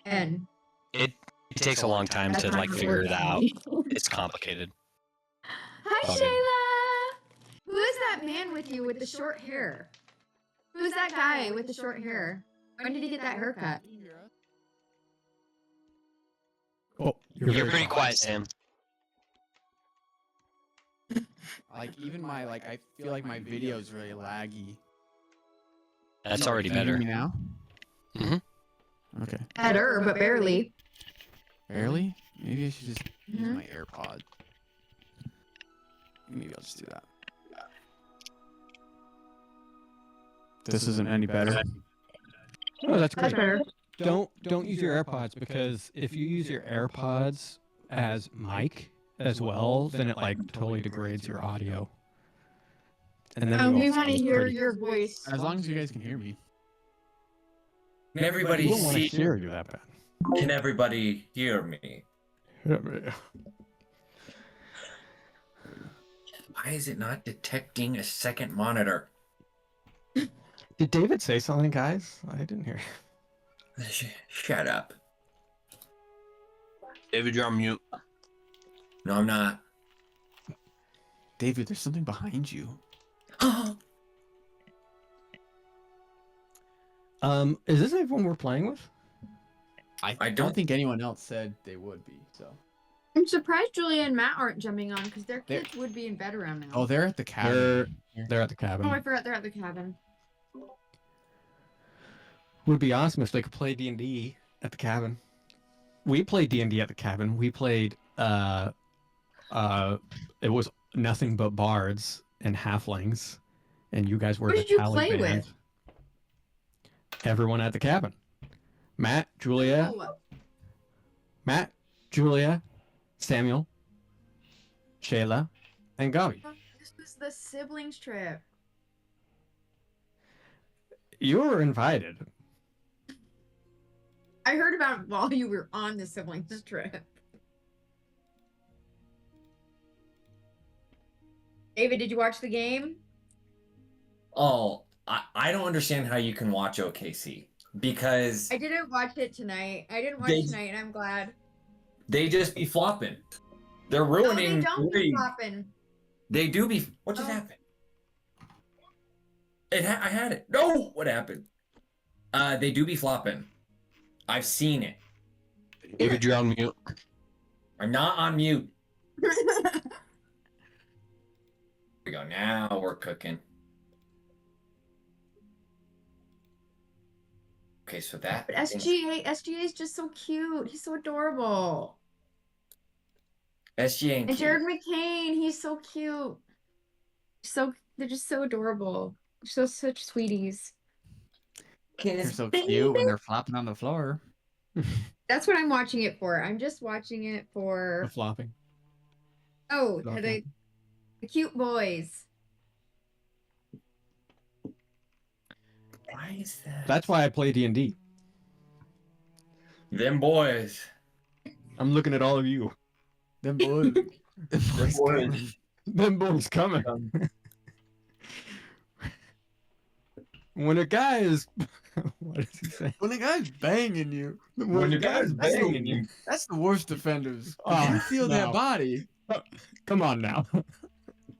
And It takes a long time to like figure it out. It's complicated. Hi, Shayla. Who is that man with you with the short hair? Who's that guy with the short hair? When did he get that haircut? Oh, You're pretty quiet, Sam. Like even my I feel like my video is really laggy. That's already Can you hear better. me now? Okay. Better, but barely. Barely? Maybe I should just use my AirPod. Maybe I'll just do that. This isn't any better. Oh, that's great. Better. Don't use your AirPods, because if you use your AirPods as mic as well, then it like totally degrades your audio. And then We want to hear your voice. As long as you guys can hear me. Can everybody don't want to see? hear you that bad. Can everybody hear me? Why is it not detecting a second monitor? Did David say something, guys? I didn't hear. Shut up. David, you're on mute. No, I'm not. David, there's something behind you. Is this everyone we're playing with? I don't think anyone else said they would be, so. I'm surprised Julia and Matt aren't jumping on because their kids would be in bed around now. Oh, they're at the cabin. They're at the cabin. Oh, I forgot they're at the cabin. Would be awesome if they could play D&D at the cabin. We played D&D at the cabin. We played it was nothing but bards and halflings, and you guys were Who the did you tally play band. with? Everyone at the cabin. Matt, Julia, Samuel, Shayla, and Gabi. This was the siblings trip. You were invited. I heard about it while you were on the siblings trip. David, did you watch the game? Oh, I don't understand how you can watch OKC because I didn't watch it tonight. I didn't watch it tonight, and I'm glad. they just be flopping. They're No, ruining. they don't the be league. flopping. They do be. What just happened? I had it. No, what happened? They do be flopping. I've seen it. David, you're on mute. I'm not on mute. Here we go. Now we're cooking. Okay, so that. But SGA is just so cute. He's so adorable. SGA And Jared McCain, he's so cute. They're just so adorable. Such sweeties. They're so cute when they're flopping on the floor. That's what I'm watching it for. I'm just watching it The for flopping. the cute boys. Why is that? That's why I play D&D. Them boys. I'm looking at all of you. Them boys. Them boys. Them boys coming. When a guy is... What does he say? When the guy's banging you. When the guy's banging you. That's the worst offenders. Oh, You feel no. that body. Come on now.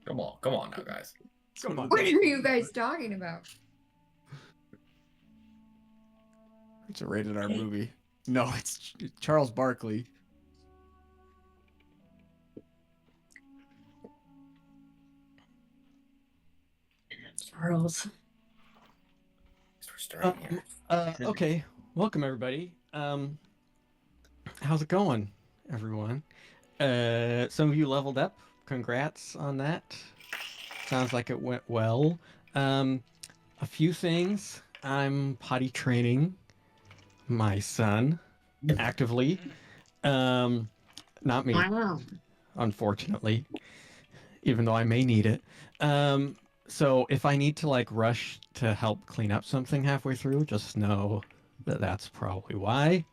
Come on now, guys. Come on. What are you guys talking about? It's a rated R movie. No, it's Charles Barkley. Charles. We're starting here. Okay, welcome everybody. How's it going, everyone? Some of you leveled up. Congrats on that. Sounds like it went well. A few things. I'm potty training my son actively. Not me, Wow. unfortunately, even though I may need it. So if I need to like rush to help clean up something halfway through, just know that that's probably why.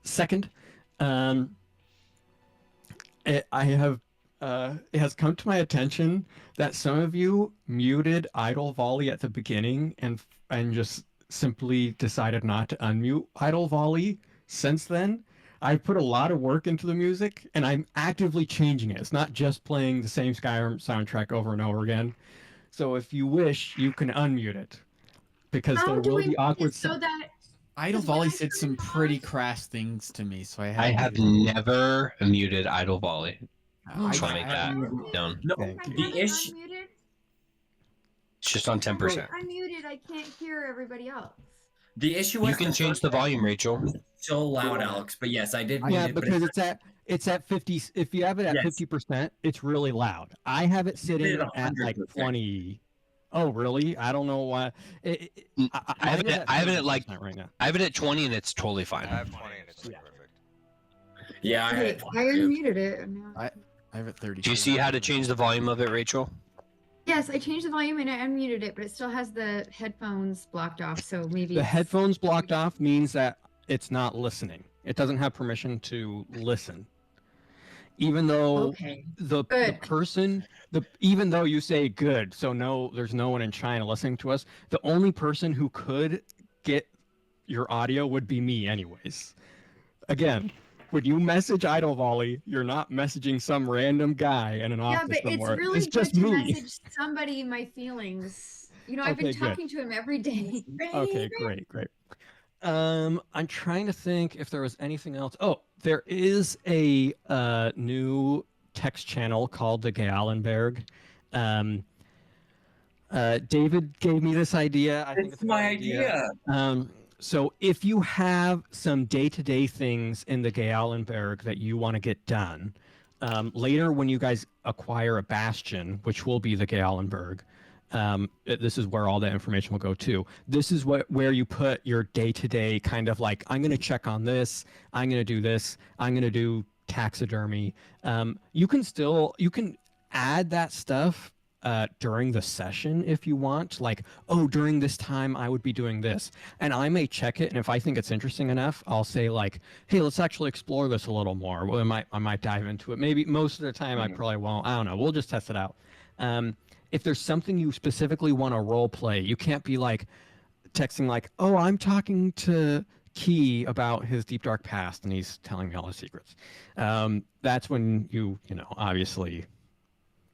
Second, it has come to my attention that some of you muted Idle Volley at the beginning and just simply decided not to unmute Idle Volley since then. I've put a lot of work into the music, and I'm actively changing it. It's not just playing the same Skyrim soundtrack over and over again. So if you wish, you can unmute it, because How there do will we be make awkward. it so that Idle Because when Volley I said turn some it pretty on- crass things to me, so I I had have to. never muted Idle Volley. I, Just want to make I- that Okay. known. No, Thank If I the have it issue. unmuted, It's just on if I have 10%. it unmuted, I can't hear everybody else. The issue You was can change the volume, Rachel. so loud, Alex. But yes, I did. Yeah, mute Yeah, it, but because it's at 50. If you have it at Yes. 50%, it's really loud. I have it sitting at at like 100%. 20. Oh, really? I don't know why. I have it at like 30% right now. I have it at 20 and it's totally fine. I have 20 and it's Yeah. perfect. Yeah, I had Okay, it. I unmuted it. and now- I have it 30. Do you see how to change the volume of it, Rachel? Yes, I changed the volume and I unmuted it, but it still has the headphones blocked off. So maybe The it's- headphones blocked off means that it's not listening. It doesn't have permission to listen. Even though Okay. the Good. person, even though you say good, so no, there's no one in China listening to us. The only person who could get your audio would be me, anyways. Again, when you message Idle Volley, you're not messaging some random guy in an Yeah, office but it's somewhere. really It's good just to me. message somebody my feelings. You know, I've Okay, been good. talking to him every day. Okay, great. I'm trying to think if there was anything else. Oh, there is a new text channel called the Galenberg. David gave me this idea. I think It's it's a my good idea. idea. So if you have some day-to-day things in the Galenberg that you want to get done, later when you guys acquire a bastion, which will be the Galenberg, this is where all that information will go to. This is where you put your day-to-day kind of like, I'm going to check on this, I'm going to do this, I'm going to do taxidermy. You can add that stuff during the session if you want, like, oh, during this time I would be doing this, and I may check it, and if I think it's interesting enough, I'll say like, hey, let's actually explore this a little more. Well, I might dive into it. Maybe most of the time I probably won't. I don't know. We'll just test it out. If there's something you specifically want to role play, you can't be like texting like, oh, I'm talking to Key about his deep dark past and he's telling me all his secrets. That's when you obviously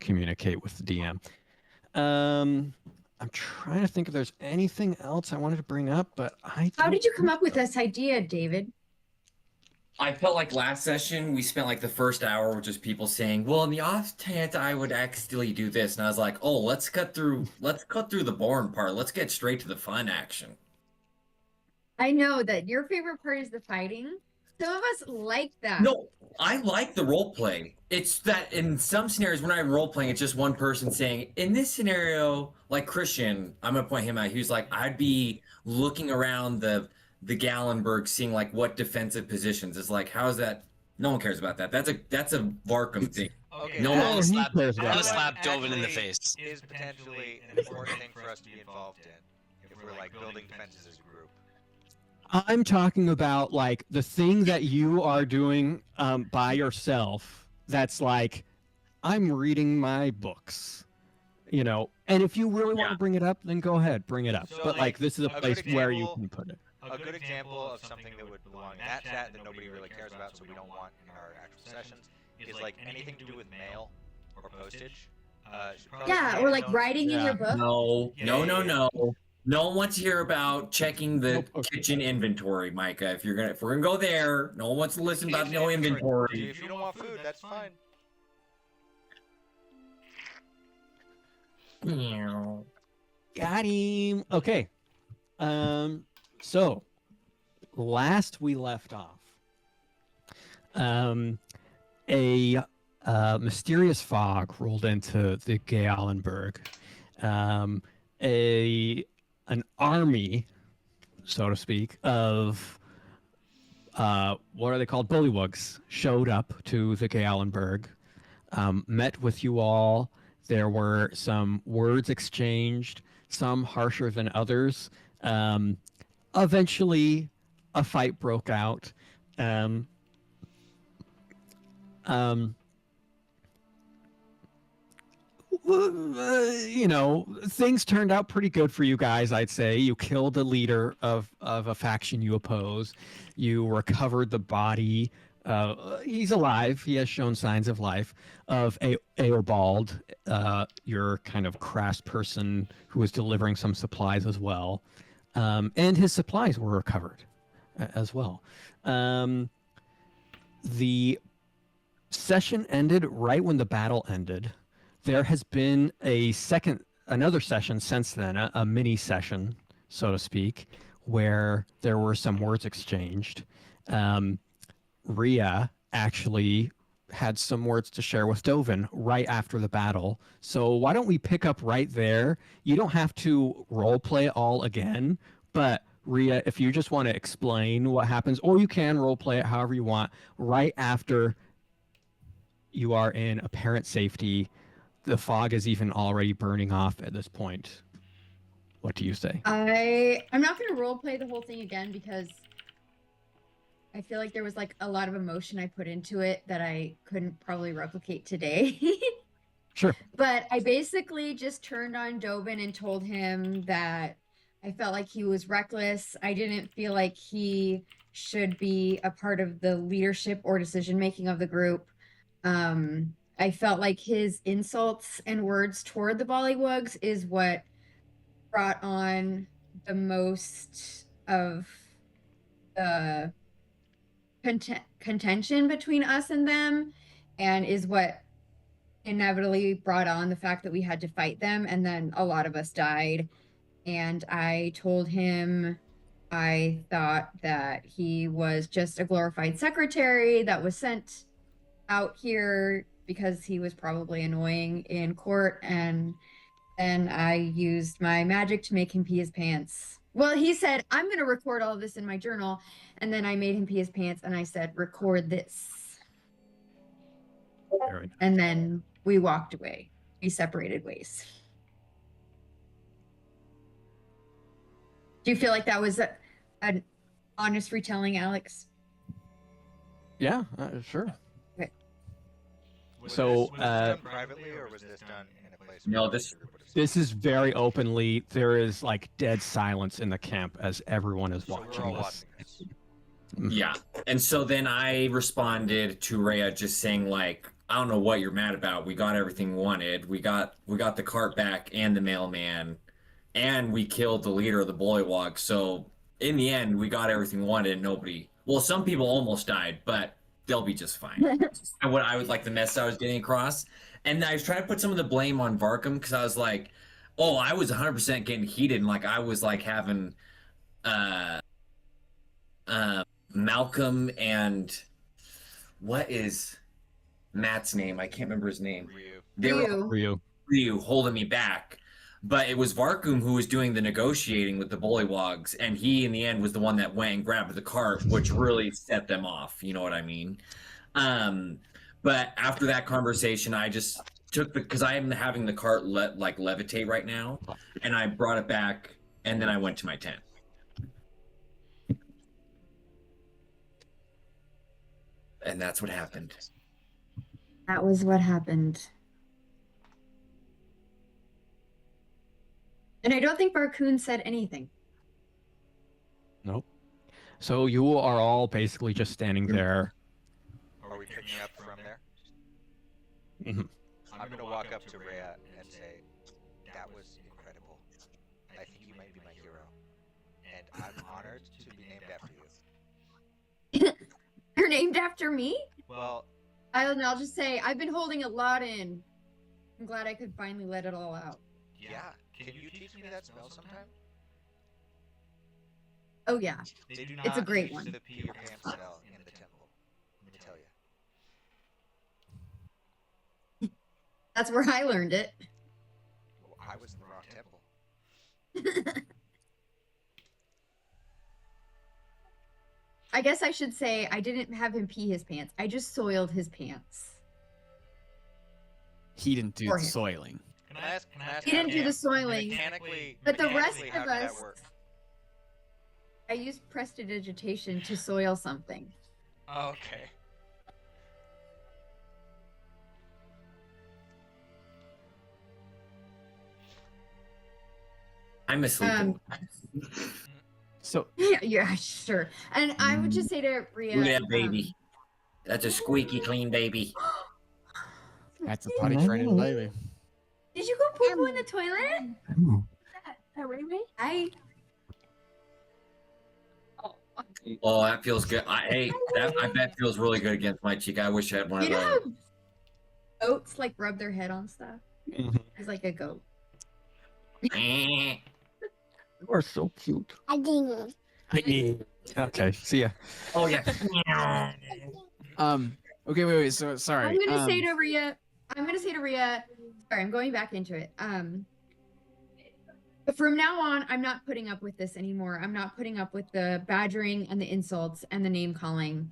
communicate with the DM. I'm trying to think if there's anything else I wanted to bring up, but How don't did you come think up with so. this idea, David? I felt like last session we spent like the first hour with just people saying, "Well, in the off chance I would accidentally do this," and I was like, "Oh, let's cut through the boring part. Let's get straight to the fun action." I know that your favorite part is the fighting. Some of us like that. No, I like the role play. It's that in some scenarios when I role playing, it's just one person saying, "In this scenario, like Christian, I'm gonna point him out. He was like, I'd be looking around the Gallenberg, seeing like what defensive positions. It's like, how is that? No one cares about that. That's a Varkhûn thing. Okay. No Oh, one- he slap, cares I'm about gonna that. slap Dovin in the Actually face. Is potentially an important thing for us to be involved in if we're like building defenses as a group. I'm talking about like the thing that you are doing by yourself. That's like, I'm reading my books, and if you really want to bring it up, then go ahead, bring it up. So, But like, this is a a place good where you example- can put it. A good example of something that would belong in that chat that nobody really cares about, so we don't want in our actual sessions, is like anything to do with mail or postage. Should probably Yeah, be or like known- writing in Yeah. your book. No, Yeah, no, yeah, no, yeah. no. No one wants to hear about checking the Nope, okay. kitchen inventory, Micah. If we're gonna go there, no one wants to listen about no inventory. If you don't want food, that's fine. Got him. Okay. So last we left off, a mysterious fog rolled into the Galenberg. An army, so to speak, of what are they called? Bullywugs showed up to the Galenberg, met with you all. There were some words exchanged, some harsher than others. Eventually, a fight broke out. things turned out pretty good for you guys, I'd say. You killed a leader of a faction you oppose. You recovered the body. He's alive. He has shown signs of life. Of Aobald, your kind of crass person who was delivering some supplies as well. And his supplies were recovered as well. The session ended right when the battle ended. There has been another session since then, a mini session, so to speak, where there were some words exchanged. Rhea actually had some words to share with Dovin right after the battle. So why don't we pick up right there? You don't have to role play it all again, but Rhea, if you just want to explain what happens, or you can role play it however you want, right after you are in apparent safety. The fog is even already burning off at this point. What do you say? I'm not going to role play the whole thing again because I feel like there was like a lot of emotion I put into it that I couldn't probably replicate today. Sure. But I basically just turned on Dovin and told him that I felt like he was reckless. I didn't feel like he should be a part of the leadership or decision making of the group. I felt like his insults and words toward the Bollywugs is what brought on the most of the contention between us and them, and is what inevitably brought on the fact that we had to fight them, and then a lot of us died. And I told him I thought that he was just a glorified secretary that was sent out here because he was probably annoying in court, and then I used my magic to make him pee his pants. Well, he said, I'm going to record all of this in my journal, and then I made him pee his pants, and I said, record this. Right. And then we walked away. We separated ways. Do you feel like that was an honest retelling, Alex? Yeah, sure. Okay. Was So, this done privately, or was this done in a place? No, where this- everybody saw This it? is very openly. There is like dead silence in the camp as everyone is So we're watching all this. watching this. Yeah. And so then I responded to Rhea just saying like, I don't know what you're mad about. We got everything we wanted. We got the cart back and the mailman, and we killed the leader of the Bullywog. So in the end, we got everything we wanted and nobody, well, some people almost died, but they'll be just fine. And what I was like, the message I was getting across. And I was trying to put some of the blame on Varkhûn because I was like, oh, I was 100% getting heated, and like I was like having Malcolm and what is Matt's name? I can't remember his name. Ryu. They were Ryu. Ryu holding me back. But it was Varkhûn who was doing the negotiating with the Bullywugs, and he in the end was the one that went and grabbed the cart, which really set them off. You know what I mean? But after that conversation, I just took because I am having the cart levitate right now, and I brought it back, and then I went to my tent. And that's what happened. That was what happened. And I don't think Varkhûn said anything. Nope. So you are all basically just standing there. Are we picking up from there? Mhm. I'm going to walk up to Rhea and say, that was incredible. I think you might be my hero. And I'm honored to be named after you. You're named after me? Well, I'll just say, I've been holding a lot in. I'm glad I could finally let it all out. yeah. Can you teach me that spell sometime? Oh, yeah. They do It's a not great teach one. the pee your pants spell in the temple. Let me tell you. That's where I learned it. Well, I was in the wrong temple. I guess I should say I didn't have him pee his pants. I just soiled his pants. He didn't do For the him. soiling. Can I ask? He didn't do the soiling. But the rest how of did that us- work? I used prestidigitation to soil something. Okay. I'm asleep. So Yeah, sure. And I would just say to Rhea, Look at that baby. That's a squeaky clean baby. that's a potty training baby. Did you go poo poo in the toilet? I. Oh, that feels good. I bet feels really good against my cheek. I wish I had one You of know those. how goats like rub their head on stuff? He's like a goat. Eh. You are so cute. Okay, see ya. Oh yeah. Okay, wait. So sorry. I'm gonna say to Rhea. Sorry, I'm going back into it. From now on, I'm not putting up with this anymore. I'm not putting up with the badgering and the insults and the name calling.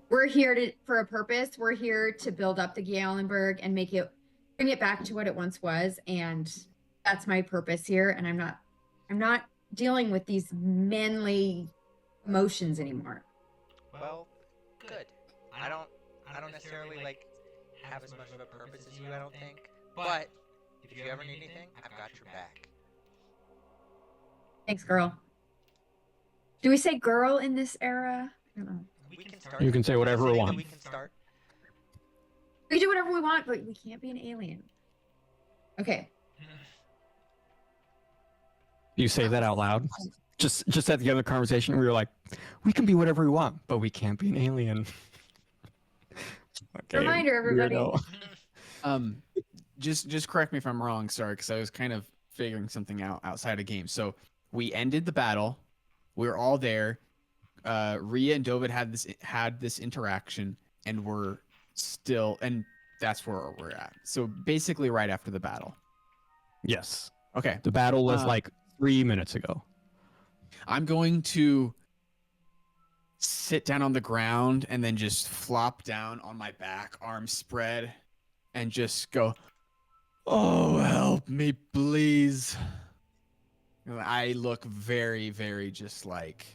We're here for a purpose. We're here to build up the Gallenberg and bring it back to what it once was. And that's my purpose here. And I'm not dealing with these manly emotions anymore. Well, good. I don't necessarily like have as much of a purpose as you, I don't think. But if you ever need anything, I've got your back. Thanks, girl. Do we say girl in this era? I don't know. We can start. You can say whatever we Saying that want. We can start. We do whatever we want, but we can't be an alien. Okay. You say that out loud. Just at the end of the conversation, we were like, we can be whatever we want, but we can't be an alien. Okay, Reminder, everybody. weirdo. Just correct me if I'm wrong. Sorry, because I was kind of figuring something out outside of game. So we ended the battle. We were all there. Rhea and Dovin had this interaction, and that's where we're at. So basically, right after the battle. Yes. Okay. The battle was like 3 minutes ago. I'm going to sit down on the ground and then just flop down on my back, arms spread, and just go, "Oh, help me, please." I look very, very just like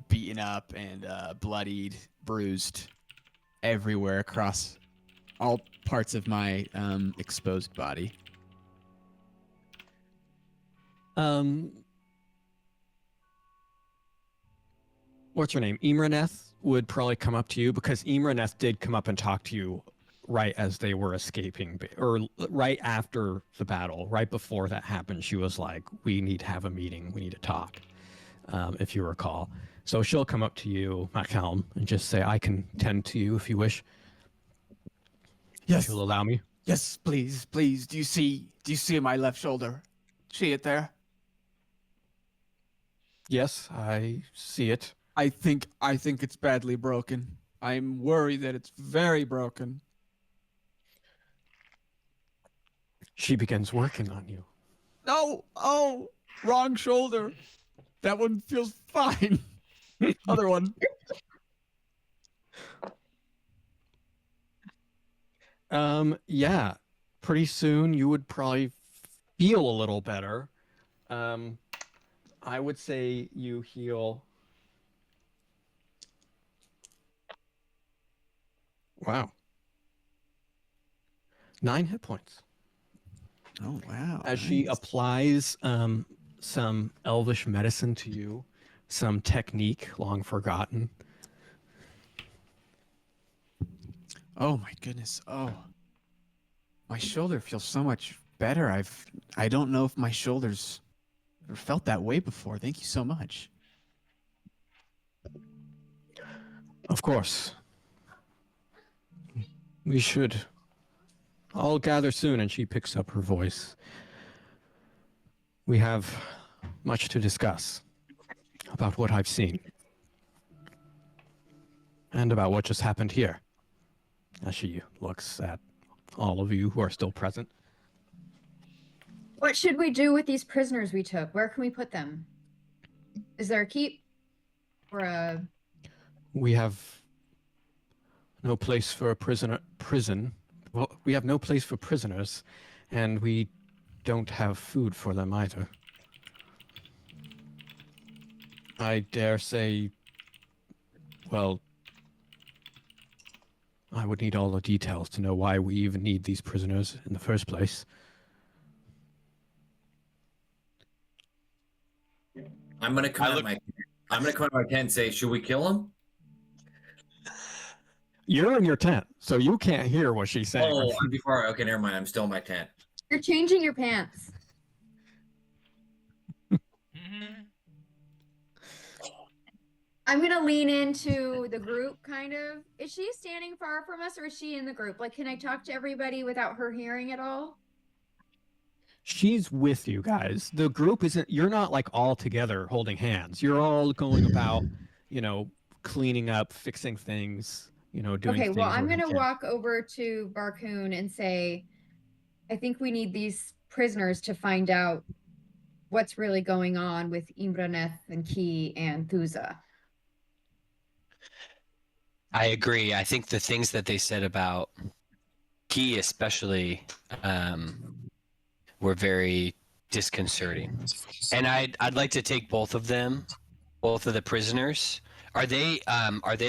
beaten up and bloodied, bruised everywhere across all parts of my exposed body. What's her name? Imraneth would probably come up to you because Imraneth did come up and talk to you right as they were escaping, or right after the battle, right before that happened. She was like, we need to have a meeting. We need to talk, if you recall. So she'll come up to you, Machelm, and just say, I can tend to you if you wish. Yes. If you'll allow me. Yes, please, please. Do you see my left shoulder? See it there? Yes, I see it. I think it's badly broken. I'm worried that it's very broken. She begins working on you. No! Oh! Wrong shoulder. That one feels fine. Other one. Yeah. Pretty soon you would probably feel a little better. I would say you heal. Wow. 9 hit points. Oh wow. As she applies some elvish medicine to you, some technique long forgotten. Oh my goodness. Oh. My shoulder feels so much better. I don't know if my shoulders ever felt that way before. Thank you so much. Of course. We should all gather soon, and she picks up her voice. We have much to discuss about what I've seen and about what just happened here. As she looks at all of you who are still present. What should we do with these prisoners we took? Where can we put them? Is there a keep or a... We have no place for a prison. Well, we have no place for prisoners, and we don't have food for them either. I dare say, well, I would need all the details to know why we even need these prisoners in the first place. I'm gonna come out of my tent and say, should we kill him? You're in your tent, so you can't hear what she's saying. Oh, I'm too far. Okay, never mind. I'm still in my tent. You're changing your pants. I'm gonna lean into the group, kind of. Is she standing far from us, or is she in the group? Like, can I talk to everybody without her hearing at all? She's with you guys. The group isn't, you're not like all together holding hands. You're all going about, cleaning up, fixing things, doing Okay, things. well, I'm where you gonna can. walk over to Varkhûn and say, I think we need these prisoners to find out what's really going on with Imbraneth and Ki and Thuza. I agree. I think the things that they said about Key especially were very disconcerting. And I'd like to take both of them, both of the prisoners. Are they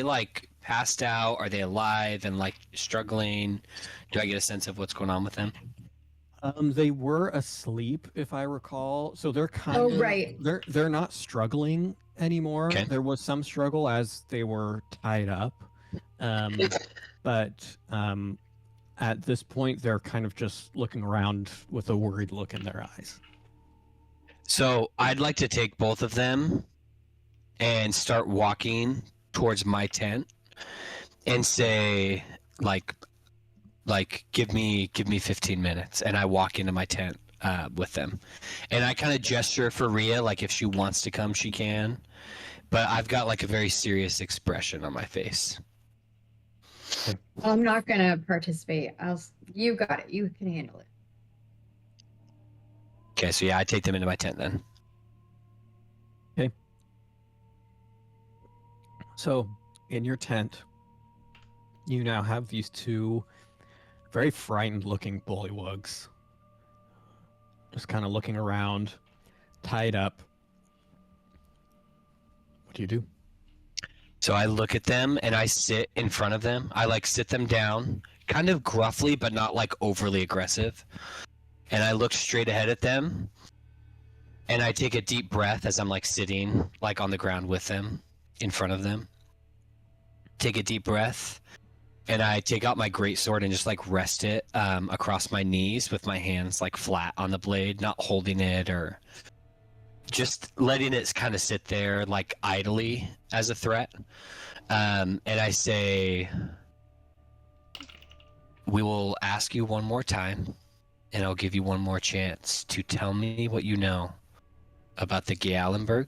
like passed out? Are they alive and like struggling? Do I get a sense of what's going on with them? They were asleep, if I recall. So they're kind of right. They're not struggling anymore. Okay. There was some struggle as they were tied up. But at this point they're kind of just looking around with a worried look in their eyes. So I'd like to take both of them and start walking towards my tent and say like give me 15 minutes, and I walk into my tent with them, and I kind of gesture for Rhea, like if she wants to come she can, but I've got like a very serious expression on my face. I'm not gonna participate. You got it. You can handle it. Okay, so yeah, I take them into my tent then. Okay. So in your tent, you now have these two very frightened looking bullywugs just kind of looking around, tied up. What do you do? So I look at them and I sit in front of them. I like sit them down, kind of gruffly, but not like overly aggressive. And I look straight ahead at them. And I take a deep breath as I'm like sitting like on the ground with them, in front of them. Take a deep breath. And I take out my greatsword and just like rest it across my knees with my hands like flat on the blade, not holding it or just letting it kind of sit there like idly as a threat. And I say, we will ask you one more time, and I'll give you one more chance to tell me what you know about the Gealenberg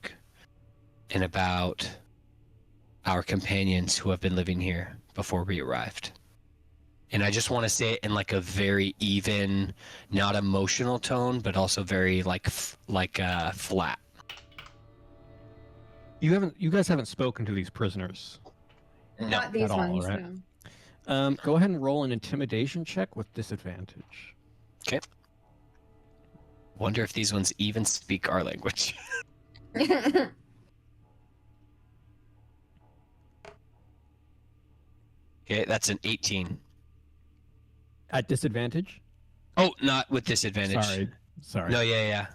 and about our companions who have been living here before we arrived. And I just want to say it in like a very even, not emotional tone, but also very flat. You guys haven't spoken to these prisoners. Not these at all, ones. right? No. Go ahead and roll an intimidation check with disadvantage. Okay. Wonder if these ones even speak our language. Okay, that's an 18. At disadvantage? Oh, not with disadvantage. Sorry. No, yeah.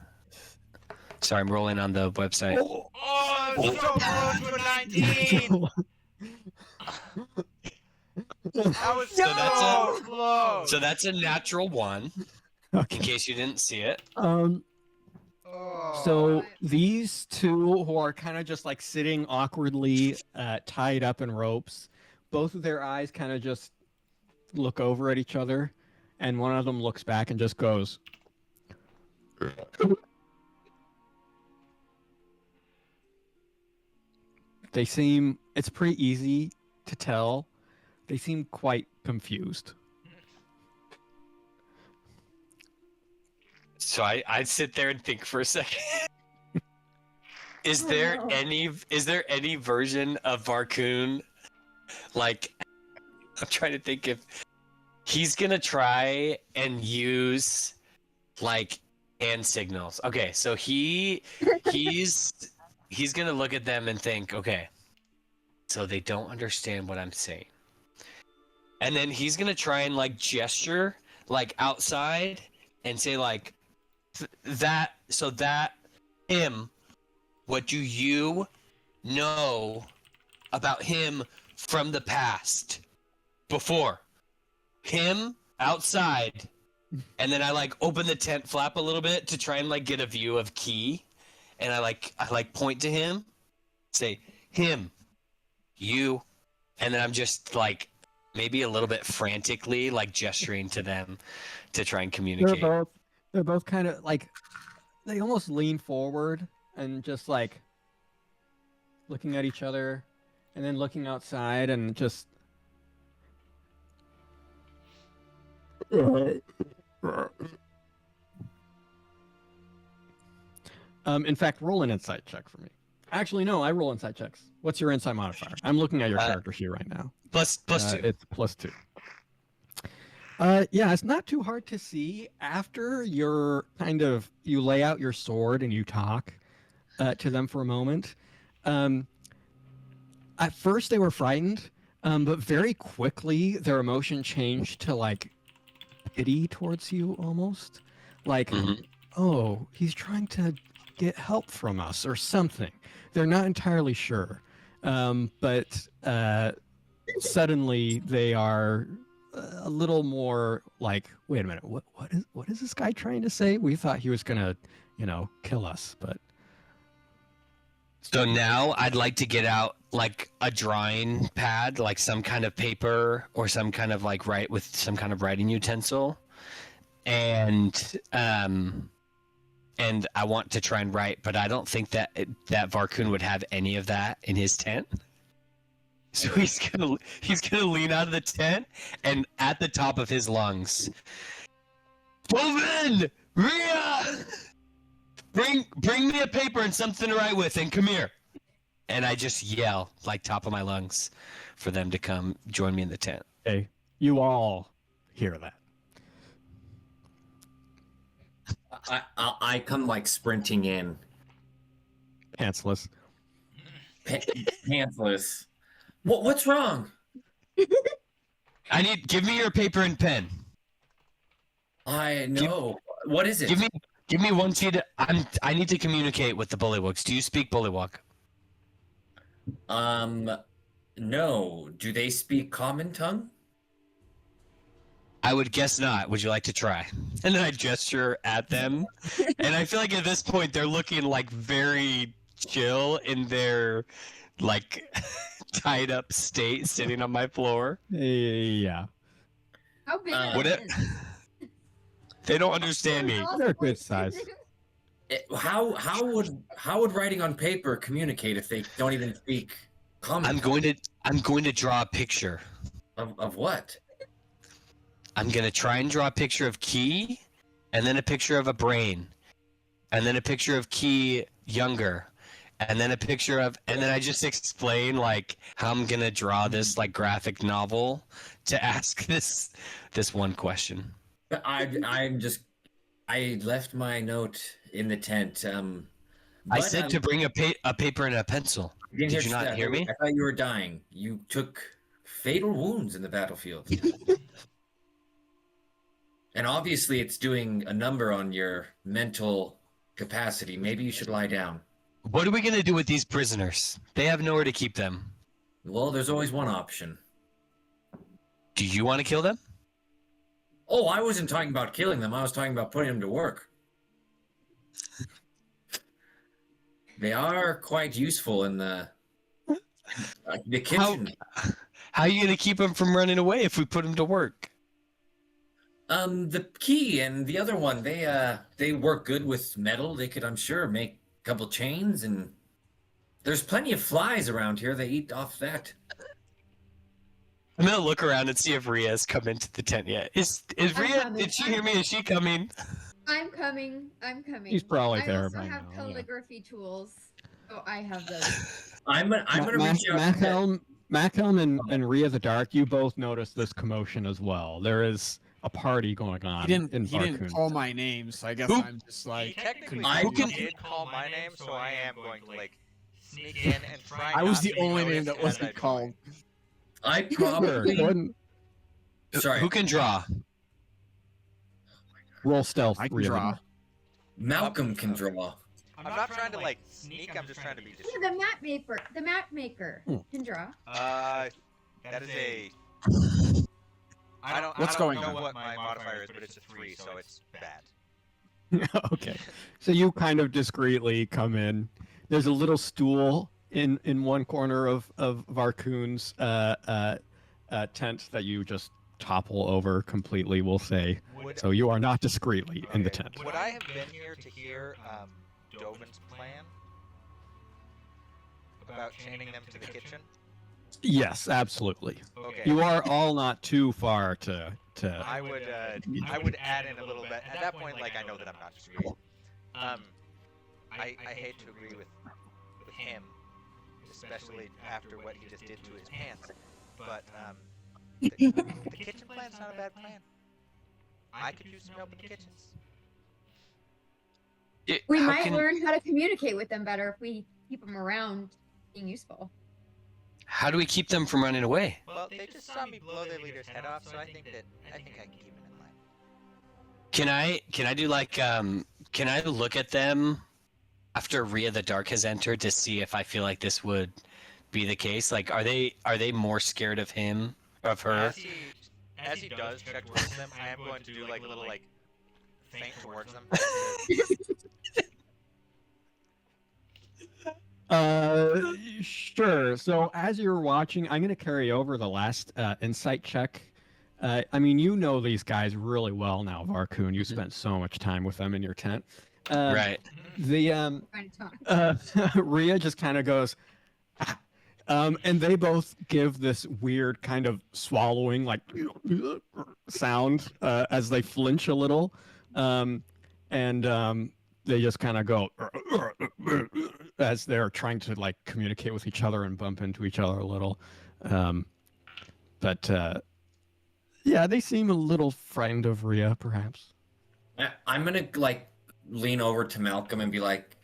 Sorry, I'm rolling on the website. Oh, I'm so close to a 19! I was so close! So that's a natural one, Okay. in case you didn't see it. So these two who are kind of just like sitting awkwardly, tied up in ropes, both of their eyes kind of just look over at each other, and one of them looks back and just goes. It's pretty easy to tell, they seem quite confused. So I'd sit there and think for a second. Is there any version of Varkhûn, like, I'm trying to think if he's gonna try and use like hand signals. Okay, so he's gonna look at them and think, okay, so they don't understand what I'm saying. And then he's gonna try and like gesture like outside and say like that him what do you know about him from the past? Before. Him outside. And then I like open the tent flap a little bit to try and like get a view of Key. And I point to him, say, him, you. And then I'm just like maybe a little bit frantically like gesturing to them to try and communicate. They're both kind of like, they almost lean forward and just like looking at each other and then looking outside and just in fact, roll an insight check for me. Actually, no, I roll insight checks. What's your insight modifier? I'm looking at your character sheet right now. Plus 2. It's +2. Yeah, it's not too hard to see after you lay out your sword and you talk to them for a moment. At first they were frightened, but very quickly their emotion changed to like pity towards you almost. Like, oh, he's trying to get help from us or something. They're not entirely sure. But suddenly they are a little more like, wait a minute, what is this guy trying to say? We thought he was gonna, kill us, but So now I'd like to get out like a drawing pad, like some kind of paper or some kind of like with some kind of writing utensil. And I want to try and write, but I don't think that Varkhûn would have any of that in his tent. So he's gonna lean out of the tent and at the top of his lungs, Dovin! Rhea! Bring me a paper and something to write with and come here. And I just yell like top of my lungs for them to come join me in the tent. hey, you all hear that. I come like sprinting in, Pantsless. pantsless. What's wrong? Give me your paper and pen. I know. What is it? Give me one sheet. I need to communicate with the bullywugs. Do you speak bullywug? No. Do they speak common tongue? I would guess not. Would you like to try? And then I gesture at them. And I feel like at this point they're looking like very chill in their like tied up state sitting on my floor. Yeah. How big What are it- They don't understand me. They're good size. How would writing on paper communicate if they don't even speak common I'm tongue? going to draw a picture. Of what? I'm going to try and draw a picture of Key, and then a picture of a brain, and then a picture of Key younger, and then and then I just explain like how I'm going to draw this like graphic novel to ask this one question. I left my note in the tent. I said to bring a paper and a pencil. Did you not hear me? I thought you were dying. You took fatal wounds in the battlefield. And obviously it's doing a number on your mental capacity. Maybe you should lie down. What are we going to do with these prisoners? They have nowhere to keep them. Well, there's always one option. Do you want to kill them? Oh, I wasn't talking about killing them. I was talking about putting them to work. They are quite useful in the kitchen. How are you going to keep them from running away if we put them to work? The Key and the other one, they work good with metal. They could, I'm sure, make a couple chains, and there's plenty of flies around here. They eat off that. I'm gonna look around and see if Rhea's come into the tent yet. Is Rhea? coming. Did she hear me? Is she coming? I'm coming. He's probably I there also by have now, yeah. calligraphy tools. Oh, I have those. I'm gonna reach out. Machelm and Rhea the Dark, you both noticed this commotion as well. There is a party going on. He didn't Varkhûn. call my name, so I guess Who- I'm just He like. technically did call my name, so I am going to like sneak in and try. I was not the to be only name noticed that as wasn't I join. called. I Sure, probably. go ahead and Sorry. Who can draw? roll stealth. I can Rhea the draw. Dark. Malcolm can draw. I'm not trying to like sneak. I'm just trying to be Yeah, discreet. the map maker can draw. That is a. I don't going know on? what my modifier is, but it's a 3, so it's bad. Okay. So you kind of discreetly come in. There's a little stool in one corner of Varkhûn's tent that you just topple over completely, we'll say. So you are not discreetly in the tent. Would I have been here to hear Dovin's plan about chaining them to the kitchen? Yes, absolutely. Okay. You are all not too far to. I would add in a little bit. At that point, like I know that I'm not discreet. I hate to agree with him, especially after what he just did to his pants. But the kitchen plan's not a bad plan. I could use some help in the kitchens. We might learn how to communicate with them better if we keep them around being useful. How do we keep them from running away? Well, they just saw me blow their leader's head off, so I think I can keep them in line. Can I do like can I look at them after Rhea the Dark has entered to see if I feel like this would be the case? Like are they more scared of him, of her? As he does check towards them, I am going to do like a little like feint towards them. Sure. So as you're watching, I'm going to carry over the last insight check. I mean, you know these guys really well now, Varkhûn. You spent so much time with them in your tent. Right. The Rhea just kind of goes, and they both give this weird kind of swallowing, like sound as they flinch a little, and they just kind of go as they're trying to like communicate with each other and bump into each other a little. But yeah, they seem a little frightened of Rhea, perhaps. I'm gonna like lean over to Malcolm and be like,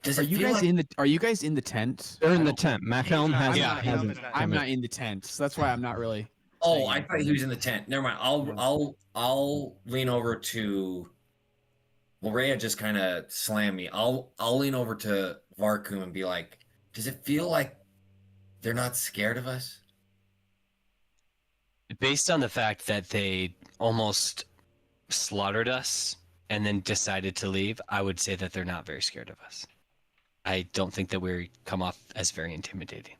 "Does Are it you feel guys like in the? Are you guys in the tent? They're in the tent. Machelm hasn't. Yeah. I'm not in the tent, so that's why I'm not really. Oh, saying I thought he anything. was in the tent. Never mind. I'll lean over to. Well, Rhea just kind of slammed me. I'll lean over to Varkhûn and be like, "Does it feel like they're not scared of us?" Based on the fact that they almost slaughtered us and then decided to leave, I would say that they're not very scared of us. I don't think that we come off as very intimidating.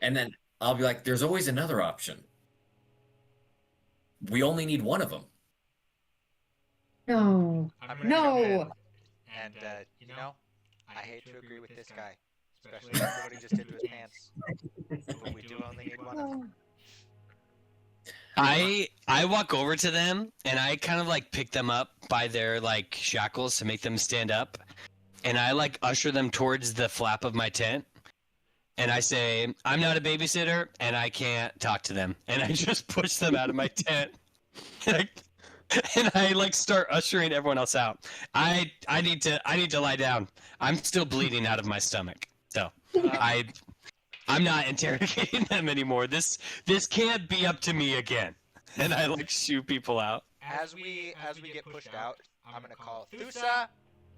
And then I'll be like, "There's always another option. We only need one of them." No. I'm gonna jump in, No. and you know, I hate to agree with this guy, especially after what he just did to his pants. But we do only need one of them. I walk over to them and I kind of like pick them up by their like shackles to make them stand up, and I like usher them towards the flap of my tent, and I say, "I'm not a babysitter and I can't talk to them," and I just push them out of my tent. And I like start ushering everyone else out. I need to lie down. I'm still bleeding out of my stomach. So I'm not interrogating them anymore. This can't be up to me again. And I like shoo people out. As we get pushed out, I'm gonna call Thusa,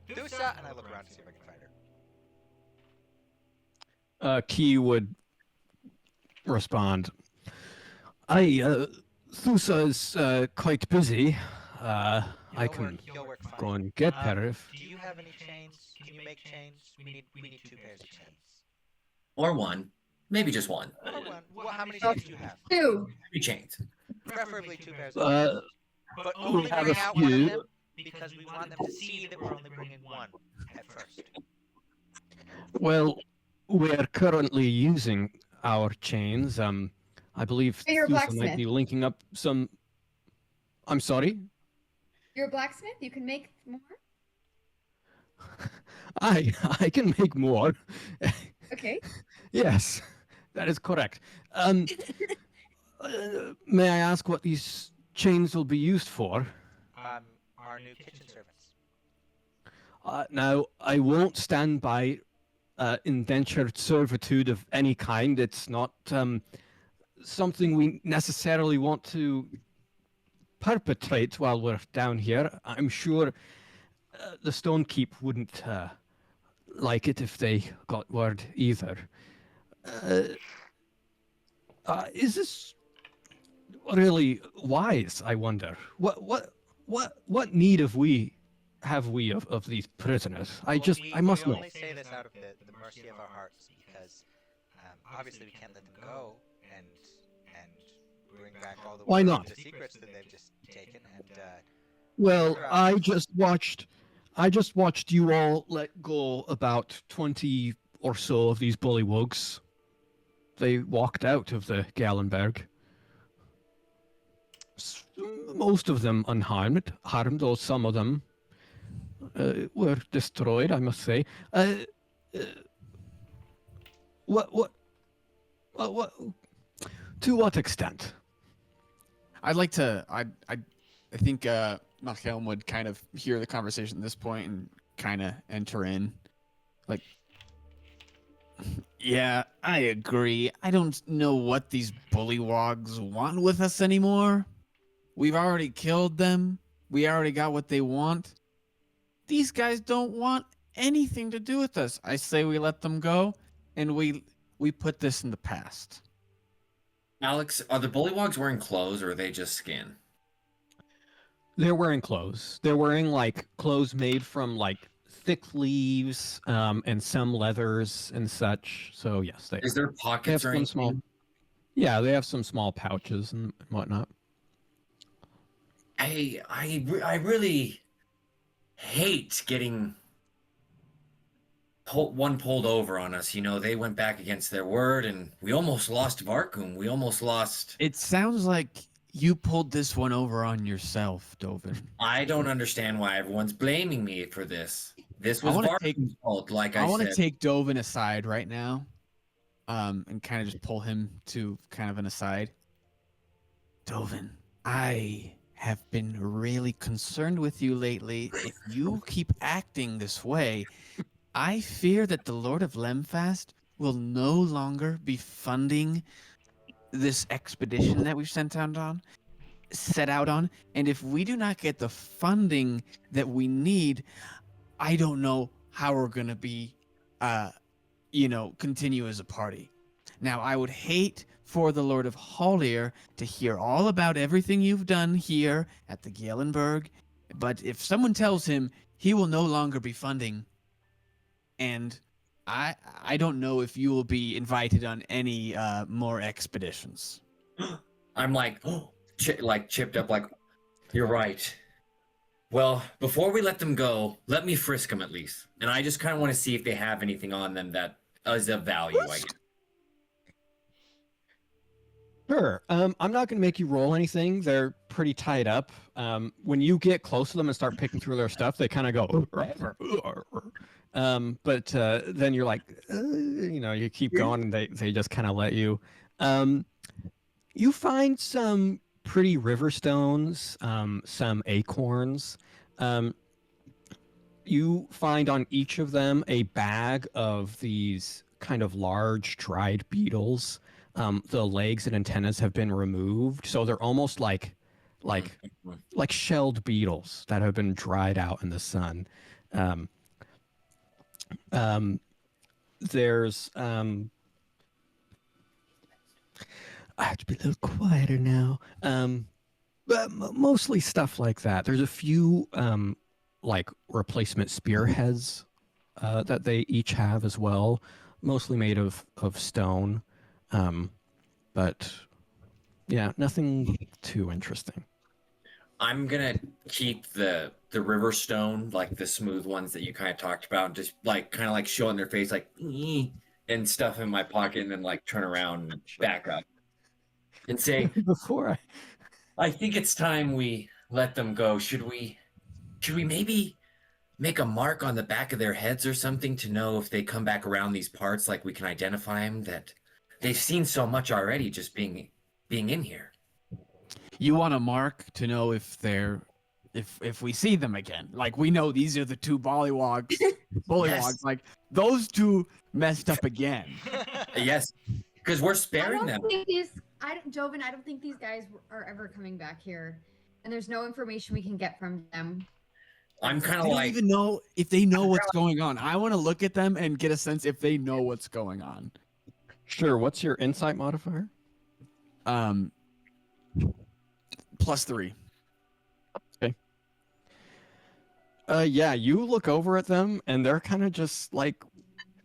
and I look around to see if I can find her. Key would respond. Thusa is quite busy. I can He'll work fine. go and get her if. Do you have any chains? Can you make chains? We need 2 pairs of chains. Or one. Maybe just one. Or one. Well, how many chains do you have? 2. 3 chains. Preferably 2 pairs of chains. But only have bring a out one of few. them because we want them to see that we're only bringing one at first. Well, we are currently using our chains. I believe Hey, you're a Thusa might blacksmith. be linking up some. I'm sorry. You're a blacksmith? You can make more? I can make more. Okay. Yes, that is correct. May I ask what these chains will be used for? Our new kitchen servants. Now, I won't stand by indentured servitude of any kind. It's not something we necessarily want to perpetrate while we're down here. I'm sure the Stone Keep wouldn't like it if they got word either. Is this really wise? I wonder. What need have we of these prisoners? I must we know. only say this out of the mercy of our hearts because obviously we can't let them go and bring back all the Why word not? and the secrets that they've just taken and Well, figure out- I just watched you all let go about 20 or so of these bullywugs. They walked out of the Gallenberg. Most of them unharmed, though some of them were destroyed, I must say. What, to what extent? I'd like to. I think Machelm would kind of hear the conversation at this point and kind of enter in, like, yeah, I agree. I don't know what these bullywogs want with us anymore. We've already killed them. We already got what they want. These guys don't want anything to do with us. I say we let them go, and we put this in the past. Alex, are the bullywogs wearing clothes or are they just skin? They're wearing clothes. They're wearing like clothes made from like thick leaves, and some leathers and such. So yes, Is there they have pockets or some anything? small. Yeah, they have some small pouches and whatnot. I really hate getting pulled over on us. You know, they went back against their word, and we almost lost Varkhûn. We almost lost. It sounds like you pulled this one over on yourself, Dovin. I don't understand why everyone's blaming me for this. This I was wanna take- Varkhûn's fault, like I I want to said. take Dovin aside right now, and kind of just pull him to kind of an aside. Dovin, I have been really concerned with you lately. If you keep acting this way, I fear that the Lord of Lemfast will no longer be funding this expedition that we've set out on. And if we do not get the funding that we need, I don't know how we're gonna be, continue as a party. Now, I would hate for the Lord of Hollier to hear all about everything you've done here at the Gallenberg, but if someone tells him, he will no longer be funding, and I don't know if you will be invited on any more expeditions. I'm like, chipped up, like, you're right. Well, before we let them go, let me frisk them at least. And I just kind of want to see if they have anything on them that is of value, I guess. Sure. I'm not going to make you roll anything. They're pretty tied up. When you get close to them and start picking through their stuff, they kind of go. But then you're like, you keep going, and they just kind of let you. You find some pretty river stones, some acorns. You find on each of them a bag of these kind of large dried beetles. The legs and antennas have been removed, so they're almost like shelled beetles that have been dried out in the sun. There's I have to be a little quieter now. But mostly stuff like that. There's a few like replacement spearheads that they each have as well, mostly made of stone. But yeah, nothing too interesting. I'm gonna keep the river stone, like the smooth ones that you kind of talked about, just like kind of like showing their face, like and stuff in my pocket, and then like turn around and back up and say, Before I think it's time we let them go. Should we maybe make a mark on the back of their heads or something to know if they come back around these parts, like we can identify them, that they've seen so much already just being in here. You want a mark to know if they're if we see them again. Like, we know these are the two bullywogs. Yes. Like, those two messed up again. Yes, because we're I sparing don't them. think Dovin, I don't think these guys are ever coming back here, and there's no information we can get from them. I'm kind They of don't like, even know if they know what's going on. I want to look at them and get a sense if they know what's going on. Sure. What's your insight modifier? +3. Yeah, you look over at them and they're kind of just like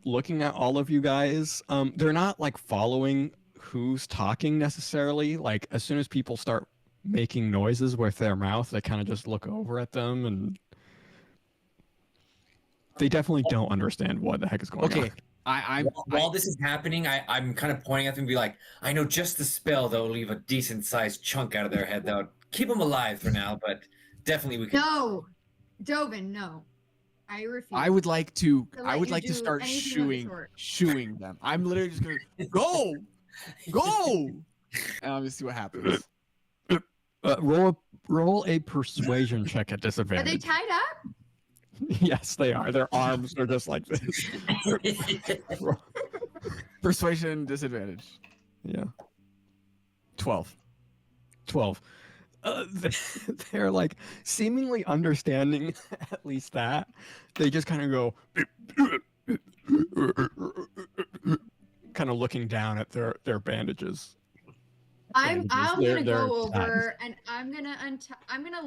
looking at all of you guys. They're not like following who's talking necessarily. Like as soon as people start making noises with their mouth, they kind of just look over at them and they definitely don't understand what the heck is going on. Okay, while this is happening, I'm kind of pointing at them and be like, I know just the spell that will leave a decent sized chunk out of their head that would keep them alive for now, but definitely we can. No, Dovin, no. I refuse. I would like to. To I let would you like to do start anything of the sort. shooing them. I'm literally just gonna go, and I'm gonna see what happens. Roll a persuasion check at Are they disadvantage. tied up? Yes, they are. Their arms are just like this. Persuasion disadvantage. Yeah. 12. 12. They're like seemingly understanding at least that. They just kind of go kind of looking down at their bandages. I'm gonna They're go tied. over and I'm gonna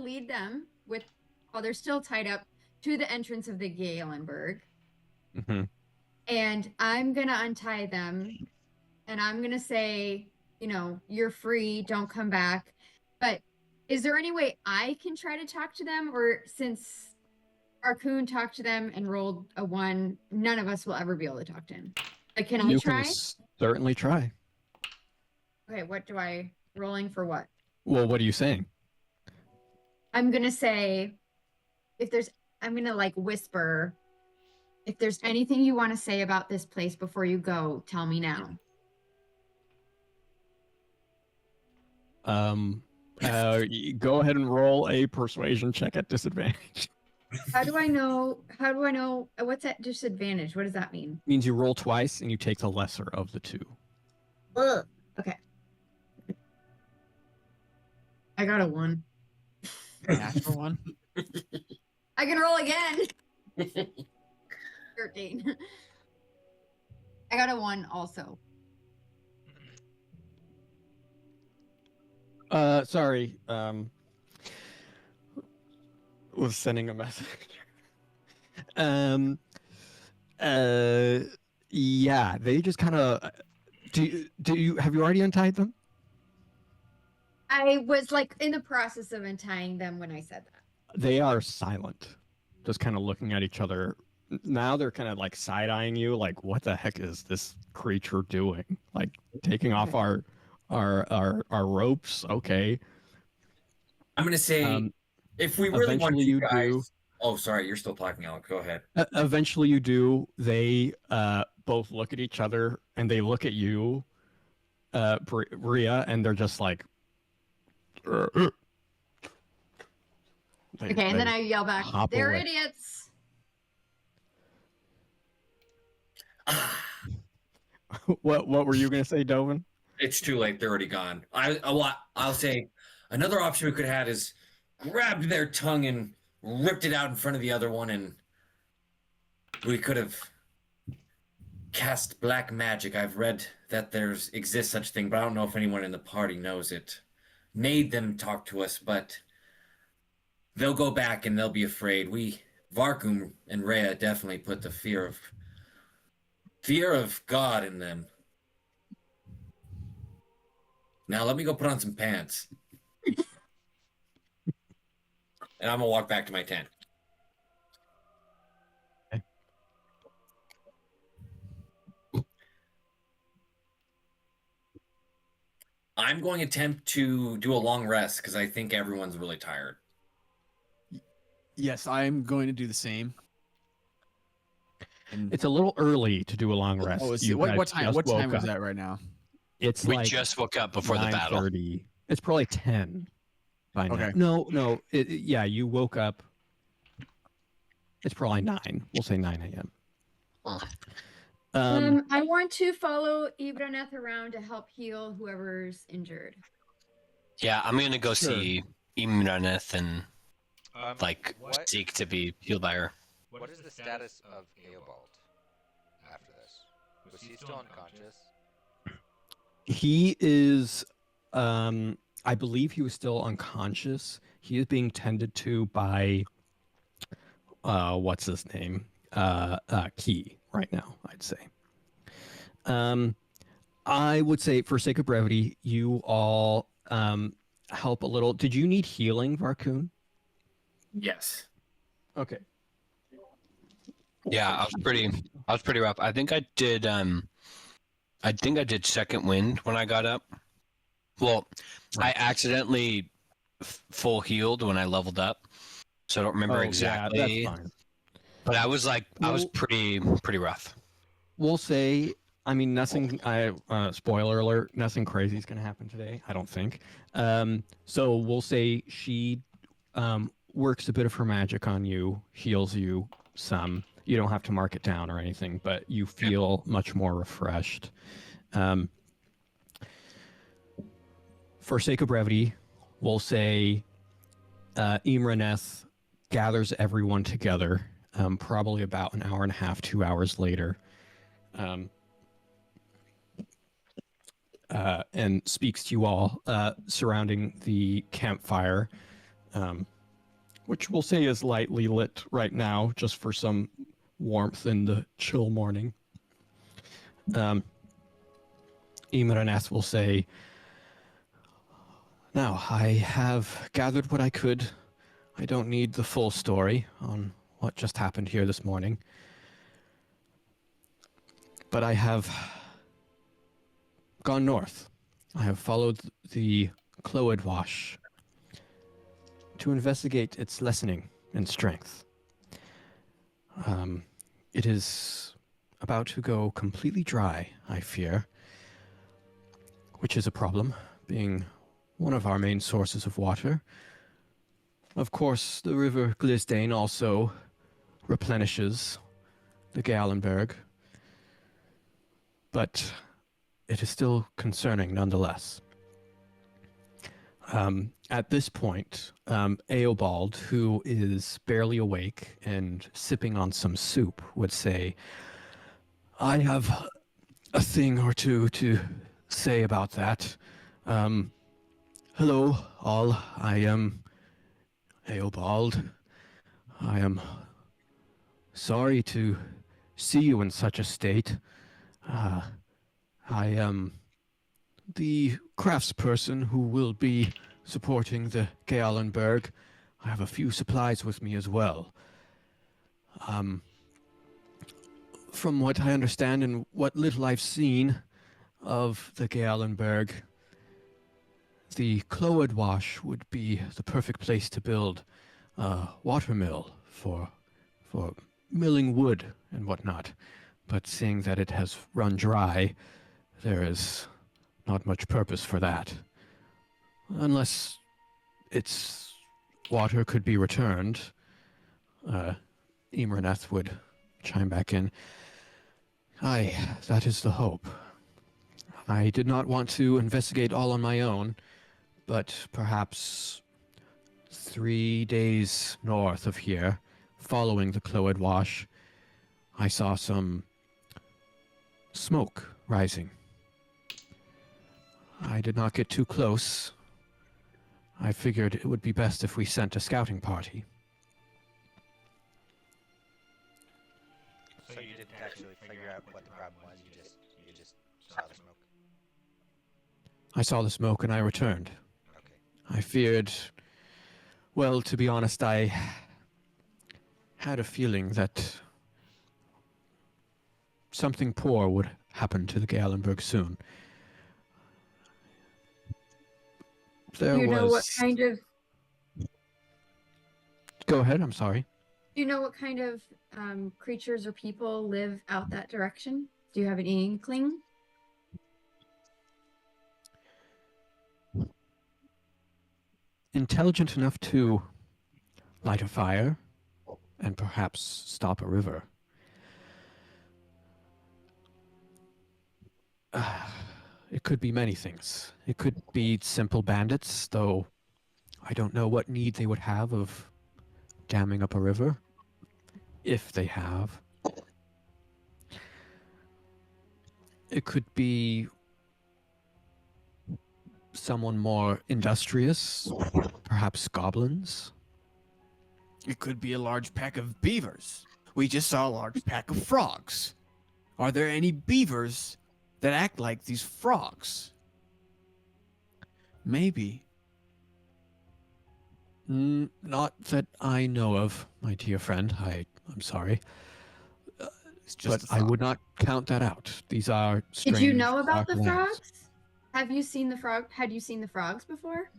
lead them with while they're still tied up to the entrance of the Galenberg. Mm-hmm. And I'm gonna untie them and I'm gonna say, you're free, don't come back. But is there any way I can try to talk to them? Or since Varkhûn talked to them and rolled a 1, none of us will ever be able to talk to him. Like, can I You try? can certainly try. Okay, what do I rolling for what? Well, what are you saying? I'm gonna say I'm gonna like whisper, if there's anything you want to say about this place before you go, tell me now. Go ahead and roll a persuasion check at disadvantage. How do I know what's that disadvantage? What does that mean? Means you roll twice and you take the lesser of the two. Ugh. Okay. I got a 1. Natural one. I can roll again. 13. I got a 1 also. Sorry. Was sending a message. Yeah, they just kind of. Have you already untied them? I was like in the process of untying them when I said that. They are silent, just kind of looking at each other. Now they're kind of like side eyeing you, like, what the heck is this creature doing? Like taking off our ropes. Okay. I'm gonna say, if we really want eventually you you guys. do. Oh, sorry, you're still talking, Alec. Go ahead. Eventually you do. They both look at each other and they look at you, Rhea, and they're just like. Okay, and then I yell back, they're away. idiots. What were you gonna say, Dovin? It's too late. They're already gone. I'll say another option we could have had is grabbed their tongue and ripped it out in front of the other one, and we could have cast black magic. I've read that there's exists such thing, but I don't know if anyone in the party knows it. Made them talk to us, but they'll go back and they'll be afraid. Varkhûn and Rhea definitely put the fear of God in them. Now let me go put on some pants. And I'm gonna walk back to my tent. Okay. I'm going to attempt to do a long rest because I think everyone's really tired. Yes, I'm going to do the same. And It's a little early to do a long rest. what guys time? just What time woke is up. that right now? It's We like just woke up before the battle. 9:30. It's probably 10 by now. Okay. No. Yeah, you woke up. It's probably 9. We'll say 9 a.m. I want to follow Ibraneth around to help heal whoever's injured. Yeah, I'm gonna go Sure. see Imraneth and like What seek to be healed by her. what is the status of Eobald after this? Was he still unconscious? He is, I believe he was still unconscious. He is being tended to by, what's his name? Key right now, I'd say. I would say, for sake of brevity, you all help a little. Did you need healing, Varkhûn? Yes. Okay. Yeah, I was pretty rough. I think I did second wind when I got up. Well, I Right. accidentally full healed when I leveled up. So I don't remember exactly. Yeah, that's fine. But I was Well- pretty rough. We'll say, I mean, nothing. Spoiler alert: nothing crazy is going to happen today. I don't think. So we'll say she works a bit of her magic on you, heals you some. You don't have to mark it down or anything, but you feel much more refreshed. For sake of brevity, we'll say Imraneth gathers everyone together, probably about an hour and a half, 2 hours later, and speaks to you all surrounding the campfire, which we'll say is lightly lit right now, just for some warmth in the chill morning. Imraneth will say, "Now, I have gathered what I could. I don't need the full story on what just happened here this morning. But I have gone north. I have followed the Kloedwash to investigate its lessening in strength. It is about to go completely dry, I fear, which is a problem, being one of our main sources of water. Of course, the river Glisdane also replenishes the Gallenberg, but it is still concerning nonetheless." At this point, Eobald, who is barely awake and sipping on some soup, would say, "I have a thing or two to say about that. Hello, all. I am Eobald. I am sorry to see you in such a state. I am the craftsperson who will be supporting the Gealenberg. I have a few supplies with me as well. From what I understand and what little I've seen of the Gealenberg, the Kloedwash would be the perfect place to build a water mill for milling wood and whatnot. But seeing that it has run dry, there is not much purpose for that. Unless its water could be returned." Imraneth would chime back in. "Aye, that is the hope. I did not want to investigate all on my own, but perhaps 3 days north of here, following the Kloedwash, I saw some smoke rising. I did not get too close. I figured it would be best if we sent a scouting party." So you didn't actually figure out what the problem was. You just saw the smoke. I saw the smoke and I returned. Okay. I feared, well, to be honest, I had a feeling that something poor would happen to the Gallenberg soon. There Do you was... know what kind of Go ahead, I'm sorry. Do you know what kind of creatures or people live out that direction? Do you have an inkling? Intelligent enough to light a fire and perhaps stop a river. It could be many things. It could be simple bandits, though I don't know what need they would have of damming up a river, if they have. It could be someone more industrious, perhaps goblins. It could be a large pack of beavers. We just saw a large pack of frogs. Are there any beavers that act like these frogs? Maybe. Not that I know of, my dear friend. I'm sorry. It's just But a I thought. would not count that out. These are strange. Did you know about dark the lands. frogs? Have you seen the frog? Had you seen the frogs before?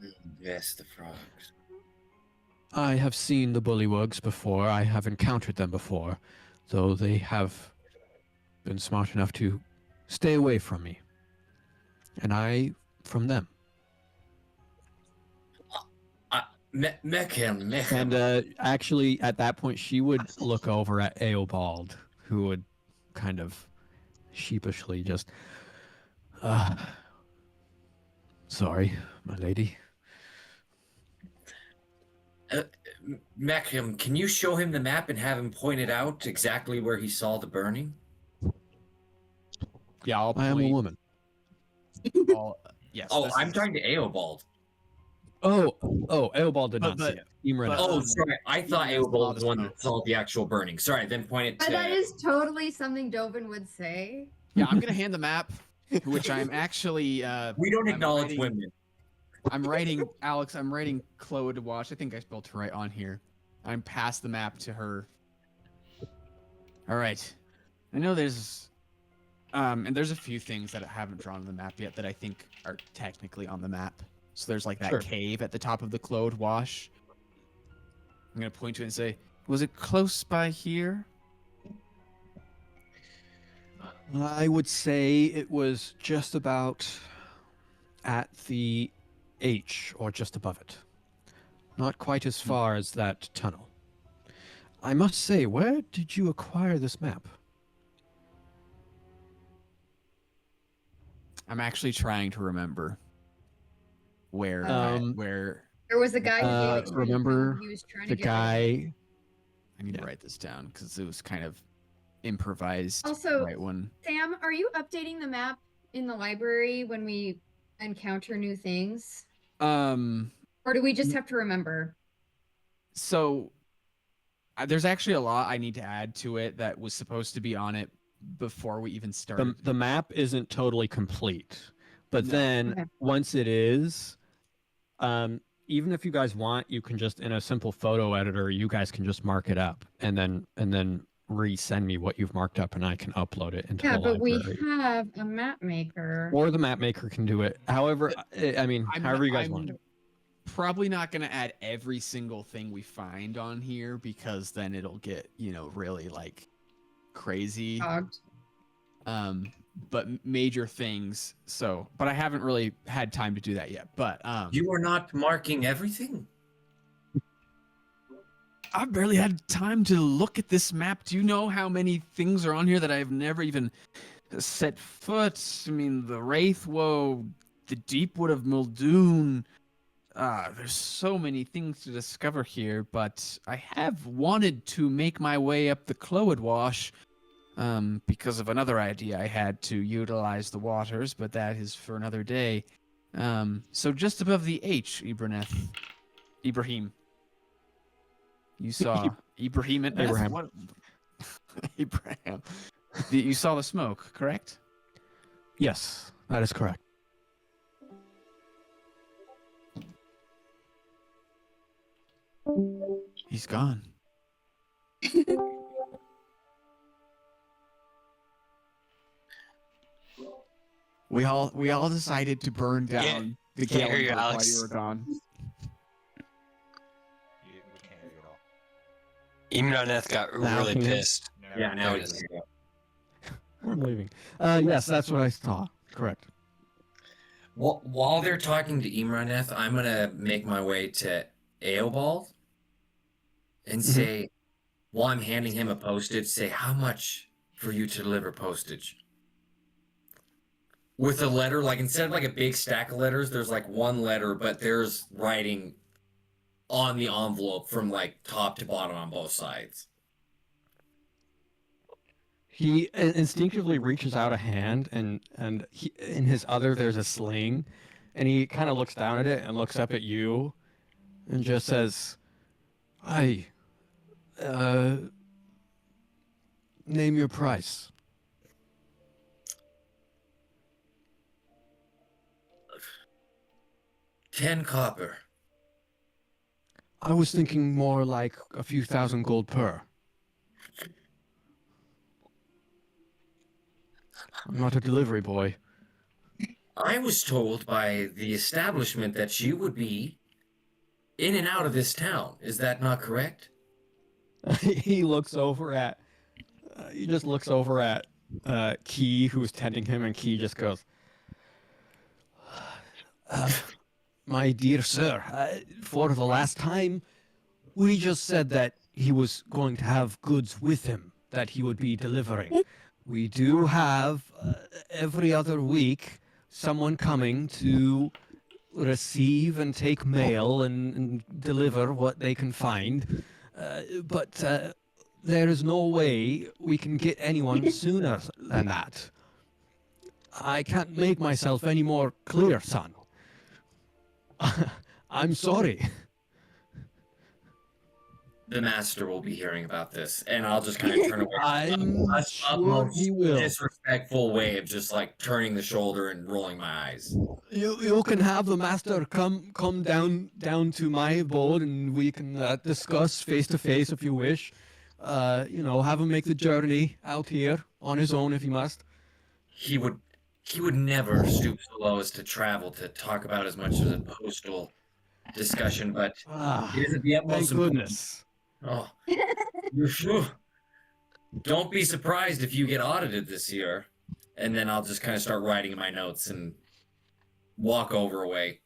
Yes, the frogs. I have seen the bullywugs before. I have encountered them before, though they have been smart enough to stay away from me. And I from them. Machelm. And actually, at that point, she would look over at Eobald, who would kind of sheepishly just, sorry, my lady. Machelm, can you show him the map and have him point it out exactly where he saw the burning? Yeah, I'll I am a point. woman. Yes. Oh, this I'm is- talking to Eobald. Oh, Eobald did not But- see it. Imran. but- Oh, sorry. I thought Eobald Eobald saw was the the one smoke. that saw the actual burning. Sorry, then point it to. That is totally something Dovin would say. Yeah, I'm gonna hand the map, which I'm actually. We don't I'm acknowledge writing- women. I'm writing, Alex. I'm writing Kloedwash. I think I spelled it right on here. I'm past the map to her. All right. I know there's, and there's a few things that I haven't drawn on the map yet that I think are technically on the map. So there's like that Sure. cave at the top of the Kloedwash. I'm gonna point to it and say, "Was it close by here?" I would say it was just about at the H or just above it. Not quite as far as that tunnel. I must say, where did you acquire this map? I'm actually trying to remember where Um, where There was a guy who gave it to me remember when he was trying The to get rid of it. guy. I need to Yeah. write this down because it was kind of improvised. Also- right one. Sam, are you updating the map in the library when we encounter new things? Or do we just have to remember? So there's actually a lot I need to add to it that was supposed to be on it before we even started. The map isn't totally complete, but No. then Okay. once it is, even if you guys want, you can just in a simple photo editor, you guys can just mark it up and then resend me what you've marked up, and I can upload it into Yeah, the but we library. have a map maker. Or the map maker can do it. However, I mean, I'm however not- you guys I'm want to do it. Probably not going to add every single thing we find on here because then it'll get, really like crazy. Dogged. But major things. So, but I haven't really had time to do that yet. But You are not marking everything. I've barely had time to look at this map. Do you know how many things are on here that I've never even set foot? I mean, the Wraithwoe, the Deepwood of Muldoon. There's so many things to discover here, but I have wanted to make my way up the Kloedwash because of another idea I had to utilize the waters, but that is for another day. So just above the H, Ibrahim. You saw Ibrahim and Abraham. What? Abraham. You saw the smoke, correct? Yes, that is correct. He's gone. We all decided to burn down the can't hear you, Galen while Alex. you were gone. We can't hear you at all. Imraneth got Now really can you- pissed. No. Yeah, now No, it it is. I'm leaving. Yes, that's what I saw. Correct. While they're talking to Imraneth, I'm gonna make my way to Eobald and say, while I'm handing him a postage, say how much for you to deliver postage. With a letter, like instead of like a big stack of letters, there's like one letter, but there's writing on the envelope from like top to bottom on both sides. He instinctively reaches out a hand, and in his other there's a sling, and he kind of looks down at it and looks up at you, and just says, "Hey, name your price." 10 copper. I was thinking more like a few thousand gold per. I'm not a delivery boy. I was told by the establishment that you would be in and out of this town. Is that not correct? He looks over at. He just looks over at Key, who's tending him, and Key just goes, "My dear sir, for the last time, we just said that he was going to have goods with him that he would be delivering. We do have every other week someone coming to receive and take mail and deliver what they can find, but there is no way we can get anyone sooner than that. I can't make myself any more clear, son. I'm sorry." The master will be hearing about this, and I'll just kind of turn away. I'm sure Utmost he will. disrespectful way of just like turning the shoulder and rolling my eyes. You can have the master come down to my abode, and we can discuss face to face if you wish. Have him make the journey out here on his own if he must. He would never stoop so low as to travel to talk about as much as a postal discussion, but it is at the Thank utmost goodness. Oh, don't be surprised if you get audited this year. And then I'll just kind of start writing in my notes and walk over away.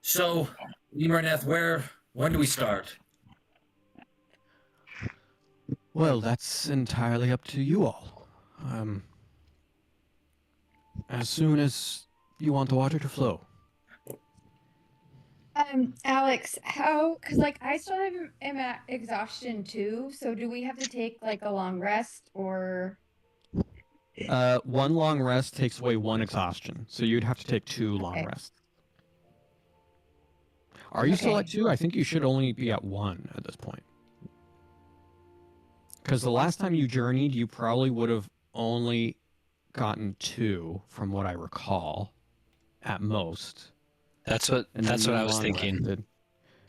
So, Limerneth, when do we start? Well, that's entirely up to you all. As soon as you want the water to flow. Alex, how? Because like I still am at exhaustion too. So do we have to take like a long rest or? One long rest takes away one exhaustion, so you'd have to take 2 long Okay. rests. Are you still Okay. at 2? I think you should only be at 1 at this point. Because the last time you journeyed, you probably would have only gotten 2, from what I recall, at most. That's what And then that's what you I was long thinking. rested.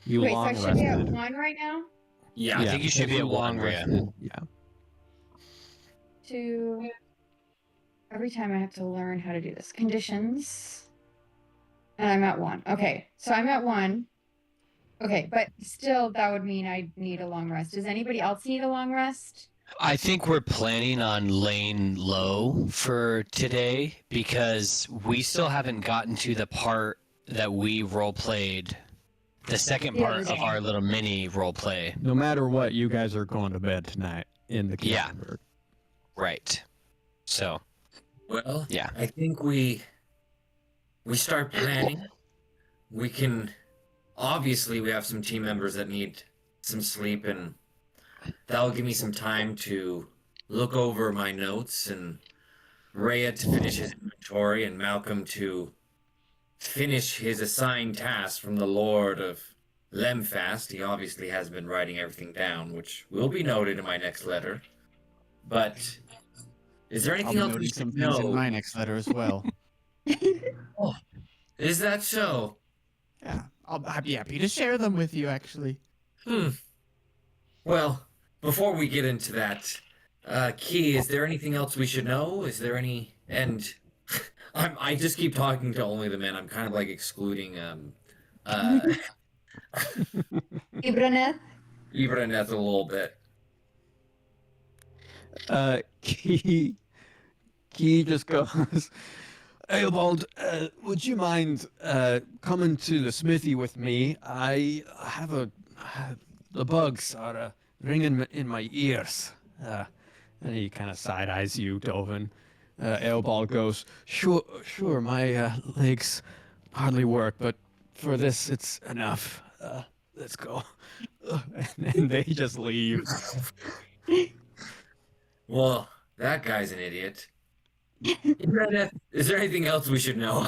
You Wait, so I long should be at rested. 1 right now. Yeah, I think you should because be at long 1, Rhea. rested. Yeah. 2. Every time I have to learn how to do this. Conditions. And I'm at 1. Okay, so I'm at 1. Okay, but still, that would mean I need a long rest. Does anybody else need a long rest? I think we're planning on laying low for today because we still haven't gotten to the part that we role played, the second The other part of day. our little mini role play. No matter what, you guys are going to bed tonight in the Yeah. Killingburg. Right. So, well, Yeah. I think we start planning. We can obviously we have some team members that need some sleep, and that'll give me some time to look over my notes, and Rhea to finish his inventory, and Malcolm to finish his assigned task from the Lord of Lemfast. He obviously has been writing everything down, which will be noted in my next letter. But is there I'll anything be else we noting some should things in know? my next letter as well. Is that so? Yeah, I'd be happy to share them with you, actually. Well, before we get into that, Key, is there anything else we should know? Is there any? And I just keep talking to only the men. I'm kind of like excluding Ibraneth? Ibraneth a little bit. Key just goes, "Eobald, would you mind coming to the smithy with me? I have the bugs are ringing in my ears." And he kind of side eyes you, Dovin. Eobald goes, "Sure, my legs hardly work, but for this, it's enough. Let's go. And they just leave. Well, that guy's an idiot. Is there anything else we should know?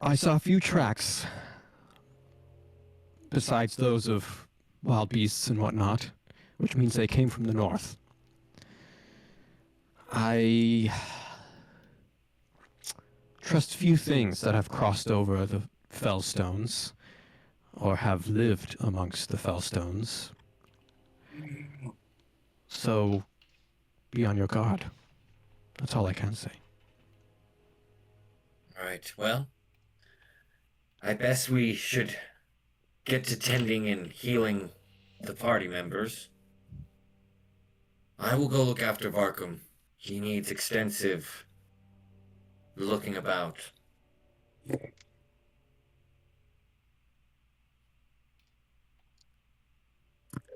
I saw a few tracks, besides those of wild beasts and whatnot, which means they came from the north. I trust few things that have crossed over the Fellstones, or have lived amongst the Fellstones. So, be on your guard. That's all I can say. All right, well, I guess we should get to tending and healing the party members. I will go look after Varkhûn. He needs extensive looking about.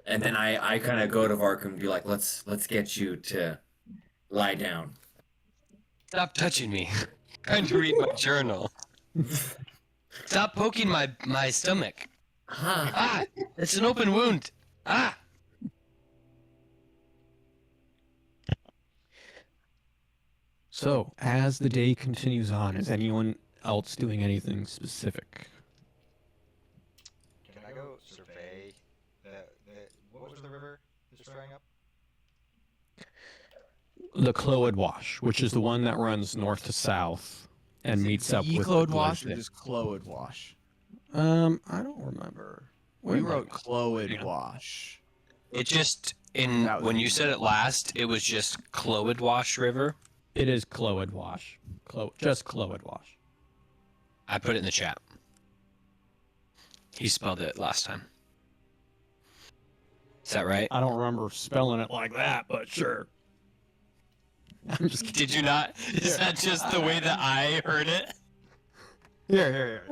And then I kind of go to Varkhûn and be like, let's get you to lie down. Stop touching me. Trying to read my journal. Stop poking my stomach. Huh. Ah! It's an open wound. Ah! So, as the day continues on, is anyone else doing anything specific? Can I go survey the what was the river that's drying up? The Kloedwash, which is the one that runs north to south and meets up with the Kloedwash or Glen- just Kloedwash? I don't remember. We wrote Kloedwash. It just That was when the you said it last, it was just Kloedwash River. It is Kloedwash. Just Kloedwash. I put it in the chat. He spelled it last time. Is that right? I don't remember spelling it like that, but sure. I'm just kidding. Did you not? Is that just the way that I heard it? Here.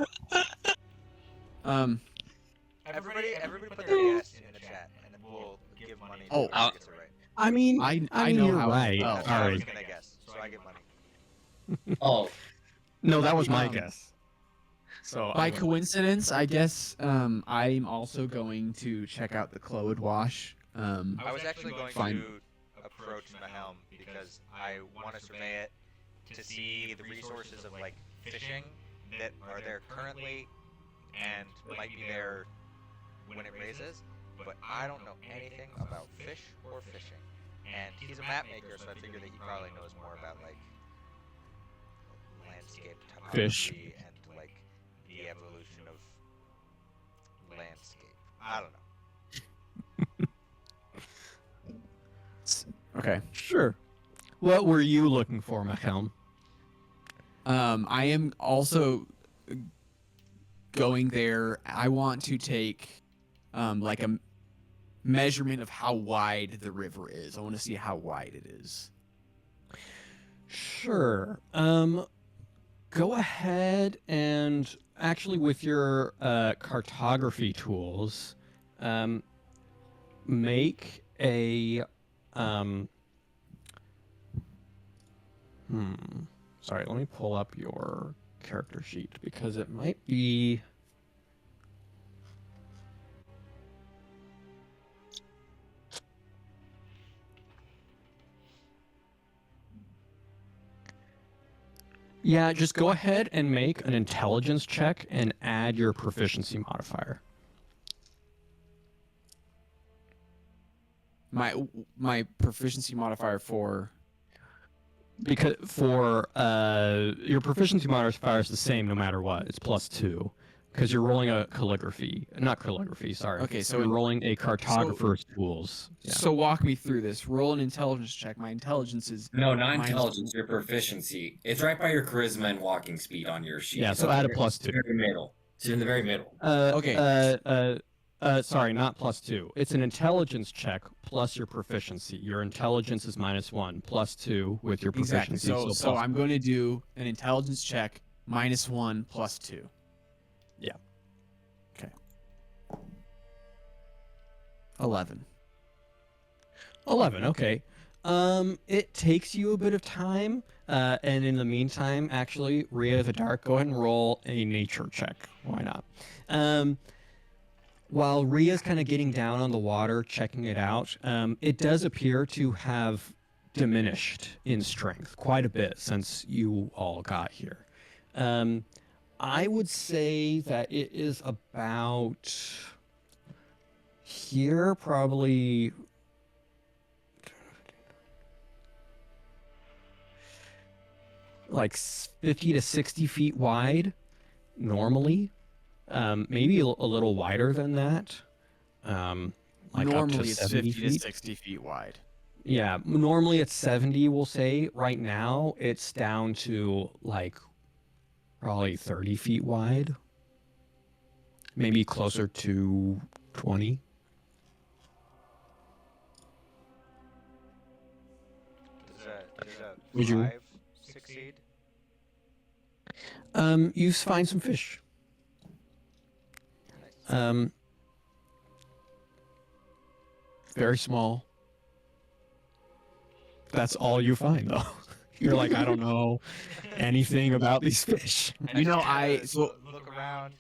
Everybody put their guess in the chat, and then we'll give money to Oh, whoever gets it right. I mean, I know you're how. right. Oh, That's what I All was right. gonna guess, so I get money. Oh, No, that was my Um, guess. So By I- coincidence, I guess I'm also going to check out the Kloedwash. I was actually going Fine. to approach Machelm because I want to survey it to see the resources of like fishing that are there currently and might be there when it raises, but I don't know anything about fish or fishing. And he's a map maker, so I figure that he probably knows more about like landscape Fish. topography and like the evolution of landscape. I don't know. Okay. Sure. What were you looking for, Machelm? I am also going there. I want to take like a measurement of how wide the river is. I want to see how wide it is. Sure. Go ahead and actually with your cartography tools, make a Sorry, let me pull up your character sheet because it might be. Yeah, just go ahead and make an intelligence check and add your proficiency modifier. My proficiency modifier for Because for your proficiency modifier is the same no matter what. It's +2 because you're rolling a not calligraphy. Sorry. Okay, so you're rolling a cartographer's tools. Yeah. So walk me through this. Roll an intelligence check. My intelligence is no, not Mine's- intelligence, your proficiency. It's right by your charisma and walking speed on your sheet. Yeah, so add a it's +2. in the middle. It's in the very middle. Okay. Sorry, not +2. It's an intelligence check plus your proficiency. Your intelligence is -1, +2 with your Exactly. proficiency. So plus- I'm going to do an intelligence check -1 +2. Yeah. Okay. 11. 11. Okay. It takes you a bit of time, and in the meantime, actually, Rhea the Dark, go ahead and roll a nature check. Why not? While Rhea's kind of getting down on the water, checking it out, it does appear to have diminished in strength quite a bit since you all got here. I would say that it is about here, probably like 50 to 60 feet wide normally. Maybe a little wider than that. Like Normally up to it's 70 50 to feet. 60 feet wide. Yeah, normally it's 70, we'll say. Right now, it's down to like probably 30 feet wide. Maybe closer to 20. Does a Would you- 5 succeed? You find some fish. Nice. Very small. That's all you find, though. You're like, I don't know anything about these fish. You know, just look around.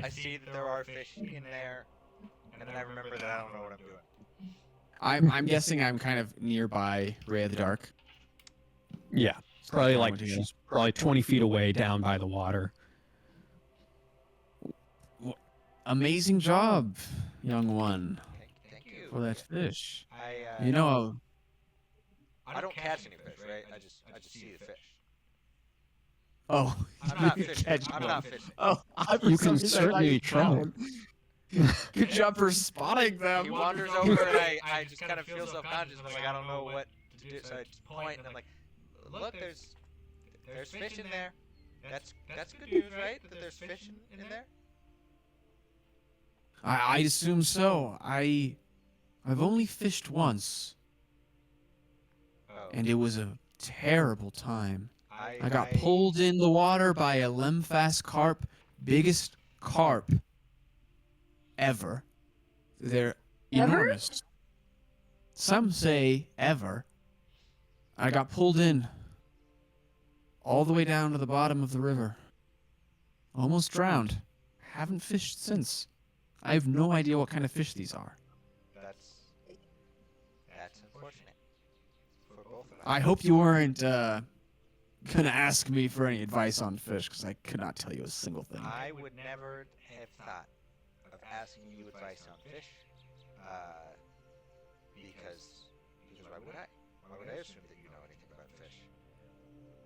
I see that there are fish in there, and then I remember that I don't know what I'm doing. I'm guessing I'm kind of nearby Ray of the Dark. Yeah, probably I like went to go. she's probably 20 feet away down by the water. Amazing job, young one, Thank you. for that fish. I You know, I don't catch any fish, right? I just see the fish. oh, I'm not you fishing. catch I'm one. not fishing. Oh, You can certainly try. Good job for spotting them. He wanders over, and I just kind of feel self-conscious. I'm like, I don't know what to do, so I just point, and I'm like, look, there's fish in there. That's good news, right? That there's fish in there. I assume so. I've only fished once, Oh, and it was a terrible time. I I got pulled in the water by a lemfast carp, biggest carp ever. They're Ever? enormous. Some say ever. I got pulled in all the way down to the bottom of the river. Almost drowned. Haven't fished since. I have no idea what kind of fish these are. That's unfortunate for both of us. I hope you weren't gonna ask me for any advice on fish, because I could not tell you a single thing. I would never have thought of asking you advice on fish, because why would I? Why would I assume that you know anything about fish?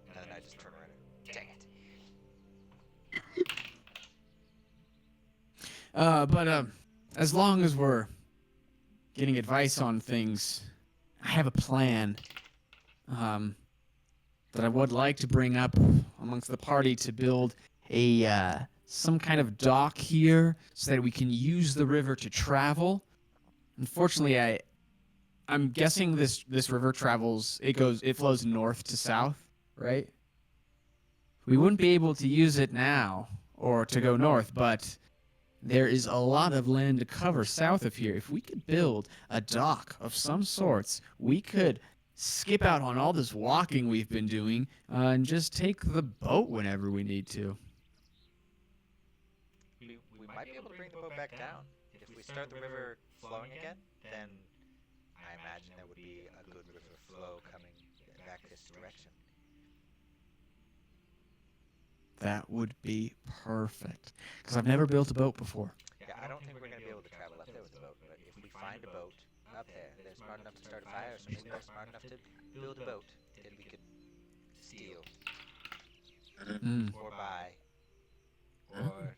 And then I just turn around and dang it. But as long as we're getting advice on things, I have a plan that I would like to bring up amongst the party to build a some kind of dock here so that we can use the river to travel. Unfortunately, I'm guessing this river travels. It flows north to south, right? We wouldn't be able to use it now or to go north, but there is a lot of land to cover south of here. If we could build a dock of some sorts, we could skip out on all this walking we've been doing and just take the boat whenever we need to. We might be able to bring the boat back down. If we start the river flowing again, then I imagine there would be a good river flow coming back this direction. That would be perfect. Because I've never built a boat before. Yeah, I don't think we're going to be able to travel up there with the boat, but if we find a boat up there, they're smart enough to start a fire, so maybe they're smart enough to build a boat that we could steal Mm. or buy or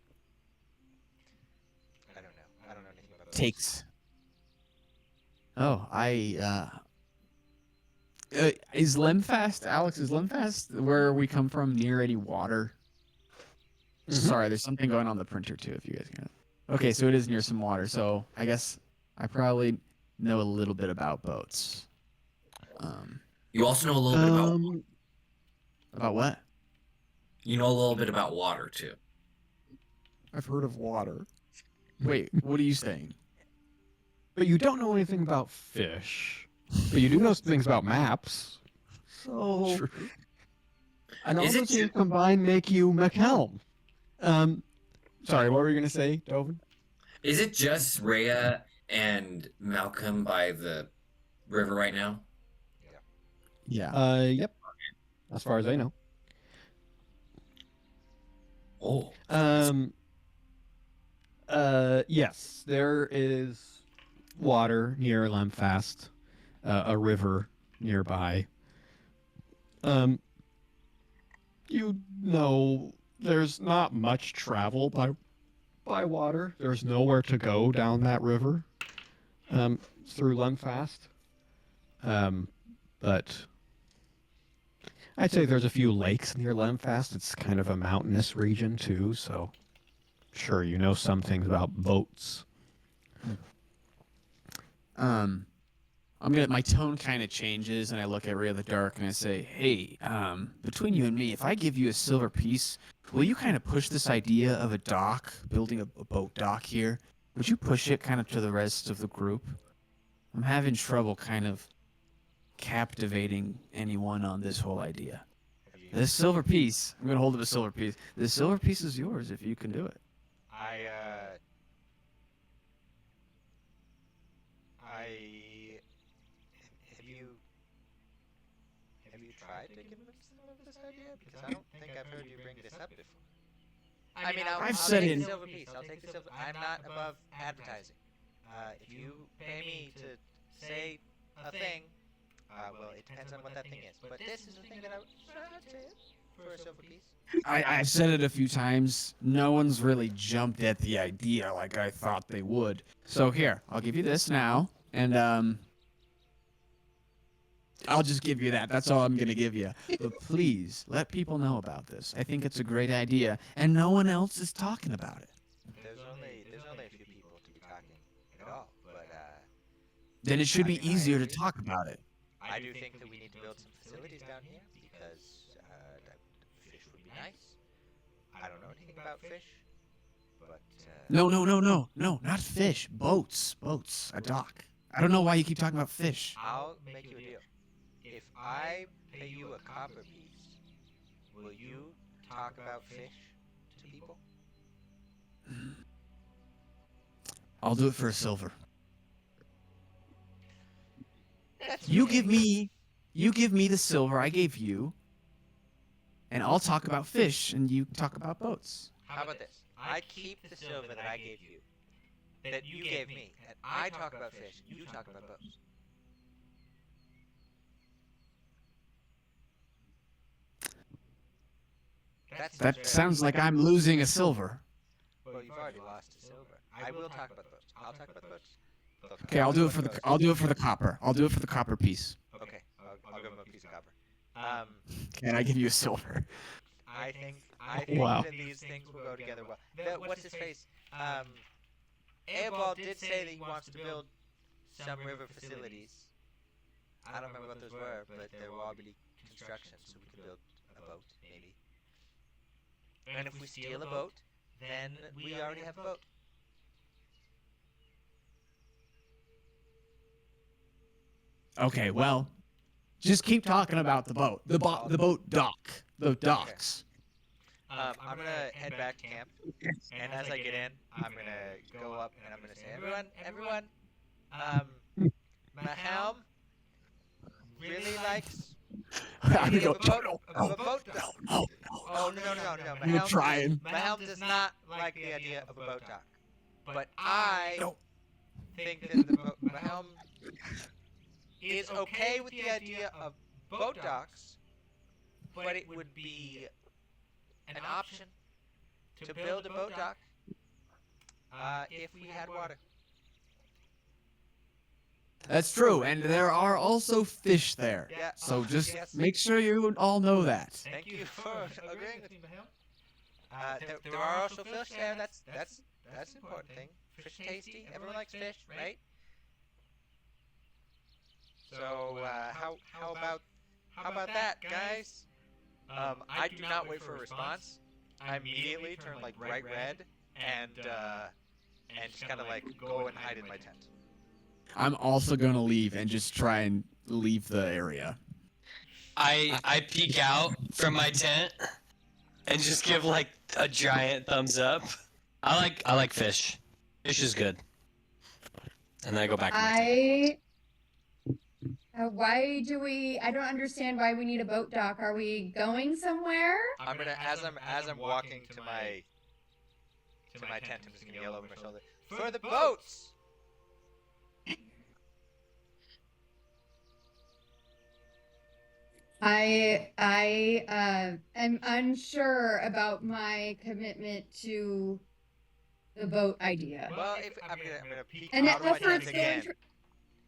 I don't know. I don't know anything about boats. Takes. Oh, is Lemfast, Alex, is Lemfast where we come from near any water? Mhm. Sorry, there's something going on the printer too, if you guys can. Okay, so it is near some water, so I guess I probably know a little bit about boats. You also know a little bit About what? you know a little bit about water too. I've heard of water. Wait, what are you saying? But you don't know anything about fish. But you do know things about maps. So, True. and all Is it those things ju- combined make you Machelm. Sorry, what were you gonna say, Dovin? Is it just Rhea and Malcolm by the river right now? Yeah. Yep. As far as I know. Oh, Um. Yes, there is water near Lemfast, a river nearby. Um. You know, there's not much travel by water. There's nowhere to go down that river. Through Lemfast. But I'd say there's a few lakes near Lemfast. It's kind of a mountainous region too, so sure, you know some things about boats. My tone kind of changes, and I look at Rhea the Dark, and I say, "Hey, between you and me, if I give you a silver piece, will you kind of push this idea of a dock, building a boat dock here? Would you push it kind of to the rest of the group? I'm having trouble kind of captivating anyone on this whole idea. This silver piece, I'm gonna hold up a silver piece. This silver piece is yours if you can do it." Have you tried to convince them of this idea? Because I don't think I've heard you bring this up before. I mean, I've I'll said take it. the silver piece. I'll take the silver. I'm not above advertising. If you pay me to say a thing, well, it depends on what that thing is. But this is the thing that I would say for a silver piece. I've said it a few times. No one's really jumped at the idea like I thought they would. So here, I'll give you this now, and I'll just give you that. That's all I'm gonna give you. But please let people know about this. I think it's a great idea, and no one else is talking about it. There's only a few people to be talking at all, but Then it should I be mean, I easier to agree. talk about it. I do think that we need to build some facilities down here because fish would be nice. I don't know anything about fish, but No, not fish. Boats, a dock. I don't know why you keep talking about fish. I'll make you a deal. If I pay you a copper piece, will you talk about fish to people? I'll do it for a silver. That's You ridiculous. give me the silver I gave you, and I'll talk about fish, and you talk about boats. How about this? I keep the silver that I gave you, that you gave me, and I talk about fish, you talk about boats. That sounds like I'm losing a silver. Well, you've already lost a silver. I will talk about the boats. I'll talk about the boats. Okay, I'll do it for the copper. I'll do it for the copper piece. Okay, I'll give him a piece of copper. And I give you a silver. I think Wow. that these things will go together well. What's his face? Airball did say that he wants to build some river facilities. I don't remember what those were, but there will all be construction, so we can build a boat, maybe. And if we steal a boat, then we already have a boat. Okay, well, just keep talking about the boat. The boat dock. The docks. I'm gonna head back to camp, and as I get in, I'm gonna go up and I'm gonna say, everyone, Machelm really likes I'm the gonna idea go, of a boat. no, Of a boat. no. Oh no! I'm gonna try and Machelm does not like the idea of a boat dock, but I think that Machelm is okay with the idea of boat docks, but it would be an option to build a boat dock if we had water. That's true, and there are also fish there. Yeah. So just Yes. make sure you all know that. Thank you for agreeing with me, Machelm. There are also fish there. That's an important thing. Fish are tasty. Everyone likes fish, right? So how about that, guys? I do not wait for a response. I immediately turn like bright red and just kind of like go and hide in my tent. I'm also going to leave and just try and leave the area. I peek out from my tent and just give like a giant thumbs up. I like fish. Fish is good. And then I go back to my tent. Why do I don't understand why we need a boat dock. Are we going somewhere? I'm gonna as I'm walking to my tent, I'm just gonna yell over my shoulder, "For the boats!" I am unsure about my commitment to the boat idea. Well, if I'm gonna peek And out of my tent efforts again. going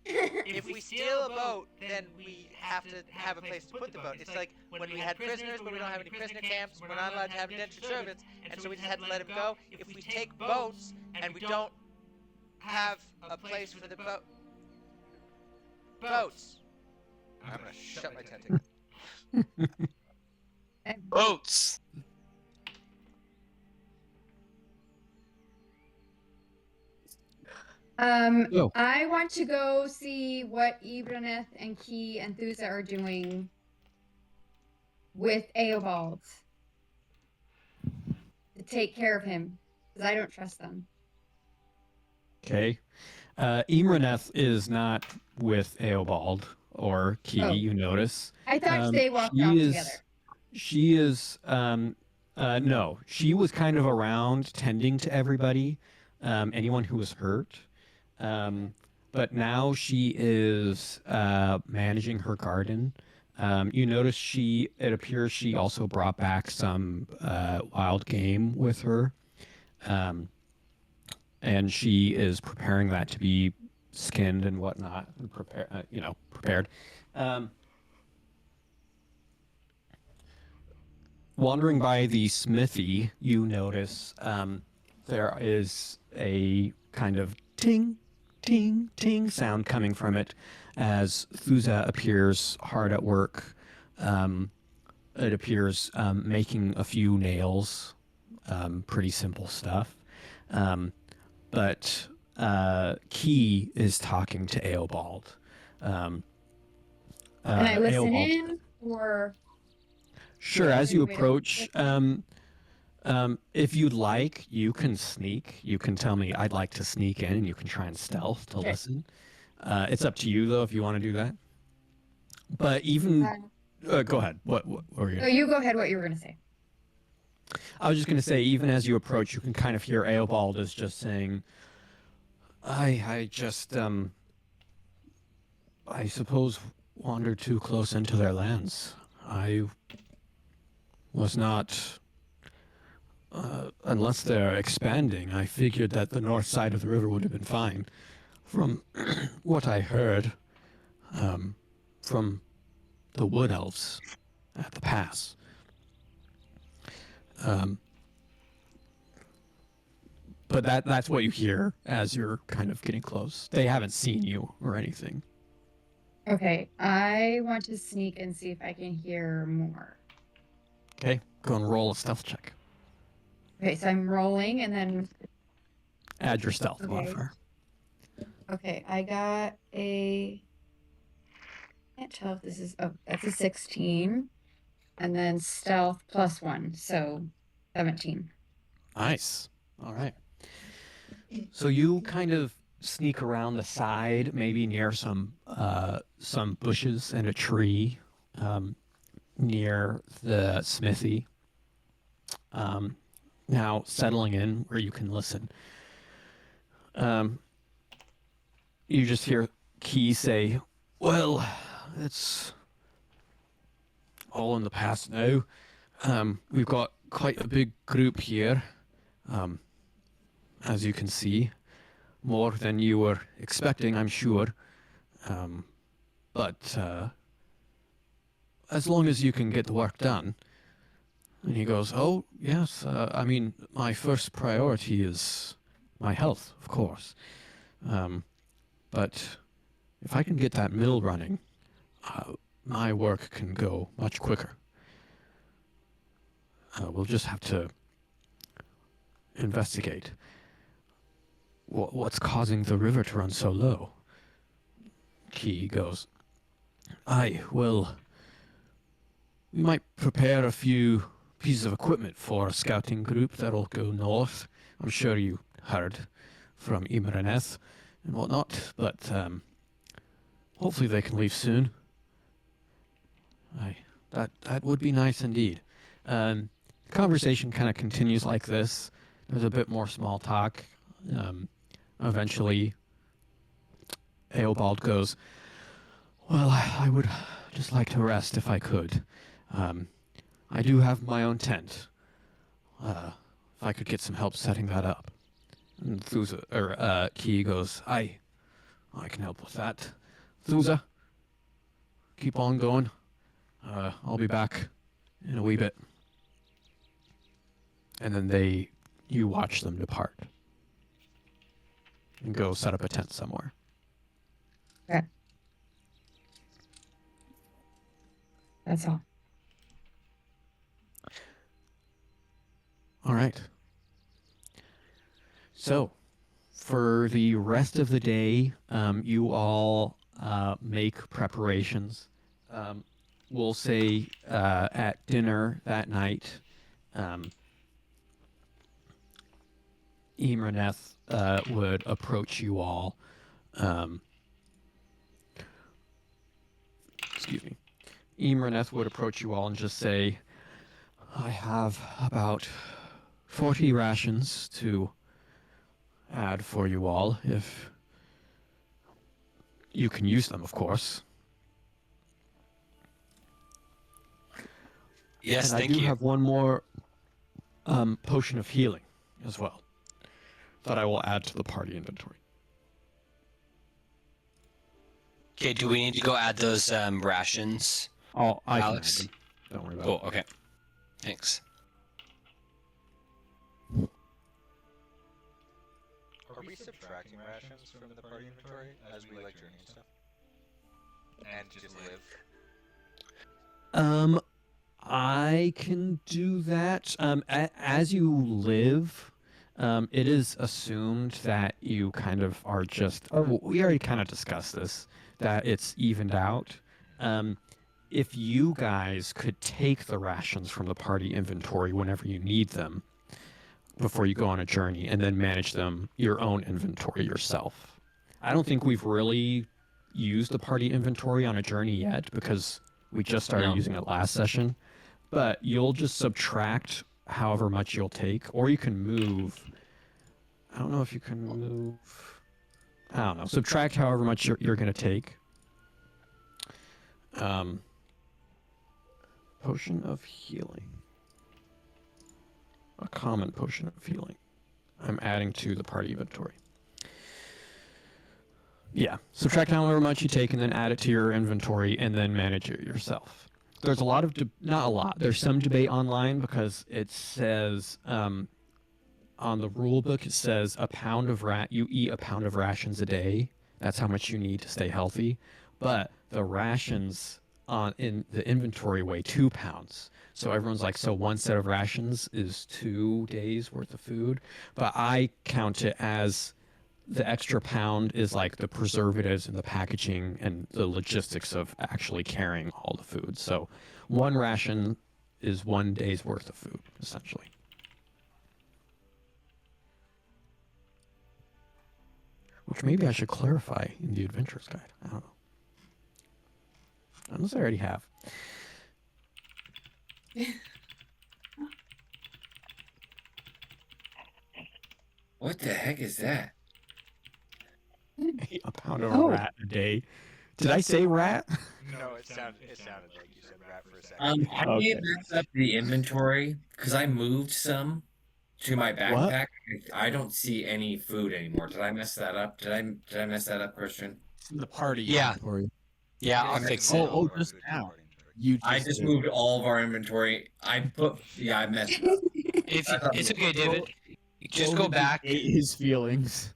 If we steal a boat, then we have to have a place to put the boat. It's like when we had prisoners, but we don't have any prisoner camps. We're not allowed to have indentured servants, and so we just had to let them go. If we take boats and we don't have a place for the boats, I'm gonna shut my tent again. Boats. Oh. I want to go see what Ibraneth and Key and Thusa are doing with Eobald to take care of him, because I don't trust them. Okay. Imraneth is not with Eobald or Key, Oh. you notice. I thought they walked she off is, together. She is, no, she was kind of around tending to everybody, anyone who was hurt. But now she is managing her garden. You notice it appears she also brought back some wild game with her. And she is preparing that to be skinned and whatnot, and prepared. Wandering by the smithy, you notice there is a kind of ting, ting, ting sound coming from it as Thusa appears hard at work. It appears making a few nails, pretty simple stuff. But Key is talking to Eobald. Can I listen Eobald, in, or Sure, Yeah, as you wait, approach, if you'd like, you can sneak. You can tell me I'd like to sneak in, and you can try and stealth to Okay. listen. It's up to you though if you want to do that. But even go ahead. What were you? no, you go ahead. What you were gonna say? I was just going to say, even as you approach, you can kind of hear Eobald is just saying, I just I suppose wandered too close into their lands. I was not, unless they're expanding, I figured that the north side of the river would have been fine. From what I heard from the wood elves at the pass. But that's what you hear as you're kind of getting close. They haven't seen you or anything. Okay, I want to sneak and see if I can hear more. Okay, go and roll a stealth check. Okay, so I'm rolling, and then Add your stealth Okay. modifier. okay, I got a. Can't tell if this is. Oh, that's a 16, and then stealth +1, so 17. Nice. All right. So you kind of sneak around the side, maybe near some bushes and a tree near the smithy. Now settling in where you can listen. You just hear Key say, "Well, it's all in the past now. We've got quite a big group here. As you can see, more than you were expecting, I'm sure. But as long as you can get the work done." And he goes, "Oh, yes, I mean, my first priority is my health, of course. But if I can get that mill running, my work can go much quicker. We'll just have to investigate what's causing the river to run so low. Key goes, "Aye, well, we might prepare a few pieces of equipment for a scouting group that'll go north. I'm sure you heard from Imraneth and whatnot, but hopefully they can leave soon. Aye, that would be nice indeed." The conversation kind of continues like this. There's a bit more small talk. Eventually, Eobald goes, "Well, I would just like to rest if I could. I do have my own tent. If I could get some help setting that up." And Key goes, "Aye, I can help with that. Thuza, keep on going. I'll be back in a wee bit." And then you watch them depart and go set up a tent somewhere. Okay. That's all. All right. So, for the rest of the day, you all make preparations. We'll say at dinner that night, Imraneth would approach you all. Excuse me. Imraneth would approach you all and just say, "I have about 40 rations to add for you all, if you can use them, of course. Yes, And thank I do you. have one more potion of healing as well that I will add to the party inventory." Okay, do we need to go add those rations? I can add Alex? them. Don't worry about Cool, it. okay. Thanks. Are we subtracting rations from the party inventory as we like journey and stuff? And just live? I can do that. As you live, it is assumed that you kind of are just. Oh, we already kind of discussed this. That it's evened out. If you guys could take the rations from the party inventory whenever you need them, before you go on a journey, and then manage them your own inventory yourself. I don't think we've really used the party inventory on a journey yet because we just started No. using it last session. But you'll just subtract however much you'll take, or you can move. I don't know if you can move. I don't know. Subtract however much you're going to take. Potion of healing. A common potion of healing. I'm adding to the party inventory. Yeah, subtract however much you take and then add it to your inventory and then manage it yourself. There's a lot of, not a lot, there's some debate online because it says, on the rule book, it says you eat a pound of rations a day. That's how much you need to stay healthy. But the rations in the inventory weigh 2 pounds. So everyone's like, so one set of rations is 2 days worth of food. But I count it as the extra pound is like the preservatives and the packaging and the logistics of actually carrying all the food. So one ration is 1 day's worth of food, essentially. Which maybe I should clarify in the Adventurer's Guide. I don't know. Unless I already have. What the heck is that? A pound of Oh. rat a day. Did I say rat? No, it sounded like you said rat for a second. Have Okay. you messed up the inventory? Because I moved some to my backpack. I don't see any food anymore. Did I mess that up? Did I mess that up, Christian? The party Yeah. inventory. Yeah, I'll Okay. fix Oh, it. oh, just now. You I just did. moved all of our inventory. I messed it up. It's okay, David. Just go back. Ate his feelings.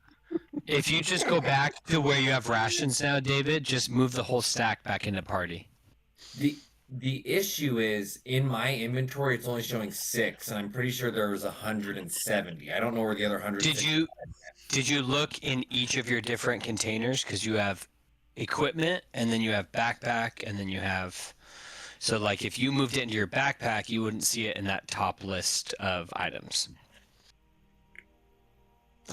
If you just go back to where you have rations now, David, just move the whole stack back into party. The issue is in my inventory it's only showing 6, and I'm pretty sure there was 170. I don't know where the other 100. Did you look in each of your different containers? Because you have equipment, and then you have backpack, and then you have. So like if you moved it into your backpack, you wouldn't see it in that top list of items.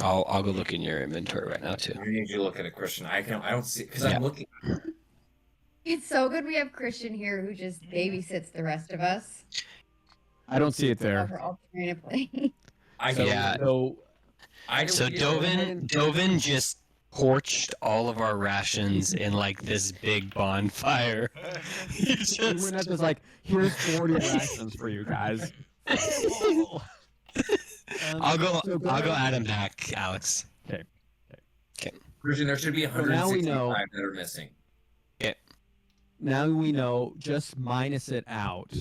I'll go look in your inventory right now too. I need you to look at it, Christian. I don't see because Yeah. I'm looking. It's so good we have Christian here who just babysits the rest of us. I don't see it While there. we're all trying to play. I So, Yeah. so So Dovin just torched all of our rations in like this big bonfire. He just- we're not just like, here's 40 rations for you guys. I'll go so add him back, Alex. Christian, there should be So now we 165 know- that are missing. Now we know, just minus it out.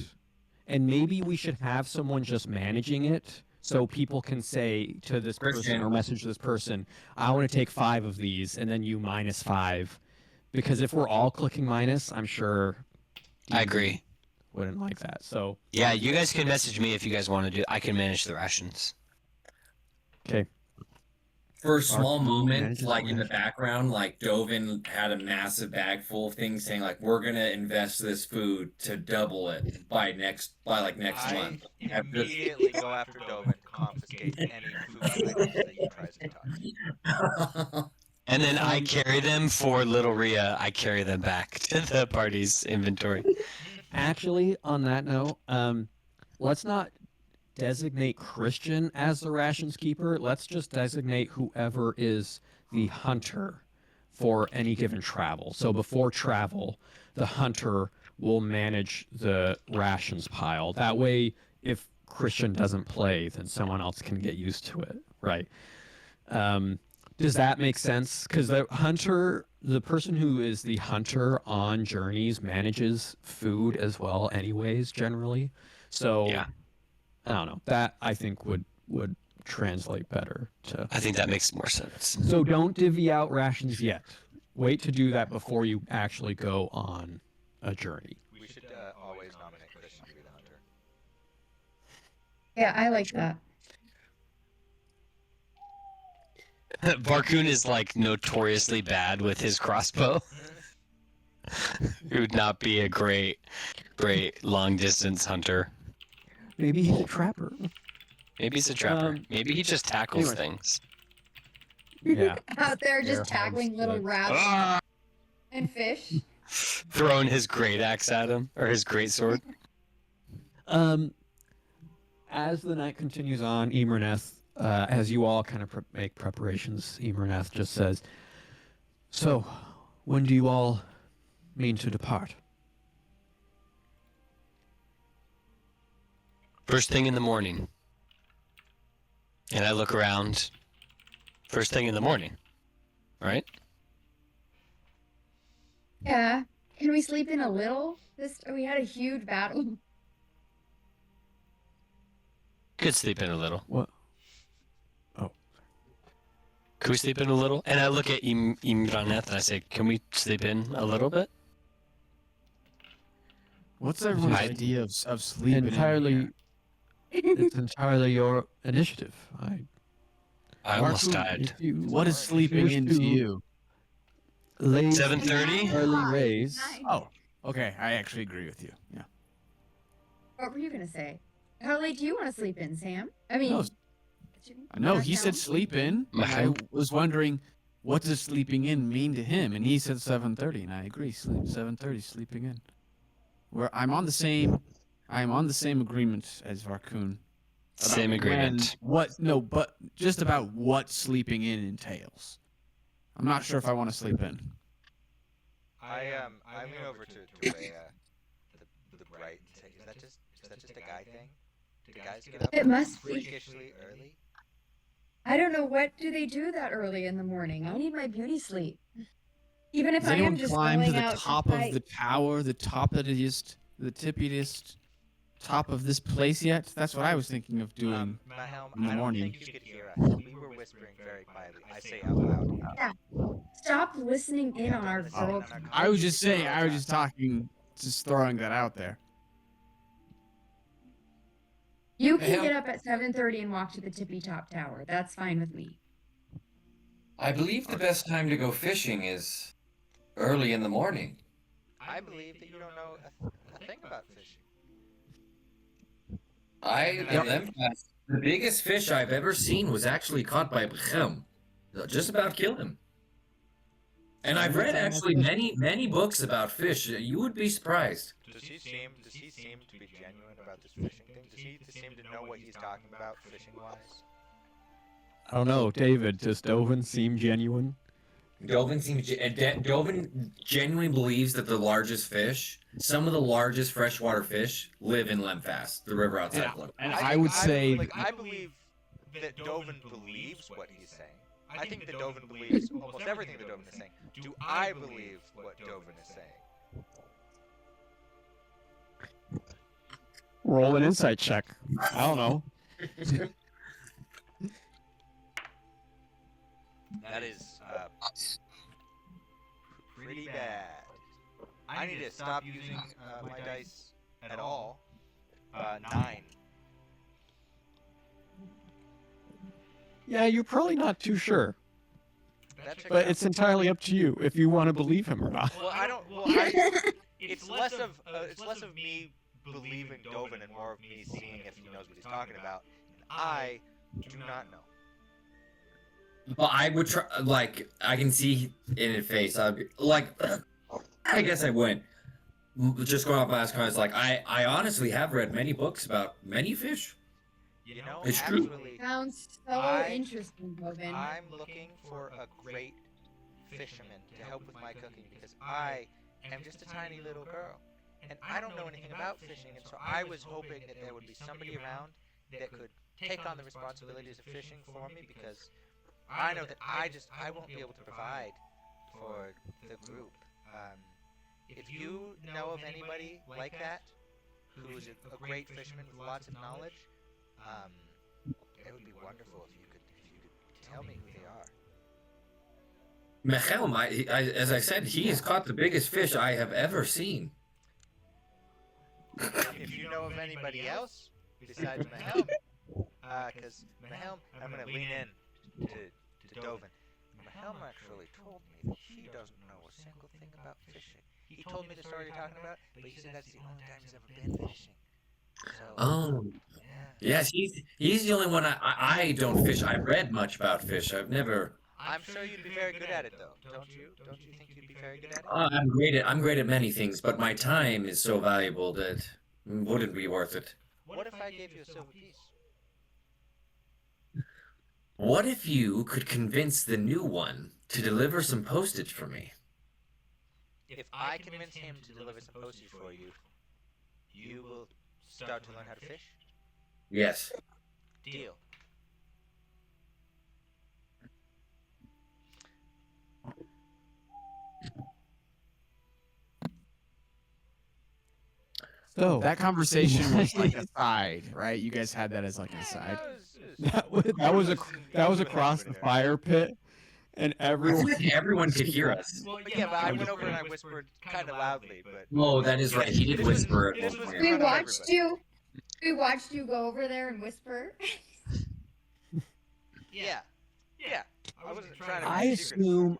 And maybe we should have someone just managing it so people can say to this person Christian. or message this person, I want to take 5 of these, and then you minus 5. Because if we're all clicking minus, I'm sure I agree. wouldn't like that. So Yeah, you guys can message me if you guys want to do. I can manage the rations. For a small moment, manages like in the rations. background, like Dovin had a massive bag full of things saying like, we're gonna invest this food to double it by next I month. immediately go after Dovin to confiscate any food items that he tries to touch. And then I carry them for little Rhea. I carry them back to the party's inventory. actually, on that note, let's not designate Christian as the rations keeper. Let's just designate whoever is the hunter for any given travel. So before travel, the hunter will manage the rations pile. That way, if Christian doesn't play, then someone else can get used to it, right? Does that make sense? Because the hunter, the person who is the hunter on journeys, manages food as well, anyways, generally. So Yeah. I don't know. That I think would translate better to. I think that makes more sense. So don't divvy out rations yet. Wait to do that before you actually go on a journey. We should always nominate Christian to be the hunter. Yeah, I like that. Varkhûn is like notoriously bad with his crossbow. He would not be a great long distance hunter. Maybe he's a trapper. Maybe he's a trapper. Maybe he just tackles anyway. things. Yeah. Out there just Air tackling hogs, little but- rats Ah! and fish. Throwing his great axe at him, or his great sword. As the night continues on, Imerneth, as you all kind of make preparations, Imerneth just says, "So, when do you all mean to depart?" First thing in the morning. And I look around. First thing in the morning. Right? Yeah. Can we sleep in a little? We had a huge battle. Could sleep in a little. What? Oh. Could we sleep in a little? And I look at Imraneth and I say, can we sleep in a little bit? What's everyone's I- idea of sleeping? Entirely, it's entirely your initiative. I almost Varkhûn, died. If you What is sleeping wish into to you? lay 7:30? early raise. Nice. Oh, okay. I actually agree with you. Yeah. What were you gonna say? How late do you want to sleep in, Sam? I mean, No, No, he said sleep in. And I Machelm? was wondering, what does sleeping in mean to him? And he said 7:30, and I agree. 7:30, sleeping in. I'm on the same agreement as Varkhûn. Same about agreement. but just about what sleeping in entails. I'm not sure if I want to sleep in. I lean over to Rhea, the bright. And say, is that just a guy thing? Do guys get up It must be. freakishly early? I don't know, what do they do that early in the morning? I need my beauty sleep. Even if Does I am anyone just climb to going the out top to of the tower, the tippiest top of this place yet? That's what I was thinking of doing. Machelm, in the I don't morning. think you could hear us. We were whispering very quietly. I say out loud. stop listening in on our girl. I was just saying, I was just talking, just throwing that out there. You can Hell- get up at 7:30 and walk to the tippy top tower. That's fine with me. I believe the best time to go fishing is early in the morning. I believe that you don't know a thing about fishing. The biggest fish I've ever seen was actually caught by Machelm. Just about killed him. And I've read actually many books about fish. You would be surprised. Does he seem to be genuine about this fishing thing? Does he seem to know what he's talking about fishing wise? I don't know, David. Does Dovin seem genuine? Dovin genuinely believes that the largest fish, some of the largest freshwater fish, live in Lemfast, the river outside of Lemfast. And I would say, I believe that Dovin believes what he's saying. I think that Dovin believes almost everything that Dovin is saying. Do I believe what Dovin is saying? Roll an insight check. I don't know. That is pretty bad. I need to stop using my dice at all. 9. Yeah, you're probably not too sure, That checks but out. it's entirely up to you if you want to believe him or not. Well, I don't. Well, it's less of me believing Dovin and more of me seeing if he knows what he's talking about. And I do not know. But I would try, like, I can see in his face, I'd be, like, I guess I wouldn't. Just going off my last comments, like, I honestly have read many books about many fish. You know, It's true. actually, Sounds so interesting, Dovin. I'm looking for a great fisherman to help with my cooking because I am just a tiny little girl and I don't know anything about fishing, and so I was hoping that there would be somebody around that could take on the responsibilities of fishing for me because I know that I won't be able to provide for the group. If you know of anybody like that, who's a great fisherman with lots of knowledge, it would be wonderful if you could tell me who they are. Machelm, as I said, he has caught the biggest fish I have ever seen. If you know of anybody else besides Machelm, because Machelm, I'm gonna lean in to Dovin. Machelm actually told me that he doesn't know a single thing about fishing. He told me the story you're talking about, but he said that's the only time he's ever been fishing. So, Oh, yeah. yes, he's the only one I don't fish. I've read much about fish. I've never. I'm sure you'd be very good at it, though. Don't you? Don't you think you'd be very good at it? I'm great at many things, but my time is so valuable that it wouldn't be worth it. What if I gave you a silver piece? What if you could convince the new one to deliver some postage for me? If I convince him to deliver some postage for you, you will start to learn how to fish? Yes. Deal. So that conversation was like a side, right? You guys had that as like an aside. that was across the fire pit, and Everyone could hear us. Well, yeah, but I went over and I whispered kind of loudly, but... Oh, that is right. He did whisper at This one was point. We watched you. We watched you go over there and whisper. Yeah. Yeah. I wasn't trying to... I assume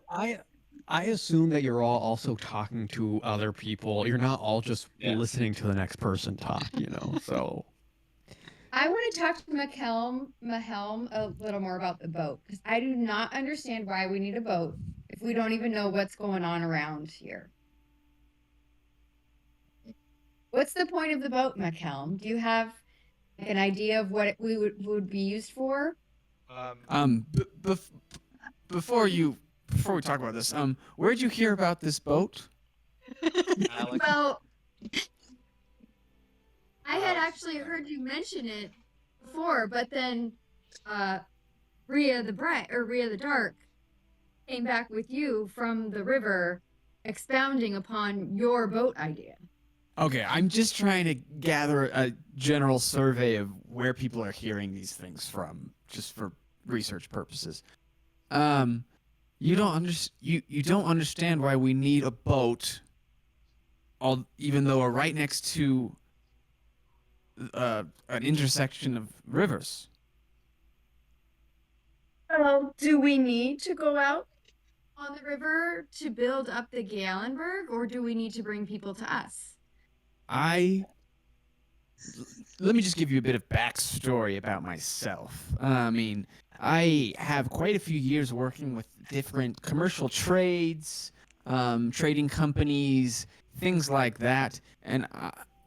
I assume that you're all also talking to other people. You're not all just listening to the next person talk, you know. So I want to talk to Machelm a little more about the boat because I do not understand why we need a boat if we don't even know what's going on around here. What's the point of the boat, Machelm? Do you have like, an idea of what we would be used for? Before we talk about this, where'd you hear about this boat? Alex, Well, I had actually heard you mention it before, but then Rhea the Dark came back with you from the river expounding upon your boat idea. Okay, I'm just trying to gather a general survey of where people are hearing these things from, just for research purposes. You don't understand why we need a boat, even though we're right next to an intersection of rivers. Well, do we need to go out on the river to build up the Gallenberg, or do we need to bring people to us? Let me just give you a bit of backstory about myself. I mean, I have quite a few years working with different commercial trades, trading companies, things like that, and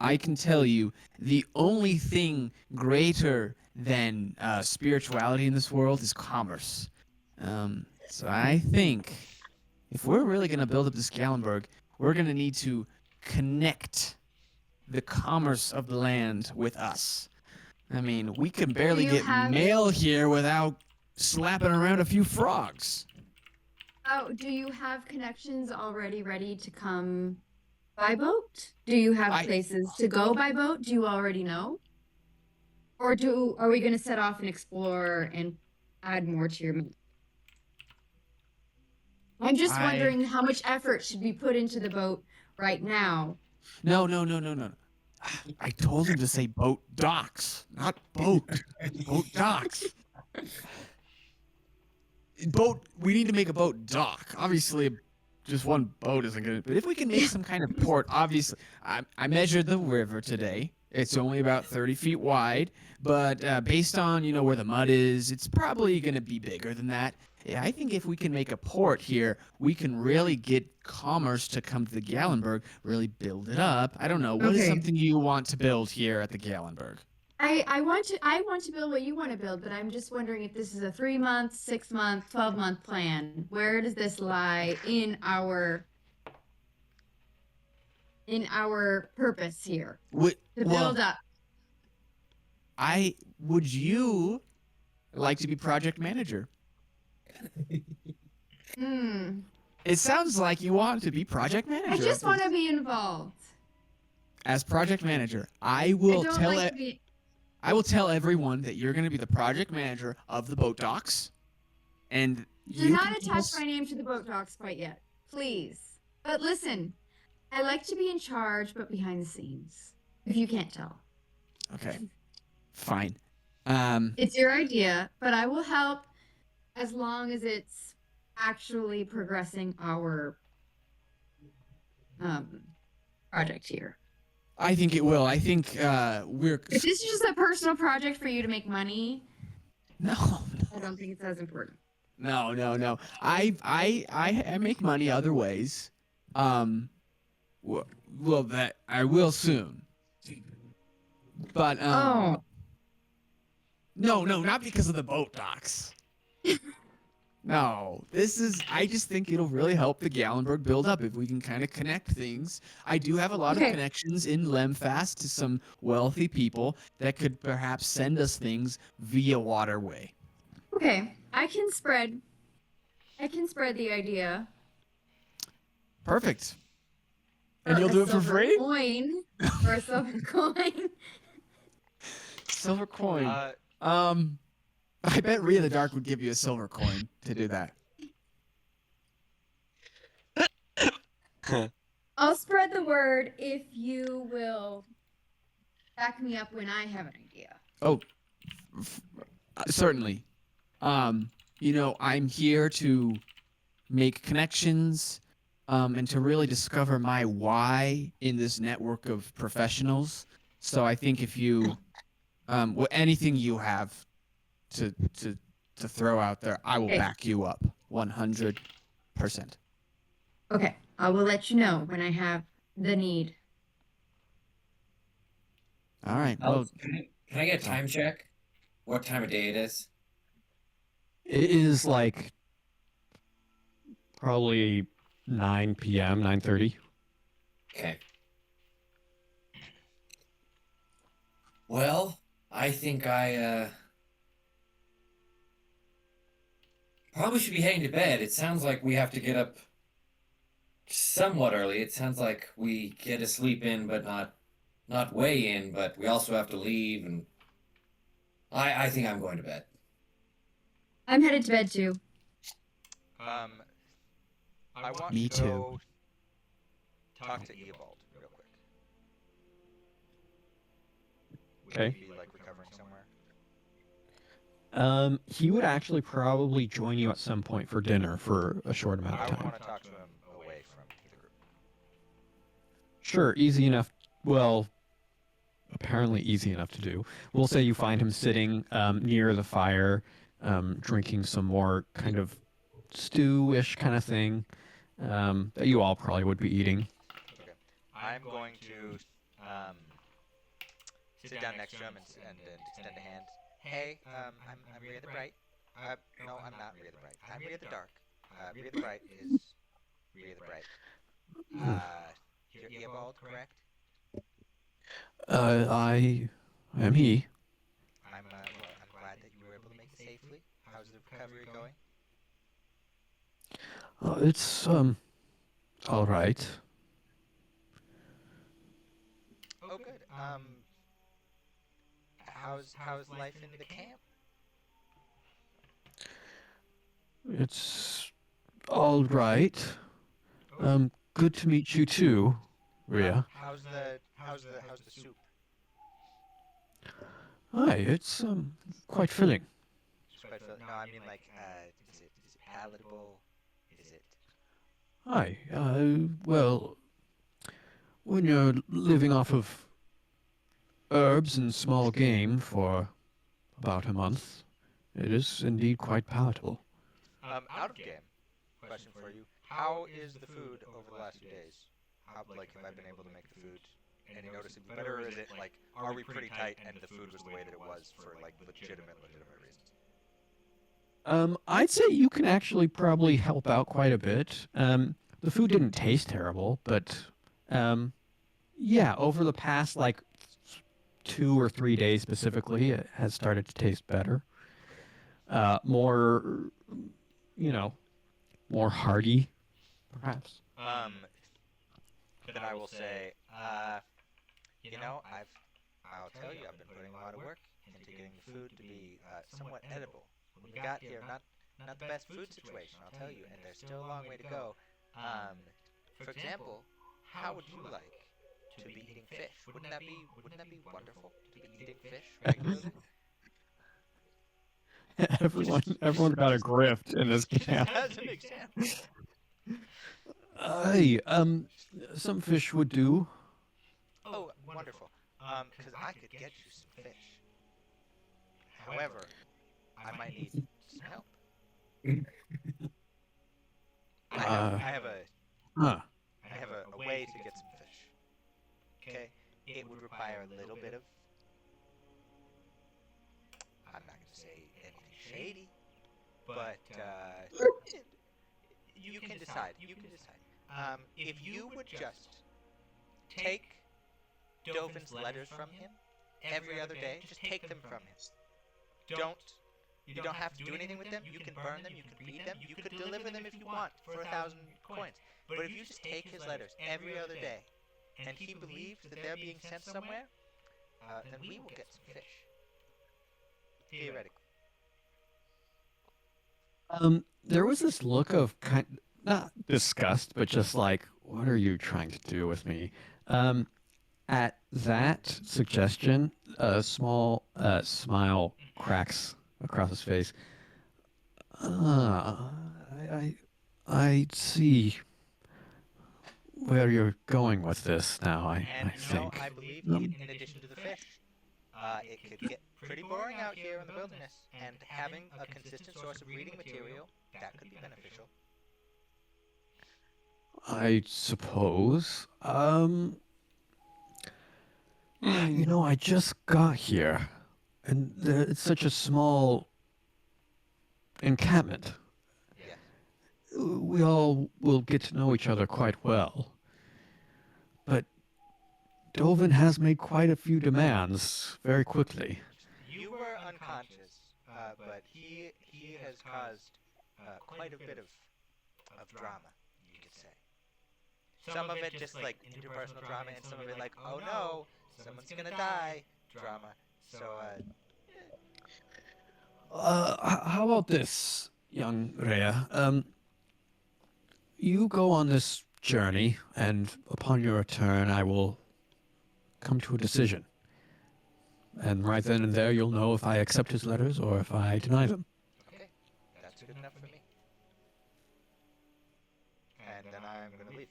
I can tell you the only thing greater than spirituality in this world is commerce. So I think if we're really going to build up this Gallenberg, we're going to need to connect the commerce of the land with us. I mean, we can barely you get have- mail here without slapping around a few frogs. Oh, do you have connections already ready to come by boat? Do you have places to go by boat? Do you already know? Or are we going to set off and explore and add more to your map? I'm just wondering how much effort should be put into the boat right now. No. I told him to say boat docks, not boat. Boat docks. Boat. We need to make a boat dock. Obviously, just one boat isn't gonna. But if we can make some kind of port, obviously, I measured the river today. It's only about 30 feet wide, but based on where the mud is, it's probably gonna be bigger than that. Yeah, I think if we can make a port here, we can really get commerce to come to the Gallenberg, really build it up. I don't know. What is Okay. something you want to build here at the Gallenberg? I want to build what you want to build, but I'm just wondering if this is a 3-month, 6-month, 12-month plan. Where does this lie in our purpose here to build up? Would you like to be project manager? It sounds like you want to be project manager. I just want to be involved. As project manager, I will tell everyone that you're going to be the project manager of the boat docks, and Do not attach my name to the boat docks quite yet, please. But listen, I like to be in charge, but behind the scenes. If you can't tell, Okay, fine. it's your idea, but I will help as long as it's actually progressing our project here. I think it will. I think we're. If this is just a personal project for you to make money, No. I don't think it's as important. No. I make money other ways. Well, that I will soon. But Oh, no, not because of the boat docks. No, I just think it'll really help the Gallenberg build up if we can kind of connect things. I do have a lot of connections in Lemfast to some wealthy people that could perhaps send us things via waterway. okay. I can spread the idea. Perfect. And you'll do it for free? Coin or a silver coin. Silver coin. I bet Rhea the Dark would give you a silver coin to do that. I'll spread the word if you will back me up when I have an idea. Oh, certainly. I'm here to make connections, and to really discover my why in this network of professionals. So I think if you, anything you have to throw out there, I will back you up 100%. Okay, I will let you know when I have the need. All right. Well, can I get a time check? What time of day it is? It is like probably 9 p.m., 9:30. Okay. Well, I think I probably should be heading to bed. It sounds like we have to get up somewhat early. It sounds like we get a sleep in, but not way in, but we also have to leave, and I think I'm going to bed. I'm headed to bed too. I want Me to go talk to Eobald real quick. Would Okay. he be like recovering somewhere? He would actually probably join you at some point for dinner for a short amount I of would time. want to talk to him away from the group. Sure, easy enough. Well, apparently easy enough to do. We'll say you find him sitting near the fire, drinking some more kind of stew-ish kind of thing that you all probably would be eating. Okay. I'm going to sit down next to him and extend a hand. Hey, I'm Rhea the Bright. No, I'm not Rhea the Bright. I'm Rhea the Dark. Rhea the Bright is Rhea the Bright. You're Eobald, correct? I am he. I'm glad that you were able to make it safely. How's the recovery going? It's all right. Oh, good. How's life in the camp? It's all right. Good to meet you too, Rhea. How's the soup? Hi, it's quite filling. No, I mean like, is it palatable? Is it? Hi. Well, when you're living off of herbs and small game for about a month, it is indeed quite palatable. Out of game. Question for you: how is the food over the last few days? How have I been able to make the food any noticeably better, or is it like, are we pretty tight and the food was the way that it was for like legitimate reasons? I'd say you can actually probably help out quite a bit. The food didn't taste terrible, but yeah, over the past like 2 or 3 days specifically, it has started to taste better. More, more hearty, perhaps. Then I will say, I'll tell you, I've been putting a lot of work into getting the food to be somewhat edible. When we got here, not the best food situation, I'll tell you, and there's still a long way to go. For example, how would you like to be eating fish? Wouldn't that be wonderful to be eating fish regularly? Everyone got a grift in this camp. As an example. Aye, some fish would do. Oh, wonderful. Because I could get you some fish. However, I might need some help. I have a way to get some fish. Okay? It would require a little bit of, I'm not going to say anything shady, but you can decide. If you would just take Dovin's letters from him every other day, just take them from him. You don't have to do anything with them. You can burn them. You can read them. You could deliver them if you want for 1,000 coins. But if you just take his letters every other day, and he believes that they're being sent somewhere, then we will get some fish. Theoretically. There was this look of not disgust, but just like, what are you trying to do with me? At that suggestion, a small smile cracks across his face. I see where you're going with this now, I think. I believe in addition to the fish, it could get pretty boring out here in the wilderness, and having a consistent source of reading material, that could be beneficial. I suppose. I just got here, and it's such a small encampment. Yeah. We all will get to know each other quite well. But Dovin has made quite a few demands very quickly. You were unconscious, but he has caused quite a bit of drama, you could say. Some of it just like interpersonal drama, and some of it like, oh no, someone's gonna die drama. So, How about this, young Rhea? You go on this journey, and upon your return, I will come to a decision. And right then and there, you'll know if I accept his letters or if I deny them. Okay, that's good enough for me. And then I'm gonna leave.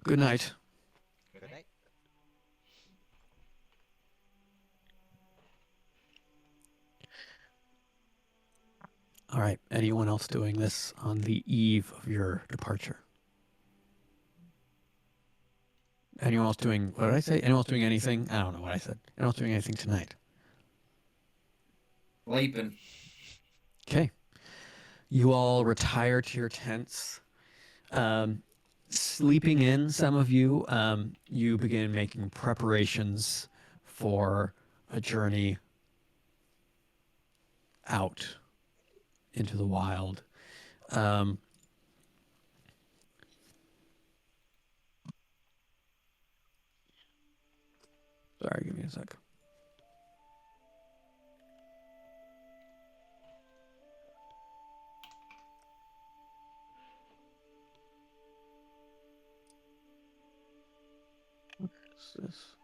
Good night. Good night. All right. Anyone else doing this on the eve of your departure? Anyone else doing, what did I say? Anyone else doing anything? I don't know what I said. Anyone else doing anything tonight? Sleeping. Okay. You all retire to your tents. Sleeping in, some of you, you begin making preparations for a journey out into the wild. Sorry, give me a sec. What is this?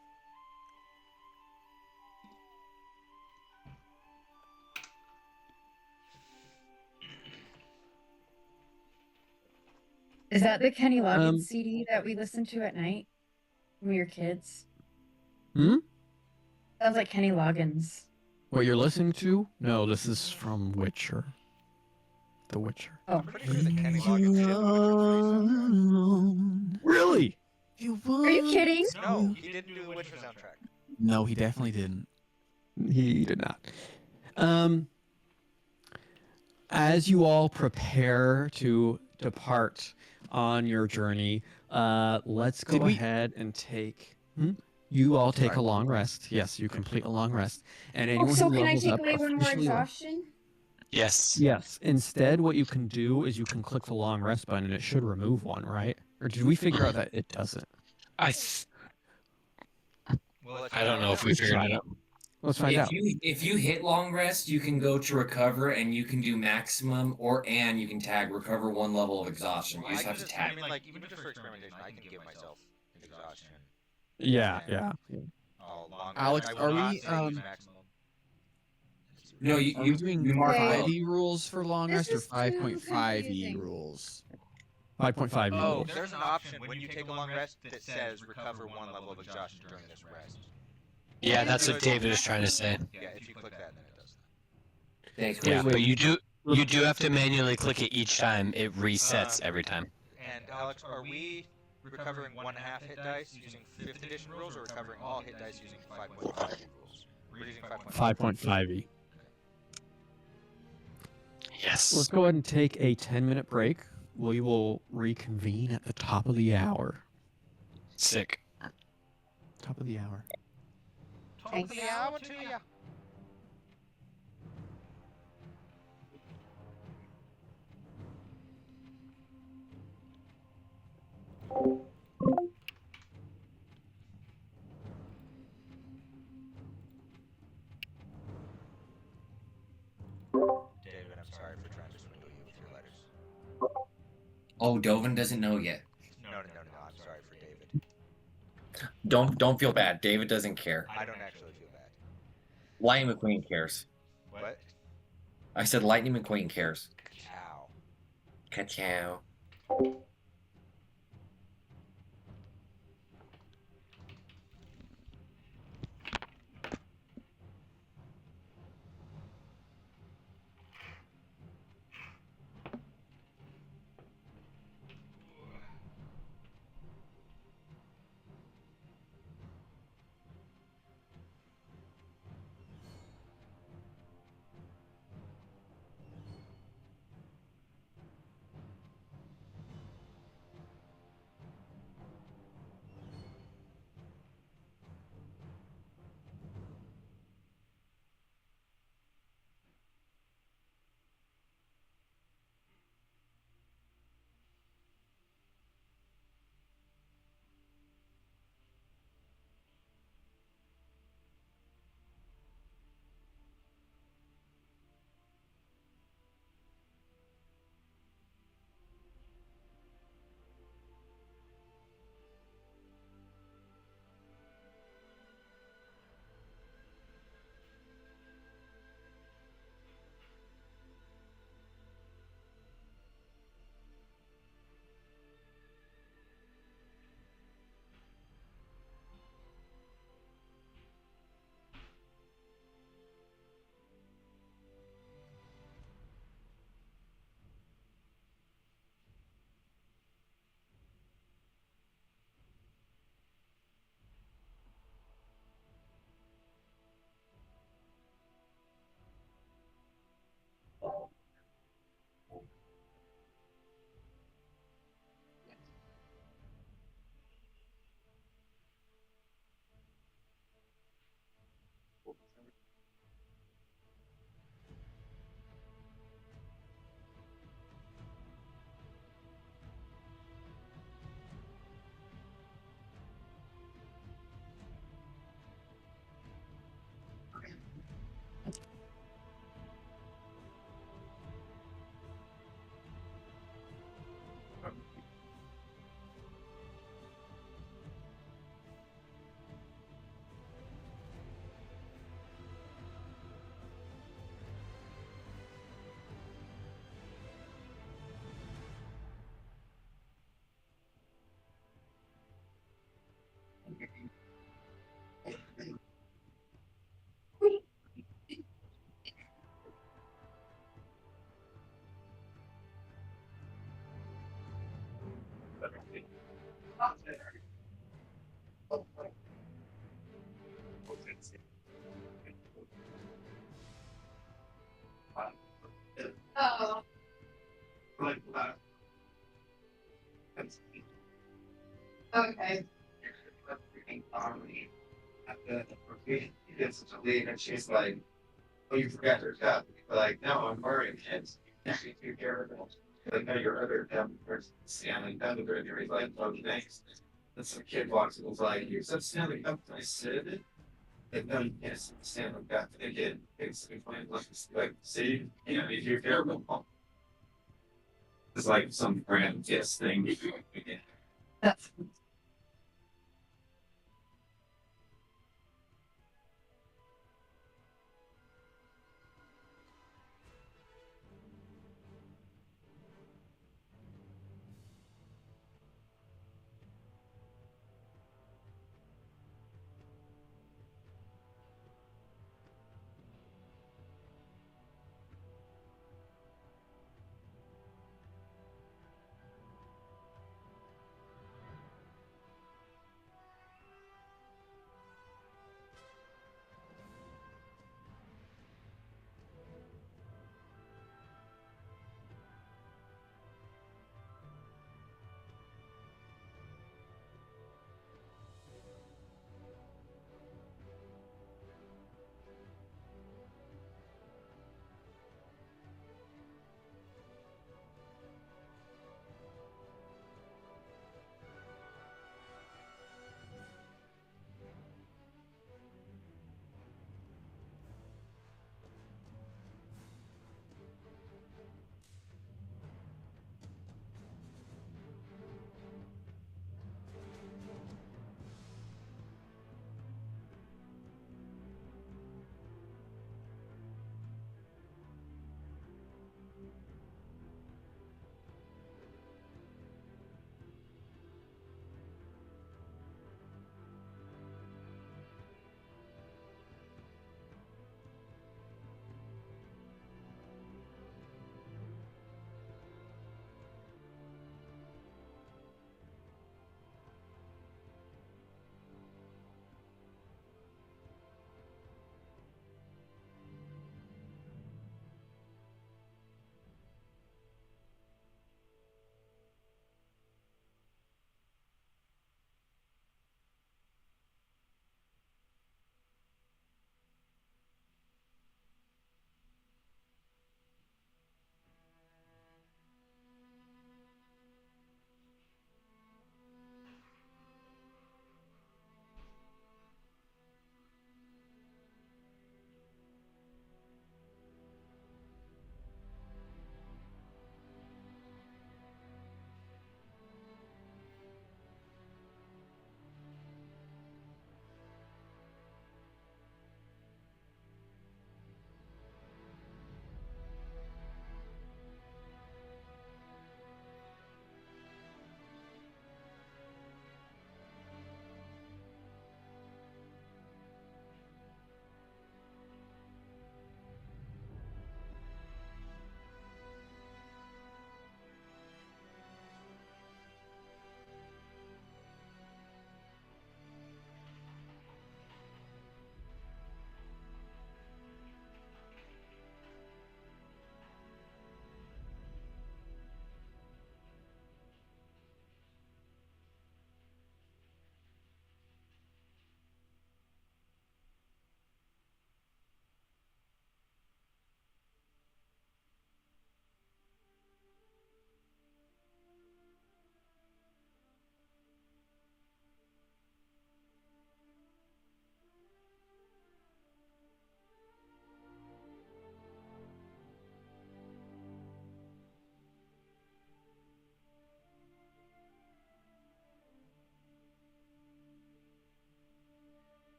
Is that the Kenny Loggins CD that we listened to at night when we were kids? Hmm? Sounds like Kenny Loggins. What you're listening to? No, this is from Witcher. The Witcher. Oh, I'm pretty sure that Kenny Loggins did the Witcher 3 soundtrack. Really? are you kidding? No, he didn't do the Witcher soundtrack. No, he definitely didn't. He did not. As you all prepare to depart on your journey, let's go ahead and take. You all take a long rest. Yes, you complete a long rest. And anyone So who can I levels take up away one more officially. exhaustion? Yes. Yes. Instead, what you can do is you can click the long rest button, and it should remove one, right? Or did we figure out that it doesn't? I Well, don't know if we figured it out. Let's find out. If you hit long rest, you can go to recover and you can do maximum and you can tag recover 1 level of exhaustion. You just have to tag. I mean, like, even just for experimentation, I can give myself an exhaustion. Yeah. Alex, are we No, are we doing you mark Okay. 5e rules for long This rest or is too 5.5e confusing. rules? 5.5 Oh, rules. there's an option when you take a long rest that says recover 1 level of exhaustion during this rest. Yeah, that's what David is trying to say. Yeah, if you click that, then it does that. Thanks, Yeah, Chris. but you do have to manually click it each time. It resets every time. And Alex, are we recovering 1.5 hit dice using 5th edition rules, or recovering all hit dice using 5.5 rules? We're using 5.5. 5.5e. Yes. Let's go ahead and take a 10-minute break. We will reconvene at the top of the hour. Sick. Top of the hour. Top of the hour to ya. David, I'm sorry for trying to swindle you with your letters. Oh, Dovin doesn't know yet. No, I'm sorry for David. Don't feel bad. David doesn't care. I don't actually feel bad. Lightning McQueen cares. What? I said Lightning McQueen cares. Cow. Ka-chow. Oh. Okay. And she's like, "Oh, you forgot your cup." Like, "No, I'm wearing it." Actually, you care about. Like, no, your other cup person standing down the road. He's like, "Oh, thanks." And some kid walks and was like, "You said Stanley Cup." I said, "And no, you can't Stanley Cup." Again, it's like, see, if you care about. It's like some brand yes thing. That's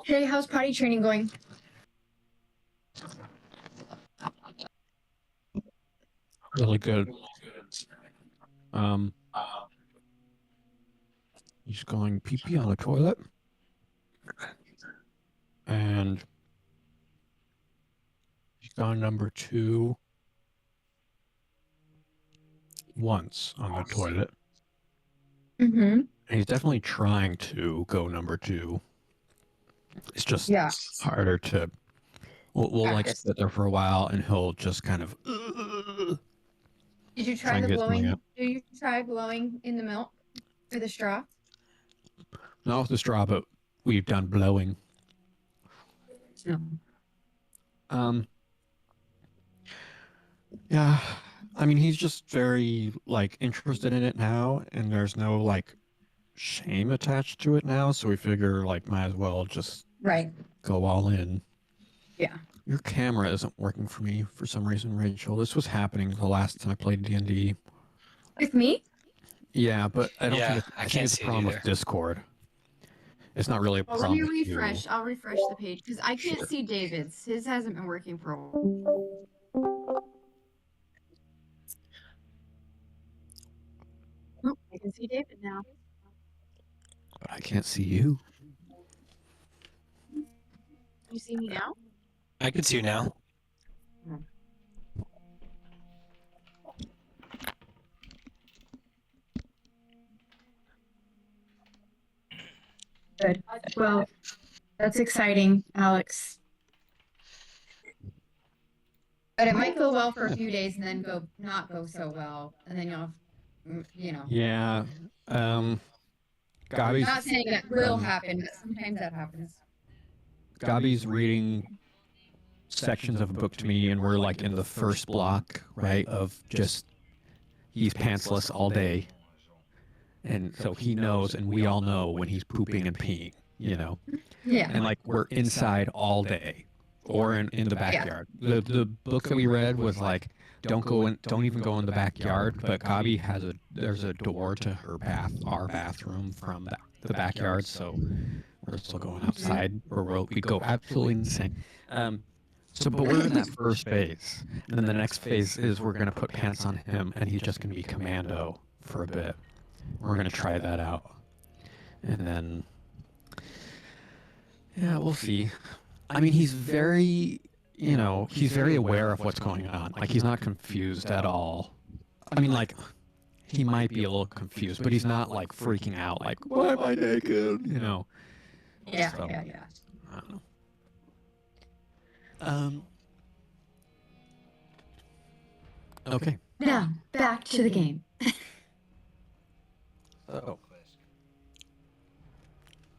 Hey, how's potty training going? Really good. He's going pee pee on the toilet, and he's gone number 2 once on the toilet. Mm-hmm. And he's definitely trying to go number 2. It's just Yeah. harder to. We'll like Practice. sit there for a while, and he'll just kind of. Did you Try try and the get something blowing? out. Do you try blowing in the milk or the straw? Not with the straw, but we've done blowing. No. Yeah, I mean, he's just very like interested in it now, and there's no like shame attached to it now, so we figure like might as well just Right. go all in. Yeah. Your camera isn't working for me for some reason, Rachel. This was happening the last time I played D&D. With me? Yeah, but I don't Yeah, think I think can't it's a see it problem with either. Discord. It's not really a Well, let problem me with refresh. you. I'll refresh the page because I can't Sure. see David's. His hasn't been working for a while. Oh, I can see David now. But I can't see you. You see me now? I can see you now. Good. Well, that's exciting, Alex. But it might go well for a few days and then not go so well, and then you'll. Yeah. Gabi's Not saying that will happen, but sometimes that happens. Gabi's reading sections of a book to me, and we're like in the first block, right, of just he's pantsless all day. And so he knows, and we all know when he's pooping and peeing, Yeah. And like we're inside all day or in the backyard. The book that we read was like, don't even go in the backyard. But Gabi there's a door to our bathroom from the backyard. So we're still going outside, or we go absolutely insane. But we're in that first phase, and then the next phase is we're gonna put pants on him, and he's just gonna be commando for a bit. We're gonna try that out, and then yeah, we'll see. I mean, he's very, he's very aware of what's going on. Like he's not confused at all. I mean, like he might be a little confused, but he's not like freaking out. Like, why am I naked? Yeah. So, Yeah. I don't know. Okay. Now back to the game. So,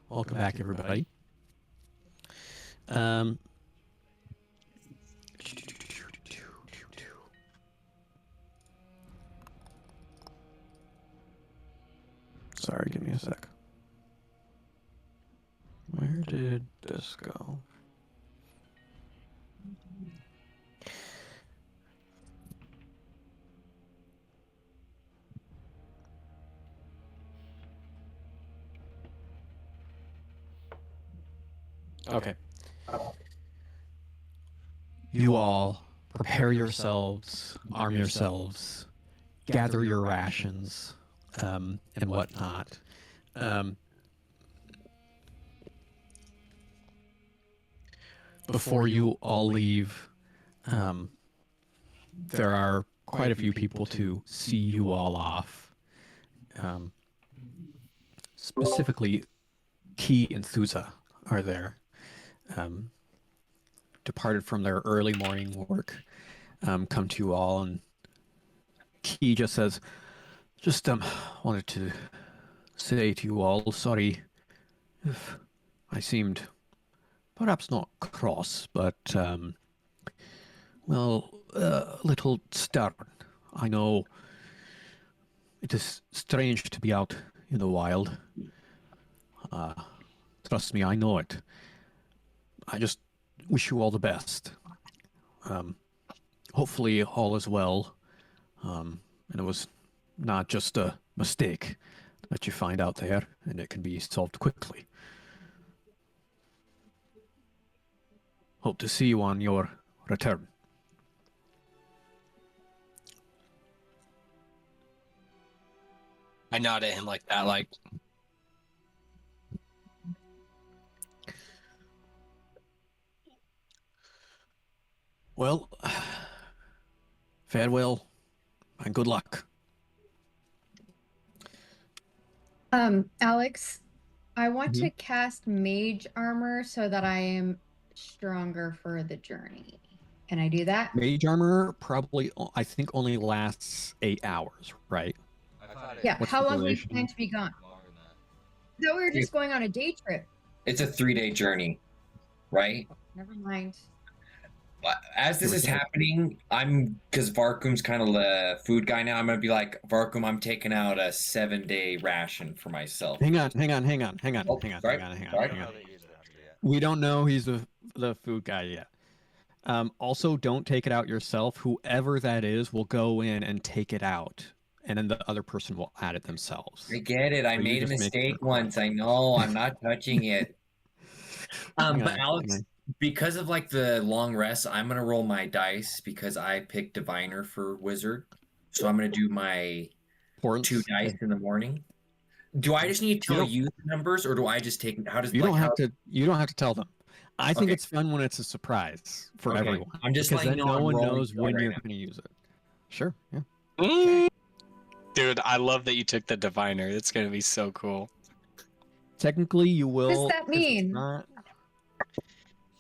welcome back, everybody. Sorry, give me a sec. Where did this go? Okay. You all prepare yourselves, arm yourselves, gather your rations, and whatnot. Before you all leave, there are quite a few people to see you all off. Specifically, Key and Thuza are there. Departed from their early morning work, come to you all, and Key just says, just wanted to say to you all, sorry if I seemed perhaps not cross, but a little stern. I know it is strange to be out in the wild. Trust me, I know it. I just wish you all the best. Hopefully all is well, and it was not just a mistake that you find out there, and it can be solved quickly. Hope to see you on your return. I nod at him like that, like, Well, farewell and good luck. Alex, I want Mhm. to cast mage armor so that I am stronger for the journey. Can I do that? Mage armor probably, I think, only lasts 8 hours, right? I thought Yeah. What's How the long do you duration? plan to be gone? longer than that. I thought we were just going on a day trip. It's a 3-day journey, right? Never mind. As this is happening, because Varkhûn's kind of the food guy now. I'm gonna be like, Varkhûn, I'm taking out a 7-day ration for myself. Hang on. Oh, sorry. I don't Hang know on. that he's the hunter yet. We don't know he's the food guy yet. Also, don't take it out yourself. Whoever that is will go in and take it out, and then the other person will add it themselves. I get it. I So you made a just make mistake sure. once. I know. I'm not touching it. Hang But on, Alex, hang on. because of like the long rest, I'm gonna roll my dice because I picked diviner for wizard. So I'm gonna do my Importance. 2 dice in the morning. Do I just need to tell don't- you the numbers, or do I just take? How does You like don't have how? to. You don't have to tell them. I think Okay. it's fun when it's a surprise for Okay. everyone. I'm just because letting then you know no I'm one rolling knows for it when right you're now. going to use it. Sure. Yeah. dude, I love that you took the diviner. It's gonna be so cool. Technically, you will. What does that 'cause it's mean? not-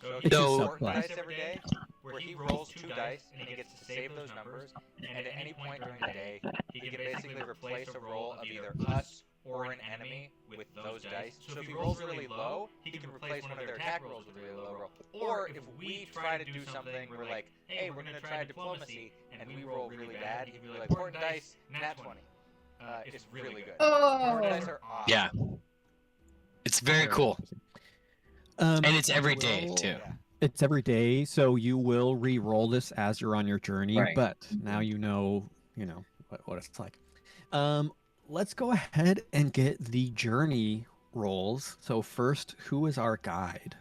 So It's he a rolls subclass. 4 dice every day, where he rolls 2 dice and he gets to save those numbers. And at any point during the day, he can basically replace a roll of either us or an enemy with those dice. So if he rolls really low, he can replace one of their attack rolls with a really low roll. Or if we try to do something, we're like, hey, we're gonna try diplomacy, and we roll really bad, he'd be like, important dice, nat 20. It's really good. Important dice Oh, are awesome. Yeah, it's very cool, and it's every day too. Yeah. It's every day, so you will re-roll this as you're on your journey. Right. But now you know what it's like. Let's go ahead and get the journey rolls. So first, who is our guide?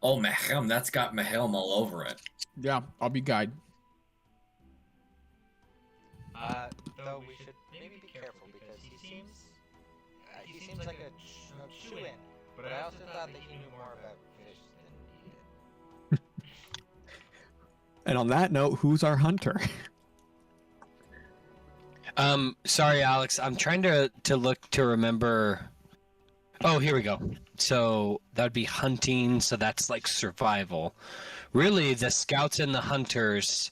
Oh, Machelm, that's got Machelm all over it. Yeah, I'll be guide. Though we should maybe be careful because he seems like a chew-in. But I also thought that he knew more about fish than he did. And on that note, who's our hunter? Sorry, Alex. I'm trying to look to remember. Oh, here we go. So that'd be hunting. So that's like survival. Really, the scouts and the hunters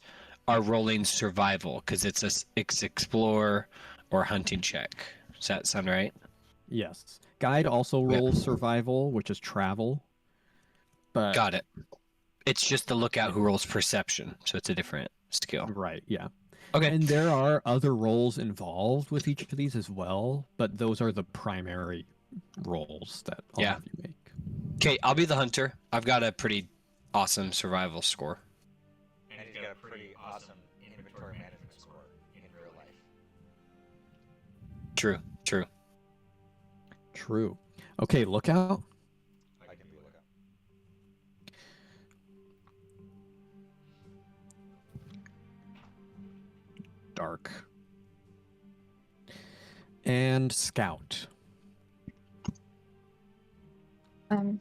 are rolling survival because it's explore or hunting check. Does that sound right? Yes. Guide also Yeah. rolls survival, which is travel. But Got it. It's just the lookout who rolls perception, so it's a different skill. right, yeah. Okay. And there are other roles involved with each of these as well, but those are the primary roles that all Yeah. of you make. Okay, I'll be the hunter. I've got a pretty awesome survival score. And he's got a pretty awesome inventory management score in real life. True. True. Okay, lookout. I can be lookout. Dark. And scout.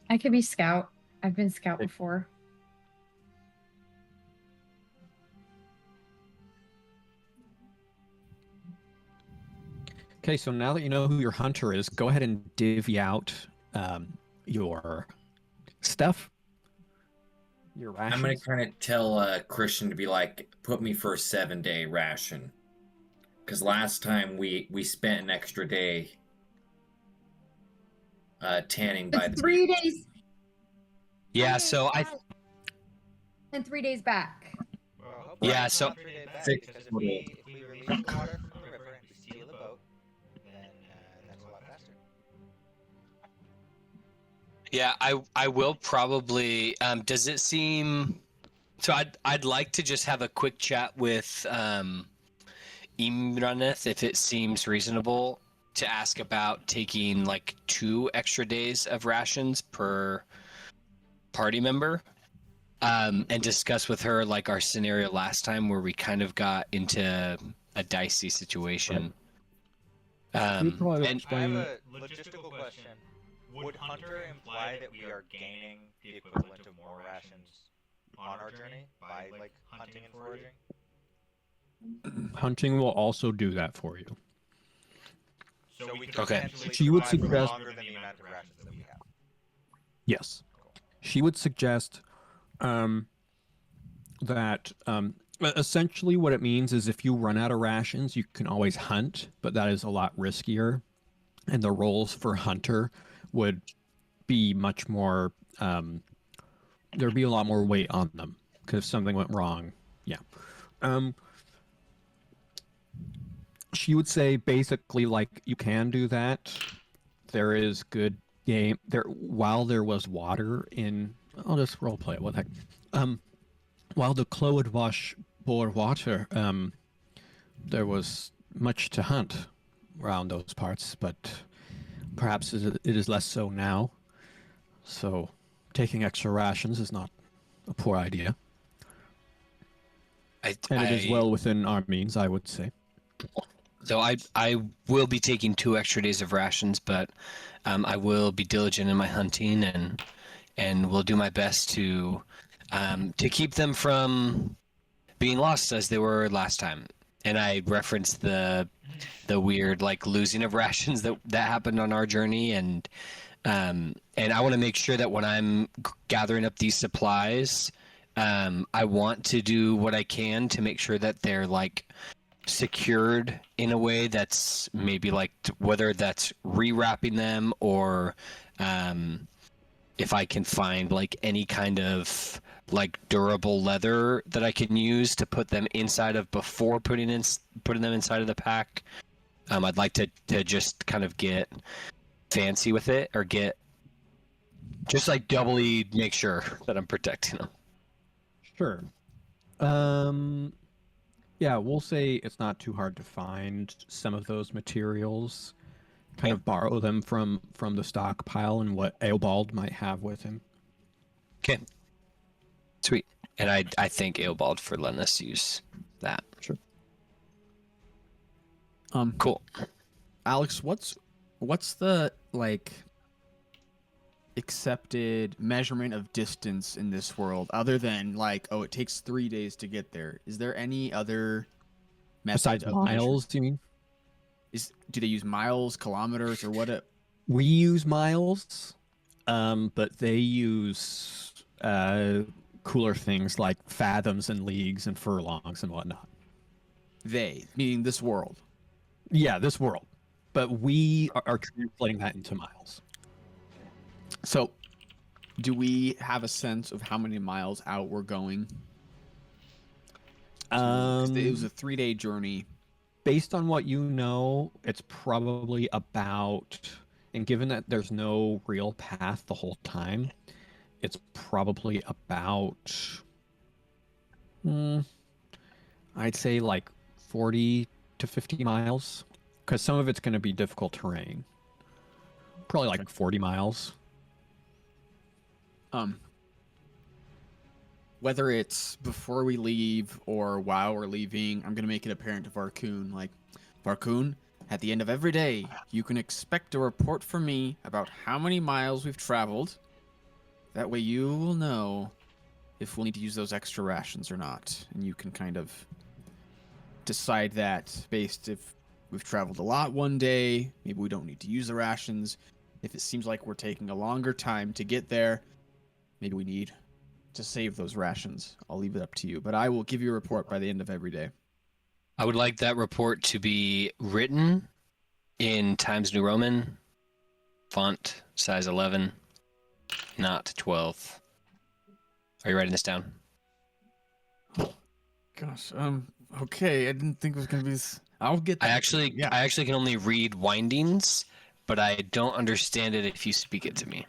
I could be scout. I've been scout before. Okay, so now that you know who your hunter is, go ahead and divvy out your stuff. Your rations. I'm gonna kind of tell Christian to be like, put me for a 7-day ration, because last time we spent an extra day tanning by It's the 3 beach. days. Yeah, so I And 3 days back. Well, hope Yeah, it's so- not 3 days back, 6 because if total. we release the water from the river and we steal the boat, then that's a lot faster. Yeah, I will probably. Does it seem? So I'd like to just have a quick chat with Imraneth if it seems reasonable to ask about taking like 2 extra days of rations per party member, and discuss with her like our scenario last time where we kind of got into a dicey situation. You'd probably And I have explain. a logistical question. Would Hunter imply that we are gaining the equivalent of more rations on our journey by like hunting and foraging? Hunting will also do that for you. So we could Okay. potentially She would survive for suggest- longer than the amount of rations that we have. Yes. She would suggest that essentially what it means is if you run out of rations, you can always hunt, but that is a lot riskier. And the roles for hunter would be much more, there'd be a lot more weight on them because if something went wrong. Yeah. She would say basically like you can do that. There is good game there while there was water in. I'll just role play it. What the heck? While the Kloedwash bore water, there was much to hunt around those parts, but perhaps it is less so now. So, taking extra rations is not a poor idea, and it is well within our means, I would say. So I will be taking 2 extra days of rations, but I will be diligent in my hunting and will do my best to keep them from being lost as they were last time. And I referenced the weird like losing of rations that happened on our journey, and I want to make sure that when I'm gathering up these supplies, I want to do what I can to make sure that they're like secured in a way that's maybe like whether that's rewrapping them or if I can find like any kind of like durable leather that I can use to put them inside of before putting them inside of the pack. I'd like to just kind of get fancy with it or get just like doubly make sure that I'm protecting them. Sure. Yeah, we'll say it's not too hard to find some of those materials. Kind of borrow them from the stockpile and what Eobald might have with him. Okay. Sweet. And I thank Eobald for letting us use that. Sure. Cool. Alex, what's the like accepted measurement of distance in this world other than like, oh, it takes 3 days to get there? Is there any other method Besides of miles, do you mean? Do they use miles, kilometers, or what? We use miles, but they use cooler things like fathoms and leagues and furlongs and whatnot. They, meaning this world. Yeah, this world. But we are translating that into miles. So, do we have a sense of how many miles out we're going? 'Cause it was a 3-day journey. Based on what you know, it's probably about, and given that there's no real path the whole time, it's probably about, I'd say like 40 to 50 miles, because some of it's going to be difficult terrain. Probably like 40 miles. Whether it's before we leave or while we're leaving, I'm gonna make it apparent to Varkhûn, like, Varkhûn, at the end of every day, you can expect a report from me about how many miles we've traveled. That way you will know if we'll need to use those extra rations or not. And you can kind of decide that based if we've traveled a lot one day, maybe we don't need to use the rations. If it seems like we're taking a longer time to get there, maybe we need to save those rations. I'll leave it up to you, but I will give you a report by the end of every day. I would like that report to be written in Times New Roman, font size 11, not 12. Are you writing this down? Gosh, okay, I didn't think it was gonna be this. I'll get that. I actually can only read windings, but I don't understand it if you speak it to me.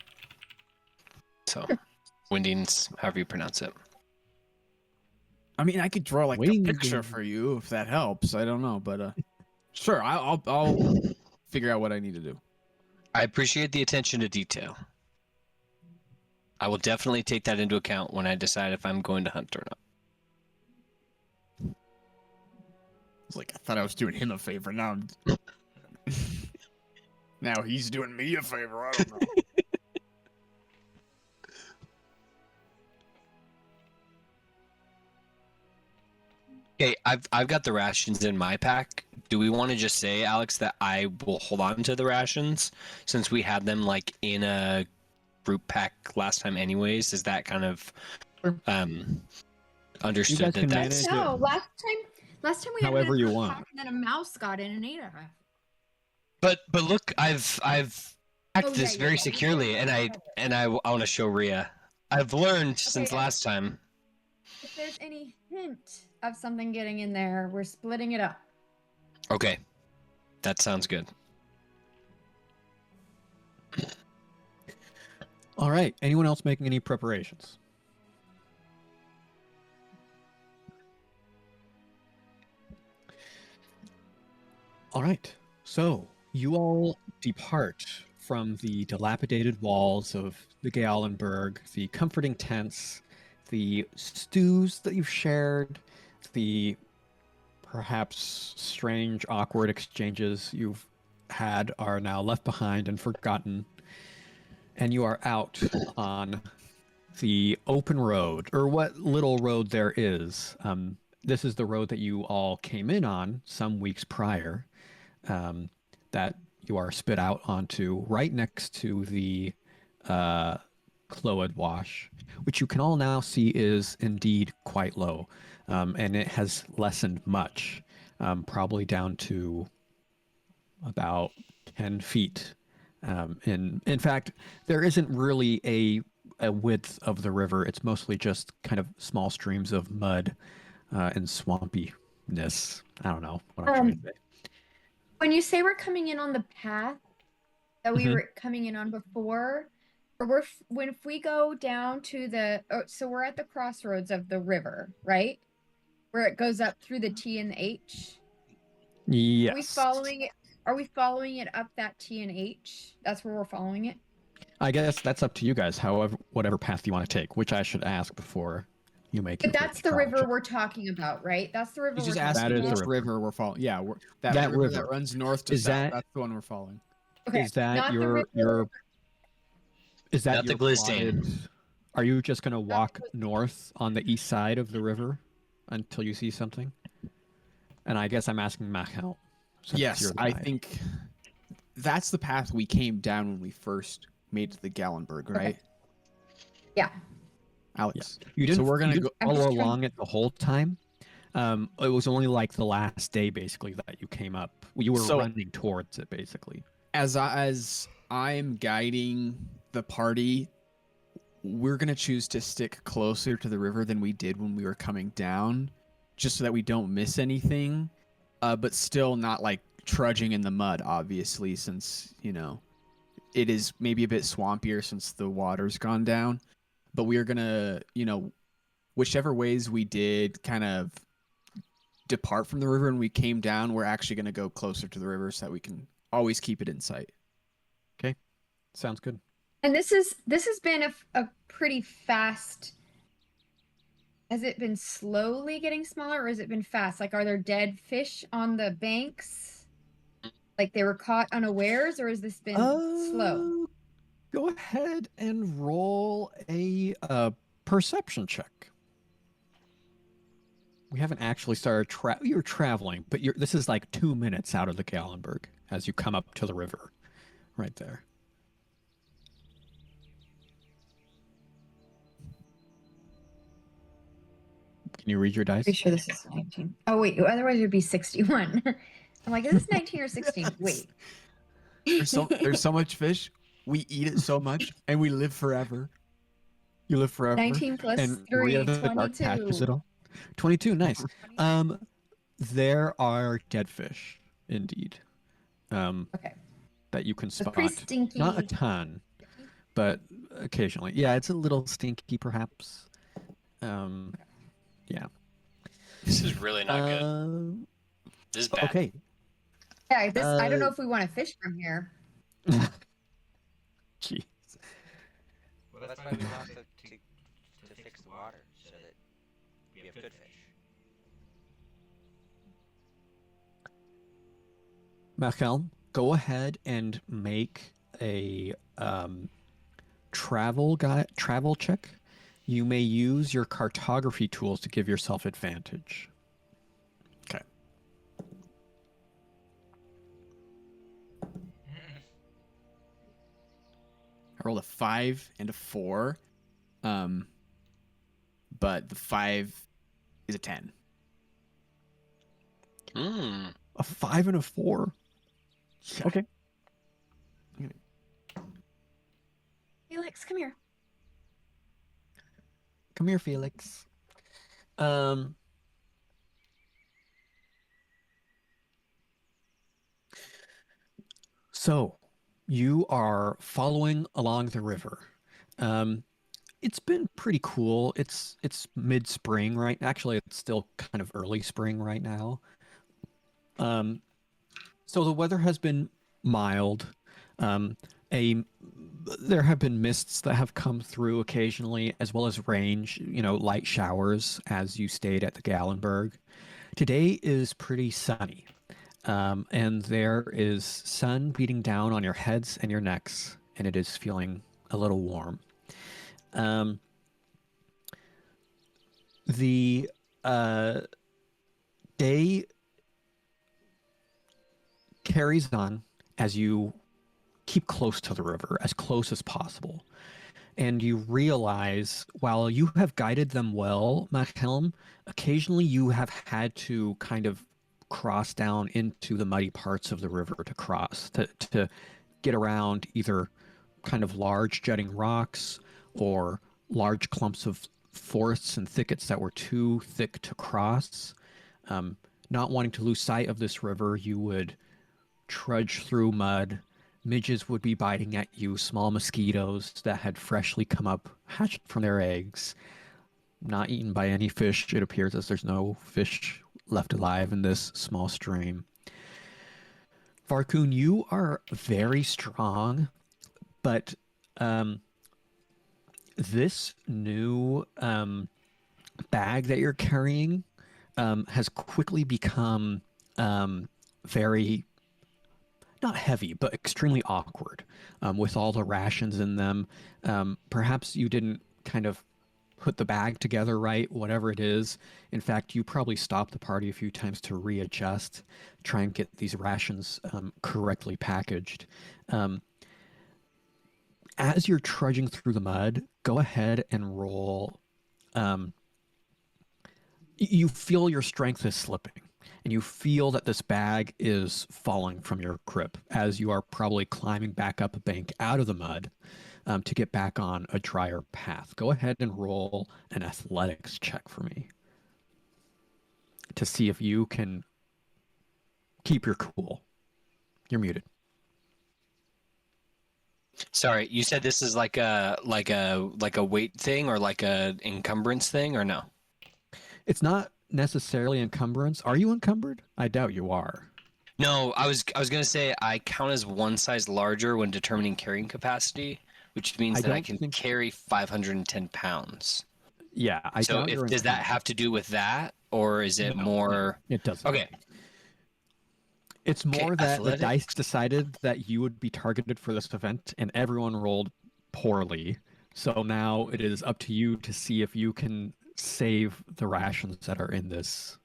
So, windings, however you pronounce it. I mean, I could draw like a Wingding. picture for you if that helps. I don't know, but sure, I'll figure out what I need to do. I appreciate the attention to detail. I will definitely take that into account when I decide if I'm going to hunt or not. It's like I thought I was doing him a favor. Now, now he's doing me a favor. I don't know. Okay, I've got the rations in my pack. Do we want to just say, Alex, that I will hold on to the rations since we had them like in a group pack last time anyways? Is that kind of understood guys that can that's manage No, it last time we had however it in a you group want. pack, and then a mouse got in and ate it. But look, I've packed Oh, yeah, this yeah, very yeah. securely and I want to show Rhea. I've learned since Okay. last time. If there's any hint of something getting in there, we're splitting it up. Okay. That sounds good. All right. Anyone else making any preparations? All right. So you all depart from the dilapidated walls of the Galenberg, the comforting tents, the stews that you've shared, the perhaps strange, awkward exchanges you've had are now left behind and forgotten. And you are out on the open road, or what little road there is. This is the road that you all came in on some weeks prior, that you are spit out onto right next to the Kloedwash, which you can all now see is indeed quite low, and it has lessened much, probably down to about 10 feet. In fact, there isn't really a width of the river. It's mostly just kind of small streams of mud and swampiness. I don't know what I'm trying to say. When you say we're coming in on the path that we Mhm. were coming in on before, or if we go down to so we're at the crossroads of the river, right? Where it goes up through the T and the H. Yes. Are we following it? Are we following it up that T and H? That's where we're following it. I guess that's up to you guys. However, whatever path you want to take, which I should ask before you make your But that's first the travel river check. we're talking about, right? That's the river He's we're just talking asking That is the which about. river we're following. Yeah, that That river that river. runs north to Is south. that- That's the one we're following. Okay, Is that not the river. your is that Not the your Glistane. plotted? Are you just going to walk Glistane. north on the east side of the river until you see something? And I guess I'm asking Machelm. since Yes, you're the I guide. think that's the path we came down when we first made to the Gallenberg, right? Yeah. Alex. You didn't. So we're gonna you didn't go. I'm follow just trying- along it the whole time. It was only like the last day, basically, that you came up. You were So- running towards it, basically. As I'm guiding the party, we're gonna choose to stick closer to the river than we did when we were coming down, just so that we don't miss anything, but still not like trudging in the mud, obviously, since it is maybe a bit swampier since the water's gone down. But we are gonna, whichever ways we did kind of depart from the river and we came down, we're actually gonna go closer to the river so that we can always keep it in sight. Sounds good. And this has been a pretty fast. Has it been slowly getting smaller, or has it been fast? Like, are there dead fish on the banks? Like they were caught unawares, or has this been slow? Go ahead and roll a perception check. We haven't actually started you're traveling, but this is like 2 minutes out of the Gallenberg as you come up to the river, right there. Can you read your dice? Pretty sure this is 19. Oh wait, otherwise it would be 61. I'm like, is this 19 or 16? Wait. There's so much fish. We eat it so much, and we live forever. You live forever. 19 plus and 3, Rhea the Dark catches 22. it all. 22, nice. There are dead fish, indeed. Okay. That you can It's spot. pretty stinky. Not a ton, but occasionally. Yeah, it's a little stinky, perhaps. Yeah. This is really not good. This is bad. Okay. Yeah, I don't know if we want to fish from here. Jeez. Well, Well, that's why we want to fix the water so that we have good fish. Machelm, go ahead and make a travel check. You may use your cartography tools to give yourself advantage. Okay. I rolled a 5 and a 4. But the 5 is a 10. Hmm. A 5 and a 4. Okay. Felix, come here. Come here, Felix. So you are following along the river. It's been pretty cool. It's mid-spring, right? Actually, it's still kind of early spring right now. So the weather has been mild. There have been mists that have come through occasionally, as well as rain, light showers as you stayed at the Gallenberg. Today is pretty sunny, and there is sun beating down on your heads and your necks, and it is feeling a little warm. The day carries on as you keep close to the river, as close as possible. And you realize, while you have guided them well, Machelm, occasionally you have had to kind of cross down into the muddy parts of the river to cross, to get around either kind of large jutting rocks or large clumps of forests and thickets that were too thick to cross. Not wanting to lose sight of this river, you would trudge through mud. Midges would be biting at you, small mosquitoes that had freshly come up, hatched from their eggs. Not eaten by any fish, it appears, as there's no fish left alive in this small stream. Varkhûn, you are very strong, but this new bag that you're carrying has quickly become very, not heavy, but extremely awkward with all the rations in them. Perhaps you didn't kind of put the bag together right, whatever it is. In fact, you probably stopped the party a few times to readjust, try and get these rations correctly packaged. As you're trudging through the mud, go ahead and roll. You feel your strength is slipping, and you feel that this bag is falling from your grip as you are probably climbing back up a bank out of the mud to get back on a drier path. Go ahead and roll an athletics check for me to see if you can keep your cool. You're muted. Sorry, you said this is like a weight thing or like a encumbrance thing, or no? It's not necessarily encumbrance. Are you encumbered? I doubt you are. No, I was gonna say I count as one size larger when determining carrying capacity, which means that I can carry 510 pounds. Yeah, I So doubt you're does that have to do with that, or is it more? It doesn't. Okay. It's more that the athletics? dice decided that you would be targeted for this event, and everyone rolled poorly. So now it is up to you to see if you can save the rations that are in this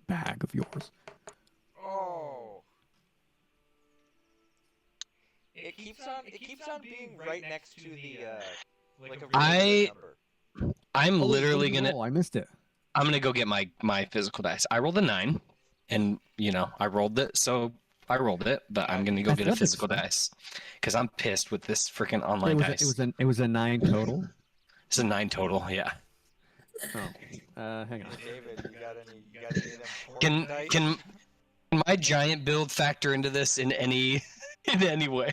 bag of yours. Oh. It keeps on being right next to the like a really good number. I'm Oh, wait, literally what did you gonna. roll? I missed it. I'm gonna go get my physical dice. I rolled a 9, and I rolled it, so I rolled it. But I'm gonna go get a Athletics, physical then. dice because I'm pissed with this freaking It online was, dice. it was a 9 total. It's a 9 total. Yeah. Oh, hang on. David, you got any of them pork dice? Can my giant build factor into this in any way?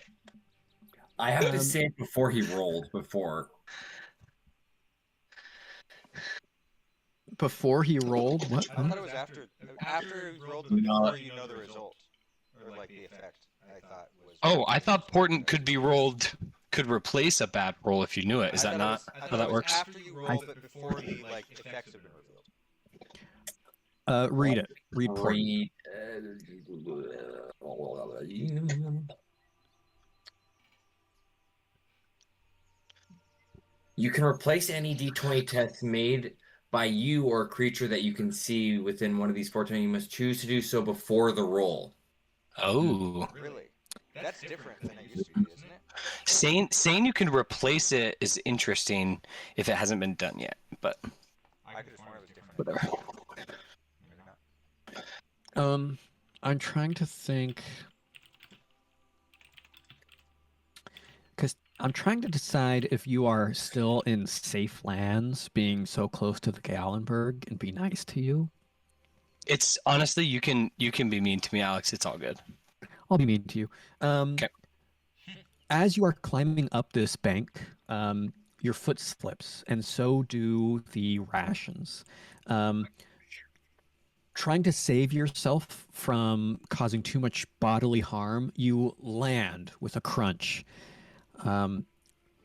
I have to say it before he rolled. Before he rolled, what? I thought it was after he rolled before you know the result or like the effect. I thought was. Oh, I thought Portent could be rolled could replace a bad roll if you knew it. Is that not how that works? After you roll, but before the effects have been revealed. Read it. Read port. You can replace any d20 tests made by you or a creature that you can see within one of these 14. You must choose to do so before the roll. Oh. Really? That's different than it used to be, isn't it? Saying you can replace it is interesting if it hasn't been done yet, but I could have sworn it was different. whatever. Maybe not. I'm trying to think. Because I'm trying to decide if you are still in safe lands, being so close to the Gallenberg, and be nice to you. It's honestly, you can be mean to me, Alex. It's all good. I'll be mean to you. Okay. As you are climbing up this bank, your foot slips, and so do the rations. Trying to save yourself from causing too much bodily harm, you land with a crunch.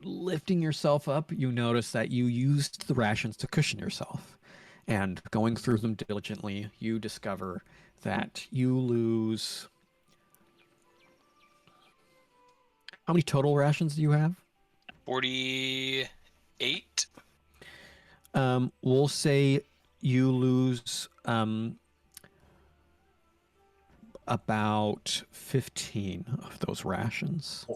Lifting yourself up, you notice that you used the rations to cushion yourself. And going through them diligently, you discover that you lose... How many total rations do you have? 48. We'll say you lose about 15 of those rations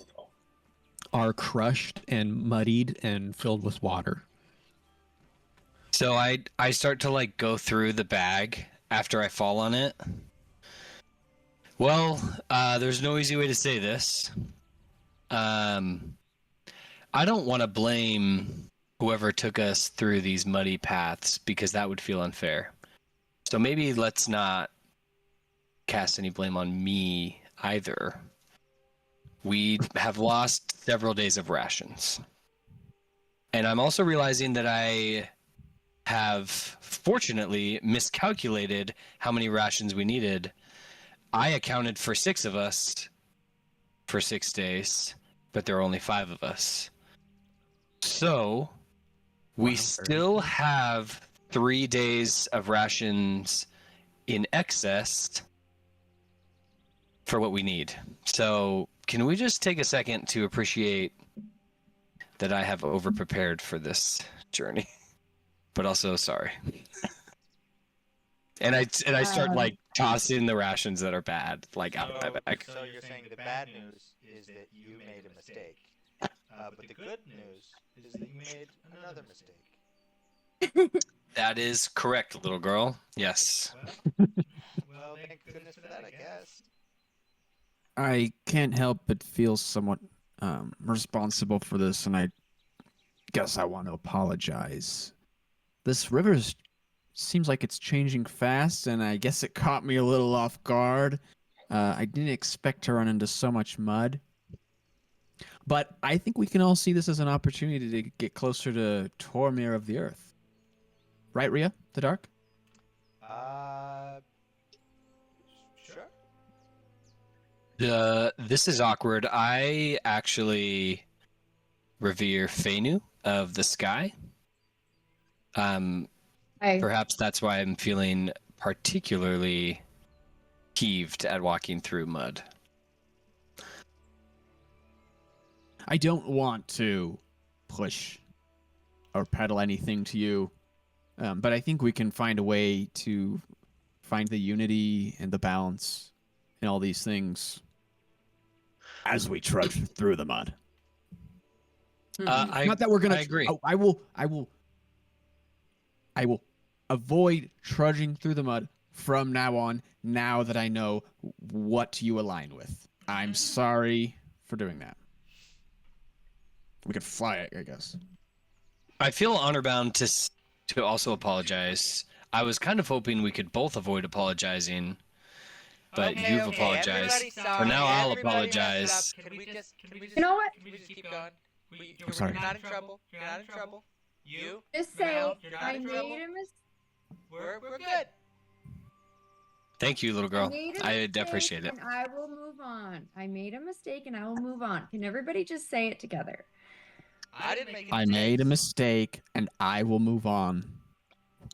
are crushed and muddied and filled with water. So I start to go through the bag after I fall on it. Well, there's no easy way to say this. I don't want to blame whoever took us through these muddy paths because that would feel unfair. So maybe let's not cast any blame on me either. We have lost several days of rations. And I'm also realizing that I have fortunately miscalculated how many rations we needed. I accounted for 6 of us for 6 days, but there are only 5 of us. So we still have 3 days of rations in excess for what we need. So can we just take a second to appreciate that I have over-prepared for this journey? But also sorry. and I start tossing the rations that are bad out of my bag. So you're saying the bad news is that you made a mistake, but the good news is that you made another mistake. That is correct, little girl. Yes. Well, thank goodness for that, I guess. I can't help but feel somewhat responsible for this, and I guess I want to apologize. This river seems like it's changing fast, and I guess it caught me a little off guard. I didn't expect to run into so much mud. But I think we can all see this as an opportunity to get closer to Tormir of the Earth. Right, Rhea? The Dark? Sure. This is awkward. I actually revere Fenu of the sky. Perhaps that's why I'm feeling particularly heaved at walking through mud. I don't want to push or peddle anything to you, but I think we can find a way to find the unity and the balance in all these things as we trudge through the mud. Not that we're gonna. I agree. I will avoid trudging through the mud from now on. Now that I know what you align with, I'm sorry for doing that. We could fly it, I guess. I feel honor bound to also apologize. I was kind of hoping we could both avoid apologizing, but you've apologized. So now I'll apologize. Can we just You know what? Can we just keep going? I'm sorry. You're not in trouble. You're not in trouble. You? Just say You're not I in made trouble. a mistake. We're good. Thank you, little I girl. made a I mistake appreciate it. and I will move on. I made a mistake and I will move on. Can everybody just say it together? I didn't make I any made a mistakes. mistake and I will move on.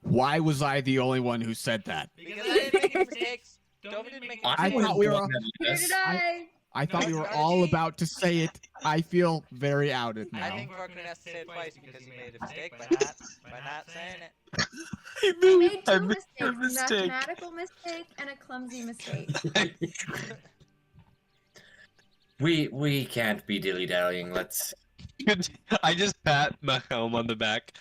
Why was I the only one who said that? Because I didn't make any mistakes. Dovin didn't make any I mistakes. thought we were. Neither did I. I thought No, we were not all me. about to say it. I feel very outed I now. think Varkhûn has to say it twice because he made a mistake by not saying it. I made two made a mistakes, a mistake. mathematical mistake and a clumsy mistake. We can't be dilly dallying. Let's. I just pat Machelm on the back.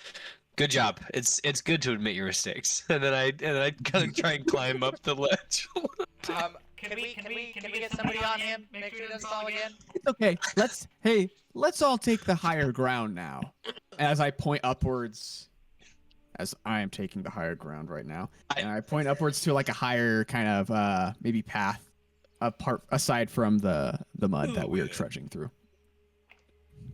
Good job. It's good to admit your mistakes. And then I kind of try and climb up the ledge. Can we get somebody on him? Make sure he doesn't fall again. It's okay. Let's all take the higher ground now. As I point upwards, as I am taking the higher ground right now, and I point upwards to like a higher kind of maybe path, apart aside from the mud that we are trudging through.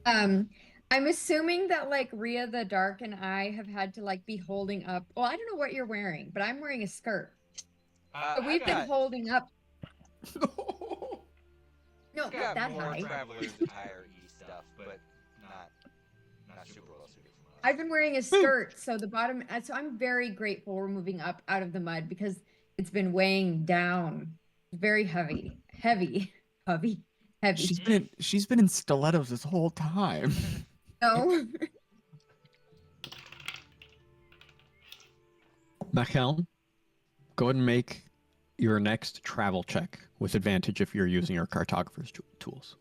I'm assuming that like Rhea the Dark and I have had to like be holding up. Well, I don't know what you're wearing, but I'm wearing a skirt. But we've been holding up. No, not got that more high. traveler's attire-y stuff, but not super well suited for us. I've been wearing a skirt, so the bottom. So I'm very grateful we're moving up out of the mud because it's been weighing down. Very heavy. She's been in stilettos this whole time. No. Machelm, go ahead and make your next travel check with advantage if you're using your cartographer's tools.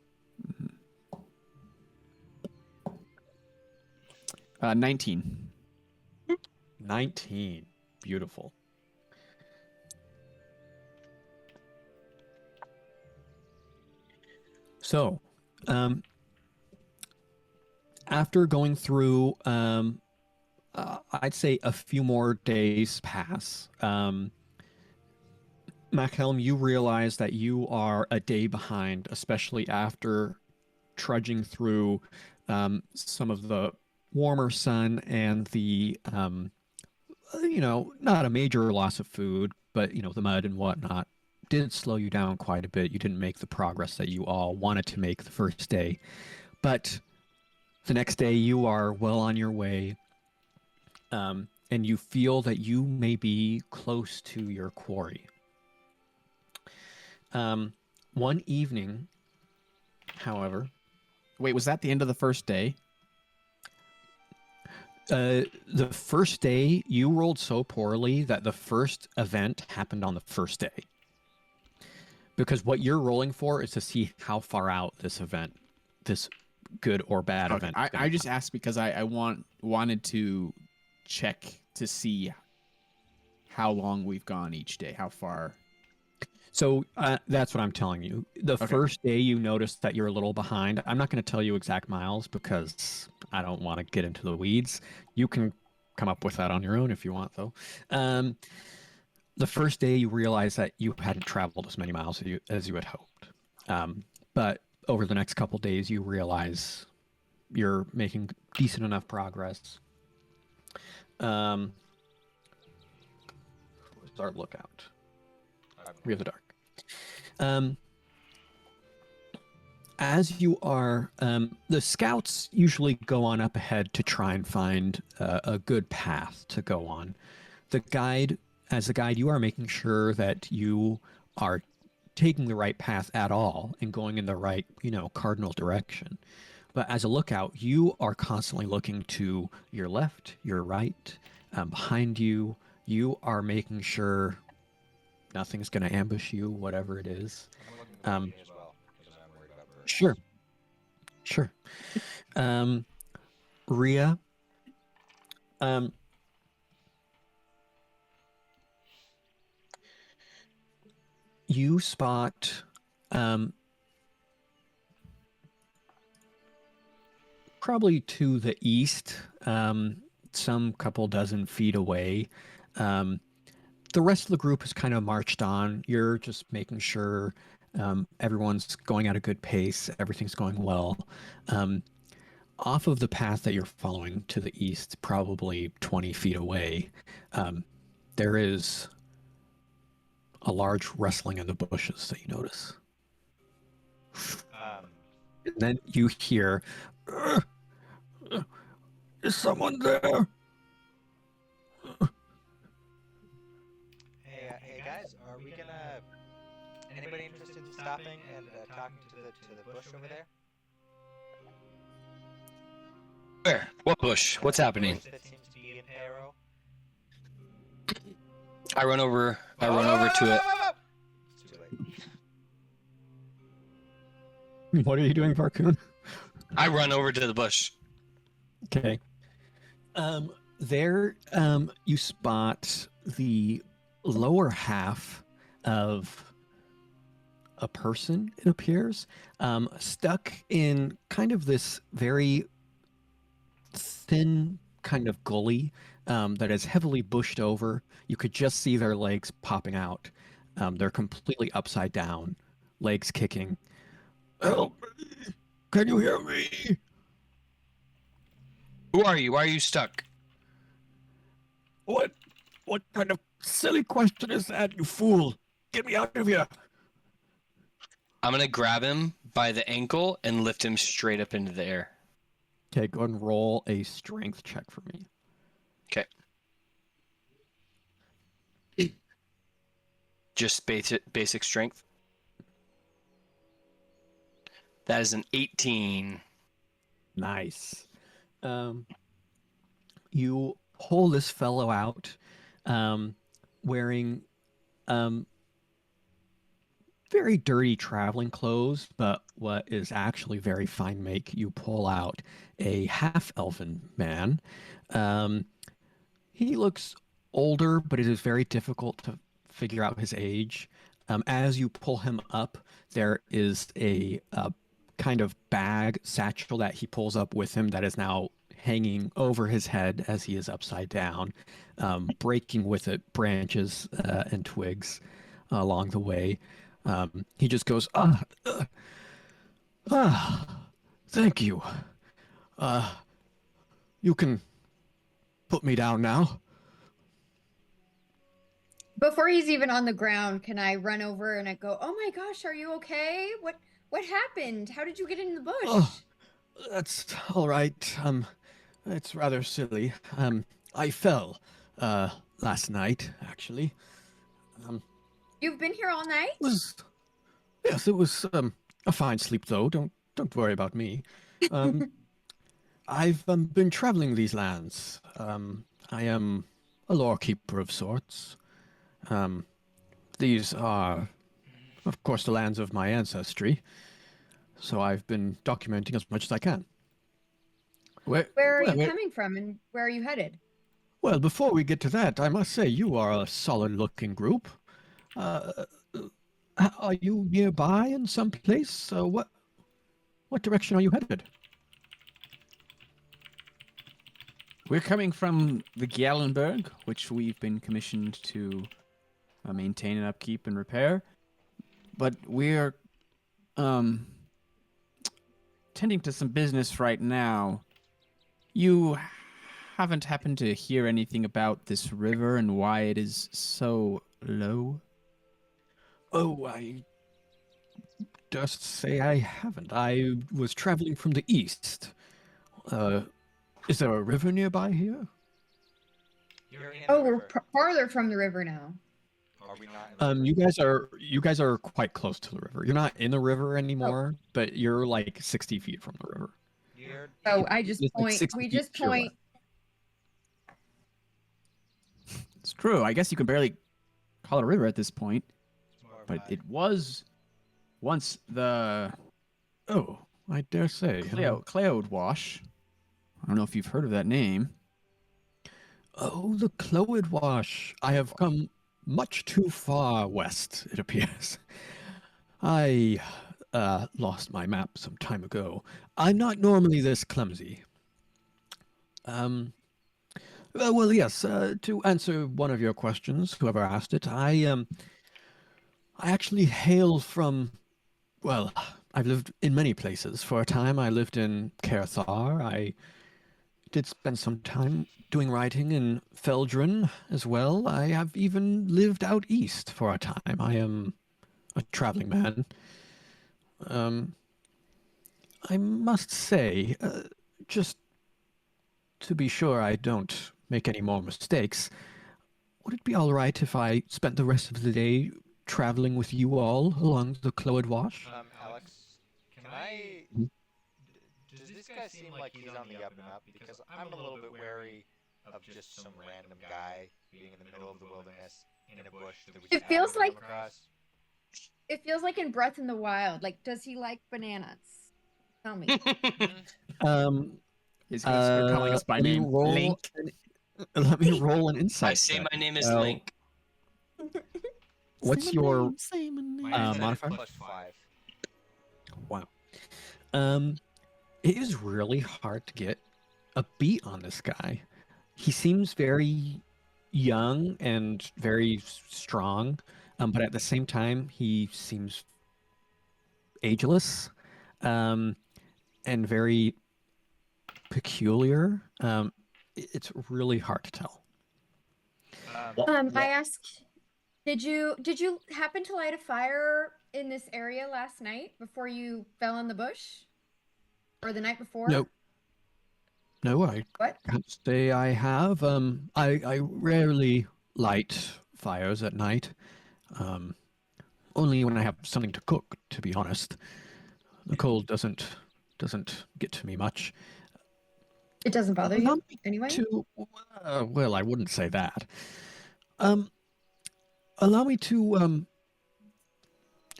19. 19. Beautiful. So, after going through, I'd say a few more days pass. Machelm, you realize that you are a day behind, especially after trudging through some of the warmer sun and the, not a major loss of food, but, the mud and whatnot did slow you down quite a bit. You didn't make the progress that you all wanted to make the first day. But the next day, you are well on your way, and you feel that you may be close to your quarry. One evening, however... Wait, was that the end of the first day? The first day, you rolled so poorly that the first event happened on the first day. Because what you're rolling for is to see how far out this good or bad event. I just asked because I wanted to check to see how long we've gone each day, how far. So that's what I'm telling you. The first day you noticed that you're a little behind. I'm not going to tell you exact miles because I don't want to get into the weeds. You can come up with that on your own if you want, though. The first day you realize that you hadn't traveled as many miles as you had hoped. But over the next couple days, you realize you're making decent enough progress. Who's our lookout? Rhea the Dark. As you are, the scouts usually go on up ahead to try and find a good path to go on. As the guide, you are making sure that you are taking the right path at all and going in the right, cardinal direction. But as a lookout, you are constantly looking to your left, your right, behind you. You are making sure nothing's going to ambush you, whatever it is. I'm looking as well because I'm worried about birds. Sure. Rhea, you spot probably to the east, some couple dozen feet away. The rest of the group has kind of marched on. You're just making sure everyone's going at a good pace, everything's going well. Off of the path that you're following to the east, probably 20 feet away, there is a large rustling in the bushes that you notice. And then you hear, is someone there? Hey guys, are we gonna? Anybody interested in stopping and talking to the bush over there? Where? What bush? What's happening? Bush that seems to be in peril. I run over to it. It's too late. What are you doing, Varkhûn? I run over to the bush. Okay. There, you spot the lower half of a person, it appears, stuck in kind of this very thin kind of gully that is heavily bushed over. You could just see their legs popping out. They're completely upside down, legs kicking. Help me! Can you hear me? Who are you? Why are you stuck? What kind of silly question is that, you fool? Get me out of here! I'm gonna grab him by the ankle and lift him straight up into the air. Okay, go ahead and roll a strength check for me. Okay. Just basic strength. That is an 18. Nice. You pull this fellow out, wearing very dirty traveling clothes, but what is actually very fine make. You pull out a half-elven man. He looks older, but it is very difficult to figure out his age. As you pull him up, there is a kind of bag satchel that he pulls up with him that is now hanging over his head as he is upside down, breaking with it branches and twigs along the way. He just goes, thank you. You can put me down now. Before he's even on the ground, can I run over and I go, "Oh my gosh, are you okay? What happened? How did you get in the bush?" Oh, that's all right. It's rather silly. I fell last night, actually. You've been here all night? Yes, it was a fine sleep though. Don't worry about me. I've been traveling these lands. I am a lore keeper of sorts. These are, of course, the lands of my ancestry. So I've been documenting as much as I can. Where are you coming from and where are you headed? Well, before we get to that, I must say you are a solid-looking group. Are you nearby in some place? What direction are you headed? We're coming from the Gallenberg, which we've been commissioned to maintain and upkeep and repair. But we're tending to some business right now. You haven't happened to hear anything about this river and why it is so low? Oh, I just say I haven't. I was traveling from the east. Is there a river nearby here? Oh, we're farther from the river now. Are we not? You guys are quite close to the river. You're not in the river anymore, but you're like 60 feet from the river. Oh, I just It's like point. 60 We feet just to your point. It's true. I guess you can barely call it a river at this point. But it was once the Oh, I dare say. Kloedwash. I don't know if you've heard of that name. Oh, the Kloedwash. I have come much too far west, it appears. I lost my map some time ago. I'm not normally this clumsy. Well, yes, to answer one of your questions, whoever asked it, I actually hail from, well, I've lived in many places. For a time, I lived in Kerthar. I did spend some time doing writing in Feldrin as well. I have even lived out east for a time. I am a traveling man. I must say, just to be sure I don't make any more mistakes, would it be all right if I spent the rest of the day traveling with you all along the Kloedwash? Alex, can I? Mhm. Does this guy seem like he's on the up and up? Because I'm a little bit wary of just some random guy being in the middle of the wilderness in a bush that we It just feels happened to like- come across. It feels like in Breath in the Wild. Like, does he like bananas? Tell me. Um, He's gonna start calling us by let me name. roll Link. let me roll an insight. I say check. my name is Well, Link. What's your My insight is modifier? +5. Wow. It is really hard to get a beat on this guy. He seems very young and very strong, but at the same time, he seems ageless, and very peculiar. It's really hard to tell. I asked, did you happen to light a fire in this area last night before you fell in the bush? Or the night before? No, I What? can't say I have. I rarely light fires at night. Only when I have something to cook, to be honest. The cold doesn't get to me much. It doesn't bother Allow you me anyway? well, I wouldn't say that. Allow me to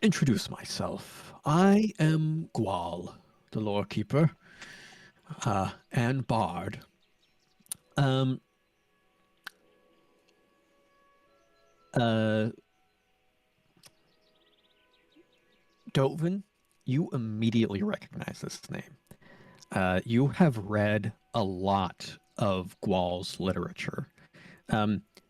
introduce myself. I am Gwal, the lore keeper, and bard. Dovin, you immediately recognize this name. You have read a lot of Gwal's literature.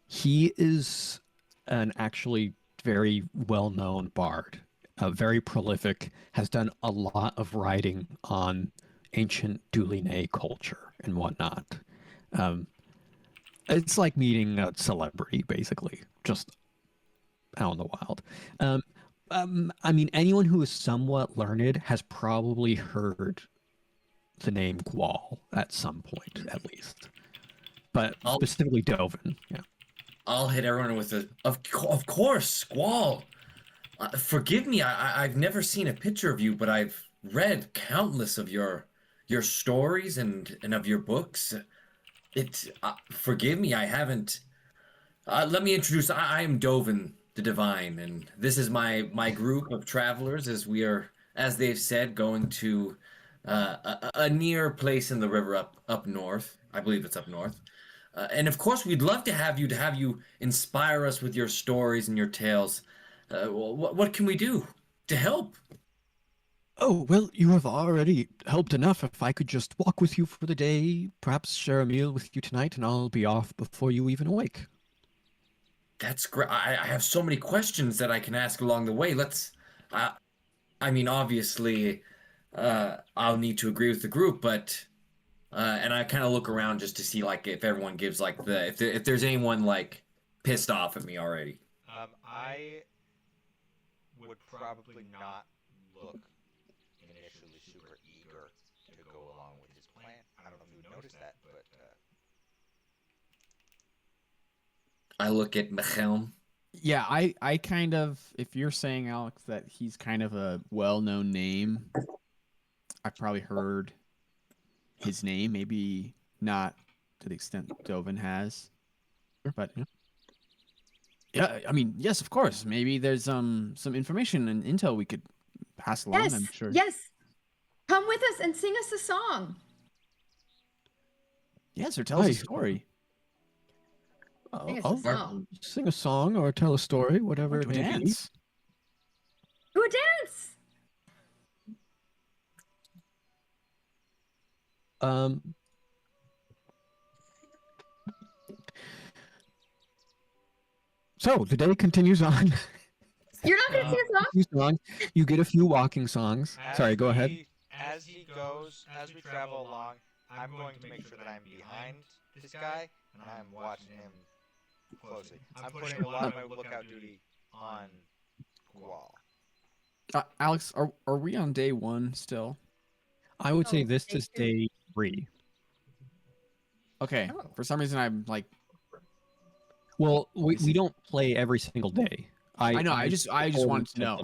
He is an actually very well-known bard, very prolific, has done a lot of writing on ancient Duline culture and whatnot. It's like meeting a celebrity, basically, just out in the wild. I mean, anyone who is somewhat learned has probably heard the name Gwal at some point, at least. But specifically Dovin, yeah. I'll hit everyone with of course, Squall. Forgive me, I've never seen a picture of you, but I've read countless of your stories and of your books. Forgive me, I haven't. Let me introduce. I am Dovin the Divine, and this is my group of travelers as we are, as they've said, going to a near place in the river up north. I believe it's up north. And of course, we'd love to have you inspire us with your stories and your tales. What can we do to help? Oh, well, you have already helped enough. If I could just walk with you for the day, perhaps share a meal with you tonight, and I'll be off before you even awake. That's great. I have so many questions that I can ask along the way. I mean, obviously, I'll need to agree with the group, but and I kind of look around just to see like if everyone gives like if there's anyone like pissed off at me already. I would probably not look initially super eager to go along with his plan. I don't know if you would notice that, but I look at Machelm. Yeah, I kind of, if you're saying, Alex, that he's kind of a well-known name, I've probably heard his name, maybe not to the extent Dovin has, but yeah, I mean, yes, of course. Maybe there's some information and intel we could pass along. Yes. I'm sure. Yes. Come with us and sing us a song. Yes, or tell us a Hi. story. Sing us a I'll song. sing a song or tell a story, whatever Or it do a may be. dance. Do a dance. So the day continues on. You're not gonna sing a song? Few songs. You get a few walking songs. Sorry, go ahead. As he goes, as we travel along, I'm going to make sure that I'm behind this guy and I'm watching him closely. I'm putting a lot of my lookout duty on Gual. Alex, are we on day 1 still? I would say Oh, this day is 2. day 3. Okay. Oh. For some reason, I'm like, Well, we don't play every single day. I know. I just wanted to know.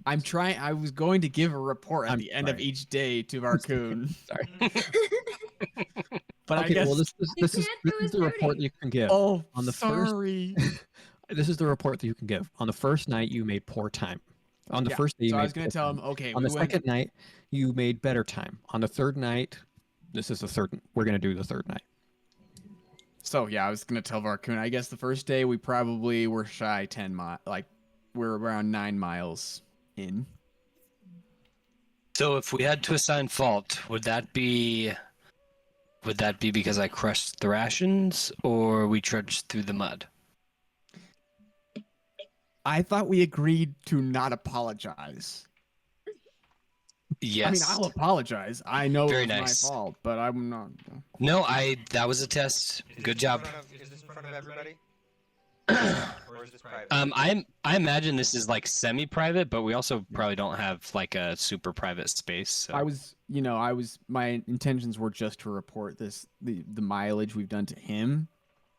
I'm trying. I was going to give a report at I'm the end of sorry. each day to Varkhûn, Sorry. but I Okay, guess. well, this You is can't do his the report duty. that you can give. Oh, On the first- sorry. This is the report that you can give. On the first night, you made poor time. On the Yeah, first day, you so made I was gonna poor tell time. him. Okay, On we the went. second night, you made better time. On the third night, this is the third. We're gonna do the third night. So yeah, I was gonna tell Varkhûn. I guess the first day we probably were shy 10 miles. Like we're around 9 miles in. So if we had to assign fault, would that be because I crushed the rations or we trudged through the mud? I thought we agreed to not apologize. Yes. I mean, I'll apologize. I know Very it was nice. my fault, but I'm not. No, that was a test. Good job. Is this in front of everybody? Or is this private? I imagine this is like semi-private, but we also probably don't have like a super private space. So. My intentions were just to report the mileage we've done to him,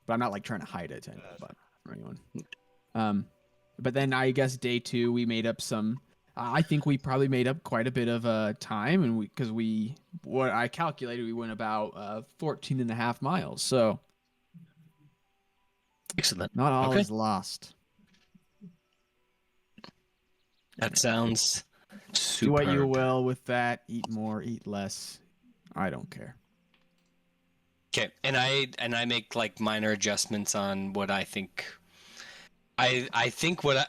but I'm not like trying to hide it to anybody or anyone. But then I guess day 2 we made up some. I think we probably made up quite a bit of time, and because what I calculated we went about 14 and a half miles. So Excellent. not all Okay. is lost. That sounds Do super. what you will with that. Eat more, eat less. I don't care. Okay, and I make like minor adjustments on what I think. I think what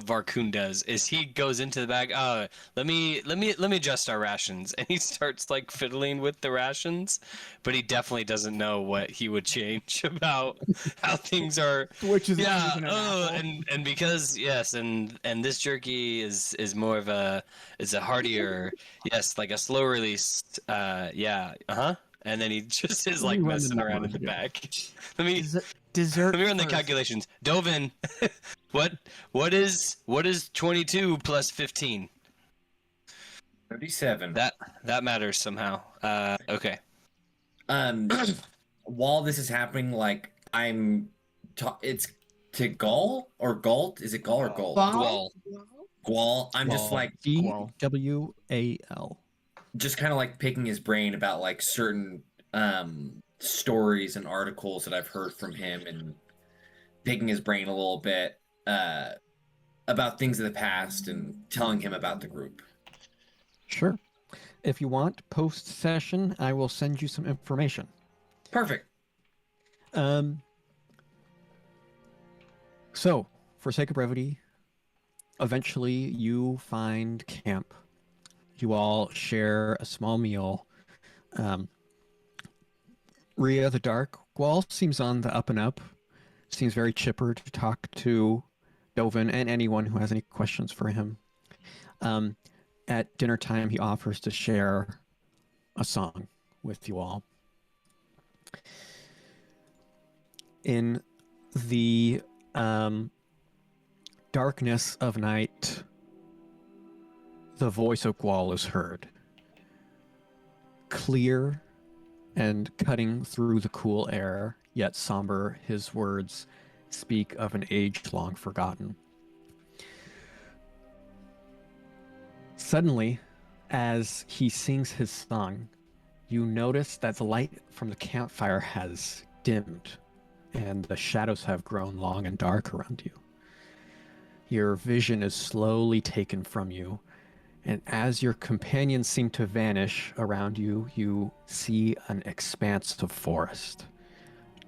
Varkhûn does is he goes into the bag. Let me adjust our rations, and he starts like fiddling with the rations, but he definitely doesn't know what he would change about how things are. Which is Yeah. an Oh, apple. and because yes, and this jerky is more of a heartier, yes, like a slow release. Yeah. And then he just is like Let me run the messing around in numbers the again. back. Let me Dessert. let me run the first. calculations. Dovin, what is 22 plus 15? 37. That matters somehow. Okay. While this is happening, like it's to Gaul or Galt? Is it Gaul or Gaul? Gual. Gual. I'm just like GWAL. just kind of like picking his brain about like certain stories and articles that I've heard from him, and picking his brain a little bit about things of the past and telling him about the group. Sure. If you want, post session, I will send you some information. Perfect. So, for sake of brevity, eventually you find camp. You all share a small meal. Rhea the Dark Wall seems on the up and up. Seems very chipper to talk to Dovin and anyone who has any questions for him. At dinner time, he offers to share a song with you all. In the darkness of night, the voice of Gwal is heard. Clear and cutting through the cool air, yet somber, his words speak of an age long forgotten. Suddenly, as he sings his song, you notice that the light from the campfire has dimmed and the shadows have grown long and dark around you. Your vision is slowly taken from you, and as your companions seem to vanish around you, you see an expanse of forest,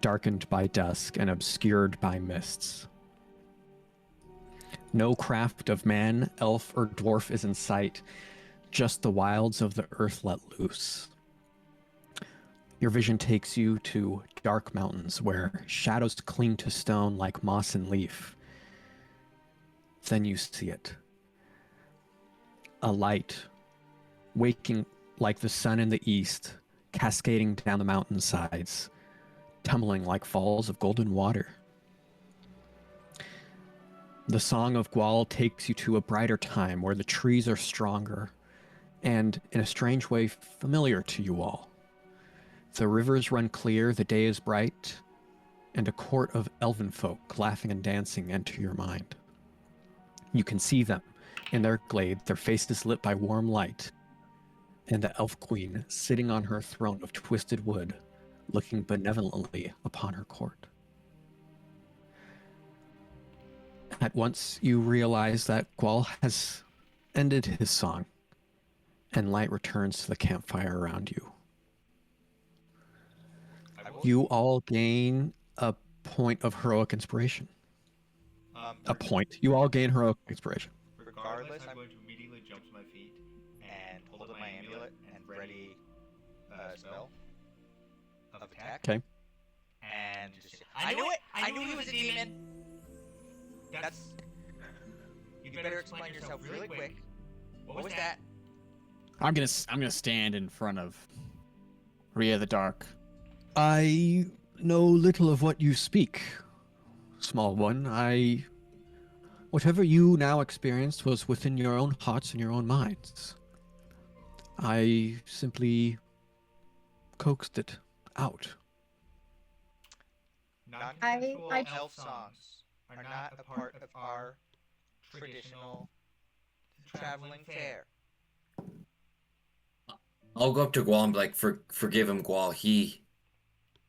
darkened by dusk and obscured by mists. No craft of man, elf, or dwarf is in sight, just the wilds of the earth let loose. Your vision takes you to dark mountains where shadows cling to stone like moss and leaf. Then you see it. A light, waking like the sun in the east, cascading down the mountainsides, tumbling like falls of golden water. The song of Gwal takes you to a brighter time where the trees are stronger and, in a strange way, familiar to you all. The rivers run clear, the day is bright, and a court of elven folk laughing and dancing enter your mind. You can see them in their glade, their faces lit by warm light, and the elf queen sitting on her throne of twisted wood, looking benevolently upon her court. At once you realize that Gwal has ended his song, and light returns to the campfire around you. You all gain a point of heroic inspiration. A point. You all gain heroic inspiration. Regardless, I'm going to immediately jump to my feet and hold up my amulet and ready a spell of attack. Okay. And just I knew it! I knew he was a demon! That's... You better explain yourself really quick. What was that? I'm gonna stand in front of Rhea the Dark. I know little of what you speak, small one. Whatever you now experienced was within your own hearts and your own minds. I simply coaxed it out. Non-consensual elf songs are not a part of our traditional traveling fare. I'll go up to Gwal and be like, forgive him, Gwal.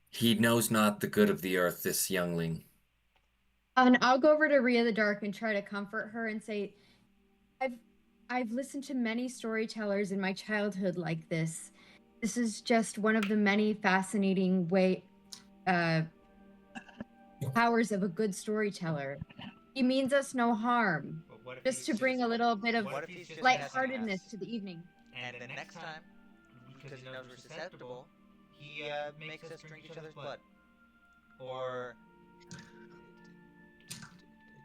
He knows not the good of the earth, this youngling. And I'll go over to Rhea the Dark and try to comfort her and say, I've listened to many storytellers in my childhood like this. This is just one of the many fascinating powers of a good storyteller. He means us no harm, just to bring a little bit of lightheartedness to the evening. And the next time, because he knows we're susceptible, he makes us drink each other's blood. Or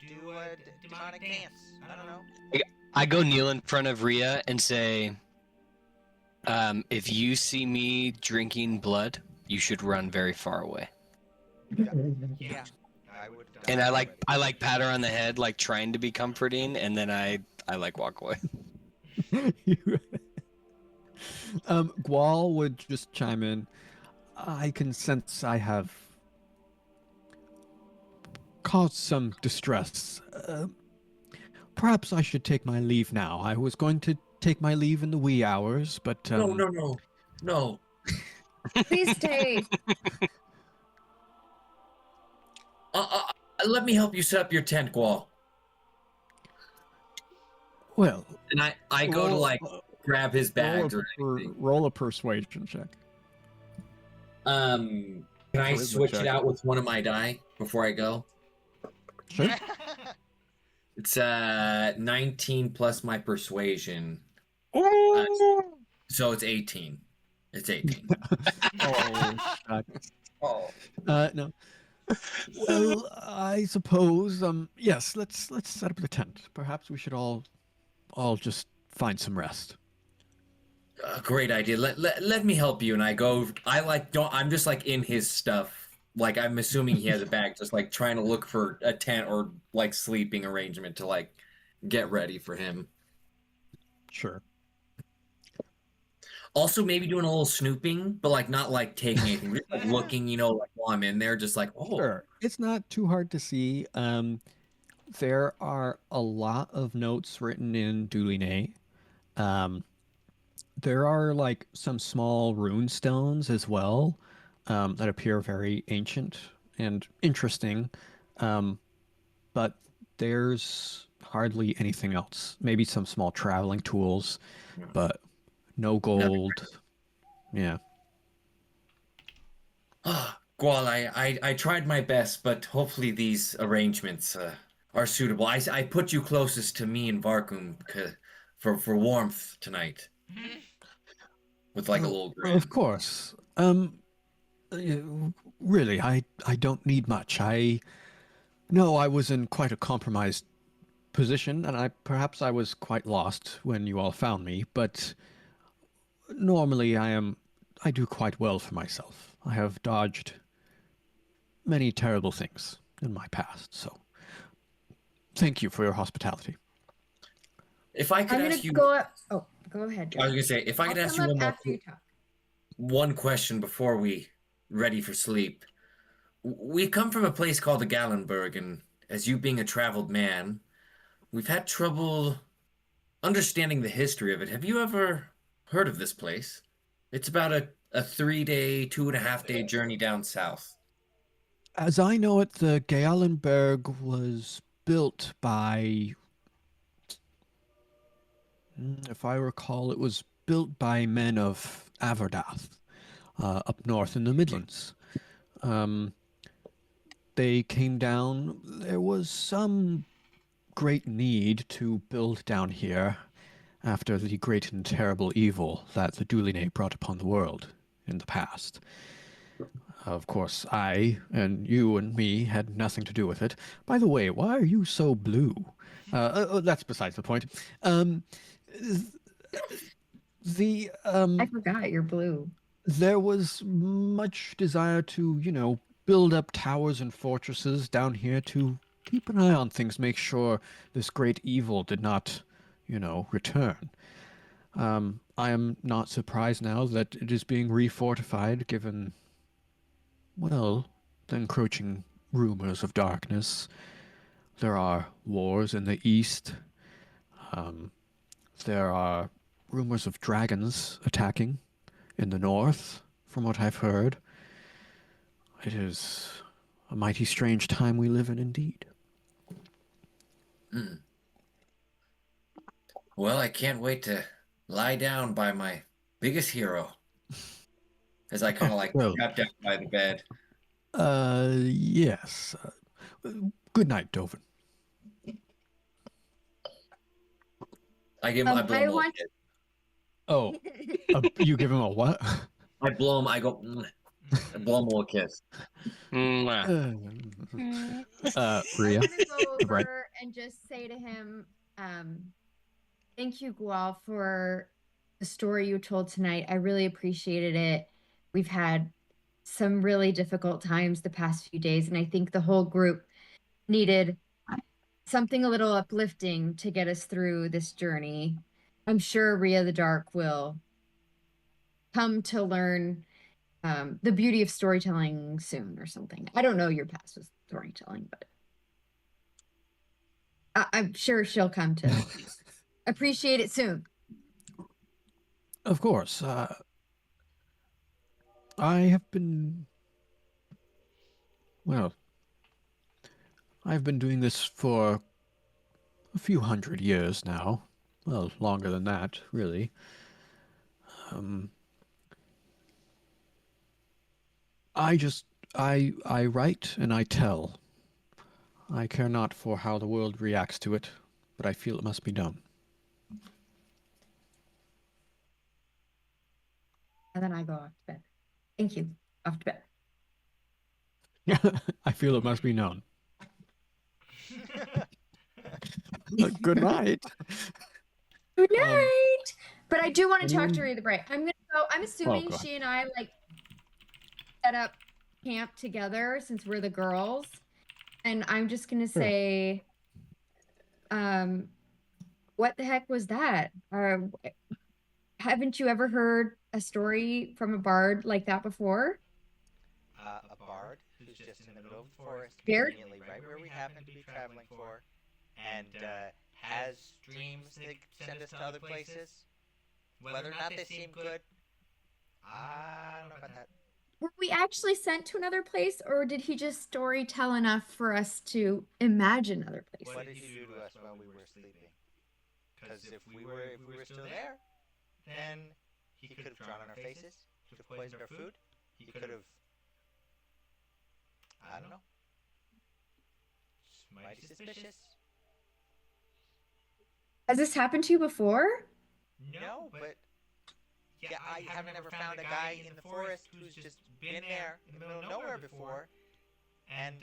do a demonic dance. I don't know. I go kneel in front of Rhea and say, if you see me drinking blood, you should run very far away. Yeah. I would. And I pat her on the head, like trying to be comforting, and then I walk away. Gwal would just chime in. I can sense I have caused some distress. Perhaps I should take my leave now. I was going to take my leave in the wee hours, but No. Please stay. Let me help you set up your tent, Gwal. Well, And I go to like grab his bags or anything. roll a persuasion check. Can I Charisma switch check. it out with one of my die before I go? Sure. It's 19 plus my persuasion. So it's 18. It's 18. Oh, shucks. Oh. No. Well, I suppose. Yes. Let's set up the tent. Perhaps we should all just find some rest. Great idea. Let me help you. And I go. I'm just like in his stuff. Like I'm assuming he has a bag, just like trying to look for a tent or like sleeping arrangement to like get ready for him. Sure. Also, maybe doing a little snooping, but like not like taking anything, just like looking, like while I'm in there, just like, oh, Sure. It's not too hard to see. There are a lot of notes written in Duliné. There are like some small rune stones as well that appear very ancient and interesting. But there's hardly anything else. Maybe some small traveling tools, but no gold. Yeah. Gwal, I tried my best, but hopefully these arrangements are suitable. I put you closest to me and Varkhûn for warmth tonight. With like a little grin. Of course. Really, I don't need much. I know I was in quite a compromised position, and perhaps I was quite lost when you all found me, but normally I am I do quite well for myself. I have dodged many terrible things in my past, so thank you for your hospitality. If I could I'm gonna ask you, go up. Oh, go ahead, I was Joe. gonna say, if I I'll could ask come you up one more, after you talk. one question before we ready for sleep. We come from a place called the Gallenberg, and as you being a traveled man, we've had trouble understanding the history of it. Have you ever heard of this place? It's about a 3 day, 2.5 day journey down south. As I know it, the Galenberg was built by, if I recall, it was built by men of Averdath, up north in the Midlands. Um, they came down. There was some great need to build down here after the great and terrible evil that the Duline brought upon the world in the past. Of course, I and you and me had nothing to do with it. By the way, why are you so blue? That's besides the point. I forgot you're blue. There was much desire to, build up towers and fortresses down here to keep an eye on things, make sure this great evil did not, return. I am not surprised now that it is being refortified, given, well, the encroaching rumors of darkness. There are wars in the east. Um, there are rumors of dragons attacking in the north, from what I've heard. It is a mighty strange time we live in indeed. Hmm. Well, I can't wait to lie down by my biggest hero as I kind of like Well, wrap down by the bed. yes. Good night, Dovin. I blow him I a little want. kiss. Oh, you give him a what? I blow him. I go. I blow him a little kiss. Mwah. Rhea, I'm gonna go right? over and just say to him, thank you, Gual, for the story you told tonight. I really appreciated it. We've had some really difficult times the past few days, and I think the whole group needed something a little uplifting to get us through this journey. I'm sure Rhea the Dark will come to learn the beauty of storytelling soon or something. I don't know your past with storytelling, but I'm sure she'll come to appreciate it soon. Of course. I have been. Well, I've been doing this for a few hundred years now. Well, longer than that, really. Um, I write and I tell. I care not for how the world reacts to it, but I feel it must be done. And then I go off to bed. Thank you. Off to bed. I feel it must be known. Good night. Good night. But I do want to talk to um, Rhea the Bright. I'm gonna go. I'm assuming go ahead. she and I like set up camp together since we're the girls. And I'm just gonna say, what the heck was that? Haven't you ever heard a story from a bard like that before? A bard who's just in the middle of the forest, Scared? conveniently right where we happen to be traveling for, and has dreams that send us to other places. Whether or not they seem good, I don't know about that. Were we actually sent to another place, or did he just story tell enough for us to imagine other places? What did he do to us while we were sleeping? Because if we were still there, then he could have drawn on our faces, he could have poisoned our food, he could have, I don't know. It's mighty suspicious. Has this happened to you before? No, but yeah, I haven't ever found a guy in the forest who's just been there in the middle of nowhere before. And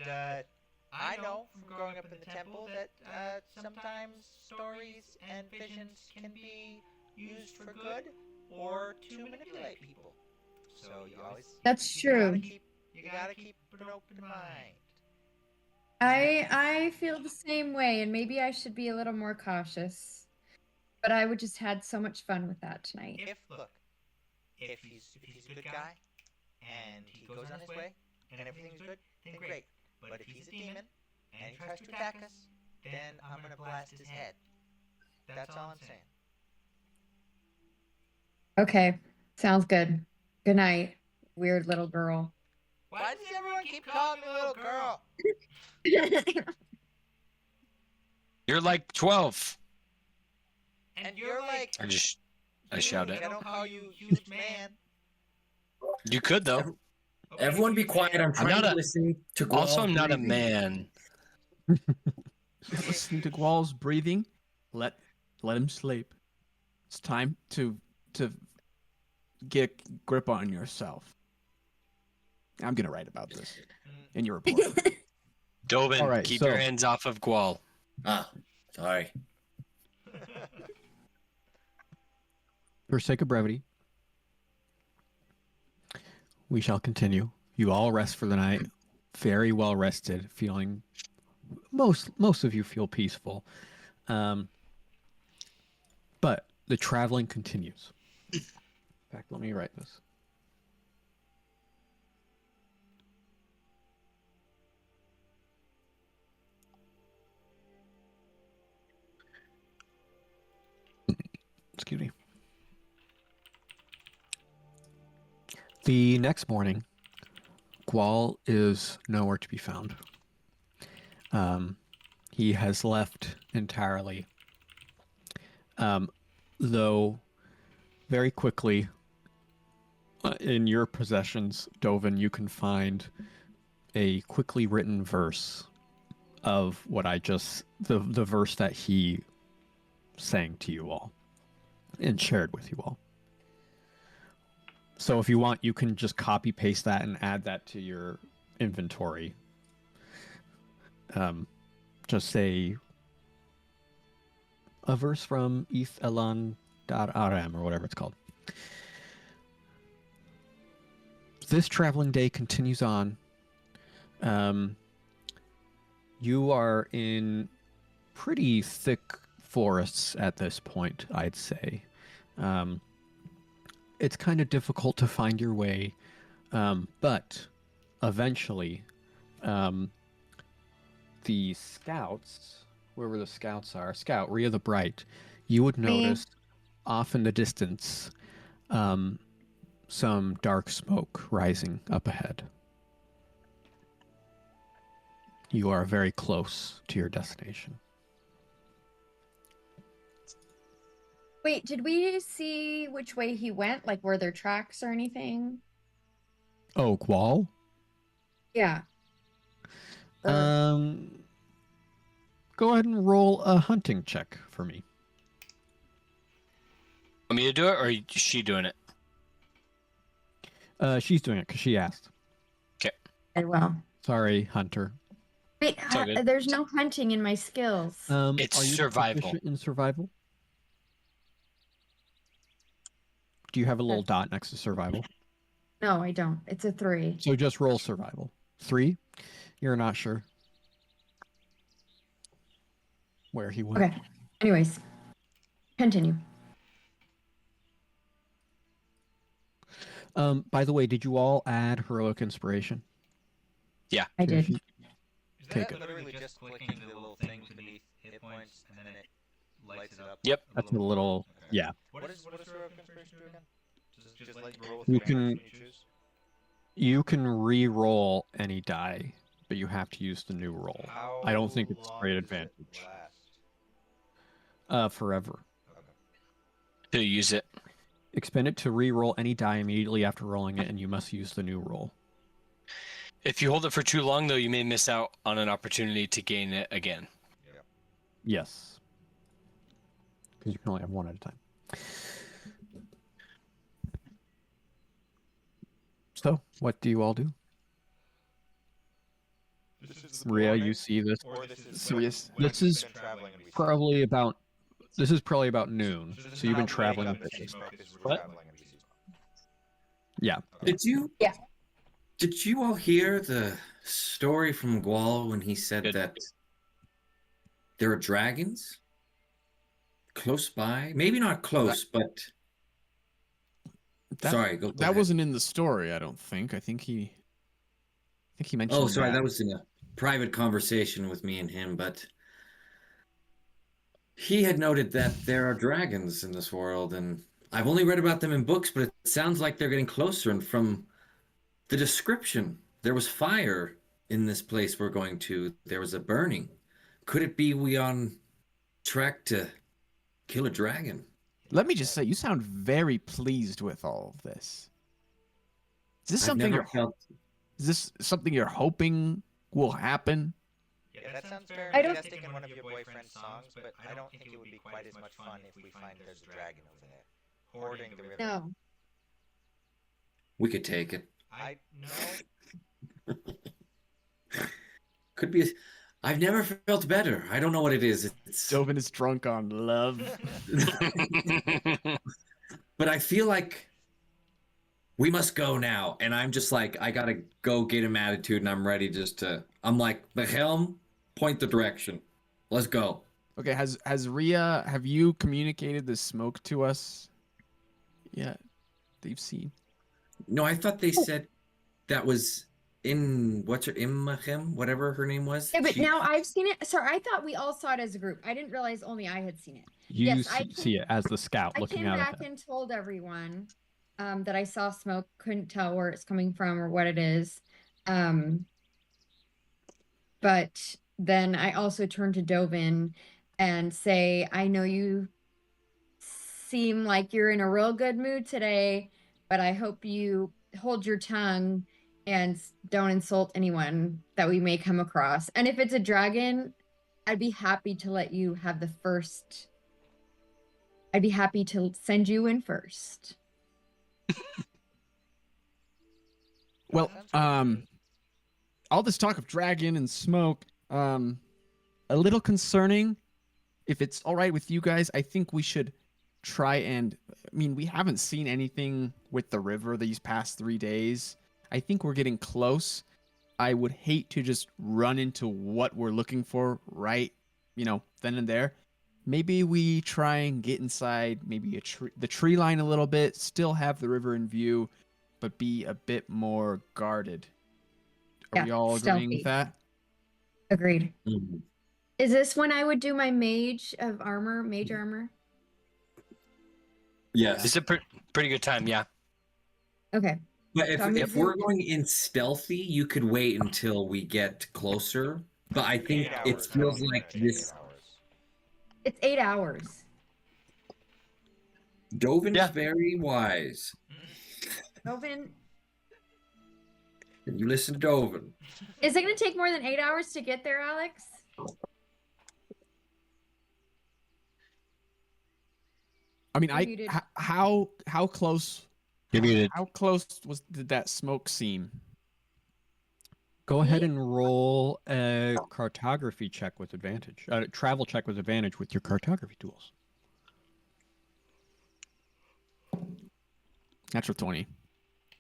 I know from growing up in the temple that sometimes stories and visions can be used for good or to manipulate people. So you always That's you gotta true. keep an open mind. I feel the same way, and maybe I should be a little more cautious. But I would just had so much fun with that tonight. If he's a good guy and he goes on his way and everything's good, then great. But if he's a demon and he tries to attack us, then I'm gonna blast his head. That's all I'm saying. Okay, sounds good. Good night, weird little girl. Why does everyone keep calling me little girl? You're like 12. And you're like, I shout it. I don't call you huge man. You could though. Everyone be quiet. I'm trying to listen to Gwal Also, I'm not a breathing. man. Listen to Gwal's breathing. Let him sleep. It's time to get a grip on yourself. I'm gonna write about this in your report. Dovin, All right, keep so- your hands off of Gwal. Ah, sorry. For sake of brevity, we shall continue. You all rest for the night, very well rested, feeling most of you feel peaceful. But the traveling continues. In fact, let me write this. Excuse me. The next morning, Gwal is nowhere to be found. He has left entirely. Though, very quickly, in your possessions, Dovin, you can find a quickly written verse of what the verse that he sang to you all and shared with you all. So if you want, you can just copy paste that and add that to your inventory. Just say a verse from Ethelan.rm or whatever it's called. This traveling day continues on. You are in pretty thick forests at this point, I'd say. It's kind of difficult to find your way, but eventually, the scouts, wherever the scouts are, Scout, Rhea the Bright, you would notice off in the distance some dark smoke rising up ahead. You are very close to your destination. Wait, did we see which way he went? Like, were there tracks or anything? Oh, Gwal? Yeah. Go ahead and roll a hunting check for me. Want me to do it, or is she doing it? She's doing it because she asked. Very well. Sorry, Hunter. Wait, all good. there's no hunting in my skills. It's are you survival. proficient in survival? Do you have a little dot next to survival? No, I don't. It's a 3. So just roll survival. 3? You're not sure where he went. Okay. Anyways, continue. By the way, did you all add heroic inspiration? I did. Is Okay, that good. literally just clicking the little things beneath hit points and then it lights it up? Yep. That's a little, Okay. yeah. What does heroic inspiration do again? Just like roll with You random can- when you choose? You can re-roll any die, but you have to use the new roll. How I don't think it's long great does it advantage. last? Forever. To use it. Expend it to re-roll any die immediately after rolling it, and you must use the new roll. If you hold it for too long, though, you may miss out on an opportunity to gain it again. Yes. Because you can only have one at a time. So, what do you all do? This is the Rhea, morning, you see this? or this is Serious? when This we've is been traveling and we see- Probably about. This is probably about noon. this is So you've been not traveling. waking a up bit. and she smoke is we're What? traveling and we see smoke. Yeah. Did you? Yeah. Did you all hear the story from Gual when he said Good. that there are dragons close by? Maybe not close, but That, sorry. Go that ahead. wasn't in the story, I don't think. I think he mentioned Oh, sorry. that. That was in a private conversation with me and him, but he had noted that there are dragons in this world, and I've only read about them in books, but it sounds like they're getting closer. And from the description, there was fire in this place we're going to. There was a burning. Could it be we on track to kill a dragon? Let me just say, you sound very pleased with all of this. Is this I've something never felt. is this something you're hoping will happen? Yeah, that sounds very I don't- majestic in one of your boyfriend's songs, but I don't think it would be quite as much fun if we find there's a dragon over there. Hoarding the river. No. We could take it. I no. Could be. I've never felt better. I don't know what it is. It's. Dovin is drunk on love. But I feel like we must go now. And I'm just like, I gotta go get him attitude, and I'm ready just to. I'm like, Machelm, point the direction. Let's go. Okay, has Rhea, have you communicated the smoke to us? Yeah, that you've seen. No, I thought they said that was in what's her Machelm, whatever her name was. Yeah, but She- now I've seen it. Sorry, I thought we all saw it as a group. I didn't realize only I had seen it. You Yes, I see it as the scout I looking came out back at it. and told everyone that I saw smoke, couldn't tell where it's coming from or what it is. But then I also turned to Dovin and say, I know you seem like you're in a real good mood today, but I hope you hold your tongue and don't insult anyone that we may come across. And if it's a dragon, I'd be happy to let you have the first. I'd be happy to send you in first. Well, Sounds good. all this talk of dragon and smoke, a little concerning. If it's all right with you guys, I think we should try and. I mean, we haven't seen anything with the river these past 3 days. I think we're getting close. I would hate to just run into what we're looking for right, then and there. Maybe we try and get inside maybe the tree line a little bit, still have the river in view, but be a bit more guarded. Are Yeah, we all agreeing stealthy. with that? Agreed. Mhm. Is this when I would do my mage armor? Yes. It's a pretty good time, yeah. Okay. But if, So I'm if gonna we're going in stealthy, you could wait until we get closer. But I think 8 it hours. I feels don't think like that's 8 this. hours. It's 8 hours. Dovin's Yeah. very wise. Dovin, And you listen to Dovin. is it going to take more than 8 hours to get there, Alex? I mean, You're muted. how close You're muted. how close did that smoke seem? Go ahead Me? and roll a cartography check with advantage. Travel check with advantage with your cartography tools. Natural 20.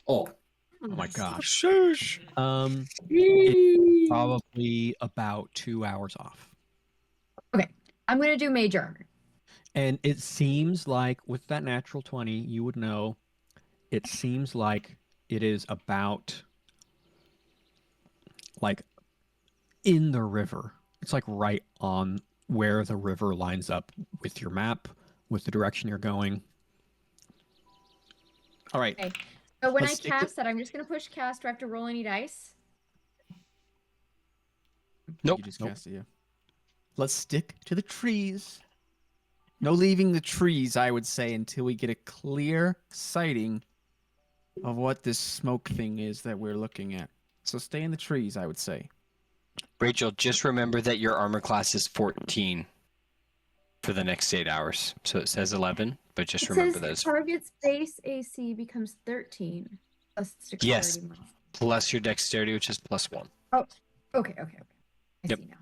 Oh, Oh my gosh. Shush. It's probably about 2 hours off. I'm going to do mage armor. And it seems like with that natural 20, you would know, it seems like it is about like in the river. It's like right on where the river lines up with your map, with the direction you're going. All right. Okay. So when Let's I stick to- cast that, I'm just going to push cast. Do I have to roll any dice? Nope. You just Nope. cast it, yeah. Let's stick to the trees. No leaving the trees, I would say, until we get a clear sighting of what this smoke thing is that we're looking at. So stay in the trees, I would say. Rachel, just remember that your armor class is 14 for the next 8 hours. So it says 11, but just It remember says those. target's base AC becomes 13 plus dexterity. Yes. mod. Plus your dexterity, which is +1. Oh, okay. I Yep. see now.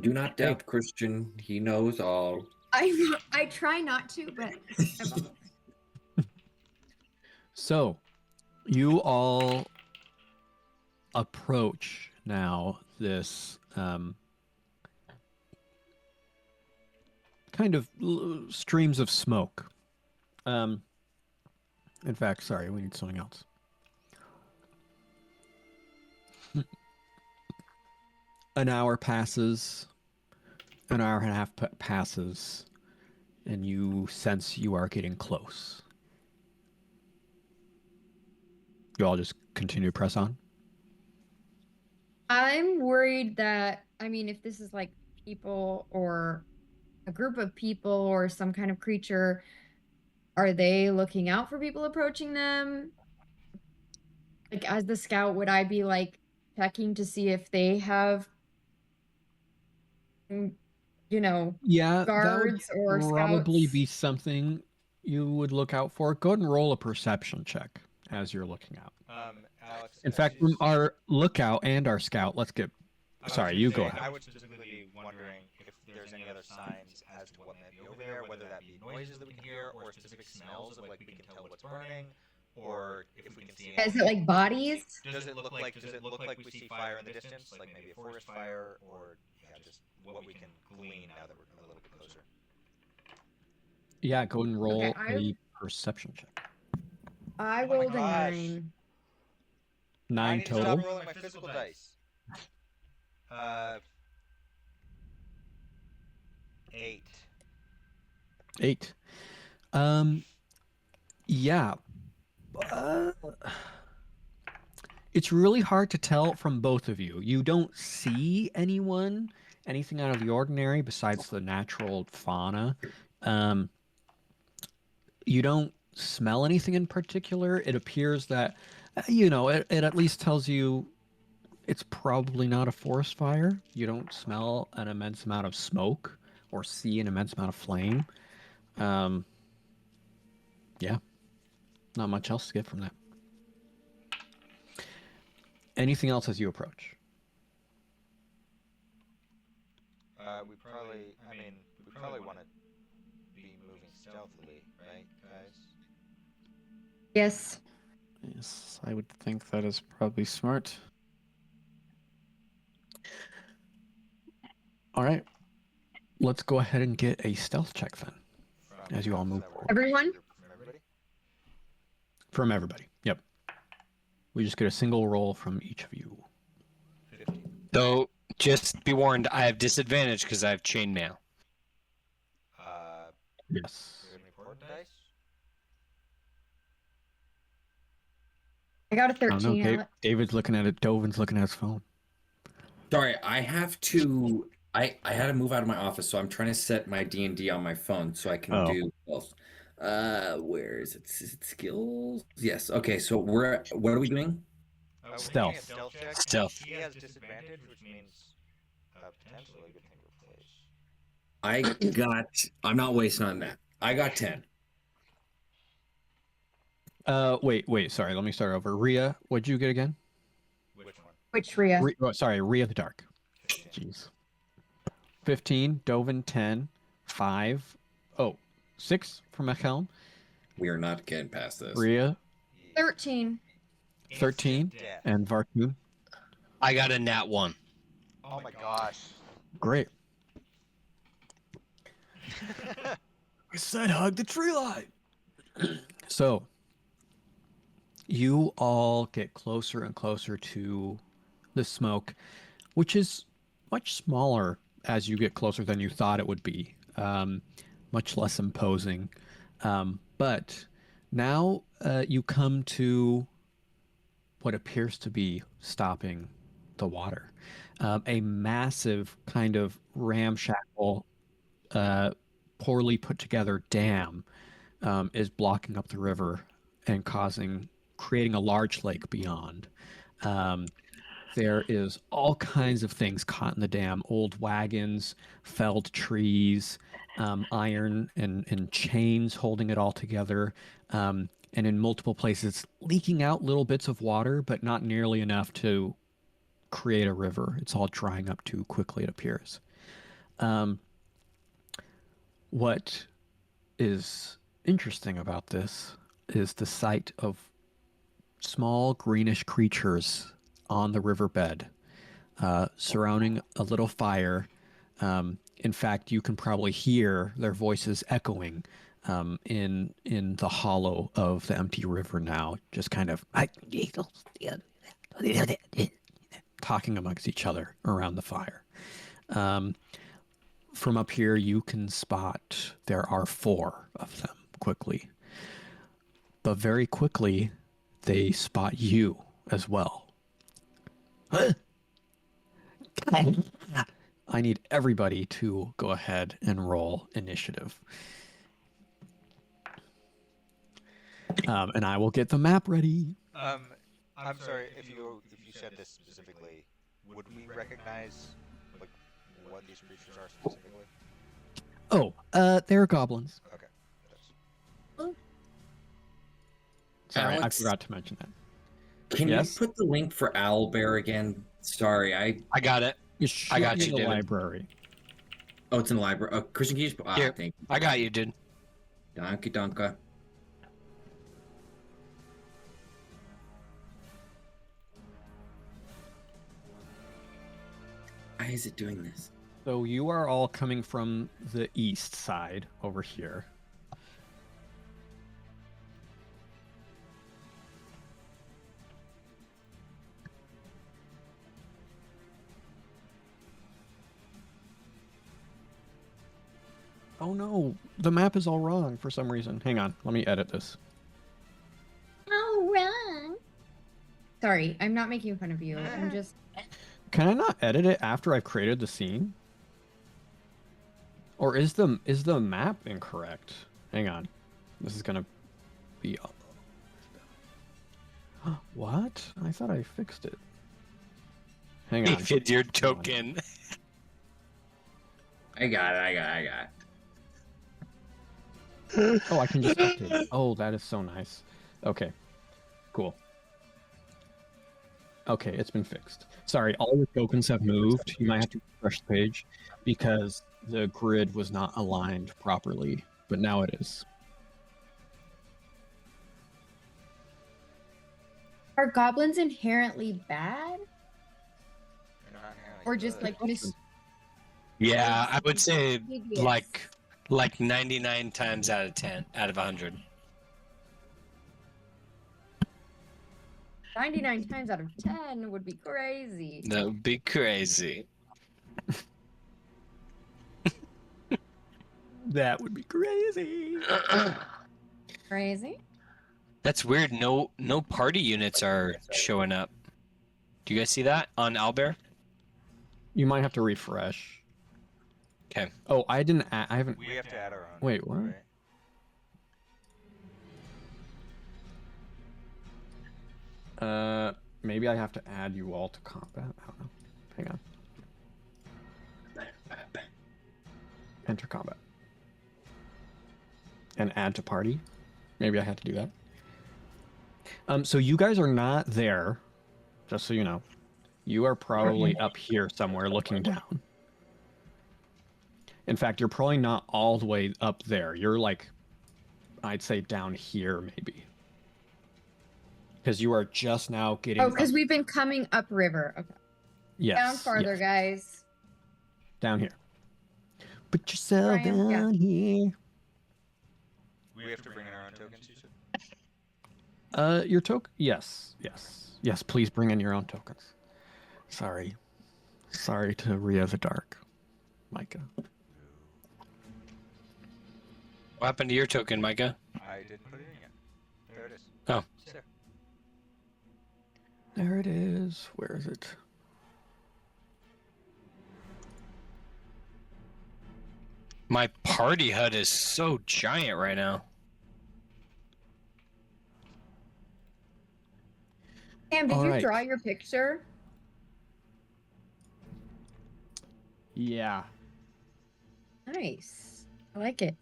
do not doubt Christian. He knows all. I try not to, but I'm almost. So, you all approach now this kind of streams of smoke. In fact, sorry, we need something else. An hour passes, an hour and a half passes, and you sense you are getting close. You all just continue to press on? I'm worried that, I mean, if this is like people or a group of people or some kind of creature, are they looking out for people approaching them? Like, as the scout, would I be like checking to see if they have, mm, you know, Yeah, that would guards or probably scouts? be something you would look out for. Go ahead and roll a perception check as you're looking out. Alex. In fact, from our lookout and our scout, let's get. Sorry, you go ahead. I would specifically be wondering if there's any other signs as to what might be over there, whether that be noises that we can hear or specific smells of like we can tell what's burning, or if we can see. Is it like bodies? Does it look like we see fire in the distance, like maybe a forest fire, or yeah, just what we can glean now that we're a little bit closer? Yeah, go ahead and roll Okay, a perception check. I Oh my rolled a gosh. 9. 9 I need to total. stop rolling my physical dice. 8. 8. Yeah. It's really hard to tell from both of you. You don't see anything out of the ordinary besides the natural fauna. You don't smell anything in particular. It appears that, it at least tells you it's probably not a forest fire. You don't smell an immense amount of smoke or see an immense amount of flame. Yeah, not much else to get from that. Anything else as you approach? We probably want to be moving stealthily, right, guys? Yes. Yes, I would think that is probably smart. All right. Let's go ahead and get a stealth check then, as you all move forward. Everyone? From everybody? From everybody. Yep. We just get a single roll from each of you. 15. So just be warned, I have disadvantage because I have chainmail. Yes. Do we have any port dice? I got a I don't know. 13. David's looking at it. Dovin's looking at his phone. Sorry, I have to. I had to move out of my office, so I'm trying to set my D&D on my phone so I can do both. Where is it? Is it skills? Yes. Okay. So what are we doing? We're Stealth. doing a stealth check. Stealth. He has disadvantage, which means potentially a good thing to replace. I'm not wasting on that. I got 10. Wait. Sorry, let me start over. Rhea, what'd you get again? Which one? Which Rhea? Sorry, Rhea the Dark. 15. Jeez. 15. Dovin 10. 5. 6 from Machelm. We are not getting past this. Rhea 13. 13. Death. And Varkhûn. I got a nat 1. Oh my gosh. Great. I said hug the tree line. So, you all get closer and closer to the smoke, which is much smaller as you get closer than you thought it would be. Much less imposing. But now you come to what appears to be stopping the water. A massive kind of ramshackle, poorly put together dam is blocking up the river and creating a large lake beyond. There is all kinds of things caught in the dam: old wagons, felled trees, iron and chains holding it all together. And in multiple places, leaking out little bits of water, but not nearly enough to create a river. It's all drying up too quickly, it appears. What is interesting about this is the sight of small greenish creatures on the riverbed, surrounding a little fire. In fact, you can probably hear their voices echoing in the hollow of the empty river now, just kind of talking amongst each other around the fire. From up here, you can spot there are 4 of them quickly. But very quickly, they spot you as well. I need everybody to go ahead and roll initiative. And I will get the map ready. I'm sorry if you said this specifically. Would we recognize like what these creatures are specifically? Oh, they're goblins. Okay. Sorry, I Alex? forgot to mention that. Can Yes? you put the link for Owlbear again? Sorry, I got it. It should I got be you, in the David. library. Oh, it's in the library. Oh, Christian, can you just... Here. thank you. I got you, dude. Donkey Donka. Why is it doing this? So you are all coming from the east side over here. Oh no, the map is all wrong for some reason. Hang on, let me edit this. Oh, wrong. Sorry, I'm not making fun of you. I'm just. Can I not edit it after I've created the scene? Or is the map incorrect? Hang on. This is gonna be what? I thought I fixed it. Hang on. David, your token. I got it. Oh, I can just update it. Oh, that is so nice. Okay. Cool. Okay, it's been fixed. Sorry, all your tokens have moved. You might have to refresh the page because the grid was not aligned properly, but now it is. Are goblins inherently bad? They're not inherently Or just good. like mis- Yeah, I would say Hideous. like 99 times out of 10 out of 100. 99 times out of 10 would be crazy. That would be crazy. That would be crazy. Crazy? That's weird. No party units are showing up. Do you guys see that on Owlbear? You might have to refresh. Okay. Oh, I didn't. I haven't. We have to add our own. Wait, what? Right? Maybe I have to add you all to combat. I don't know. Hang on. Enter combat. And add to party. Maybe I had to do that. So you guys are not there, just so you know. You are probably up here somewhere looking down. In fact, you're probably not all the way up there. You're like, I'd say down here maybe. Because you are just now getting Oh, because up. we've been coming upriver. Okay. Yes. Down farther, yes. guys. Down here. Put yourself Brian, yeah. down here. We have to bring in our own tokens, you said? Your token? Yes. Yes, please bring in your own tokens. Sorry to Rhea the Dark, Micah. What happened to your token, Micah? I didn't put it in yet. There it is. Oh. It's there. There it is. Where is it? My party hut is so giant right now. Sam, did All you right. draw your picture? Yeah. Nice. I like it.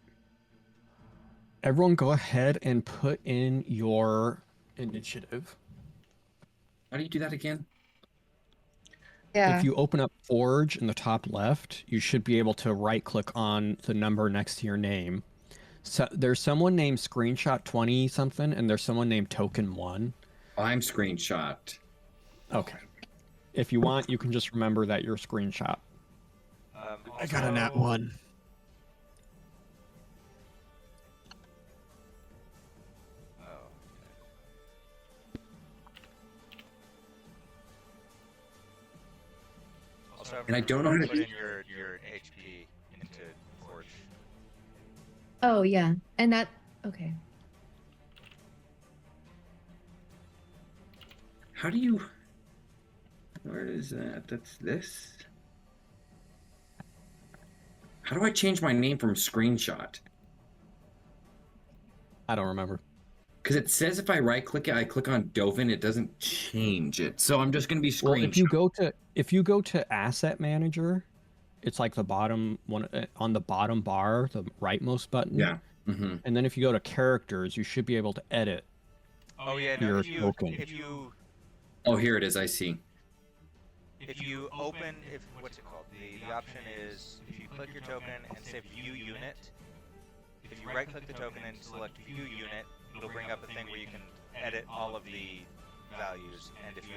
Everyone go ahead and put in your initiative. How do you do that again? Yeah. If you open up Forge in the top left, you should be able to right click on the number next to your name, So there's someone named Screenshot 20 something, and there's someone named Token 1. I'm screenshot. Okay. If you want, you can just remember that you're Screenshot. I got a nat also- 1. Oh. Also, And I don't know how to- put in your HP into Forge. Oh yeah, and that okay. How do you? Where is that? That's this. How do I change my name from screenshot? I don't remember. Because it says if I right click it, I click on Dovin, it doesn't change it. So I'm just gonna be Well, screenshot. if you go to Asset Manager, it's like the bottom one on the bottom bar, the rightmost button. Yeah. Mm-hmm. And then if you go to Characters, you should be able to edit. Oh yeah, no, Your if you token. if you Oh, here it is. I see. if you open what's it called? The option is if you click your token and say View Unit. If you right click the token and select View Unit, it'll bring up a thing where you can edit all of the values. And if you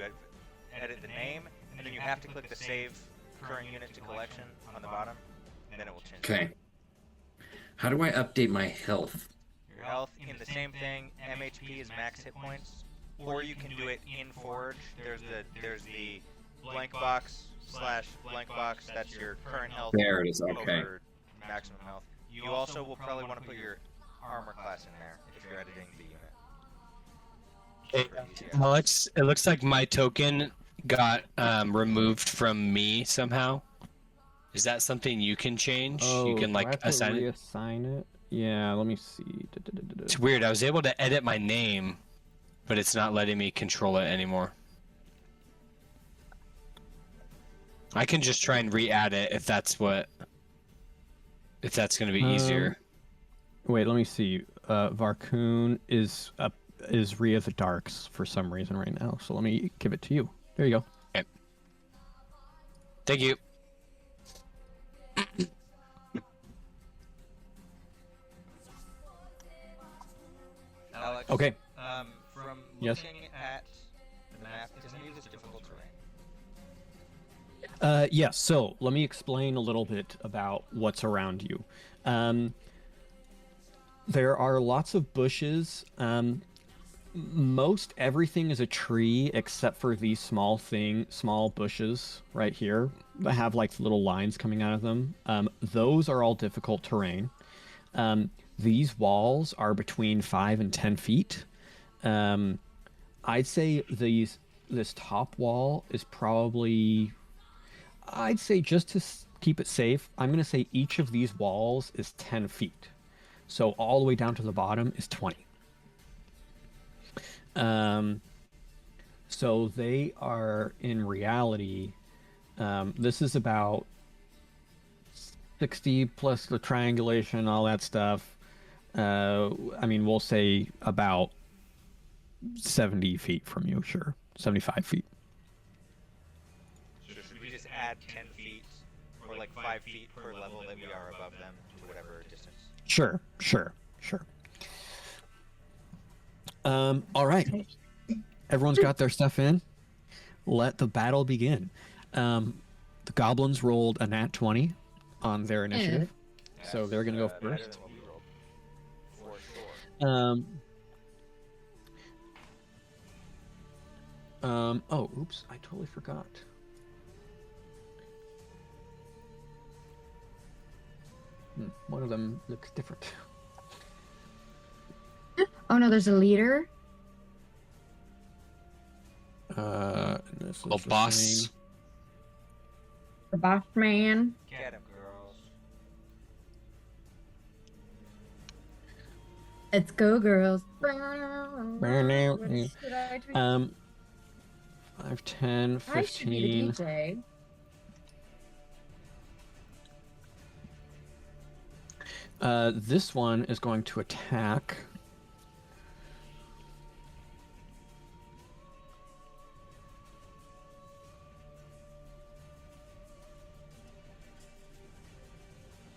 edit the name, and then you have to click the Save Current Unit to Collection on the bottom, and then it will change. Okay. How do I update my health? Your health in the same thing. MHP is max hit points, or you can do it in Forge. There's the blank box / blank box. That's your current health. There it is. Okay. Over maximum health. You also will probably want to put your armor class in there if you're editing the unit. Pretty easy. Alex, it looks like my token got removed from me somehow. Is that something you can change? You can do I like have to assign it. reassign it. Yeah, let me see. It's weird. I was able to edit my name, but it's not letting me control it anymore. I can just try and re-add it if that's going to be easier. Wait, let me see. Varkhûn is Rhea the Darks for some reason right now. So let me give it to you. There you go. Okay. Thank you. Alex. Okay. From Yes. looking at the map, does any of this difficult terrain? Yes, so let me explain a little bit about what's around you. There are lots of bushes. Most everything is a tree except for these small bushes right here that have like little lines coming out of them. Those are all difficult terrain. These walls are between 5 and 10 feet. I'd say this top wall is probably, I'd say just to keep it safe, I'm going to say each of these walls is 10 feet. So all the way down to the bottom is 20. So they are in reality, this is about 60 plus the triangulation, all that stuff. I mean, we'll say about 70 feet from you, sure. 75 feet. So should we just add 10 feet or like 5 feet per level that we are above them to whatever distance? Sure. All right. Everyone's got their stuff in. Let the battle begin. The goblins rolled a nat 20 on their initiative, so they're gonna go Better first. than what we rolled. For sure. Oh, oops! I totally forgot. One of them looks different. Oh no, there's a leader. This is Oh, the boss. same. The boss man. Get him, girls. Let's go, girls. What Mm. should I do? 5, 10, I should be the 15. DJ. This one is going to attack.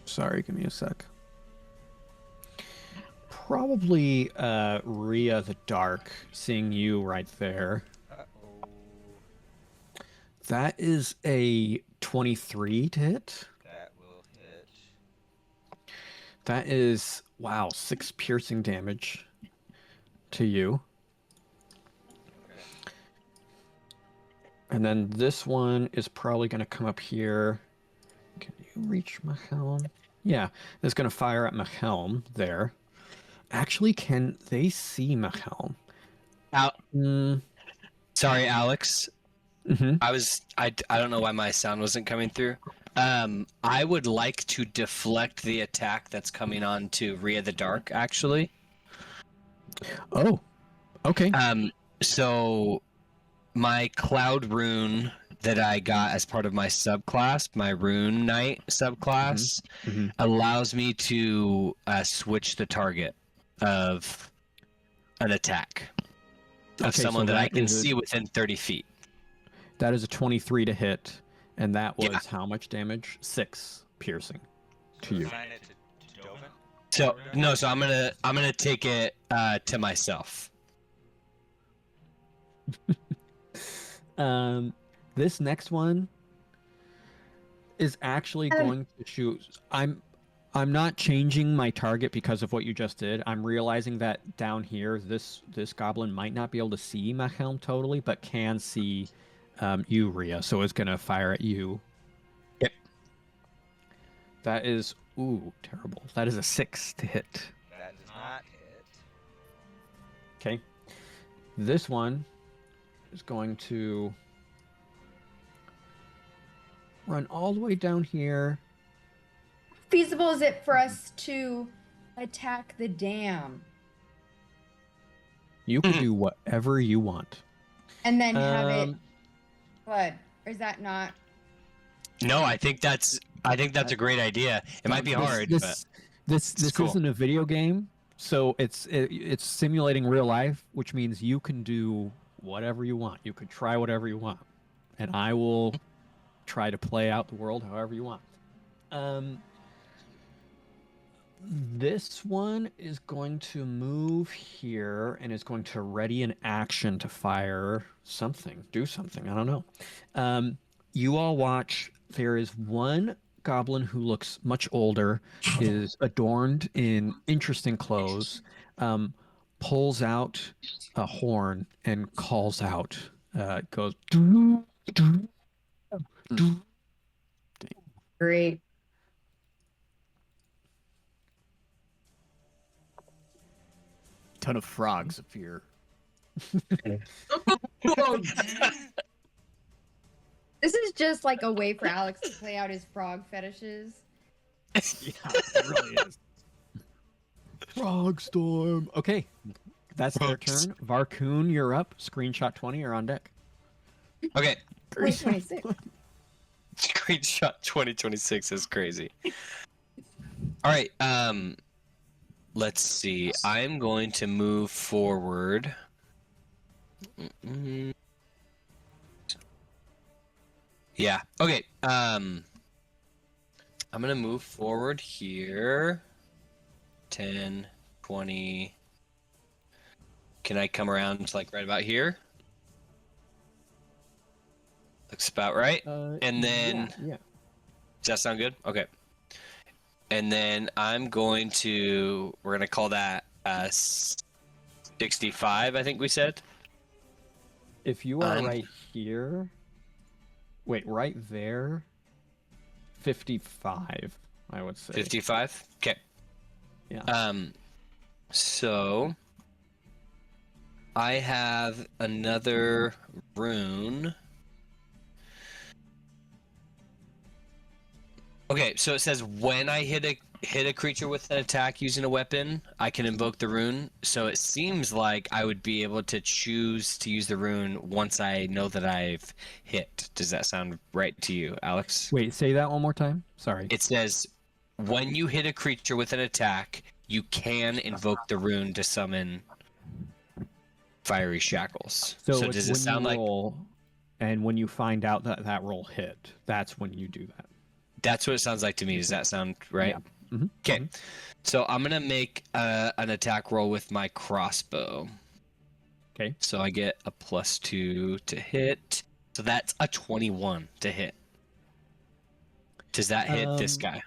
Sorry, give me a sec. probably Rhea the Dark, seeing you right there. Uh-oh. That is a 23 to hit. That will hit. That is, wow, 6 piercing damage to you. Okay. And then this one is probably going to come up here. Can you reach Machelm? Yeah, it's going to fire at Machelm there. Actually, can they see Machelm? Sorry, Alex. Mm-hmm. I don't know why my sound wasn't coming through. I would like to deflect the attack that's coming on to Rhea the Dark, actually. Oh, okay. So my Cloud Rune that I got as part of my subclass, my Rune Knight subclass, Mm-hmm. allows me to switch the target of an attack of Okay, someone so that I that can is see within 30 feet. That is a 23 to hit, and that was Yeah. how much damage? 6 piercing to So you. assign it to Dovin? So no, so I'm gonna take it to myself. This next one is actually going to shoot. I'm not changing my target because of what you just did. I'm realizing that down here, this goblin might not be able to see Machelm totally, but can see you, Rhea. So it's gonna fire at you. Yep. That is terrible. That is a 6 to hit. That does not hit. Okay. This one is going to run all the way down here. Feasible is it for us to attack the dam You can do whatever you want. and then have it flood? Or is that not? No, I think that's a great idea. It might be hard, but This cool. isn't a video game, so it's simulating real life, which means you can do whatever you want. You could try whatever you want, and I will try to play out the world however you want. This one is going to move here and is going to ready an action to fire something, do something. I don't know. You all watch. There is one goblin who looks much older, is adorned in interesting clothes, pulls out a horn and calls out. It goes. Doo, doo, doo. Great. Ton of frogs appear. This is just like a way for Alex to play out his frog fetishes. Yeah, it really is. Frog storm. Okay, that's their turn. Varkhûn, you're up. Screenshot 20 are on deck. okay. 2026. Screenshot 2026 is crazy. All right. Let's see. I'm going to move forward. Yeah. Okay. I'm gonna move forward here. 10, 20. Can I come around to like right about here? Looks about right. And then yeah. Does that sound good? Okay. And then we're gonna call that 65, I think we said. If you are right here, wait, right there, 55, I would say. 55? Okay. Yeah. So I have another rune. Okay, so it says when I hit a creature with an attack using a weapon, I can invoke the rune. So it seems like I would be able to choose to use the rune once I know that I've hit. Does that sound right to you, Alex? Wait, say that one more time. Sorry. It says when you hit a creature with an attack, you can invoke the rune to summon fiery shackles. So does it sound like roll, and when you find out that roll hit, that's when you do that. that's what it sounds like to me? Does that sound right? Okay. So I'm gonna make an attack roll with my crossbow. Okay. So I get a +2 to hit. So that's a 21 to hit. Does that hit this guy?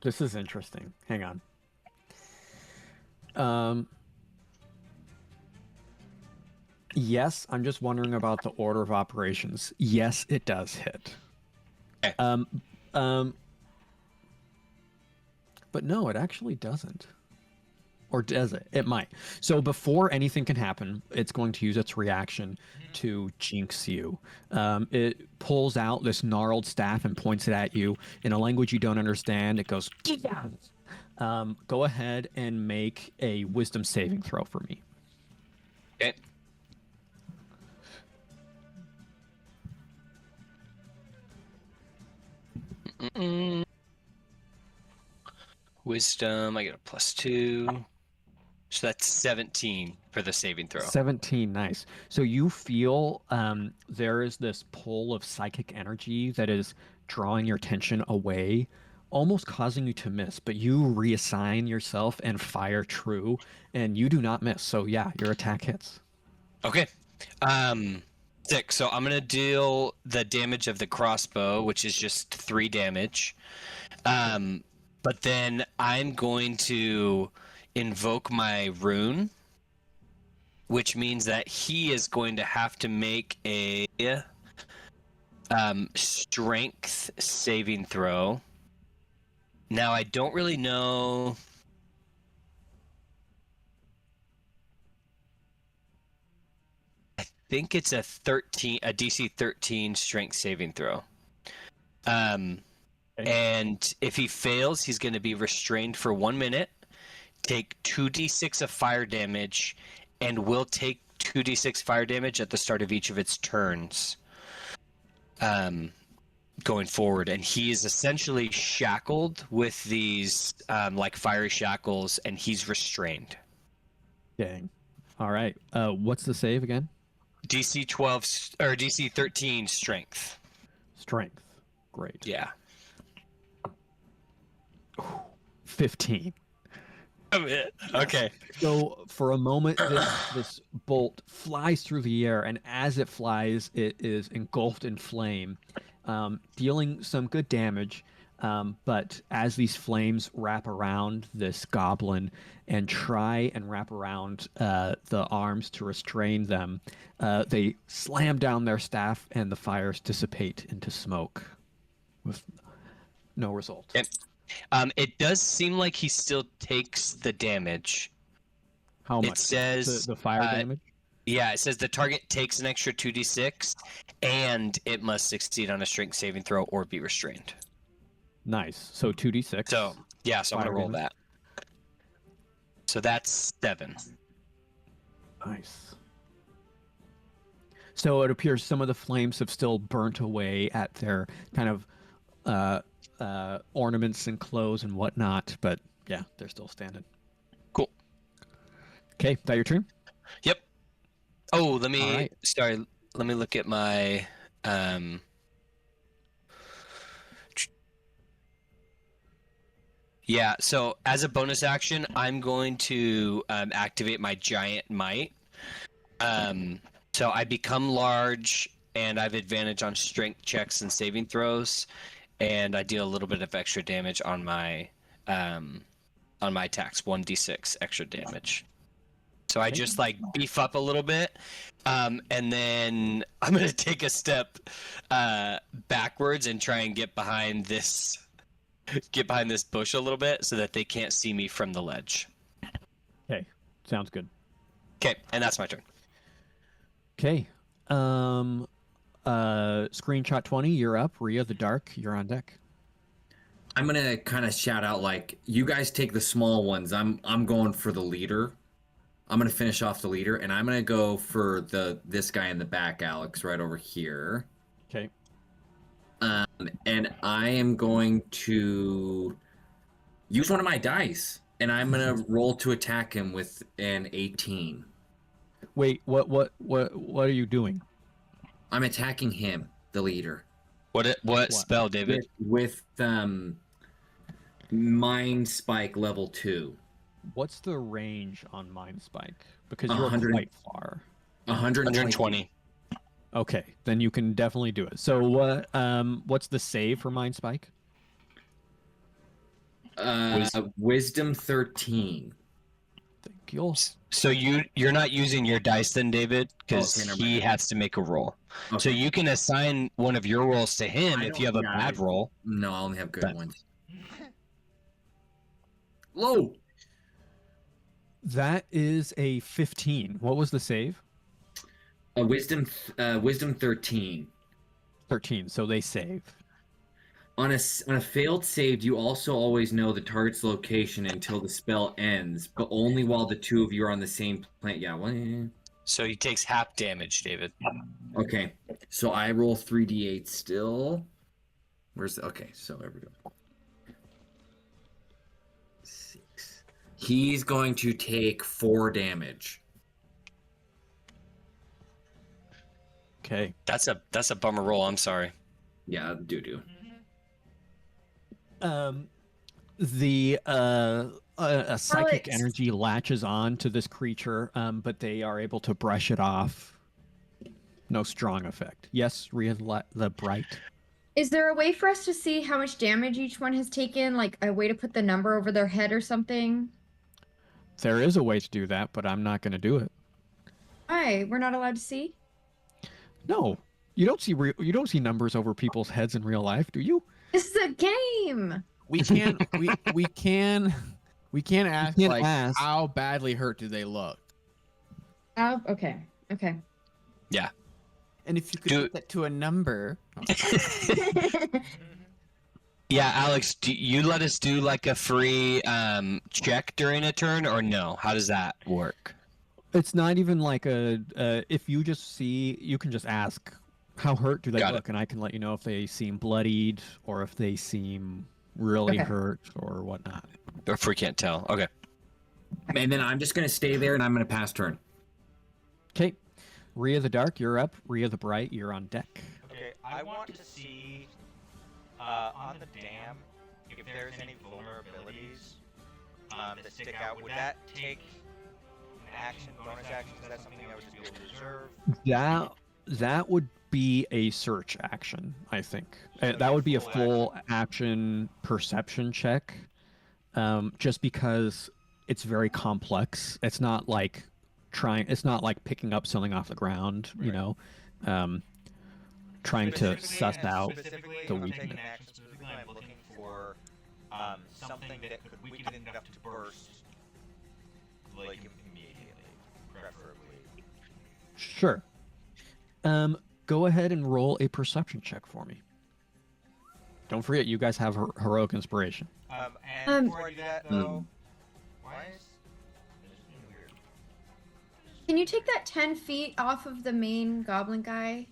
This is interesting. Hang on. Yes, I'm just wondering about the order of operations. Yes, it does hit. Okay. But no, it actually doesn't. Or does it? It might. So before anything can happen, it's going to use its reaction to jinx you. It pulls out this gnarled staff and points it at you in a language you don't understand. It goes, "Get down!" Go ahead and make a wisdom saving throw for me. Okay. Wisdom, I get a +2. So that's 17 for the saving throw. 17, nice. So you feel there is this pull of psychic energy that is drawing your attention away, almost causing you to miss, but you reassign yourself and fire true, and you do not miss. So yeah, your attack hits. Okay. 6. So I'm gonna deal the damage of the crossbow, which is just 3 damage. But then I'm going to invoke my rune, which means that he is going to have to make a strength saving throw. Now I don't really know. I think it's a DC 13 strength saving throw. And if he fails, he's going to be restrained for 1 minute, take 2d6 of fire damage, and will take 2d6 fire damage at the start of each of its turns going forward. And he is essentially shackled with these like fiery shackles, and he's restrained. Dang. All right. What's the save again? DC 12 or DC 13 strength. Strength. Great. Yeah. 15. Okay. So for a moment, this bolt flies through the air, and as it flies, it is engulfed in flame, dealing some good damage. But as these flames wrap around this goblin and try and wrap around the arms to restrain them, they slam down their staff, and the fires dissipate into smoke with no result. It does seem like he still takes the damage. How much? It says the fire damage? Yeah, it says the target takes an extra 2d6, and it must succeed on a strength saving throw or be restrained. Nice. So 2d6. So yeah, so I'm gonna roll damage. that. So that's 7. Nice. So it appears some of the flames have still burnt away at their kind of ornaments and clothes and whatnot, but yeah, they're still standing. Cool. Okay, that your turn? Yep. Oh, let me. right. Sorry. Let me look at my. Yeah. So as a bonus action, I'm going to activate my giant might. So I become large, and I have advantage on strength checks and saving throws, and I deal a little bit of extra damage on my attacks, 1d6 extra damage. So I just like beef up a little bit, and then I'm gonna take a step backwards and try and get behind this bush a little bit so that they can't see me from the ledge. Okay, sounds good. Okay, and that's my turn. Okay. Screenshot 20, you're up. Rhea the Dark, you're on deck. I'm gonna kind of shout out like, you guys take the small ones. I'm going for the leader. I'm gonna finish off the leader, and I'm gonna go for this guy in the back, Alex, right over here. Okay. And I am going to use one of my dice, and I'm gonna roll to attack him with an 18. Wait, what are you doing? I'm attacking him. the leader. What spell, David? With Mind Spike level 2. What's the range on Mind Spike? Because you're 100 quite far. 120. Okay, then you can definitely do it. So what? What's the save for Mind Spike? Wisdom 13. Thank you. So you're not using your dice then, David, because Okay, never he mind. has to make a roll. Okay. So you can assign one of your rolls to him I if don't- you have a yeah, bad roll. No, I only have good But- ones. Low. That is a 15. What was the save? Wisdom 13. 13. So they save. On a failed save, you also always know the target's location until the spell ends, but only while the two of you are on the same planet. Yeah. Well, So he takes half damage, David. okay. So I roll 3d8 still. Where's the... Okay, so there we go. 6. He's going to take 4 damage. Okay. That's a bummer roll. I'm sorry. Yeah, doo-doo. The a psychic Alex. energy latches on to this creature, but they are able to brush it off. No strong effect. Yes, Rhea the Bright. Is there a way for us to see how much damage each one has taken? Like a way to put the number over their head or something? There is a way to do that, but I'm not going to do it. Why? We're not allowed to see? No, you don't see numbers over people's heads in real life, do you? This is a game. We can we can ask can't like ask. how badly hurt do they look? Oh, okay. Okay. And if you could Do- put that to a number. Yeah, Alex, do you let us do like a free check during a turn, or no? How does that work? It's not even like if you just see, you can just ask, how hurt do they Got it. look? And I can let you know if they seem bloodied or if they seem really Okay. hurt or whatnot. Or if we can't tell. Okay. And then I'm just going to stay there and I'm going to pass turn. Okay. Rhea the Dark, you're up. Rhea the Bright, you're on deck. Okay, I want to see on the dam if there's any vulnerabilities that stick out. Would that take an action, bonus action? Is that something I would just be able to reserve? That would be a search action, I think. That would be a full action perception check, just because it's very complex. It's not like picking up something off the ground, you know, trying to suss out Specifically, the if I'm taking weakness. an action, specifically I'm looking for something that could weaken it enough to burst, like immediately, preferably. Sure. Go ahead and roll a perception check for me. Don't forget, you guys have heroic inspiration. And before I do that, though, why is this being weird? Can you take that 10 feet off of the main goblin guy?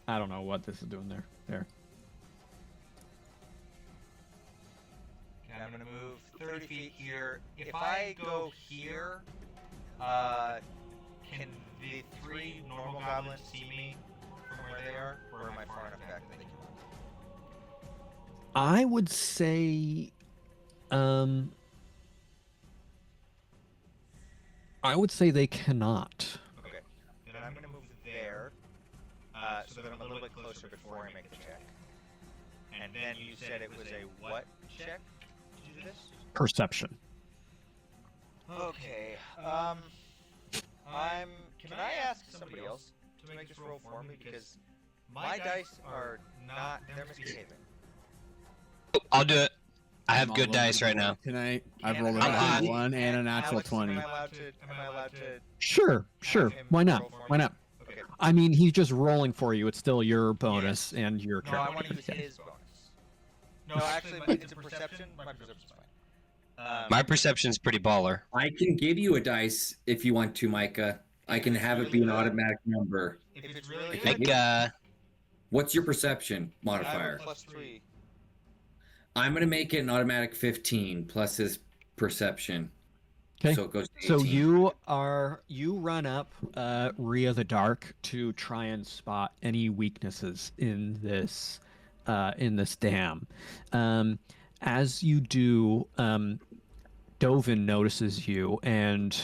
I don't know what this is doing there. There. Okay, I'm gonna move 30 feet here. If I go here, can the 3 normal goblins see me from where they are, or am I far enough back that they can? I would say, they cannot. Okay, then I'm gonna move there, so that I'm a little bit closer before I make the check. And then you said it was a what check to do this? Perception. Okay, can I ask somebody else to make this roll for me, because my dice are not, they're misbehaving. I'll do it. I have I'm good all over dice the right board now. Tonight, I've And rolled a I'm hot. natural 1 and a natural Alex, 20. Am I allowed to? Sure. him Why not? roll for Why me? not? Okay. I mean, he's just rolling for you. It's still your bonus and your No, I character. want to use Yeah. his bonus. No, actually, it's a perception. My perception's fine. My perception's pretty baller. I can give you a dice if you want to, Micah. I can have it be an automatic number. If it's really Like, good, What's your perception I have a modifier? +3. I'm going to make it an automatic 15 plus his perception. Okay. So it goes to So 18. you run up Rhea the Dark to try and spot any weaknesses in this dam. As you do, Dovin notices you and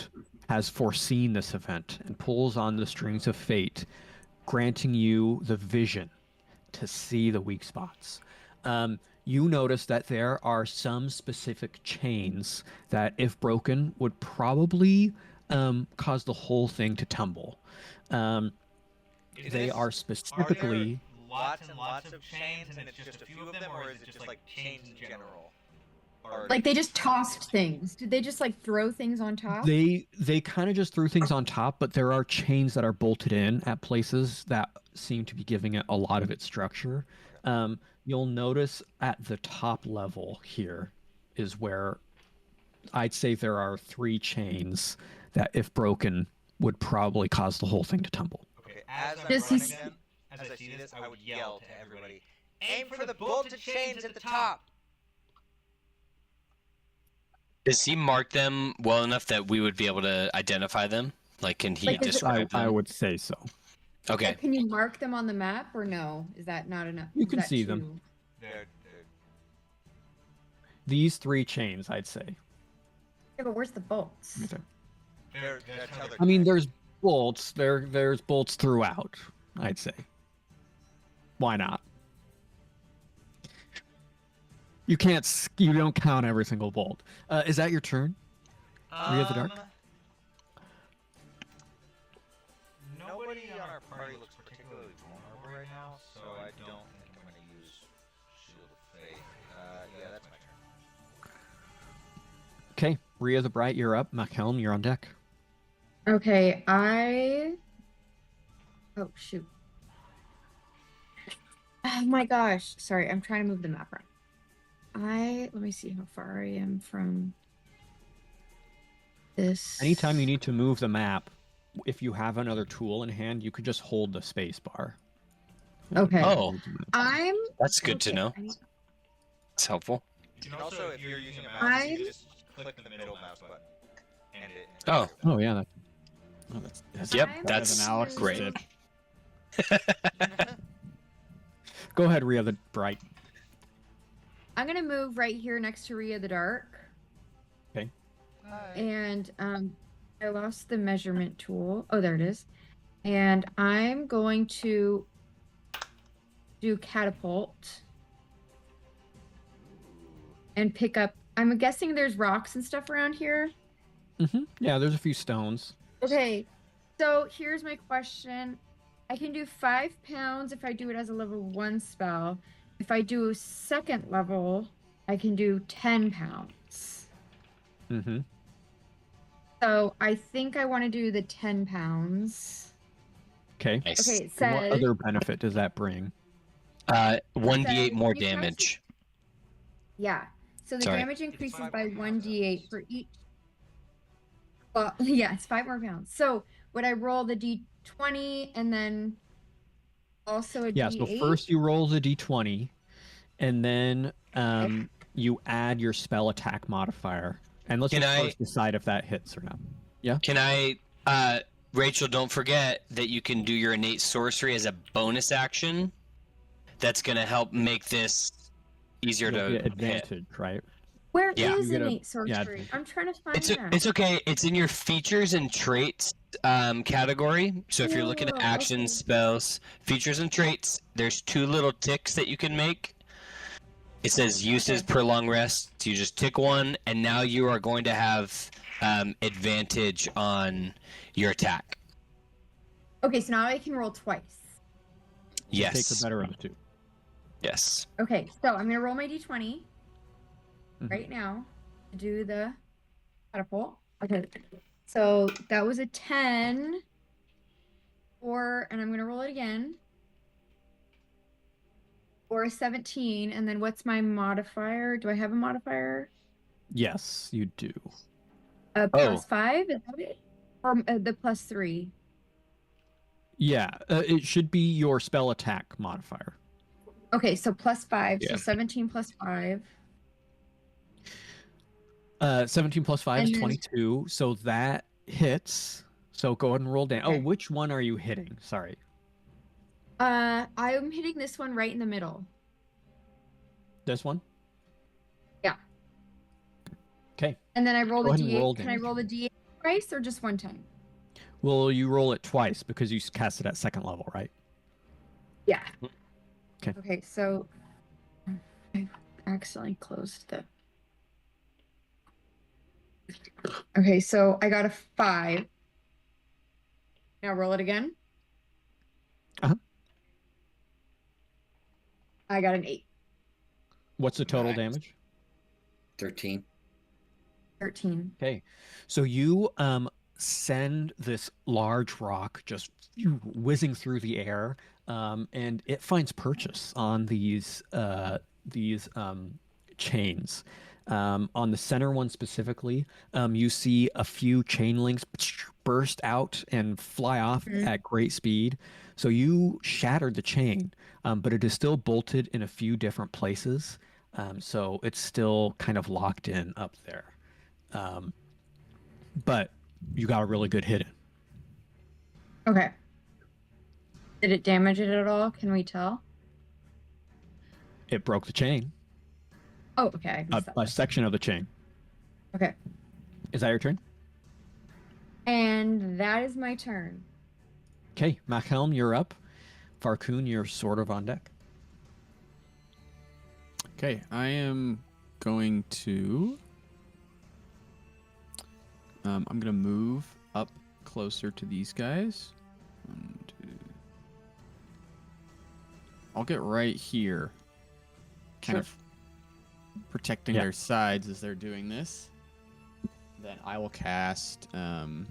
has foreseen this event and pulls on the strings of fate, granting you the vision to see the weak spots. You notice that there are some specific chains that, if broken, would probably cause the whole thing to tumble. They are specifically. Lots and lots of chains, and it's just a few of them, or is it just like chains in general? Or Like they just tossed things. Did they just like throw things on top? They kind of just threw things on top, but there are chains that are bolted in at places that seem to be giving it a lot of its structure. You'll notice at the top level here is where I'd say there are 3 chains that, if broken, would probably cause the whole thing to tumble. okay, as I'm Does he running then, as I see this, I would yell to everybody, "Aim for the bolted chains at the top!" Does he mark them well enough that we would be able to identify them? Like, can he Like, is it- describe them? I would say so. Okay. Like, can you mark them on the map or no? Is that not enough? You Is can that see too- them. They're These 3 chains, I'd say. Yeah, but where's the bolts? Right there. that's how they're I mean, connected. there's bolts. There's bolts throughout, I'd say. Why not? You don't count every single bolt. Is that your turn? Rhea the Dark? Nobody on our party looks particularly vulnerable right now, so I don't think I'm going to use Shield of Faith. Yeah, that's my turn. Okay, Rhea the Bright, you're up. Machelm, you're on deck. Okay, oh shoot. Oh my gosh. Sorry, I'm trying to move the map around. Let me see how far I am from this. Anytime you need to move the map, if you have another tool in hand, you could just hold the space bar. Okay. Oh. I'm That's good to okay, know. I need- It's helpful. You can also, if you're using a mouse, you I'm- can just click the middle mouse button. And it. Oh. Oh yeah, that's Yep, I'm that's than Alex great. did. Go ahead, Rhea the Bright. I'm gonna move right here next to Rhea the Dark. Okay. And I lost the measurement tool. Oh, there it is. And I'm going to do catapult and pick up. I'm guessing there's rocks and stuff around here. Yeah, there's a few stones. Okay, so here's my question. I can do 5 pounds if I do it as a level 1 spell. If I do second level, I can do 10 pounds. Mm-hmm. So I think I want to do the 10 pounds. Okay. Nice. Okay, it What says other benefit does that bring? 1d8 more you can damage. yeah. So the Sorry. damage increases by 1d8 for each. Well, yeah, it's 5 more pounds. So would I roll the d20 and then also a Yeah, d8? so first you roll the d20, and then you add your spell attack modifier. And let's Can just I- first decide if that hits or not. Can I, Rachel, don't forget that you can do your innate sorcery as a bonus action. That's going to help make this easier You'll to get hit. advantage, right? Where Yeah. is You get a- innate sorcery? I'm trying to find It's that. it's okay. It's in your features and traits category. So if you're looking at Oh, actions, okay. spells, features and traits, there's 2 little ticks that you can make. It says uses Okay. per long rest. So you just tick one, and now you are going to have advantage on your attack. Okay, so now I can roll twice. You Yes. Take the better of the 2. Yes. Okay, so I'm gonna roll my d20 Mhm. right now to do the catapult. Okay, so that was a 10, and I'm gonna roll it again, or a 17, and then what's my modifier? Do I have a modifier? Yes, you do. Plus 5, is that it? Or the plus 3? Yeah, it should be your spell attack modifier. Okay, so plus 5, Yeah. so 17 plus 5. 17 plus 5 is And then- 22, so that hits. So go ahead and roll down. Oh, Okay. which one are you hitting? Sorry. I'm hitting this one right in the middle. This one? Yeah. Okay. And then I roll Go the ahead and D8. roll Can I damage. roll the D8 twice or just one time? Well, you roll it twice because you cast it at second level, right? Yeah. Okay. Okay, so I accidentally closed the. Okay, so I got a 5. Now roll it again. Uh-huh. I got an 8. What's the total Nice. damage? 13. 13. Okay. So you send this large rock just whizzing through the air, and it finds purchase on these chains. On the center one specifically, you see a few chain links burst out and fly off at great speed. So you shattered the chain, but it is still bolted in a few different places. So it's still kind of locked in up there. But you got a really good hit in. Okay. Did it damage it at all? Can we tell? It broke the chain, Oh, okay. I missed that a part. section of the chain. Okay. Is that your turn? And that is my turn. Okay, Machelm, you're up. Varkhûn, you're sort of on deck. Okay, I am going to. I'm gonna move up closer to these guys. 1, 2. I'll get right here, kind Sure. of protecting Yeah. their sides as they're doing this. Then I will cast. I'll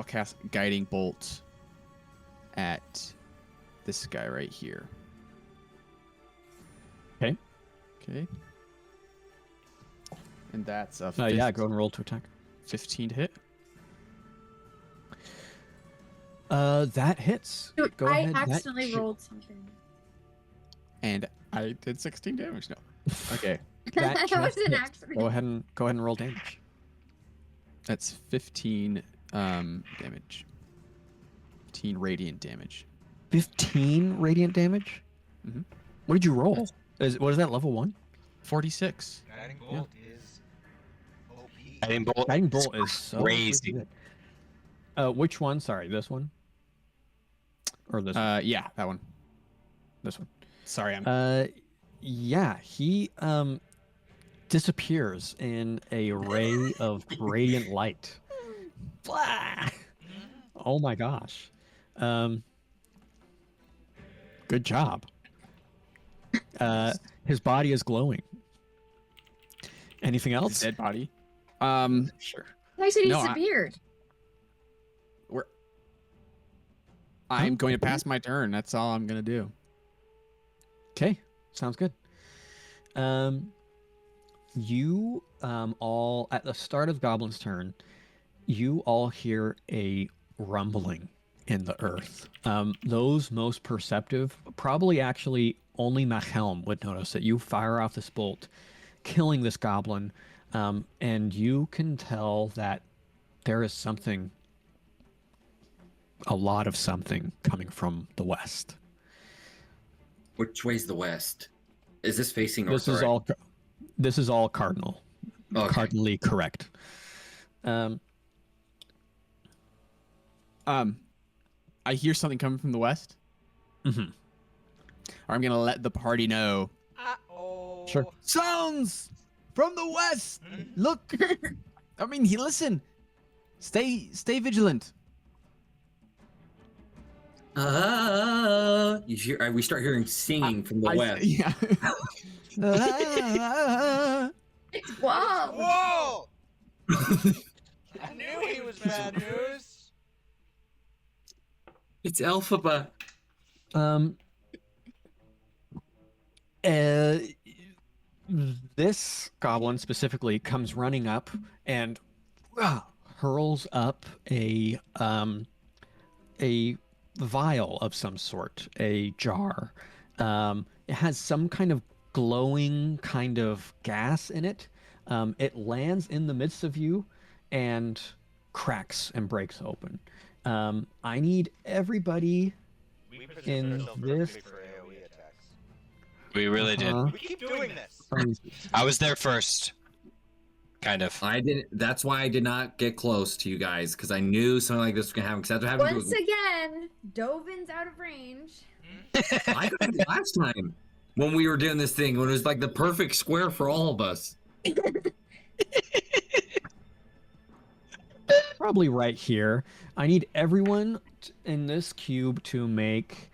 cast Guiding Bolt at this guy right here. Okay. Okay. And that's a Yeah, go and roll to attack. 15 to hit. That hits. Dude, Go I ahead. that accidentally shi- rolled something. And I did 16 damage. No. Okay. That That just was an hits. accident. Go ahead and roll damage. That's 15 damage. 15 radiant damage. 15 radiant damage. Mhm. What did you roll? What is that, level 1? 46. Guiding bolt is OP. Guiding bolt. Guiding bolt is so crazy. good. Which one? Sorry, this one? Or this one? Yeah, that one. This one. Sorry, I'm. Yeah, he disappears in a ray of radiant light. Blah! Oh my gosh. Good job. His body is glowing. Anything His else? dead body. Sure. I said he No, disappeared. I'm going to pass my turn. That's all I'm going to do. Okay, sounds good. You all at the start of Goblin's turn, you all hear a rumbling in the earth. Those most perceptive, probably actually only Machelm would notice that you fire off this bolt, killing this goblin, and you can tell that there is something, a lot of something coming from the west. Which way's the west? Is this facing north? This is or right? all. This is all cardinal. Okay. Cardinally correct. I hear something coming from the west. Mhm. Or I'm going to let the party know. Uh-oh. Sure. Sounds from the west. Look. I mean, listen. Stay vigilant. You hear? We start hearing singing from the west. Yeah. Whoa! Whoa! I knew he was bad news. It's Alphaba. This goblin specifically comes running up and hurls up a vial of some sort, a jar. It has some kind of glowing kind of gas in it. It lands in the midst of you and cracks and breaks open. I need everybody We position in ourselves this. perfectly for AoE attacks. We really did. Uh-huh. We keep doing this. I was there first. Kind of. I didn't. That's why I did not get close to you guys because I knew something like this was gonna happen. Because that's what happened Once to again, Dovin's out of range. I got it last time when we were doing this thing when it was like the perfect square for all of us. Probably right here. I need everyone in this cube to make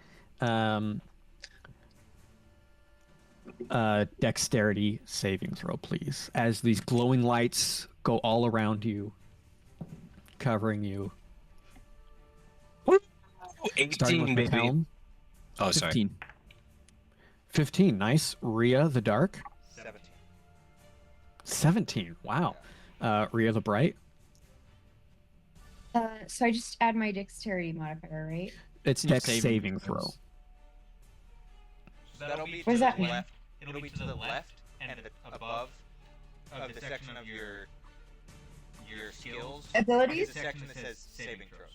dexterity saving throw, please. As these glowing lights go all around you, covering you. Starting with 18, baby. Machelm. Oh, sorry. 15. 15, nice. Rhea the Dark. 17. 17, wow. Rhea the Bright. So I just add my dexterity modifier, right? It's Your dex saving throw. So that'll be What does to that the mean? left. It'll be to the left and above of the section of your skills. Abilities? The section that says saving throws.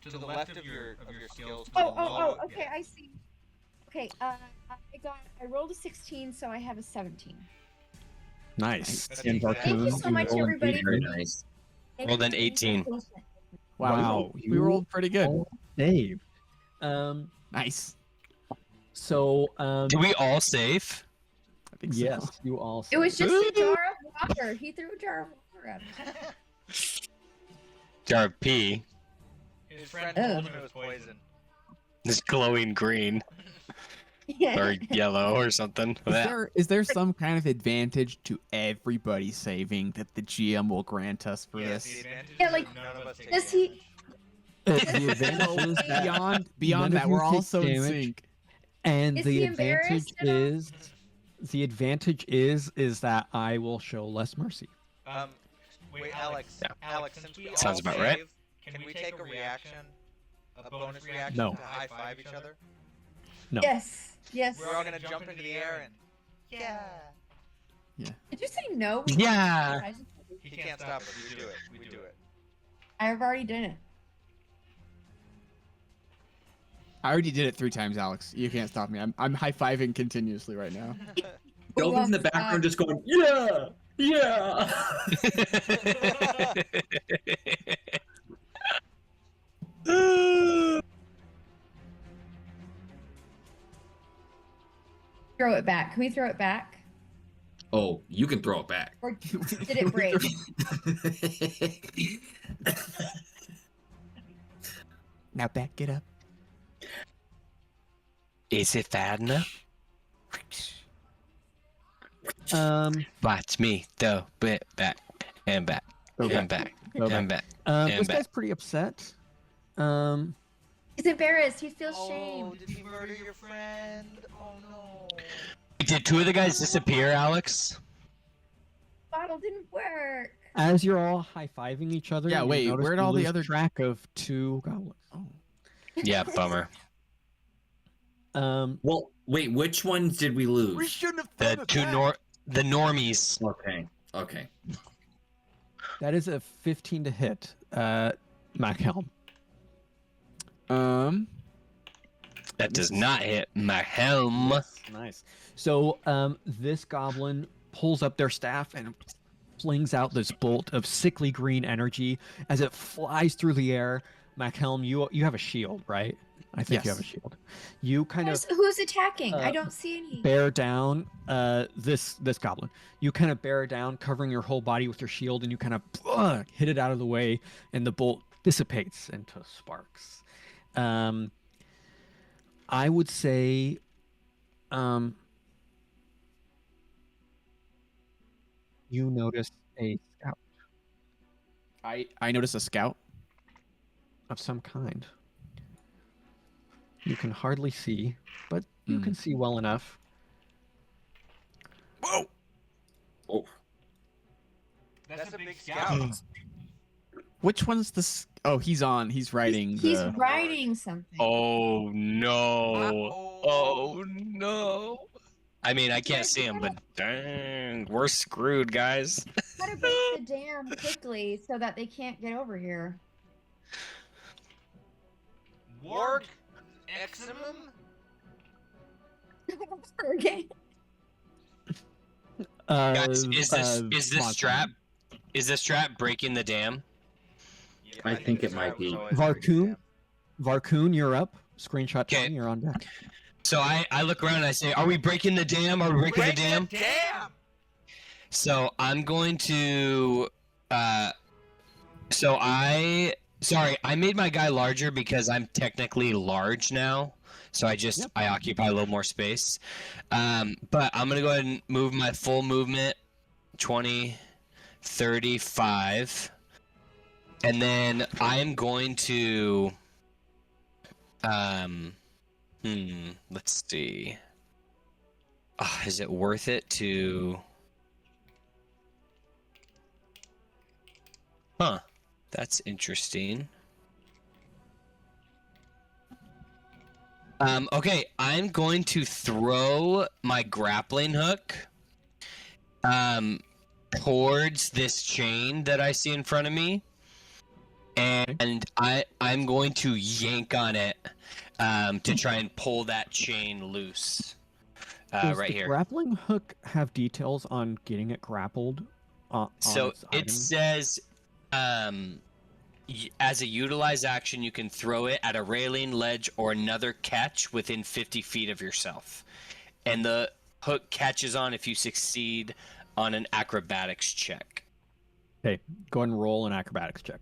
To the left of your skills. to Oh, the low- okay, yeah. I see. Okay, I rolled a 16, so I have a 17. Nice. That's And exactly- Thank you Varkhûn, so much, rolled everybody. Very nice. Well, then 18. Wow, we you rolled pretty good. all saved. Nice. So, Did we all save? I think so. yes, you all saved. It was just a jar of water. He threw a jar of water at us. Jar of pee. His friend Oh. told him it was poison. This glowing green or yellow or something. Is there some kind of advantage to everybody saving that the GM will grant us for Yes, this? the advantage Yeah, is like, none of us take does he- damage. The advantage is that Beyond none of that, you we're all take so in damage. sync. And Is the he advantage embarrassed at all? is that I will show less mercy. Wait, Alex. Yeah. Alex, since we Sounds all about right. save, can we take a reaction, a bonus reaction No. to high five each other? No. Yes, yes. We're all gonna jump into the air and yeah. Did you say no? Yeah. He can't stop us. We do it. We do it. I've already done it. I already did it 3 times, Alex. You can't stop me. I'm high-fiving continuously right now. Dovin's in the background just going, yeah, yeah. Throw it back. Can we throw it back? Oh, you can throw it back. Or did it break? Now back it up. Is it bad enough? Watch me throw it back and back and back and back. And This back. guy's pretty upset. He's embarrassed. He feels shame. Oh, did he murder your friend? Oh no. Did 2 of the guys disappear, Alex? Bottle didn't work. As you're all high-fiving each other, Yeah, you wait, notice where'd you all the lose other- track of 2 goblins. Oh. Yeah, bummer. Well, wait, which ones did we lose? shouldn't have The normies. Okay. Okay. That is a 15 to hit, Machelm. That does not hit my helm. Nice. So this goblin pulls up their staff and flings out this bolt of sickly green energy as it flies through the air. Machelm, you have a shield, right? I think you Yes. have a shield. You kind of Who's attacking? I uh, don't see any. bear down this goblin. You kind of bear down, covering your whole body with your shield, and you kind of hit it out of the way, and the bolt dissipates into sparks. I would say you notice a scout I noticed a scout. of some kind. You can hardly see, but you Hmm. can see well enough. Oh. That's a big scout. Which one's the? Oh, he's on. He's riding. He's the... writing something. Oh no. Uh-oh. Oh no. I mean, I can't see him, but dang, we're screwed, guys. Gotta break the dam quickly so that they can't get over here. Warg Eximum? Okay. Guys, is this Machelm. the strap breaking the dam? Yeah, I think the it might strap was be. always Varkhûn? pretty Varkhûn, you're up. Screenshot Okay. 20, you're on deck. So I look around and I say, "Are we breaking the dam? Are we breaking the dam?" Damn! So I'm going to, I made my guy larger because I'm technically large now. So I occupy a little more space. But I'm gonna go ahead and move my full movement, 20, 35, and then I am going to, let's see. Is it worth it to? Huh. That's interesting. Okay, I'm going to throw my grappling hook towards this chain that I see in front of me. And I'm going to yank on it to try and pull that chain loose. Does Right the here. grappling hook have details on getting it grappled? So its it item? says, as a utilized action, you can throw it at a railing, ledge, or another catch within 50 feet of yourself. And the hook catches on if you succeed on an acrobatics check. Okay, go ahead and roll an acrobatics check.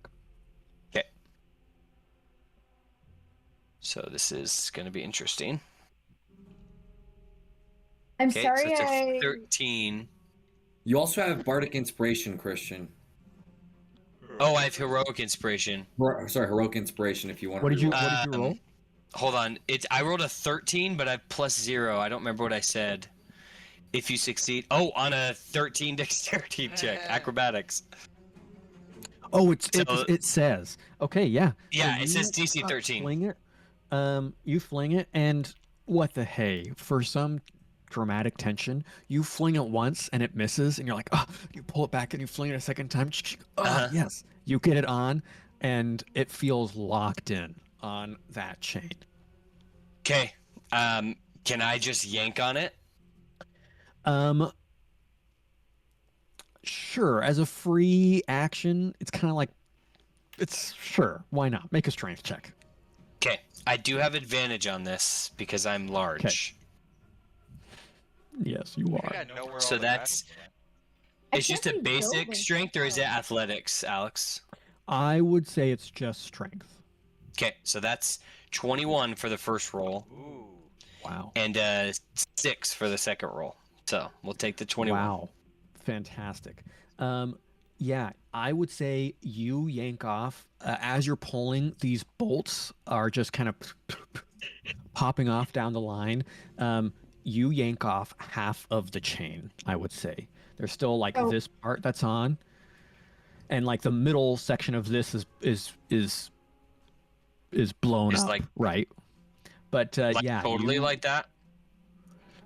Okay. So this is going to be interesting. I'm Okay, sorry, so it's a 13. You also have bardic inspiration, Christian. Oh, I have heroic inspiration. Sorry, heroic inspiration. If you want. What did you reroll. roll? Hold on. I rolled a 13, but I have +0. I don't remember what I said. If you succeed, on a 13 dexterity check, acrobatics. Oh, it says. Okay, yeah. Yeah, So it says DC 13. Fling it. You fling it, and what the hey? For some dramatic tension, you fling it once and it misses, and you're like, oh, you pull it back and you fling it a second time. Oh, yes, you get it on, and it feels locked in on that chain. Okay. Can I just yank on it? Sure. As a free action, it's kind of like, it's sure. Why not? Make a strength check. Okay. I do have advantage on this because I'm large. Okay. Yes, you I are. gotta know where So all the that's. I It's just can't a see basic Dovin. strength, or is it athletics, Alex? I would say it's just strength. Okay, so that's 21 for the first roll, Ooh. Wow. and 6 for the second roll. So we'll take the 21. Wow. Fantastic. Yeah, I would say you yank off as you're pulling. These bolts are just kind of popping off down the line. You yank off half of the chain, I would say. There's still like this part that's on, and like the middle section of this is blown Is up, like- right? But yeah, Totally like that?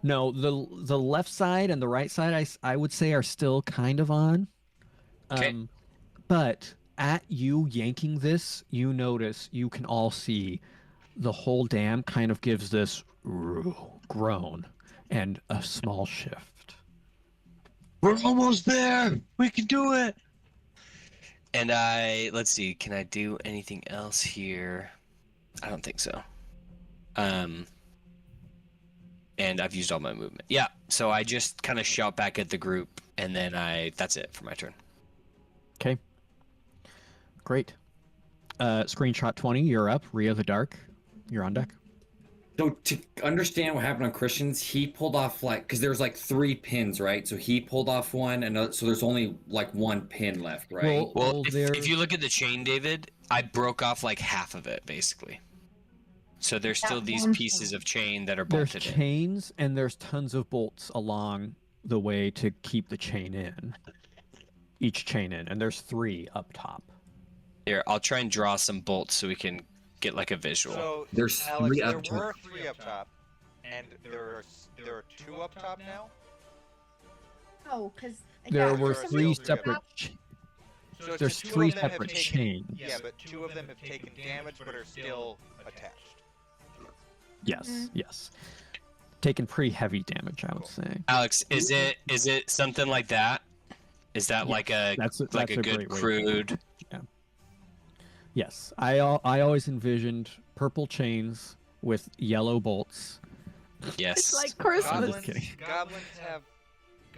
no, the left side and the right side, I would say, are still kind of on. Okay. But at you yanking this, you notice, you can all see the whole dam kind of gives this groan and a small shift. We're almost there. We can do it. And let's see, can I do anything else here? I don't think so. And I've used all my movement. Yeah, so I just kind of shout back at the group, and then that's it for my turn. Okay. Great. Screenshot 20, you're up. Rhea the Dark, you're on deck. So to understand what happened on Christian's, he pulled off because there's 3 pins, right? So he pulled off one, and so there's only 1 pin left, right? Well, if you look at the chain, David, I broke off half of it, basically. So there's still these pieces of chain that are There's bolted in. chains and there's tons of bolts along the way to keep the chain in. Each chain in, and there's 3 up top. Here, I'll try and draw some bolts so we can get a visual. So, There's Alex, 3 there up top. were 3 up top, And there are 2 up top now. Oh, because There were there are 3 still 3 separate. So it's There's just 2 3 of them have separate taken, chains. Yeah, but 2 of them have taken damage but are still attached. Yes, yes. Taken pretty heavy damage, I would say. Alex, is it something like that? Is that like a That's a good great way to- crude? Yes, I always envisioned purple chains with yellow bolts. Yes. It's like Christmas. I'm just kidding. Goblins have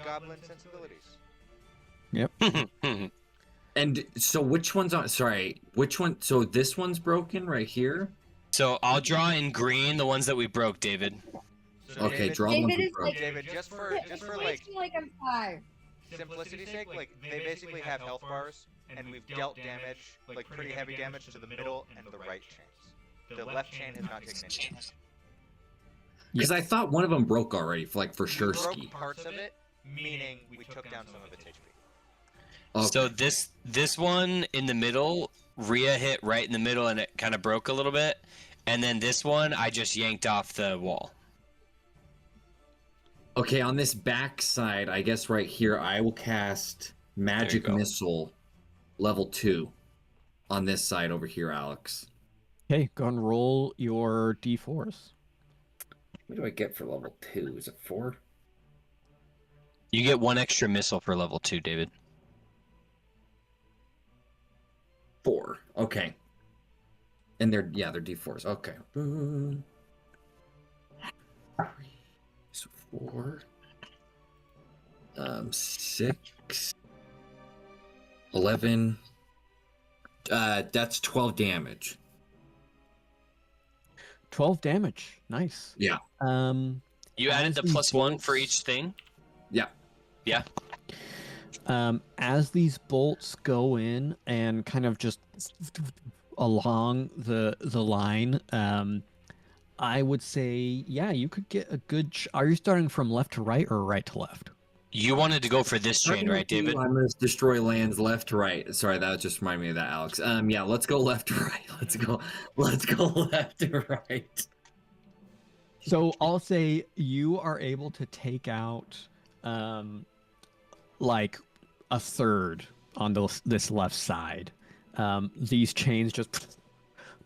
goblin sensibilities. And so which one's on? Sorry, which one? So this one's broken right here. So I'll draw in green the ones that we broke, David. So Okay, David, draw the ones David we is broke. like, David, just for like like I'm 5. simplicity's sake, like they basically have health bars, and we've dealt damage, like pretty heavy damage to the middle and the right chains. The left chain has not taken any damage. Because I thought one of them broke already, for We sure. broke parts of it, meaning we took down some of its HP. Okay. So this one in the middle, Rhea hit right in the middle and it kind of broke a little bit. And then this one, I just yanked off the wall. Okay, on this back side, I guess right here, I will cast Magic go. Missile level 2 on this side over here, Alex. Okay, go and roll your d4s. What do I get for level 2? Is it 4? You get 1 extra missile for level 2, David. 4. Okay. And they're D4s. Okay. So 4. 6. 11. That's 12 damage. 12 damage. Nice. Yeah. You added the As these +1 for bolts- each thing? Yeah. Yeah. As these bolts go in and kind of just along the line, I would say, yeah, you could get a good. Are you starting from left to right or right to left? You wanted to go for this chain, right, David? I'm gonna destroy lands left to right. Sorry, that just reminded me of that, Alex. Yeah, let's go left to right. Let's go left to right. So I'll say you are able to take out, like a third on this left side. These chains just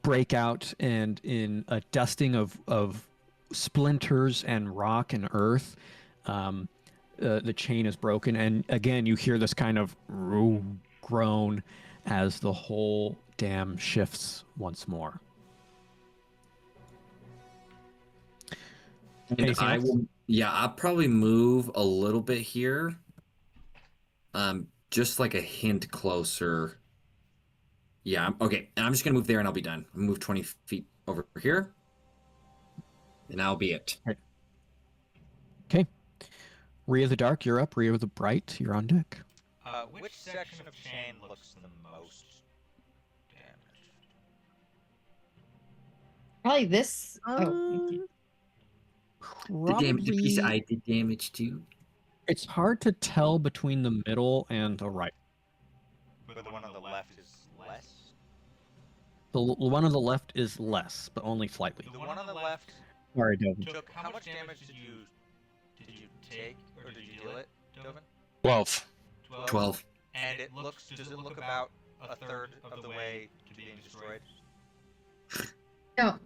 break out, and in a dusting of splinters and rock and earth, the chain is broken, and again you hear this kind of groan as the whole dam shifts once more. And Anything I else? will. Yeah, I'll probably move a little bit here. Just like a hint closer. Yeah. Okay. And I'm just gonna move there, and I'll be done. I'll move 20 feet over here, and I'll be it. Okay. Rhea the Dark, you're up. Rhea the Bright, you're on deck. Which section of chain looks the most damaged? Probably this. The piece I did damage to. It's hard to tell between the middle and the right. But the one on the left is less. The one on the left is less, but only slightly. The one on the left Sorry, Dovin. took. How much damage did you take, or did you deal it, Dovin? 12. 12. And it looks. Does it look about a third of the way to being destroyed? No.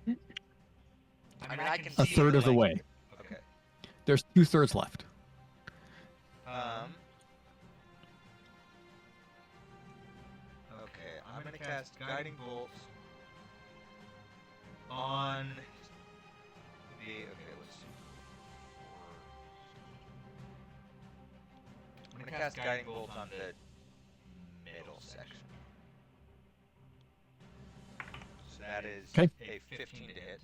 I mean, I can A see third it, of the like- way. Okay. There's 2/3 left. Okay, I'm gonna cast Guiding Bolts on the. Okay, let's see. I'm gonna cast Guiding Bolts on the middle section. So that is Okay. a 15 to hit.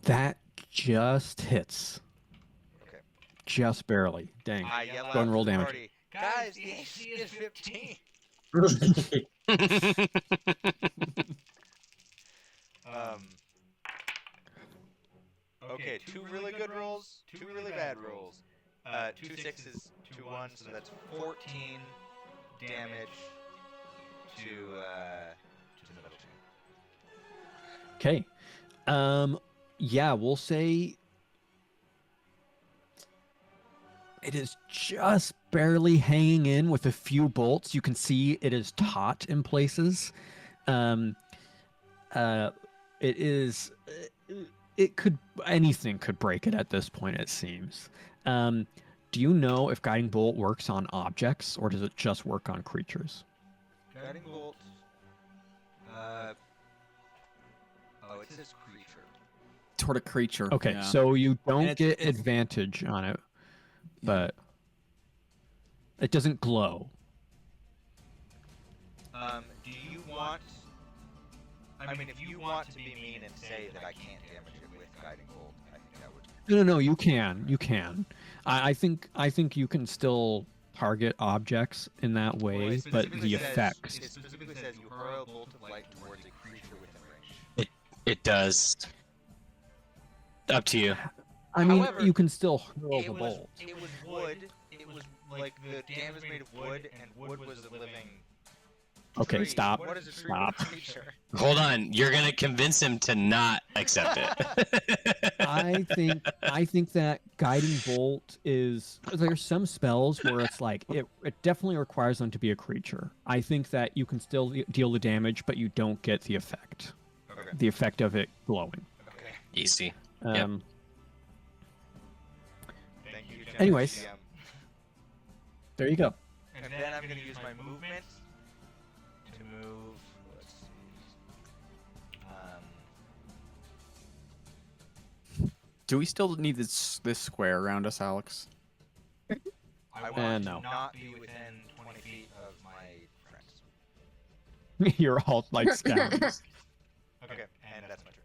That just hits. Okay. Just barely. Dang. I yell Go out and roll to the damage. party, guys, the AC is 15. Okay, 2 really good rolls, 2 really bad rolls. 2 6s, 2 1s, so that's 14 damage to the middle chain. Okay. Yeah, we'll say it is just barely hanging in with a few bolts. You can see it is taut in places. Um, it is. It could anything could break it at this point. It seems. Do you know if guiding bolt works on objects or does it just work on creatures? Guiding bolt. Oh, it says creature. Toward a creature. Okay, yeah. so you And don't it's- get it's- advantage on it, Yeah. but it doesn't glow. Do you want? I mean, if you want to be mean and say that I can't damage it with guiding bolt, I think that would. No, you can. You can. I think you can still target objects in that Well, way, it but specifically the says- effects. It specifically says you hurl a bolt of light towards a creature within range. It does. Up to you. I mean, However, you can still hurl the It was, bolt. it was wood. It was like the dam is made of wood, and wood was a living. Okay, tree. stop. What is a tree Stop. with a creature? Hold on. You're gonna convince him to not accept it. I think that guiding bolt is there's some spells where it's like it definitely requires them to be a creature. I think that you can still deal the damage, but you don't get the effect. Okay. The effect of it glowing. Okay. Easy. Um, Thank you. Generous Anyways. GM. There you go. And then I'm going to use my movement to move. Let's see. Do we still need this square around us, Alex? I want no. to not be within 20 feet of my friends. You're all like scoundrels. Okay, and that's my turn.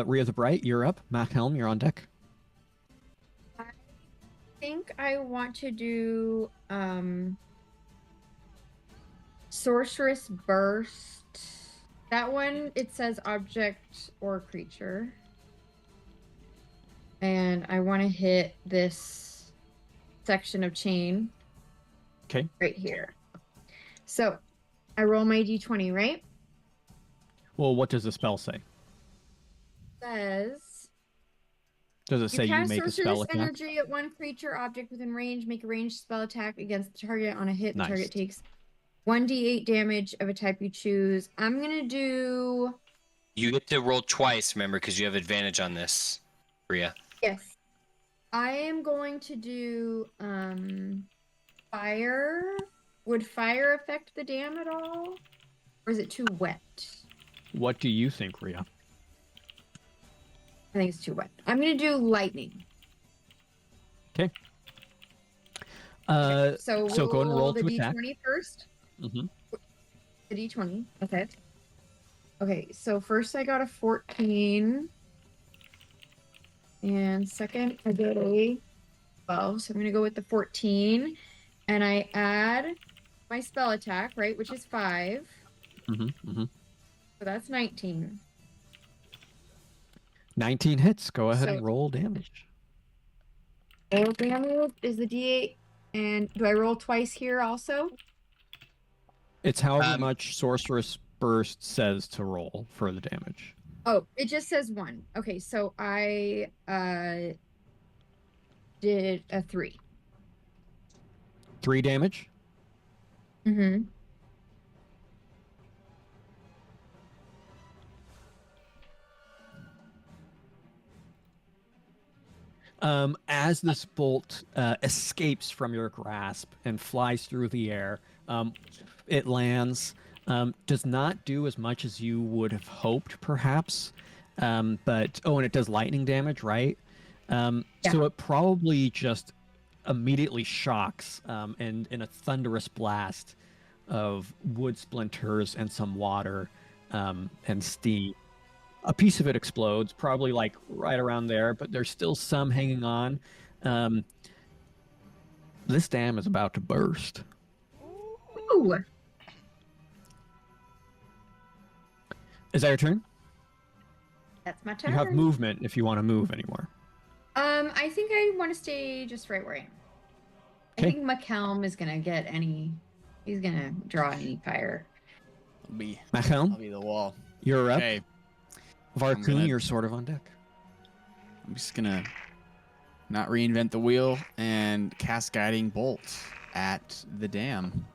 Rhea the Bright, you're up. Machelm, you're on deck. I think I want to do Sorceress Burst. That one, it says object or creature. And I want to hit this section of chain. Okay. Right here. So I roll my d20, right? Well, what does the spell say? Says Does it say you cast make a spell sorceress attack? energy at one creature object within range. Make a ranged spell attack against the target. On a hit, the Nice. target takes 1d8 damage of a type you choose. I'm gonna do You get to roll twice, remember, because you have advantage on this, Rhea. yes. I am going to do fire. Would fire affect the dam at all, or is it too wet? What do you think, Rhea? I think it's too wet. I'm gonna do lightning. Okay. So so go and roll the to attack. d20 first. Mm-hmm. The d20. Okay. Okay, so first I got a 14. And second I got a 12. So I'm going to go with the 14. And I add my spell attack, right, which is 5. Mm-hmm. Mm-hmm. So that's 19. 19 hits. Go ahead So- and roll damage. Roll damage is the d8. And do I roll twice here also? It's however Um, much Sorceress Burst says to roll for the damage. Oh, it just says 1. Okay, so I did a 3. 3 damage. Mm-hmm. As this bolt escapes from your grasp and flies through the air, it lands. Does not do as much as you would have hoped, perhaps. But and it does lightning damage, right? So it probably just immediately shocks, and in a thunderous blast of wood splinters and some water and steam. A piece of it explodes, probably like right around there, but there's still some hanging on. This dam is about to burst. Ooh. Is that your turn? That's my turn. You have movement if you want to move anymore. I think I want to stay just right where I am. I Okay. think Machelm is gonna get any. He's gonna draw any fire. I'll Machelm, be the wall. you're up. Okay. Varkhûn, gonna- you're sort of on deck. I'm just gonna not reinvent the wheel and cast guiding bolt at the dam.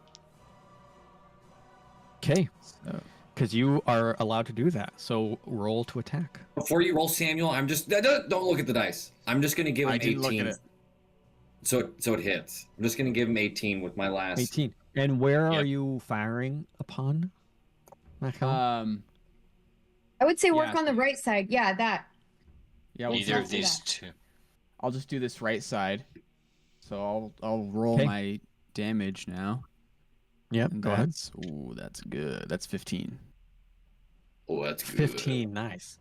Okay, So, because you are allowed to do that. So roll to attack. Before you roll, Samuel, I'm just don't look at the dice. I'm just gonna give him I didn't 18. look at it. So it hits. I'm just gonna give him 18 with my last. 18. And where Yep. are you firing upon, Machelm? I would say work Yeah, on the right side. Yeah, that. yeah, we'll Either let's of do these that. two. I'll just do this right side. So I'll roll Okay. my damage now. Yep, And go ahead. That's good. That's 15. Oh, that's good. 15, nice.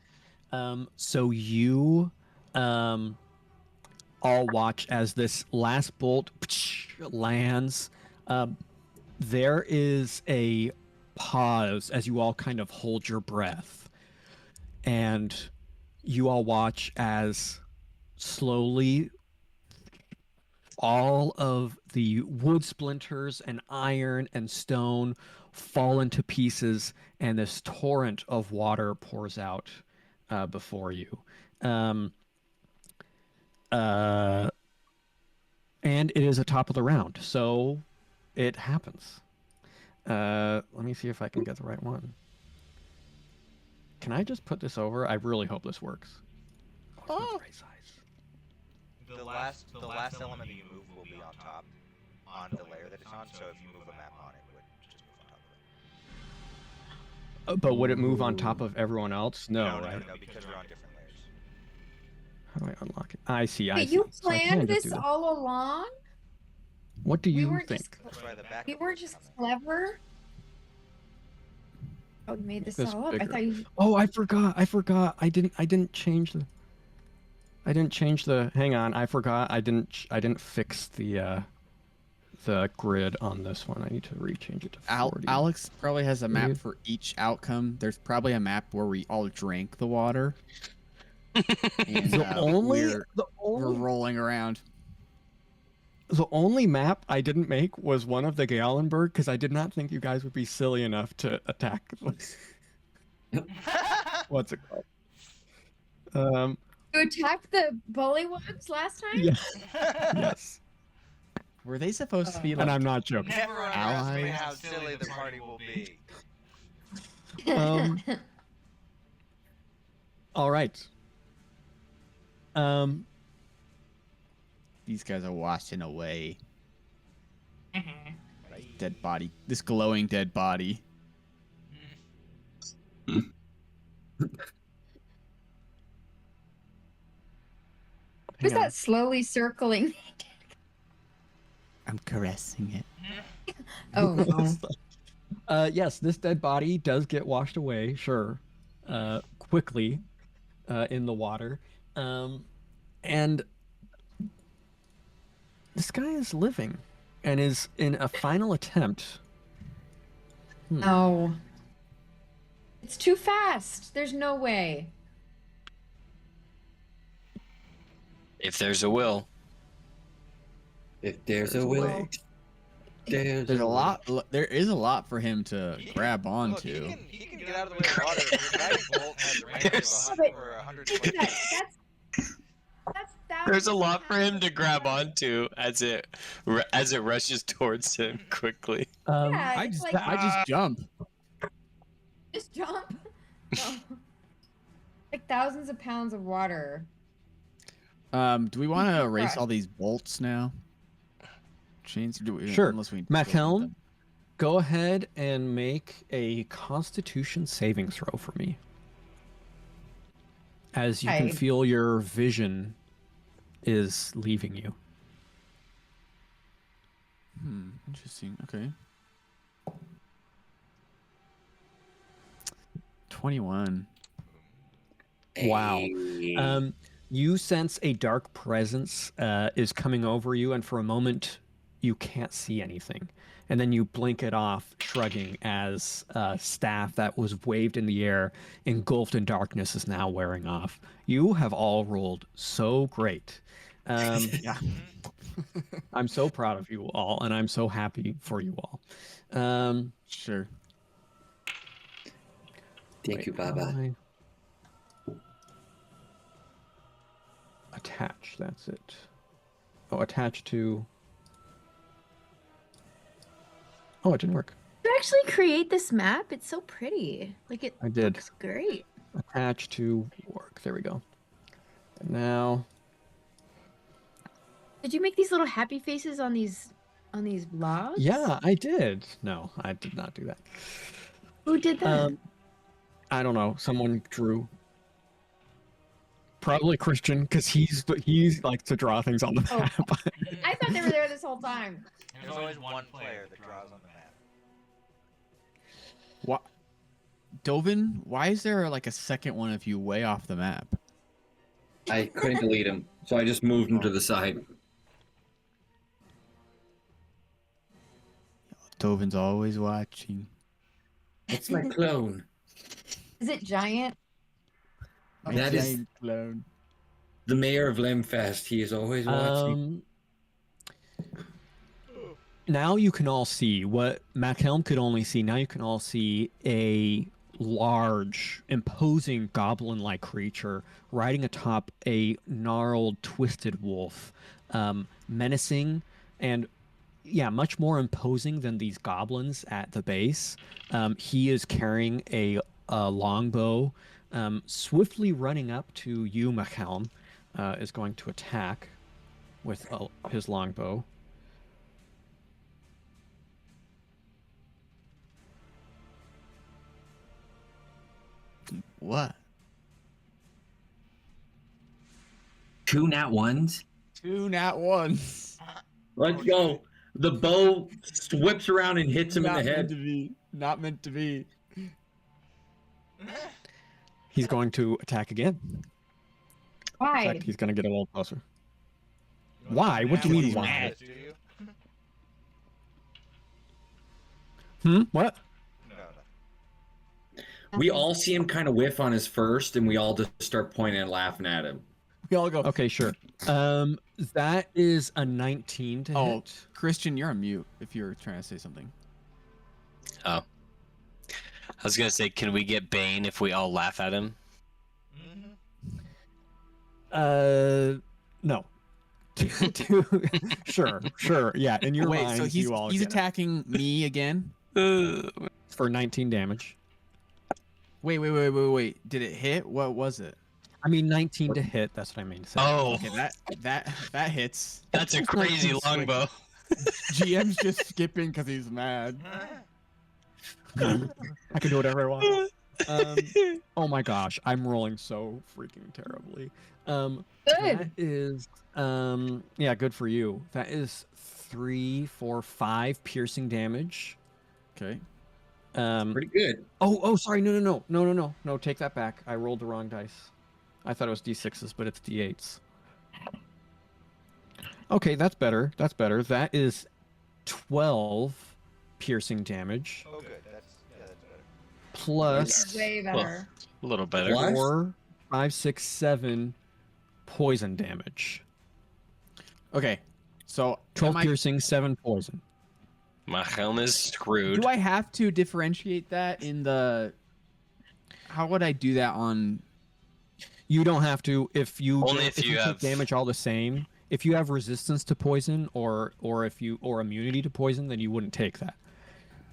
So you all watch as this last bolt lands. There is a pause as you all kind of hold your breath. And you all watch as slowly all of the wood splinters and iron and stone fall into pieces, and this torrent of water pours out before you. And it is a top of the round, so it happens. Let me see if I can get the right one. Can I just put this over? I really hope this works. Oh, it's not the right size. The last element that you move will be on top, on the layer that it's on. So if you move a map on, it would just move on top of it. But would it move on top of everyone else? No, right? No, because we're on different layers. How do I unlock it? I see. I Wait, see. you So I can planned just this do that. all along? What do We you weren't think? just That's why the back. we were just clever. Oh, you made this This all up. I bigger. thought you. Oh, I forgot. I didn't change the. Hang on. I forgot. I didn't fix the grid on this one. I need to rechange it to 40. Alex probably has a map Weird. for each outcome. There's probably a map where we all drank the water. And we're rolling around. The only map I didn't make was one of the Gallenberg because I did not think you guys would be silly enough to attack. What's it called? You attacked the bullywugs last time? Yes. Yes. Were they supposed to be like? And I'm not joking. Never underestimate Allies. how silly the party will be. All right. These guys are washing away. Dead body. This glowing dead body. Who's hang on. that slowly circling? I'm caressing it. Oh, no. Yes, this dead body does get washed away, sure, quickly, in the water, and this guy is living, and is in a final attempt. No. It's too fast. There's no way. If there's a will. If there's a There's a will, way. there's There's a way. lot. There is a lot for him to grab Look, onto. he can get out of the way of water. Your guiding bolt has a range of There's- 100 or 120 That, feet. that's There's a thousands lot of for him pounds to of grab water. onto as it rushes towards him quickly. Yeah, I it's just, like, I just jump. just jump. No. Like thousands of pounds of water. Do we want to can erase crush. all these bolts now? Chains? Do we, Sure. Unless we Machelm, go ahead and make a Constitution saving throw for me. As you can Okay. feel your vision is leaving you. Interesting. Okay. 21. Wow. Hey. You sense a dark presence is coming over you, and for a moment, you can't see anything. And then you blink it off, shrugging, as staff that was waved in the air, engulfed in darkness, is now wearing off. You have all rolled so great. Yeah. I'm so proud of you all, and I'm so happy for you all. Sure. Thank you, how do Baba. I attach, that's it. Oh, attach to... Oh, it didn't work. You actually create this map? It's so pretty. Like it I did. looks great. Attach to work. There we go. And now... Did you make these little happy faces on these logs? Yeah, I did. No, I did not do that. Who did that? I don't know. Someone drew. Probably Christian, because he's likes to draw things on the Oh. map. I thought they were there this whole time. There's always one player that draws on the map. What? Dovin, why is there like a second one of you way off the map? I couldn't delete him, so I just moved him to the side. Dovin's always watching. It's my clone. Is it giant? That is Giant clone. the mayor of Lemfest. He is always watching. Now you can all see what Machelm could only see. Now you can all see a large, imposing goblin-like creature riding atop a gnarled, twisted wolf, menacing and, yeah, much more imposing than these goblins at the base. He is carrying a longbow, swiftly running up to you, Machelm, is going to attack with his longbow. What? 2 nat 1s. 2 nat 1s. Let's go. The bow whips around and hits him in the head. Not meant to be. He's going to attack again. In Why? fact, he's going to get a little closer. Why? What do you mean, He's why? mad. Do you? What? No, no. We all see him kind of whiff on his first, and we all just start pointing and laughing at him. We all go. Okay, sure. That is a 19 to Oh, hit. Christian, you're on mute if you're trying to say something. Oh. I was gonna say, can we get Bane if we all laugh at him? No. Sure. Yeah, in your Wait, mind, so he's you all get it. attacking me again? For 19 damage. Wait. Did it hit? What was it? I mean, 19 to hit. That's what I mean to say. Oh, Okay, that hits. that's a crazy longbow. GM's just skipping because he's mad. I can do whatever I want. Oh my gosh, I'm rolling so freaking terribly. Good. That is, yeah, good for you. That is 3, 4, 5 piercing damage. Okay. Pretty good. Oh, sorry, no, take that back. I rolled the wrong dice. I thought it was d6s, but it's d8s. Okay, that's better. That is 12 piercing damage. Oh, good. That's better. Plus Way better. A little better. What? 4, 5, 6, 7 poison damage. Okay. So 12 am I- piercing, 7 poison. Machelm is screwed. do I have to differentiate that in the? How would I do that on? You don't have to if you Only if you take have- damage all the same. If you have resistance to poison or immunity to poison, then you wouldn't take that.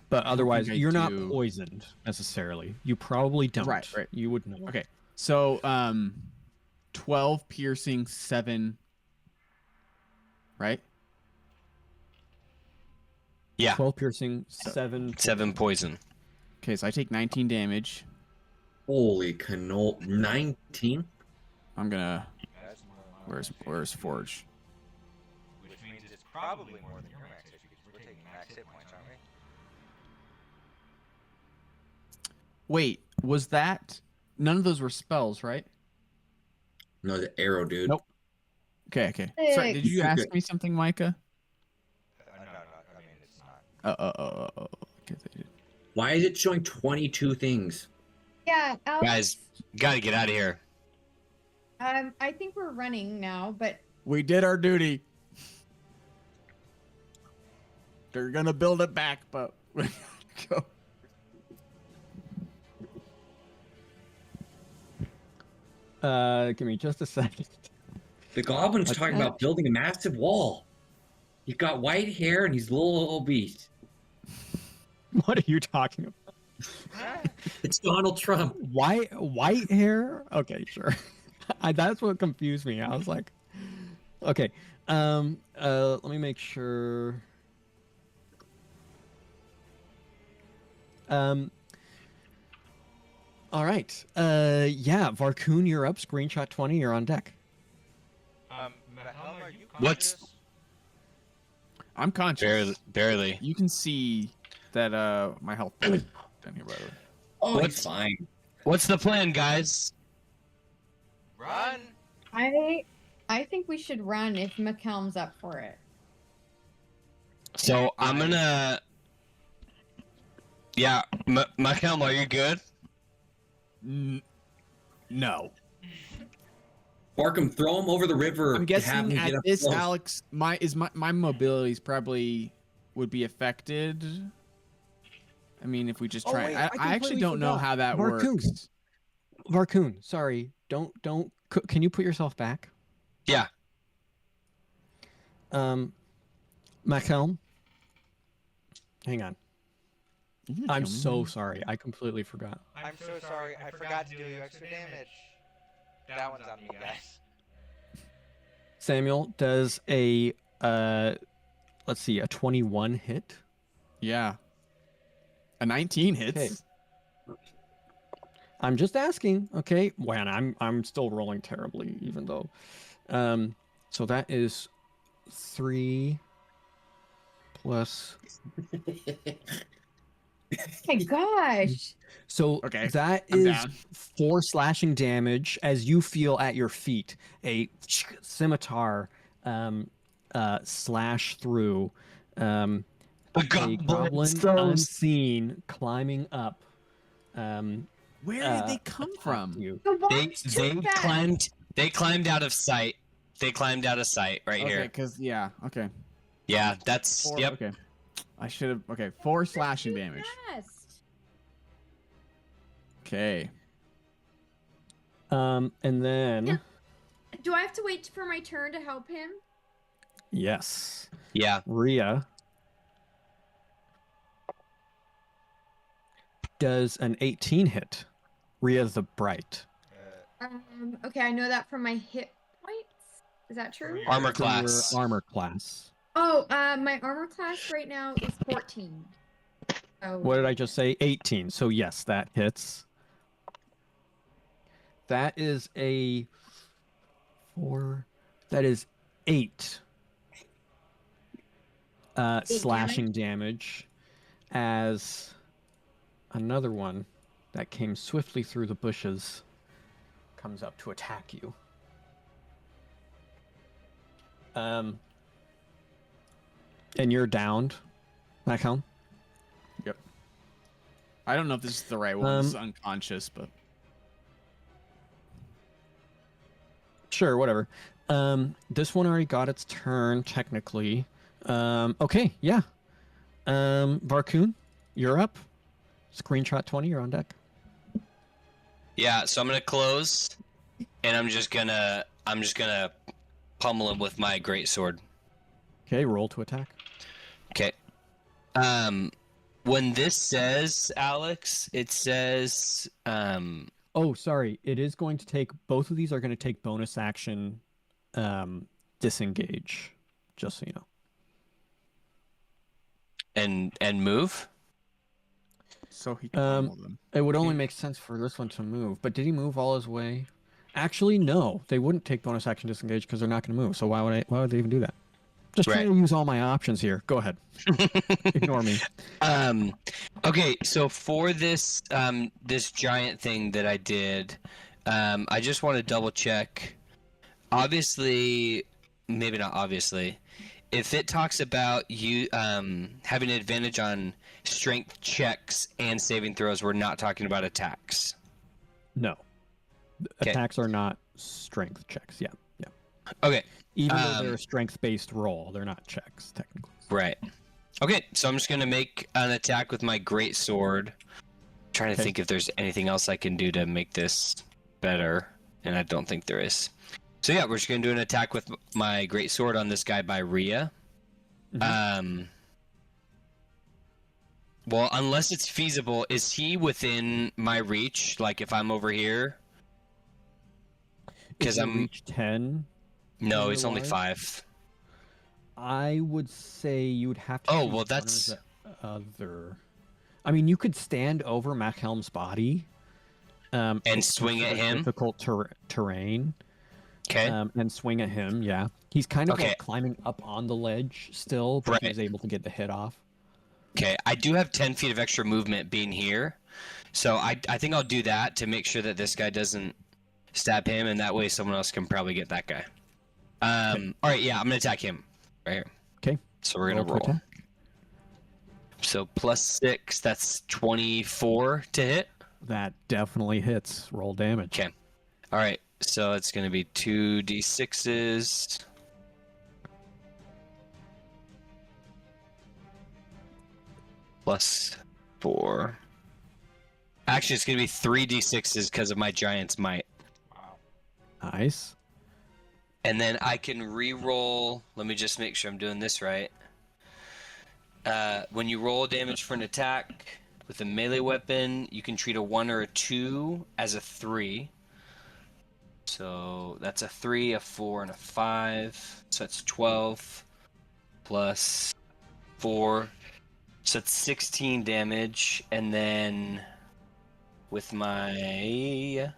But otherwise, think I you're not do. poisoned necessarily. You probably don't. Right. You would know. Okay. So 12 piercing, 7. Right. Yeah, 12 piercing, 7. 7 poison. Okay, so I take 19 damage. Holy cannoli. 19? I'm gonna. That's more. Where's Forge? Which means it's probably more than your max hit because we're taking max hit points, aren't we? Wait, was that? None of those were spells, right? No, the arrow, dude. Nope. Okay. Sorry, did you ask me something, Micah? No, I mean, it's not. Okay, they did. Why is it showing 22 things? Yeah, Alex, Guys, gotta get out of here. I think we're running now, but We did our duty. They're gonna build it back, but we gotta go. Give me just a second. The goblin's talking Okay. about building a massive wall. He's got white hair and he's a little obese. What are you talking about? It's Donald Trump. White hair? Okay, sure. That's what confused me. I was like, okay. Let me make sure. All right. Yeah, Varkhûn, you're up. Screenshot 20. You're on deck. Machelm, are you What's- conscious? I'm conscious. Barely. You can see that my health down here, by the way. Oh, What's- he's fine. What's the plan, guys? Run! I think we should run if Machelm's up for it. So I'm gonna. Yeah, Machelm, are you good? No. Varkhûn, throw him over the river. I'm to have guessing him at get up this, close. Alex, my mobilities probably would be affected. I mean, if we just Oh, try, wait, I I actually completely don't know forgot. how that Varkhûn. works. Varkhûn, sorry. Don't. Can you put yourself back? Yeah. Machelm. Hang on. You can I'm kill me. so sorry. I completely forgot. I'm so sorry. I forgot to deal you extra damage. That one's on me, guys. Samuel, does a let's see, a 21 hit? Yeah. A 19 hits. Okay. I'm just asking, okay? When I'm still rolling terribly, even though. So that is 3 plus. My gosh. So Okay, that I'm is down. 4 slashing damage as you feel at your feet a scimitar slash through The a goblin. goblin unseen climbing up. Where did they come attacked from? You. The They walk's too fast. climbed out of sight. They climbed out of sight right Okay, here. because okay. Yeah, that's 4, yep. Okay. I should have. Okay, 4 slashing Too damage. fast. Okay. And then Do I have to wait for my turn to help him? yes, Yeah. Rhea does an 18 hit. Rhea the Bright. Okay, I know that from my hit points. Is that true? Armor So your class. armor class. Oh, my armor class right now is 14. So What did I just say? 18. So yes, that hits. That is a 4. That is 8. Slashing damage as another one that came swiftly through the bushes comes up to attack you. And you're downed, Machelm. Yep. I don't know if this is the right one. It's unconscious, but Sure, whatever. This one already got its turn, technically. Okay, yeah. Varkhûn, you're up. Screenshot 20, you're on deck. Yeah, so I'm gonna close, and I'm just gonna pummel him with my greatsword. Okay, roll to attack. Okay. When this says Alex, it says Oh, sorry. It is going to take, both of these are going to take bonus action disengage, just so you know. and move. so he can pummel them. It would only make sense for this one to move, but did he move all his way? Actually, no. They wouldn't take bonus action disengage because they're not going to move. So why would they even do that? Just trying to use all my options here. Go ahead. Ignore me. Okay, so for this this giant thing that I did, I just want to double check. Obviously, maybe not obviously. If it talks about you having an advantage on strength checks and saving throws, we're not talking about attacks. No. Okay. Attacks are not strength checks. Yeah. Okay. Even though they're a strength-based roll, they're not checks, technically. Right. Okay, so I'm just gonna make an attack with my great sword. Trying to think if there's anything else I can do to make this better. and I don't think there is. So yeah, we're just gonna do an attack with my great sword on this guy by Rhea. Well, unless it's feasible, is he within my reach? Like if I'm over here? Because If you I'm reach 10. no, it's only otherwise? 5. I would say you would have to. Oh, choose well, one or that's- the other. I mean, you could stand over Machelm's body. And it's swing at considered him? Difficult terrain. Okay. And swing at him. Yeah, he's kind of Okay. like climbing up on the ledge still, but he Right. was able to get the hit off. Okay, I do have 10 feet of extra movement being here. So I think I'll do that to make sure that this guy doesn't stab him, and that way someone else can probably get that guy. All right, yeah, I'm going to attack him right here. Okay. So we're going to Roll to roll. attack. So +6, that's 24 to hit. That definitely hits. Roll damage. Okay. All right, so it's going to be 2d6s. +4. Actually, it's going to be 3d6s because of my giant's might. Nice. And then I can re-roll. Let me just make sure I'm doing this right. When you roll damage for an attack with a melee weapon, you can treat a 1 or a 2 as a 3. So that's a 3, a 4, and a 5. So that's 12 plus 4. So that's 16 damage. And then with my...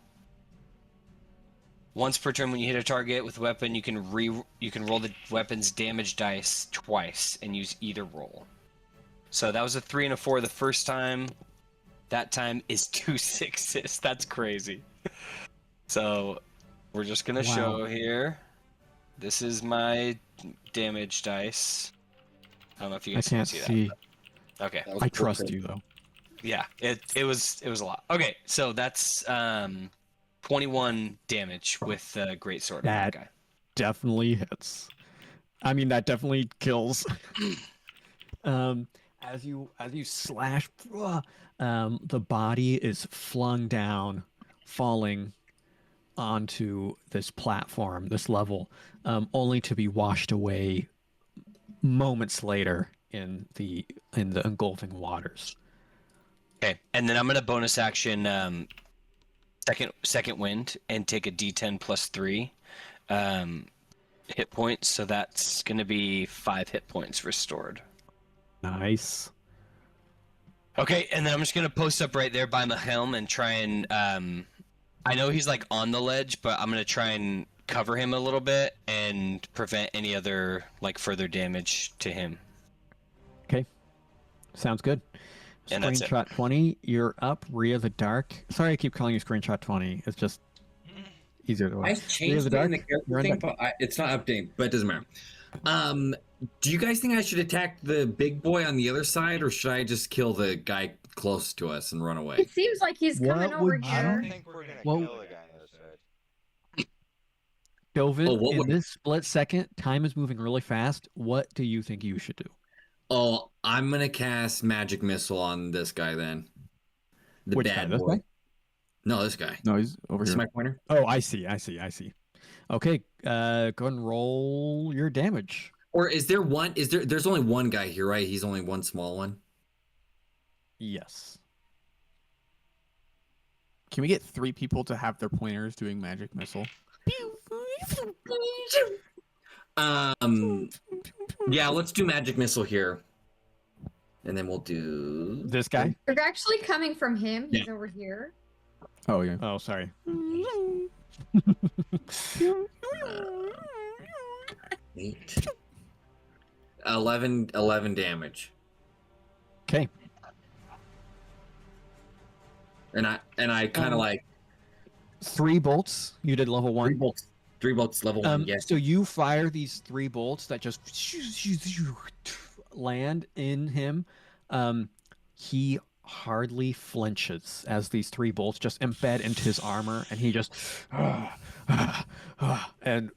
Once per turn, when you hit a target with a weapon, you can roll the weapon's damage dice twice and use either roll. So that was a 3 and a 4 the first time. That time is 2 6s. That's crazy. So we're just gonna show here. This is my damage dice. I don't know if you I guys can can't see see. that. Okay. I trust you though. Yeah, it was a lot. Okay, so that's 21 damage with the great sword on that guy. Definitely hits. I mean, that definitely kills. As you slash, the body is flung down, falling onto this platform, this level, only to be washed away moments later in the engulfing waters. Okay, and then I'm gonna bonus action second wind and take a D10 plus 3 hit points. So that's gonna be 5 hit points restored. Nice. Okay, and then I'm just gonna post up right there by Machelm and try and I know he's like on the ledge, but I'm gonna try and cover him a little bit and prevent any other like further damage to him. Okay. Sounds good. And that's it. Screenshot 20, you're up. Rhea the Dark. Sorry, I keep calling you Screenshot 20. It's just easier to I watch. changed the it in Dark, the you're on character thing, deck. but it's not updating, but it doesn't matter. Do you guys think I should attack the big boy on the other side, or should I just kill the guy close to us and run away? It seems like he's What coming over would I don't here. think we're gonna Well- kill the guy on the other side. Dovin, Oh, what in would- this split second, time is moving really fast. What do you think you should do? Oh, I'm gonna cast magic missile on this guy then. The Which guy? bad This boy. guy? No, this guy. No, he's over This is here. my pointer. Oh, I see. Okay, go ahead and roll your damage. Or is there one? There's only one guy here, right? He's only one small one. Yes. Can we get 3 people to have their pointers doing magic missile? Yeah, let's do magic missile here, and then we'll do This guy? They're actually coming from him. He's over here. Oh yeah. Oh, sorry. 8, 11 damage, Okay. and I kind of like 3 bolts. You did level 1. 3 bolts level 1. Yes. So you fire these 3 bolts that just land in him. He hardly flinches as these 3 bolts just embed into his armor, and he just and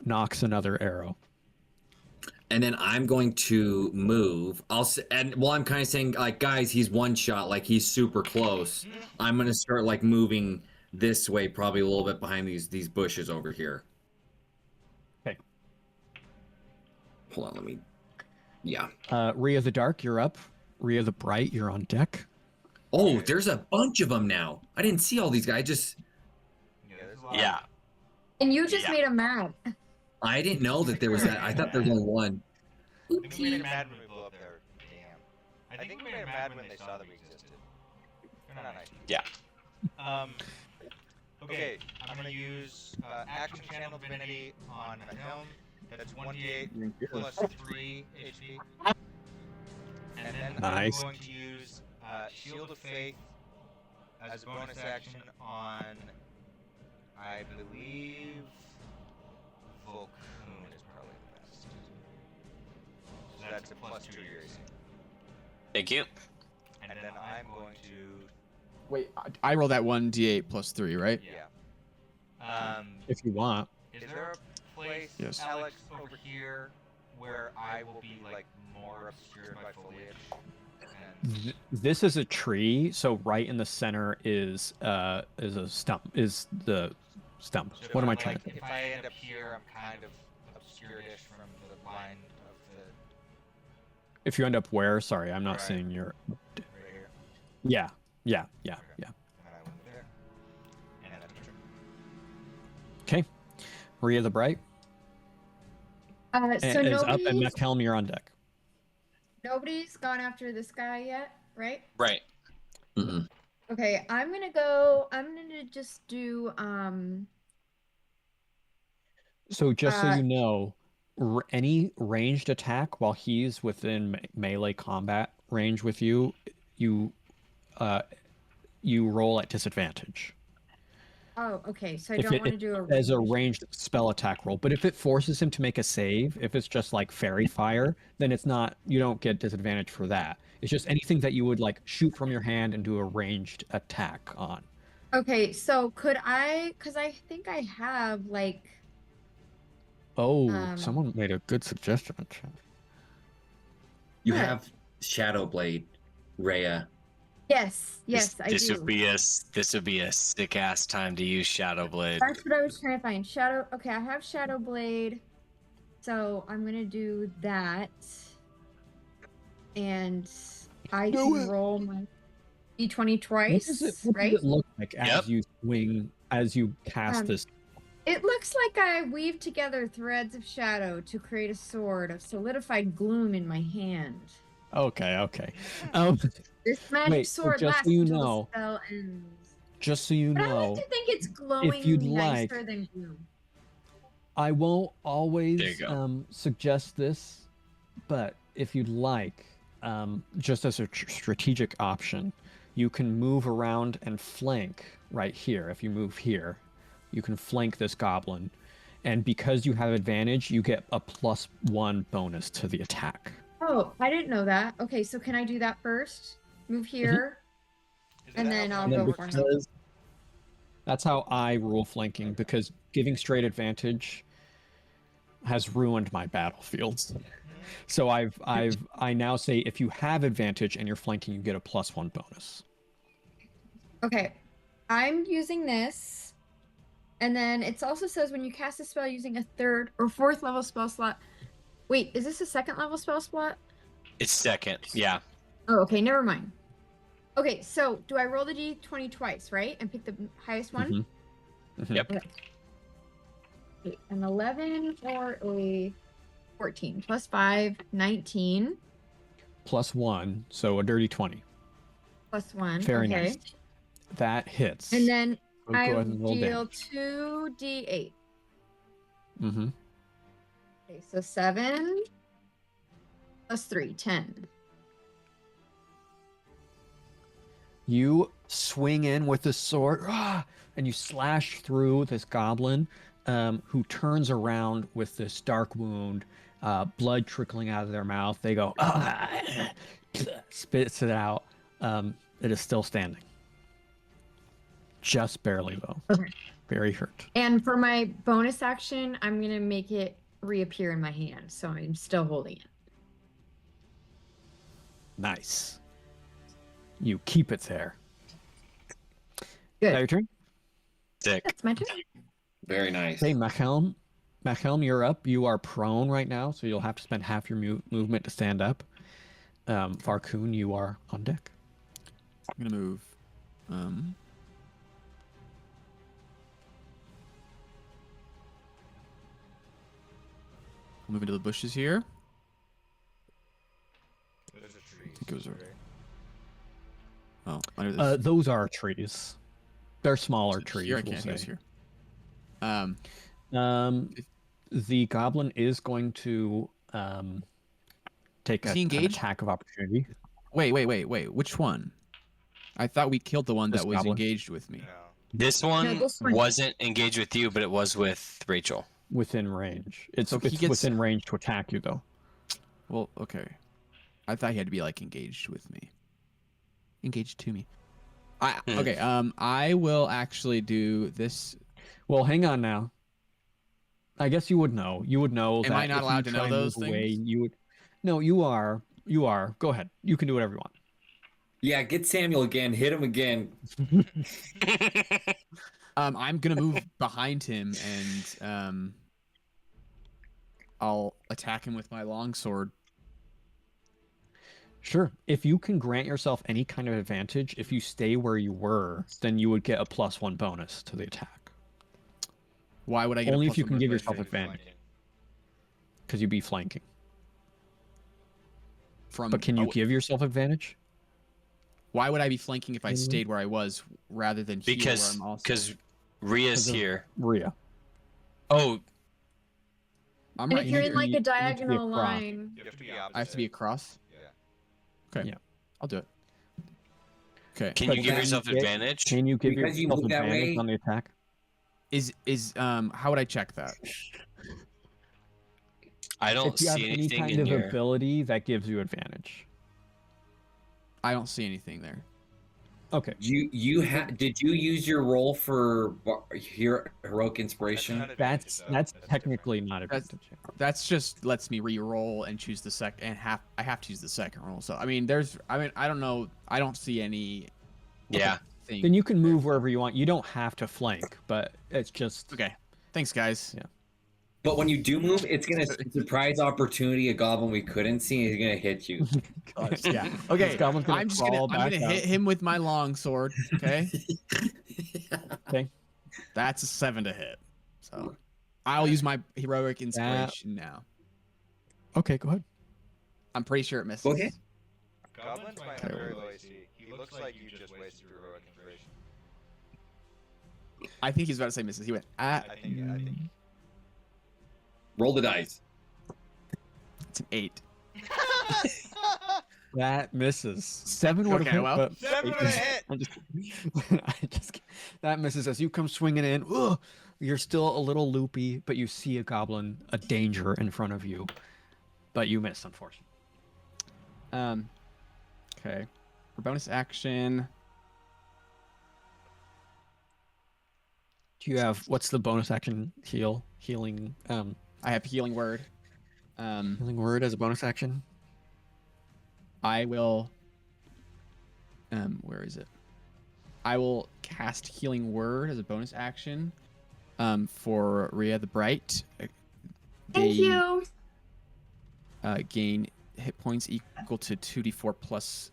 knocks another arrow. And then I'm going to move. And while I'm kind of saying like, guys, he's one shot, like he's super close. I'm gonna start like moving this way, probably a little bit behind these bushes over here. Okay. Hold on, let me. Yeah. Rhea the Dark, you're up. Rhea the Bright, you're on deck. Oh, there's a bunch of them now. I didn't see all these guys. There's a lot. Yeah. And you just Yeah. made him mad. I didn't know that there was that. I thought there was only one. I think we made him mad when we blew up their dam. I think we made him mad when they saw that we existed. They're not nice. Yeah. Okay, I'm gonna use Action Channel Divinity on Machelm. That's 1d8 plus 3 HP. And then Nice. I'm going to use Shield of Faith as a bonus action on, I believe, Varkhûn is probably the best. So that's a plus 2 to your AC. Thank you. And then I'm going to, Wait, I roll that 1d8 plus 3, right? yeah. If you want. Is there a place, Yes. Alex, over here where I will be like more obscured by foliage? And This is a tree, so right in the center is a stump. Is the stump? so What am I if trying like, to? If I end up here, I'm kind of obscurish from the line of the If you end up where? Sorry, I'm not Right. seeing your. right here, Yeah. and then I went there, and then that's my turn. Okay. Rhea the Bright So is up, and nobody's, Machelm, you're on deck. nobody's gone after this guy yet, right? Right. Mm-mm. Okay, I'm gonna just do So just so Uh, you know, any ranged attack while he's within melee combat range with you, you roll at disadvantage. oh, okay, so I If don't it want to do a as a range. ranged spell attack roll, but if it forces him to make a save, if it's just like fairy fire, then it's not. You don't get disadvantage for that. It's just anything that you would like shoot from your hand and do a ranged attack on. Okay, so could I, because I think I have like Oh, someone made a good suggestion. You What? have Shadow Blade, Rhea. yes, I this do. would be a sick ass time to use Shadow Blade. That's what I was trying to find. Okay, I have Shadow Blade. So I'm gonna do that. And I Do can it. roll my D20 What twice, does it right? look like as Yep. you swing, as you cast Um, this? It looks like I weave together threads of shadow to create a sword of solidified gloom in my hand. Okay. Um, This magic Wait, so sword just so lasts you until know- the spell ends. just so you But I know, like to think it's glowing you'd nicer like- than gloom. I won't There you always go. suggest this, but if you'd like, just as a strategic option, you can move around and flank right here. If you move here, you can flank this goblin, and because you have advantage, you get a +1 bonus to the attack. Oh, I didn't know that. Okay, so can I do that first? Move here, Is and that then how I'll And then go for him. because that's how I rule flanking, because giving straight advantage has ruined my battlefields. So I now say if you have advantage and you're flanking, you get a +1 bonus. Okay, I'm using this, and then it also says when you cast a spell using a 3rd or 4th level spell slot. Wait, is this a 2nd level spell slot? It's second. Yeah. Oh, okay, never mind. Okay, so do I roll the D20 twice, right? And pick the highest one? Mhm. Mhm. Yep. Okay, an 11 or a 14 plus 5, 19 +1, so a dirty 20. plus 1. Very okay. nice. That hits. And then So go I ahead and roll deal damage. 2d8. Mm-hmm. Okay, so 7 plus 3, 10. You swing in with the sword, and you slash through this goblin, who turns around with this dark wound, blood trickling out of their mouth. They go, spits it out. It is still standing. Just barely, though. Okay. Very hurt. And for my bonus action, I'm going to make it reappear in my hand. So I'm still holding it. Nice. You keep it there. Good. Now your turn? Sick. That's my turn. Very nice. Hey, Machelm. Machelm, you're up. You are prone right now, so you'll have to spend half your movement to stand up. Varkhûn, you are on deck. I'm gonna move. Move into the bushes here. There's a tree. I think it was somewhere. Oh, under this. Those are trees. They're smaller trees. Here I we'll can't use say. here. The goblin is going to take Is an he engaged? attack of opportunity. Wait. Which one? I thought we killed the one This that was goblin? engaged with me. No. This one this one- wasn't engaged with you, but it was with Rachel. Within range. It's So he gets- within range to attack you, though. Well, okay. I thought he had to be like engaged with me. Engaged to me. Okay. I will actually do this. Well, hang on now. I guess you would know. You would know. Am that I not if you allowed to know try and those move away, things? you would. No, you are. You are. Go ahead. You can do whatever you want. Yeah, get Samuel again. Hit him again. I'm gonna move behind him and I'll attack him with my longsword. Sure. If you can grant yourself any kind of advantage, if you stay where you were, then you would get a +1 bonus to the attack. Why would I get Only a if you +1 can give bonus? yourself advantage, because you'd be flanking. But can you give yourself advantage? Why would I be flanking if I stayed where I was rather than here where I'm also? Because Rhea's of here. Rhea. Oh, I'm And right if you're here. in like you a need to be diagonal across. line, You have to be I have to be across. Yeah. Okay. Yeah. I'll do it. Okay. can But you give can yourself you get- advantage? Can you give Because you yourself move that advantage way- on the attack? Is how would I check that? I don't If you have see any anything kind in of your. ability that gives you advantage. I don't see anything there. Okay. Did you use your roll for heroic inspiration? That's not That's advantage, though. technically not That's- advantage. yeah. That's just lets me re-roll and choose the second and I have to use the second roll. So I mean I don't know. I don't see any Yeah. thing. Then you can move wherever you want. You don't have to flank, but it's just Okay. Thanks guys. Yeah. But when you do move, it's gonna surprise opportunity a goblin we couldn't see. He's gonna hit you. Yeah. Okay. This goblin's gonna I'm just gonna crawl back out. hit him with my long sword. Okay. Okay. That's a 7 to hit. So I'll use my heroic inspiration now. Okay, go ahead. I'm pretty sure it misses. Okay. Goblins might have very low AC. He looks like you just wasted your heroic inspiration. I think he's about to say misses. He went, ah, I think. Roll the dice. it's an 8. That misses. 7 would have Okay, hit, well. but 7 eight would've is- hit. I'm just that misses as you come swinging in. Ugh, you're still a little loopy, but you see a goblin, a danger in front of you, but you miss, unfortunately. Okay. For bonus action, Do you have what's the bonus action? Healing. I have healing word. Healing word as a bonus action. I will. Where is it? I will cast healing word as a bonus action. For Rhea the Bright. thank you. Gain hit points equal to 2d4 plus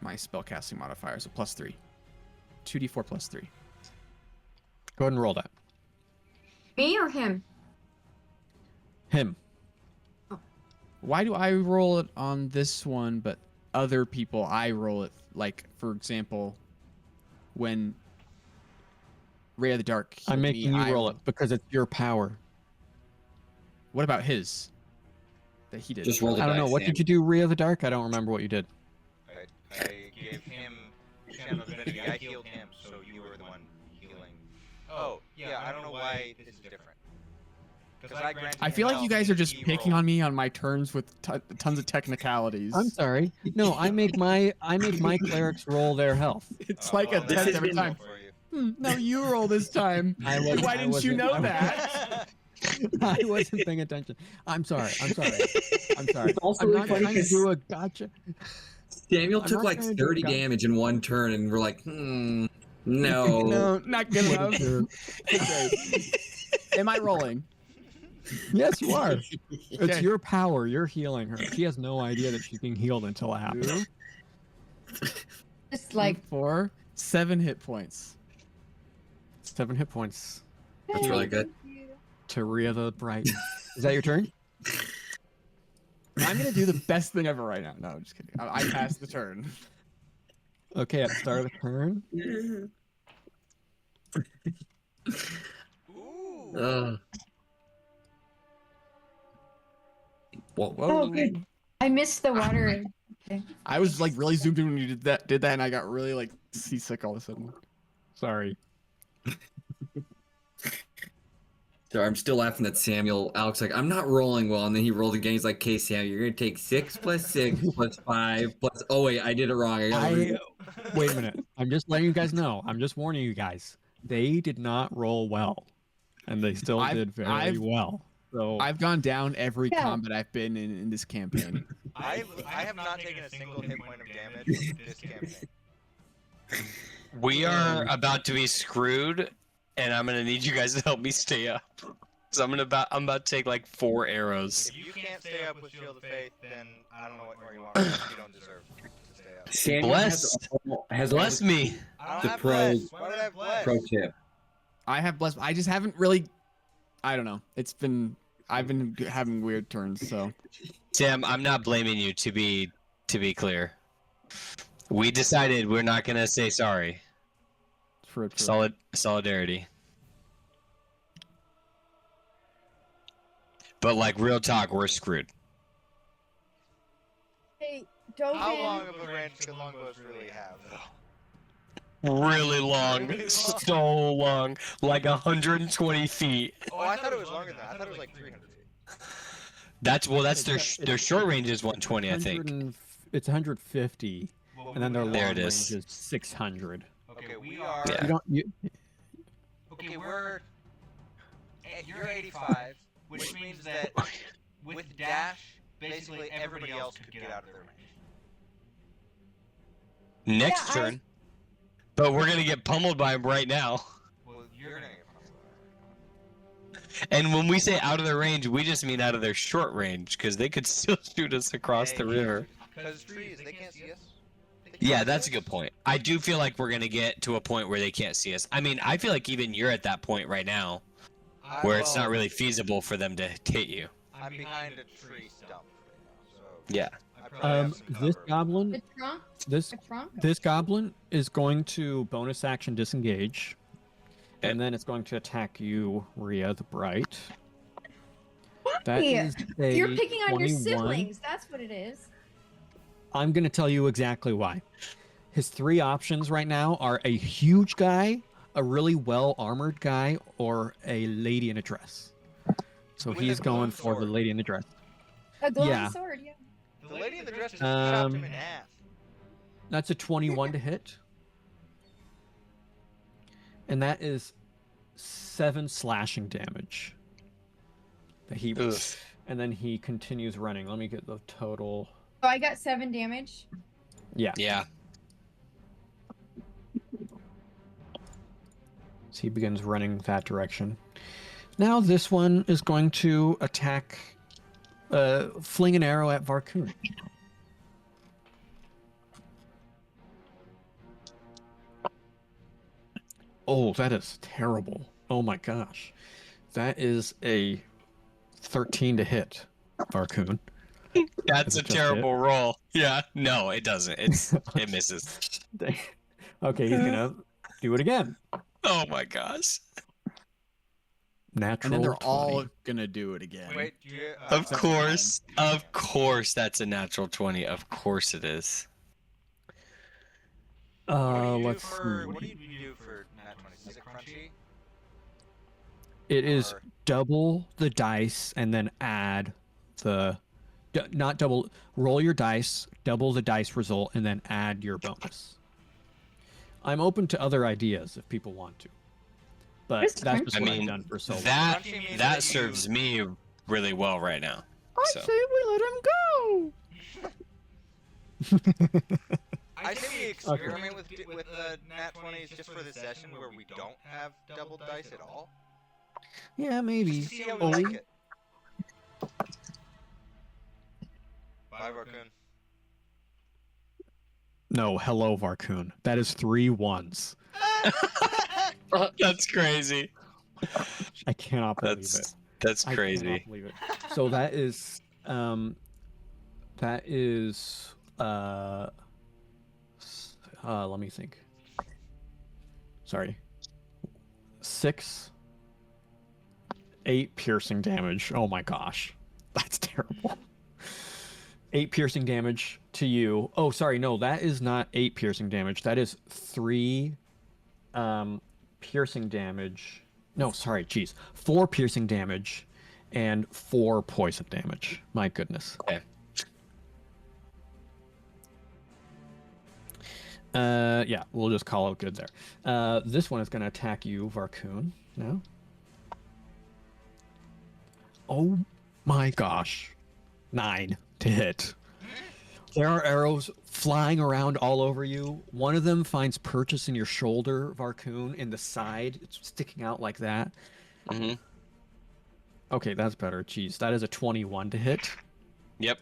my spellcasting modifier, so plus 3. 2d4 plus 3. Go ahead and roll that. Me or him? Him. Why do I roll it on this one, but other people I roll it? Like, for example, when Rhea the Dark healed I'm making me, you I roll it because it's your power. What about his? That he did. Just roll the I don't know. dice, What Sam. did you do, Rhea the Dark? I don't remember what you did. I gave him channel divinity. I healed him, so you were the one healing. Oh, yeah. I don't know why this is different. Because I granted I him feel like health you guys are and just he picking rolled. on me on my turns with tons of technicalities. I'm sorry. No, I make my clerics roll their health. It's like a well, test this every is time. for you. No, you roll this time. I wasn't- Why I didn't you wasn't- know I wasn't- that? I wasn't paying attention. I'm sorry. I'm sorry. It's also I'm really not funny trying to 'cause do a gotcha. Samuel I'm took not like trying to do a 30 gotcha. damage in one turn, and we're like, No. No, not good enough. Okay. Am I rolling? Yes, you are. It's Okay. your power. You're healing her. She has no idea that she's being healed until it happens. Just like 4, 7 hit points. 7 hit points That's really good. to Rhea the Bright. Is that your turn? I'm gonna do the best thing ever right now. No, I'm just kidding. I passed the turn. Okay, at the start of the turn. Ooh. Whoa. Whoa. good. I missed the water. I was like really zoomed in when you did that, and I got really like seasick all of a sudden. Sorry. So I'm still laughing at Samuel. Alex like, I'm not rolling well, and then he rolled again. He's like, okay, Sam, you're gonna take 6 plus 6 plus 5 plus. Oh wait, I did it wrong. Wait a minute. I'm just letting you guys know. I'm just warning you guys. They did not roll well, and they still did very well. So I've gone down every Yeah. combat I've been in this campaign. I have not taken a single hit point of damage this campaign. We are about to be screwed, and I'm gonna need you guys to help me stay up. So I'm about to take like 4 arrows. If you can't stay up with Shield of Faith, then I don't know what more you want. You don't deserve to stay up. Samuel Bless me. I don't The have pro- bless. Why would I have bless? Pro tip. I have blessed. I just haven't really. I don't know. I've been having weird turns. So Sam, I'm not blaming you. To be clear, we decided we're not gonna say sorry. true. Solidarity. But like real talk, we're screwed. Hey, How long Dovin. of a range can longbows really have? Really long, so long, like 120 feet. Oh, I thought it was longer than that. I thought it was like 300 feet. That's their short range is 120, I think. It's 150, and then their long There it range is. is 600. Okay, we are. Yeah. You don't. Okay, you're 85, which means that with dash, basically everybody else could get out of their range. Next Yeah, turn. But we're gonna get pummeled by him right now. Well, you're gonna get pummeled. And when we say out of their range, we just mean out of their short range, because they could still shoot us across the river. Because trees, they can't see us. Yeah, that's a good point. I do feel like we're gonna get to a point where they can't see us. I mean, I feel like even you're at that point right now, where it's not really feasible for them to hit you. I'm behind a tree stump right now, so Yeah. I probably have some This cover. goblin, The trunk. this The trunk. this goblin is going to bonus action disengage, and then it's going to attack you, Rhea the Bright. That Hey, is a You're picking on your 21. siblings. That's what it is. I'm going to tell you exactly why. His 3 options right now are a huge guy, a really well-armored guy, or a lady in a dress. So With he's a going glowing for the sword. lady in the dress. A glowing Yeah. sword. Yeah. The lady in the dress just chopped him Um, in half. That's a 21 to hit. And that is 7 slashing damage. That he Ugh. and then he continues running. Let me get the total. So I got 7 damage. Yeah. Yeah. So he begins running that direction. Now this one is going to attack, fling an arrow at Varkhûn. Oh, that is terrible. Oh my gosh. That is a 13 to hit, Varkhûn. That's Does a it just terrible roll. Yeah. No, it doesn't. It misses. Okay, he's gonna do it again. Oh my gosh. Natural And then they're 20. all gonna do it again. Wait, do you, Of course, that's a natural 20. Of course it is. Let's see. What do you do for nat 20? Is it crunchy? It is Or- double the dice and then add the not double, roll your dice, double the dice result, and then add your bonus. I'm open to other ideas if people want to, but It's that's just I what mean, I've done for so long. That Crunchy means that that serves me really well right now. I So. say we let him go. I I say we experiment with the nat 20s just for this session where we don't have double dice at all. Yeah, maybe. Just to see how we like it. Bye, Varkhûn. No, hello, Varkhûn. That is 3 1s. That's crazy. I cannot believe it. That's I crazy. cannot believe it. So that is let me think. Sorry. 8 piercing damage. Oh my gosh. That's terrible. 8 piercing damage to you. Oh, sorry, no, that is not 8 piercing damage. That is 3 piercing damage. No, sorry, jeez. 4 piercing damage and 4 poison damage. My goodness. Okay. Yeah, we'll just call it good there. This one is going to attack you, Varkhûn, now. Oh my gosh. 9 to hit. There are arrows flying around all over you. One of them finds purchase in your shoulder, Varkhûn, in the side. It's sticking out like that. Mm-hmm. Okay, that's better. Jeez, that is a 21 to hit. Yep.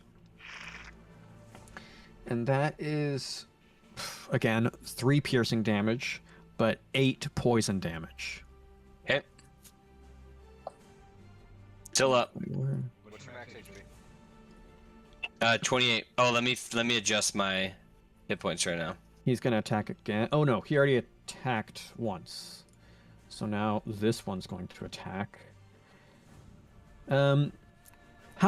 And that is, again, 3 piercing damage, but 8 poison damage. Okay. Still up. What's your max HP? 28. Oh, let me adjust my hit points right now. He's going to attack again. Oh, no, he already attacked once. So now this one's going to attack. How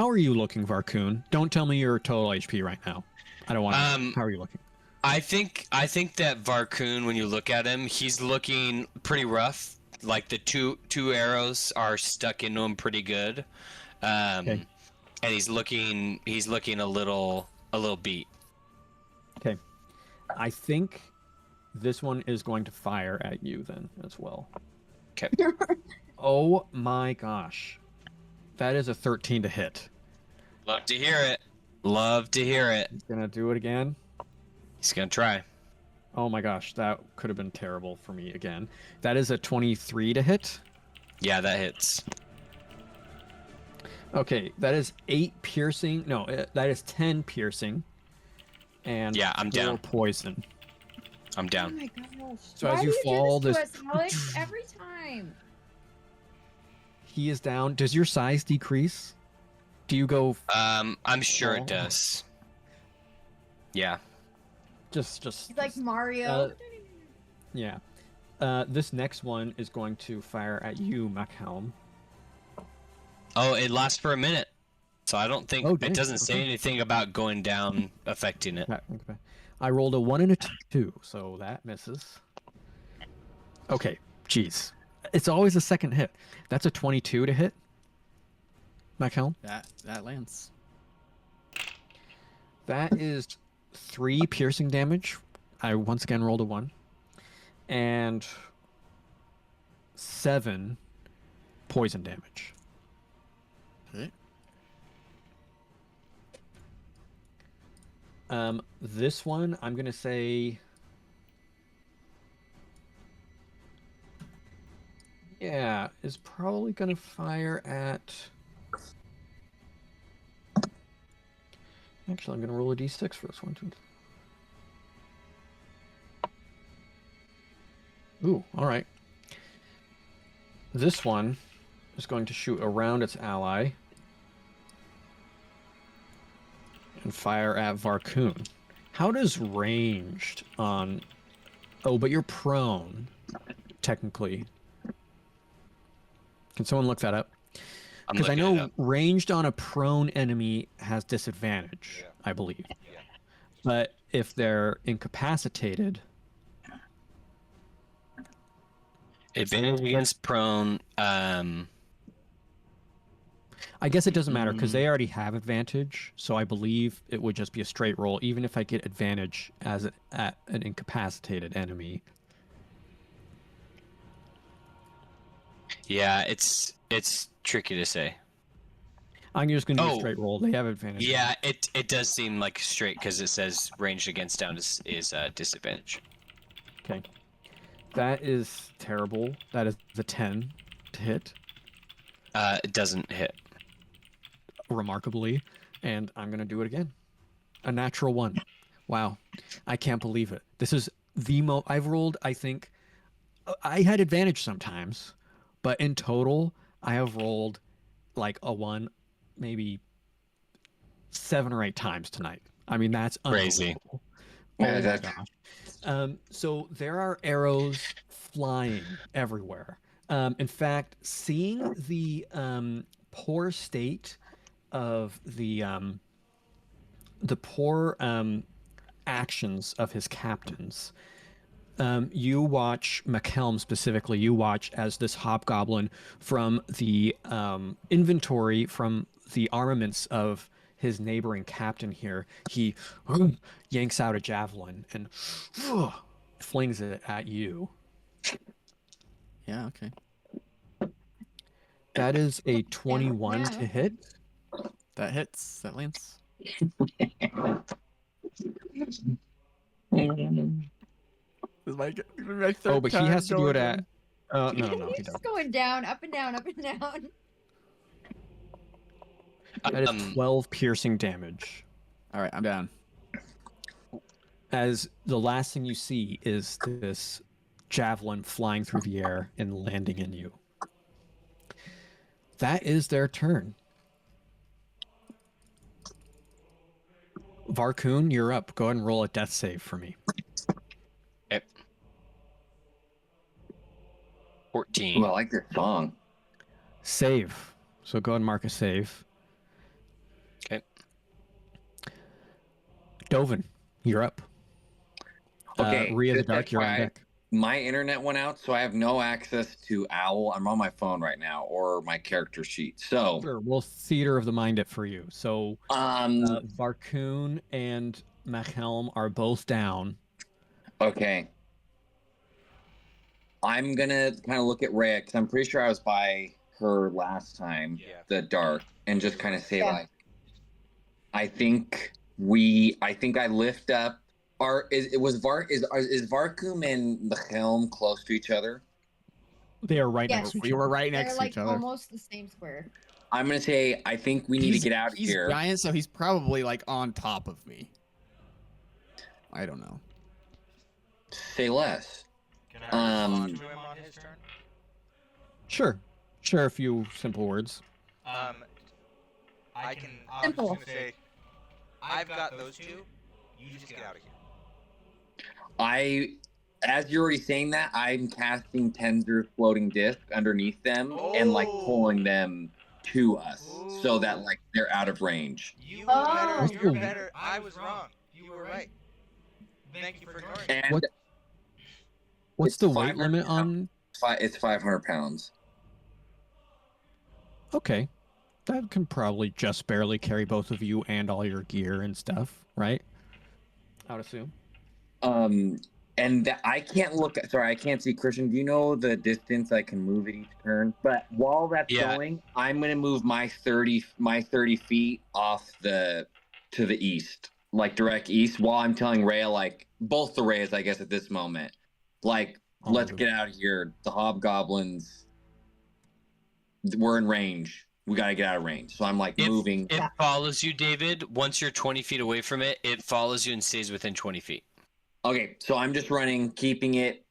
are you looking, Varkhûn? Don't tell me your total HP right now. I don't want to know. How are you looking? I think that Varkhûn, when you look at him, he's looking pretty rough. Like the two arrows are stuck into him pretty good. Okay. And he's looking a little beat. Okay. I think this one is going to fire at you then as well. Okay. Oh my gosh. That is a 13 to hit. Love to hear it. Love to hear it. He's gonna do it again. He's gonna try. Oh my gosh, that could have been terrible for me again. That is a 23 to hit. Yeah, that hits. Okay, that is 8 piercing. No, that is 10 piercing. And Yeah, I'm 4 down. poison. I'm Oh down. my gosh. So Why as do you do fall, this this- to us, Alex, every time. He is down. Does your size decrease? Do you go I'm sure Oh. it does. Yeah. just He's like Mario. yeah. This next one is going to fire at you, Machelm. Oh, it lasts for a minute. So I don't think Oh, it dang. doesn't say Okay. anything about going down affecting it. Okay. I rolled a 1 and a 2, so that misses. Okay, jeez. It's always a second hit. That's a 22 to hit. Machelm. That lands. That is 3 piercing damage. I once again rolled a 1. And 7 poison damage. Okay. This one, I'm going to say... Yeah, is probably going to fire at... Actually, I'm going to roll a d6 for this one, too. Ooh, all right. This one is going to shoot around its ally and fire at Varkhûn. How does ranged on... Oh, but you're prone, technically. Can someone look that up? I'm Because I looking it know up. ranged on a prone enemy has disadvantage, Yeah. I believe. Yeah. But if they're incapacitated... Advantage against prone. I guess it doesn't matter because they already have advantage, so I believe it would just be a straight roll, even if I get advantage as at an incapacitated enemy. Yeah, it's tricky to say. I'm just gonna do a Oh. straight roll. They have advantage. Yeah, it does seem like straight because it says ranged against down is disadvantage. Okay. That is terrible. That is a 10 to hit, It doesn't hit. remarkably, and I'm gonna do it again. A natural 1. Wow, I can't believe it. This is the most I've rolled. I think I had advantage sometimes, but in total, I have rolled like a 1, maybe 7 or 8 times tonight. I mean, that's Crazy. unbelievable. Yeah, Oh my that's- gosh. So there are arrows flying everywhere. In fact, seeing the poor state of the poor actions of his captains, you watch Machelm specifically. You watch as this hobgoblin from the inventory from the armaments of his neighboring captain here, he yanks out a javelin and flings it at you. Yeah, okay. That is a 21 to hit. That hits. That lands. This is my Oh, but he has to do it at. going No, he He's doesn't. just going down, up and down, up and down. That is 12 piercing damage. All right, I'm down. As the last thing you see is this javelin flying through the air and landing in you. That is their turn. Varkhûn, you're up. Go ahead and roll a death save for me. Okay. 14. Well, I like your song. Save. So go ahead and mark a save. Okay. Dovin, you're up. Okay, Rhea the just Dark, you're on FYI, deck. My internet went out, so I have no access to Owl. I'm on my phone right now, or my character sheet. So, Sure, we'll theater of the mind it for you. So Varkhûn and Machelm are both down. okay. I'm gonna kind of look at Rhea because I'm pretty sure I was by her last time, the dark, and just kind of say like, I think I lift up. Is Varkhûn and Machelm close to each other? They are right Yes. next to each We were other. right next They're to like each other. almost the same square. I'm gonna say I think we need to get out of He's here. giant, so he's probably like on top of me. I don't know. Say less. Can I respond to him on his turn? Sure. Share a few simple words. I can. I'm Simple. just gonna say, I've got those two. You just get out of here. As you're already saying that, I'm casting Tenser's floating disc underneath them and like pulling them to us so that like they're out of range. You Oh. were better. You're better. I was wrong. You were right. Thank you for ignoring me. And What- What's it's the weight 500 limit on? It's 500 pounds. Okay. That can probably just barely carry both of you and all your gear and stuff, right? I would assume. And I can't look. Sorry, I can't see. Christian, do you know the distance I can move at each turn? But while that's going, I'm gonna move my 30 feet off to the east, like direct east. While I'm telling Rhea, like both the Rheas, I guess at this moment, like let's get out of here. The hobgoblins, we're in range. We gotta get out of range. So I'm like moving. It follows you, David. Once you're 20 feet away from it, it follows you and stays within 20 feet. Okay, so I'm just running, keeping it,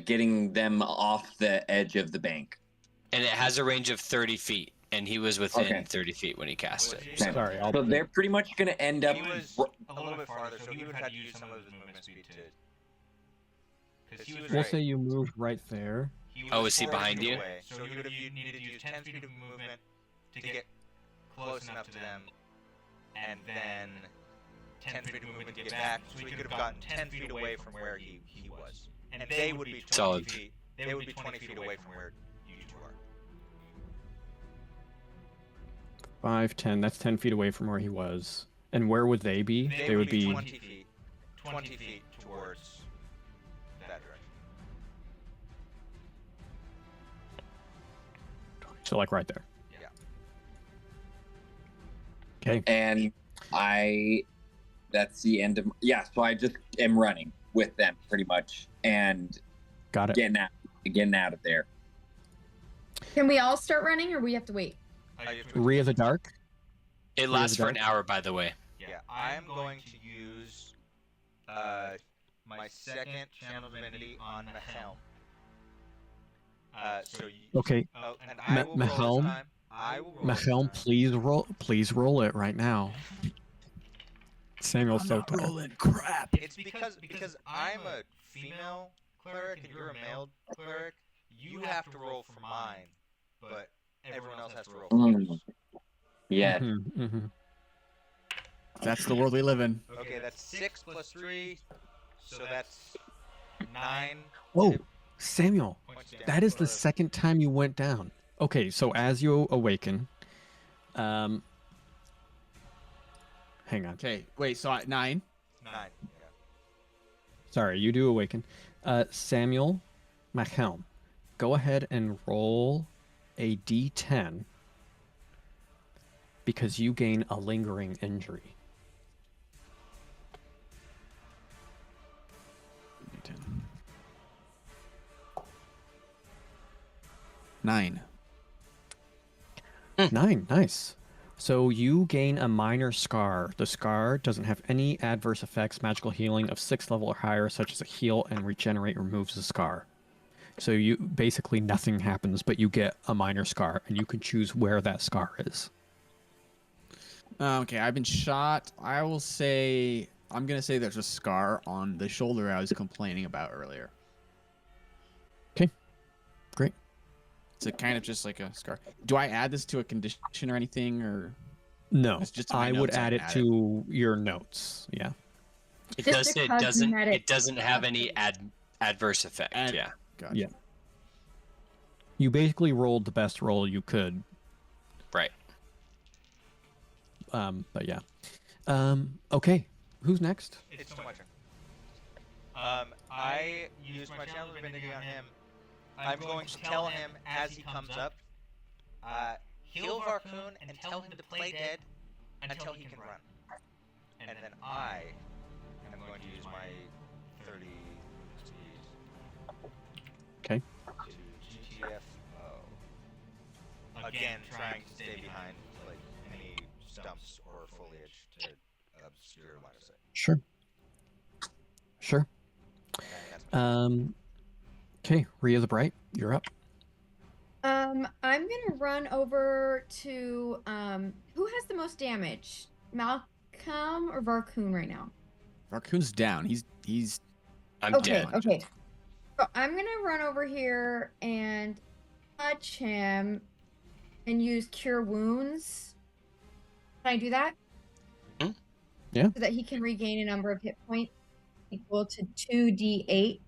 getting them off the edge of the bank. And it has a range of 30 feet, and he was within 30 feet when he cast it. Okay. Sorry, So they're pretty much going to end up. He was a little bit farther, so he would have had to use some of his movement speed to. Because he was We'll right. say you moved right there. Was is he 40 behind feet you? away, so he would have needed to use 10 feet of movement to get close enough to them, and then 10 feet of movement to get back, so he could have gotten 10 feet away from where he was. And they would be 20 Solid. feet. They would be 20 feet away from where you two are. 5, 10. That's 10 feet away from where he was. And where would they be? They would be 20 feet. 20 feet towards that direction. So like right there. Yeah. Okay. And that's the end of, so I just am running with them pretty much and Got it. getting out of there. Can we all start running, or we have to wait? Rhea the Dark. It lasts for an hour, by the way. Yeah, I'm going to use my second channel divinity on Machelm. Okay. And I will roll this Machelm. time. I will roll this Machelm, time. please roll it right now. Samuel's so tired. rolling crap. It's because I'm a female cleric and you're a male cleric. You have to roll for mine, but everyone else has to roll for yours. Yeah. Mm-hmm. That's the world we live in. Okay, that's 6 plus 3, so that's 9. Whoa, Samuel, Points down. that is the second time you went down. Okay, so as you awaken, hang on. Okay, wait, so 9? 9. Yeah. Sorry, you do awaken. Samuel, Machelm, go ahead and roll a d10 because you gain a lingering injury. 9. 9, nice. So you gain a minor scar. The scar doesn't have any adverse effects. Magical healing of 6th level or higher, such as a heal and regenerate, removes the scar. So you basically nothing happens, but you get a minor scar, and you can choose where that scar is. Okay, I've been shot. I'm going to say there's a scar on the shoulder I was complaining about earlier. Okay, great. It's kind of just like a scar. Do I add this to a condition or anything, or No, it's just in my I would notes, add it to your notes. Yeah. It Just a cosmetic. It doesn't have any adverse effect. Yeah. Gotcha. Yeah. You basically rolled the best roll you could. Right. But yeah. Okay. Who's next? It's my turn. I use my channel divinity on him. I'm going to tell him as he comes up, heal Varkhûn and tell him to play dead until he can run. And then I am going to use my 30 speed. Okay. To GTFO. Again, trying to stay behind like any stumps or foliage to obscure line of sight. Sure. Sure. And that's Okay, Rhea the Bright, you're up. I'm gonna run over to who has the most damage? Machelm or Varkhûn right now? Varkhûn's down. He's I'm Okay, dead. okay. So I'm gonna run over here and touch him and use Cure Wounds. Can I do that? Yeah. So that he can regain a number of hit points equal to 2d8.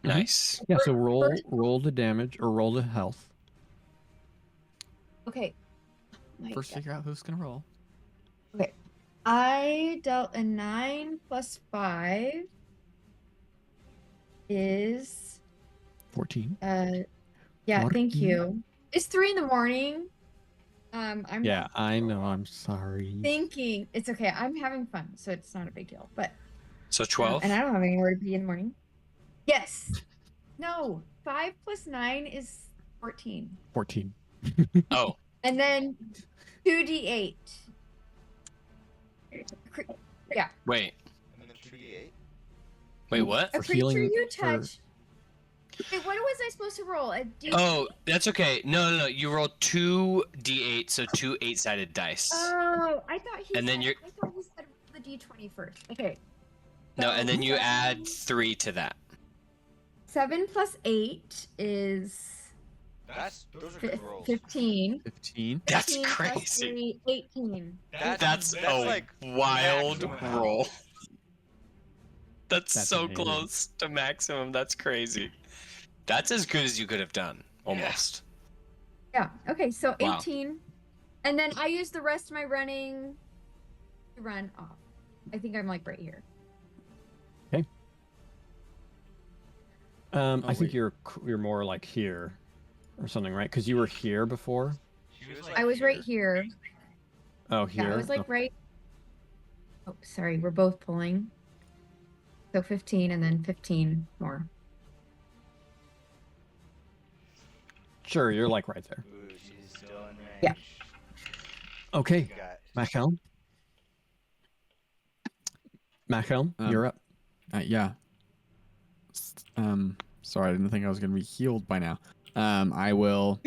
Nice. Yeah, so roll the damage or roll the health. Okay. My first God. figure out who's gonna roll. Okay. I dealt a 9 plus 5 is 14. yeah, thank 14. you. It's 3 in the morning. I'm Yeah, I know. I'm sorry. thinking it's okay. I'm having fun, so it's not a big deal. But So 12. and I don't have anywhere to be in the morning. Yes. No. 5 plus 9 is 14. 14. Oh, And then 2d8. Yeah. wait. and then 2d8. Wait, what? A For creature healing you for- touch. Wait, what was I supposed to roll? A d. Oh, that's okay. No. You roll 2 d8, so 2 8-sided dice. Oh, I thought he. And then said, I thought he said roll the d20 first. Okay. No, So and then you 7 add 3 to that. 7 plus 8 is Those are good rolls. 15. 15. That's 15 plus crazy. 3, 18. That's a like wild maximum. roll. That's That's so amazing. close to maximum. That's crazy. That's as good as you could have done, almost. Yeah. Okay. So Wow. 18, and then I use the rest of my running to run off. I think I'm like right here. I think wait. you're more like here or something, right? Because you were here before. I was right here. Oh, here. Yeah, I was like Okay. right. Oh, sorry. We're both pulling. So 15 and then 15 more. Sure, you're like right there. Ooh, she's still in range. Yeah. Okay, You got Machelm. Machelm, you're up. Yeah. Sorry, I didn't think I was gonna be healed by now. I will.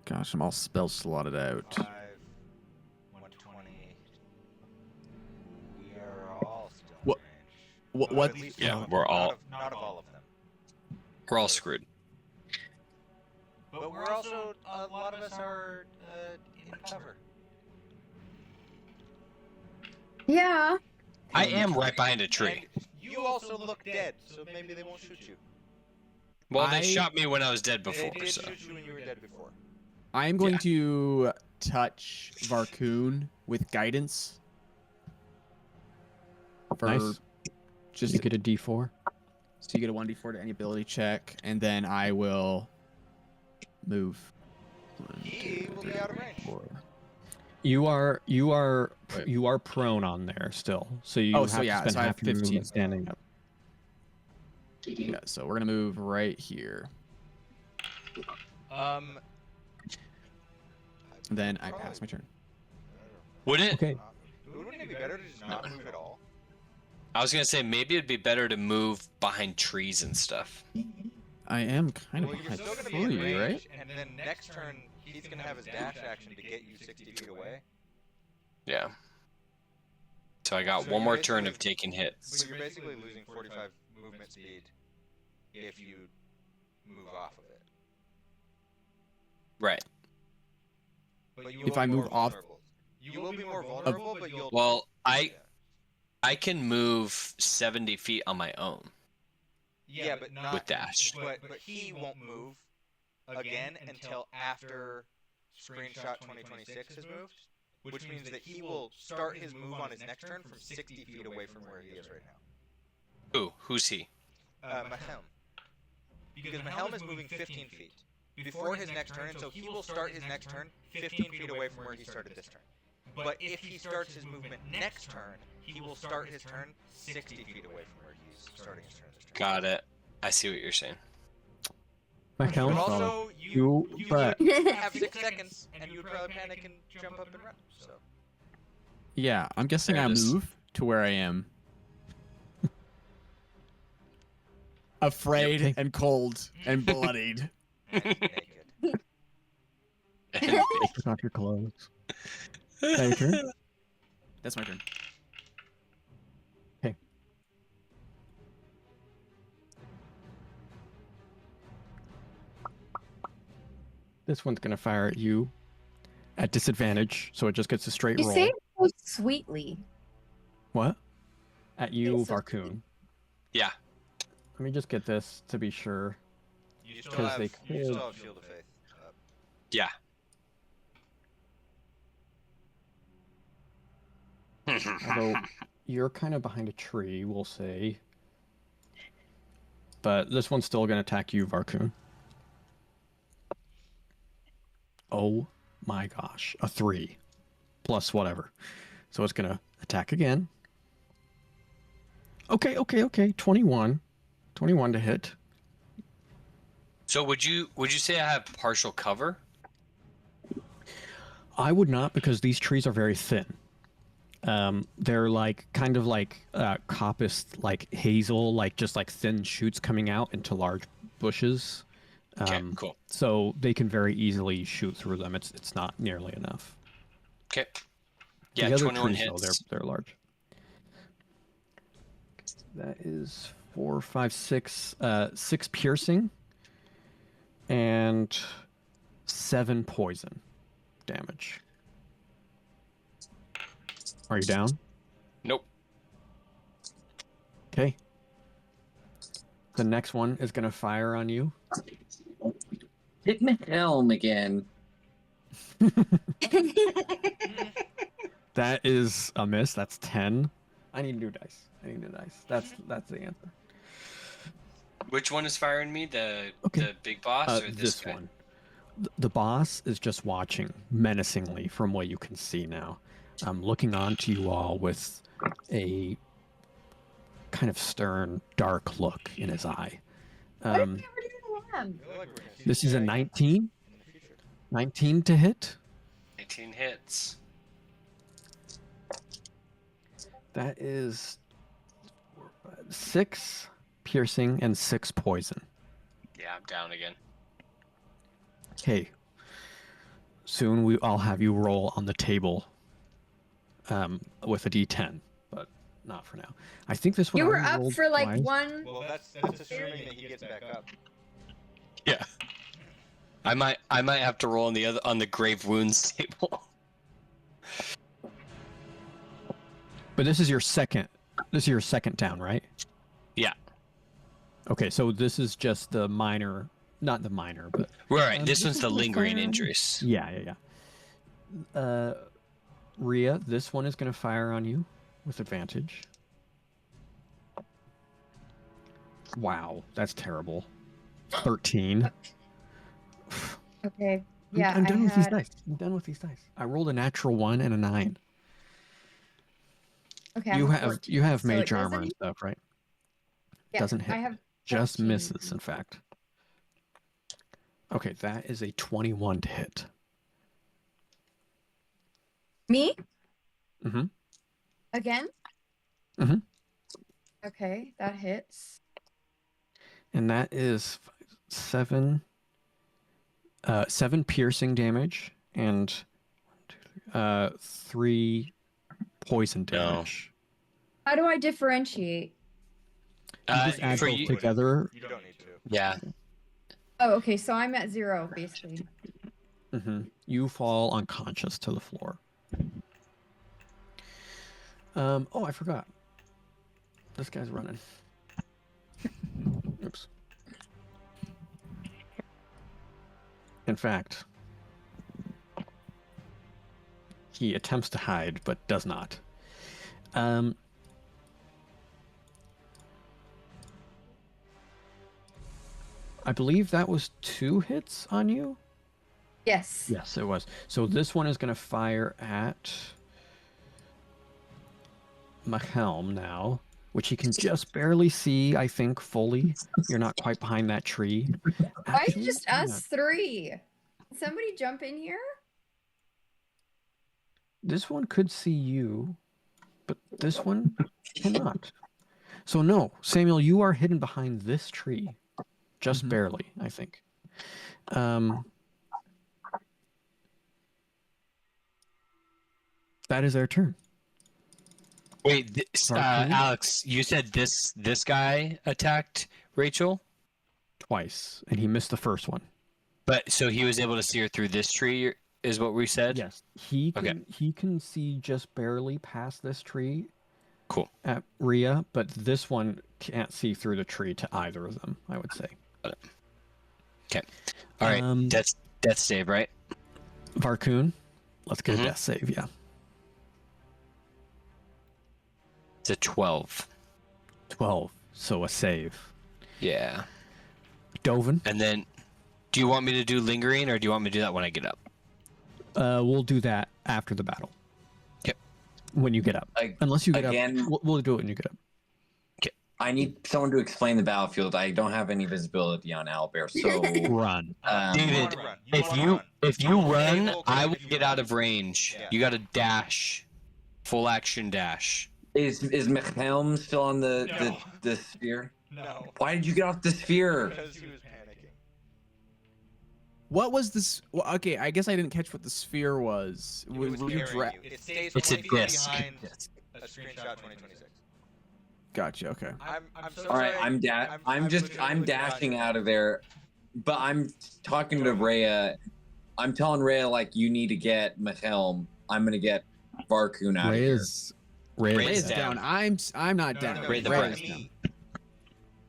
Gosh, I'm all spell slotted out. 5, 120. We are all still What- in range. what- Well, what- At least Yeah, one of we're them, all- not of all of them. We're all screwed. But we're also, a lot of us are in cover. Yeah. I am right behind a tree. And you also look dead, so maybe they won't shoot you. Well, they I- shot me when I was dead They before, did so. shoot you when you were dead before. I am going to touch Varkhûn with guidance. For Nice. Just You get a D4. so you get a 1d4 to any ability check, and then I will move. He will be out of range. You are prone on there still, so you Oh, have so to yeah, spend so I have half your 15. movement standing up. Yeah, so we're gonna move right here. Then I pass my turn. Would it? Okay. Wouldn't it be better to just not move at all? I was gonna say maybe it'd be better to move behind trees and stuff. I am kind Well, of you're behind still gonna be in tree, right? range, and then next turn he's gonna have his dash action to get you 60 feet away. Yeah. So I got So one you're more turn basically- of taking hits. But you're basically losing 45 movement speed if you move off of it. Right. But you If will I be move more off- vulnerable. You will be more vulnerable, but you'll. Well, Yeah. I can move 70 feet on my own. Yeah, but not with dash. But he won't move again until after Screenshot 2026 has moved, which means that he will start his move on his next turn from 60 feet away from where he is right now. Ooh, who's he? Machelm. Because Machelm is moving 15 feet before his next turn, and so he will start his next turn 15 feet away from where he started this turn. But if he starts his movement next turn, he will start his turn 60 feet away from where he's starting his turn this turn. Got it. I see what you're saying. Machelm, But also, you but would have 6 seconds, and you would probably panic and jump up and run. So Yeah, I'm guessing There I it is. move to where I am. Afraid Okay. and cold and bloodied. and naked. take off your clothes. Is that your turn? That's my turn. This one's gonna fire at you at disadvantage, so it just gets a straight You roll. say it so sweetly. What? At you, It's so Varkhûn. Yeah. Let me just get this to be sure. You still 'Cause have, they you could- still have Shield of Faith up. Yeah. Although you're kind of behind a tree, we'll say. But this one's still gonna attack you, Varkhûn. Oh my gosh, a 3 plus whatever. So it's gonna attack again. Okay. 21 to hit. So would you say I have partial cover? I would not, because these trees are very thin. They're like kind of like coppice, like hazel, like just like thin shoots coming out into large bushes. Okay, cool. So they can very easily shoot through them. It's not nearly enough. Okay. Yeah, the other 21 trees, though, hits. they're large. That is 4, 5, 6, 6 piercing, and 7 poison damage. Are you down? Nope. Okay. The next one is gonna fire on you. Hit Machelm again. That is a miss. That's 10. I need new dice. I need a dice. That's the answer. Which one is firing me? The Okay. the big boss or This guy? one. The boss is just watching menacingly from what you can see now. Looking on to you all with a kind of stern, dark look in his eye. What did we ever do to him? I feel like we're gonna see This is a Shaggy 19. in the future. 19 to hit. 18 hits. That is 6 piercing and 6 poison. Yeah, I'm down again. Okay. Soon I'll have you roll on the table with a d10, but not for now. I think this one You were already up rolled for like twice. one. Well, that's assuming that he gets back up. Yeah. I might have to roll on the grave wounds table. But this is your second. This is your second down, right? Yeah. Okay, so this is just the minor, not the minor, but Right. This this one's is the gonna lingering fire on you. injuries. Yeah. Rhea, this one is going to fire on you with advantage. Wow, that's terrible. 13. Okay. Yeah, I'm done with these had. dice. I'm done with these dice. I rolled a natural 1 and a 9. Okay, I You have 14, so it mage armor doesn't- and stuff, right? Yeah, doesn't hit. I have Just 14. misses, in fact. Okay, that is a 21 to hit. Me Mm-hmm. again. Mhm. Okay, that hits. And that is 7 piercing damage and 3 poison damage. How do I differentiate? You just add for both you, together. You don't need to. yeah. Oh, okay, so I'm at 0 basically. You fall unconscious to the floor. Oh, I forgot. This guy's running. Oops. In fact, he attempts to hide, but does not. I believe that was 2 hits on you? Yes. Yes, it was. So this one is going to fire at Machelm now, which he can just barely see, I think, fully. You're not quite behind that tree. Why Actually, just hang us on. 3? Can somebody jump in here? This one could see you, but this one cannot. So no, Samuel, you are hidden behind this tree. Just barely, I think. That is their turn. Wait, Varkhûn? Alex, you said this guy attacked Rachel, Twice, and he missed the first one. but so he was able to see her through this tree, is what we said. Yes, he Okay. can see just barely past this tree. Cool. At Rhea, but this one can't see through the tree to either of them, I would say. Okay. All right. Death save, right? Varkhûn, let's get Mhm. a death save, yeah. It's a 12. 12, so a save. Yeah. Dovin, And then, do you want me to do lingering, or do you want me to do that when I get up? we'll do that after the battle. Okay. When you get up. Unless you get Again- up, we'll do it when you get up. I need someone to explain the battlefield. I don't have any visibility on Owlbear, so Run. David, wanna run. if you run, okay I will if you get run. out of range. Yeah. You got to dash, full action dash. is Machelm still on the sphere? No, Why did you get off the sphere? because he was panicking. What was this? Well, okay, I guess I didn't catch what the sphere was. It Were was you carrying you. It stays It's a 20 feet disc. behind a screenshot 2026. Gotcha. Okay. I'm so All right, sorry. I'm legitimately dashing not- out of there, but I'm talking to Rhea. I'm telling Rhea like you need to get Machelm. I'm gonna get Varkhûn out of here. Rhea's Rhea's down. down. I'm not No, down. no, no, Ray the you're Rhea's Bright. to down. me.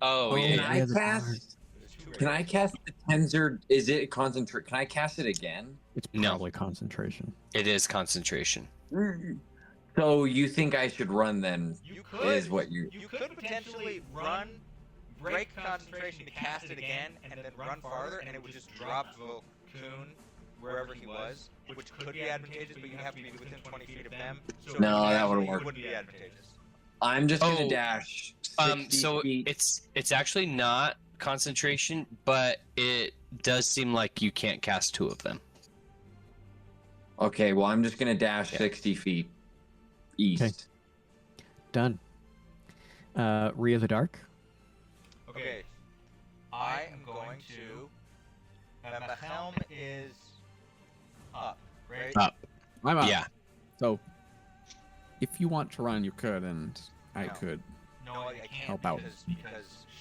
Oh, Can yeah. I Rhea's cast? There's 2 Can I rays. cast the Tensor? Is it concentrate? Can I cast it again? It's No. probably concentration. It is concentration. So you think I should run then? You could. Is what you? You could potentially run, break concentration to cast it again, and then run farther, and it would just drop Varkhûn wherever he was, which could be advantageous, but you have to be within 20 feet of them. So No, that wouldn't it work. wouldn't be advantageous. I'm just gonna Oh, dash 60 So feet. it's actually not concentration, but it does seem like you can't cast 2 of them. Okay, well, I'm just gonna dash Yeah. 60 feet east. Okay. Done. Rhea the Dark. Okay. I am going to. Machelm is up, right? Up. I'm up. Yeah. So, if you want to run, you could, and I No. could. No, I can't Help out. because she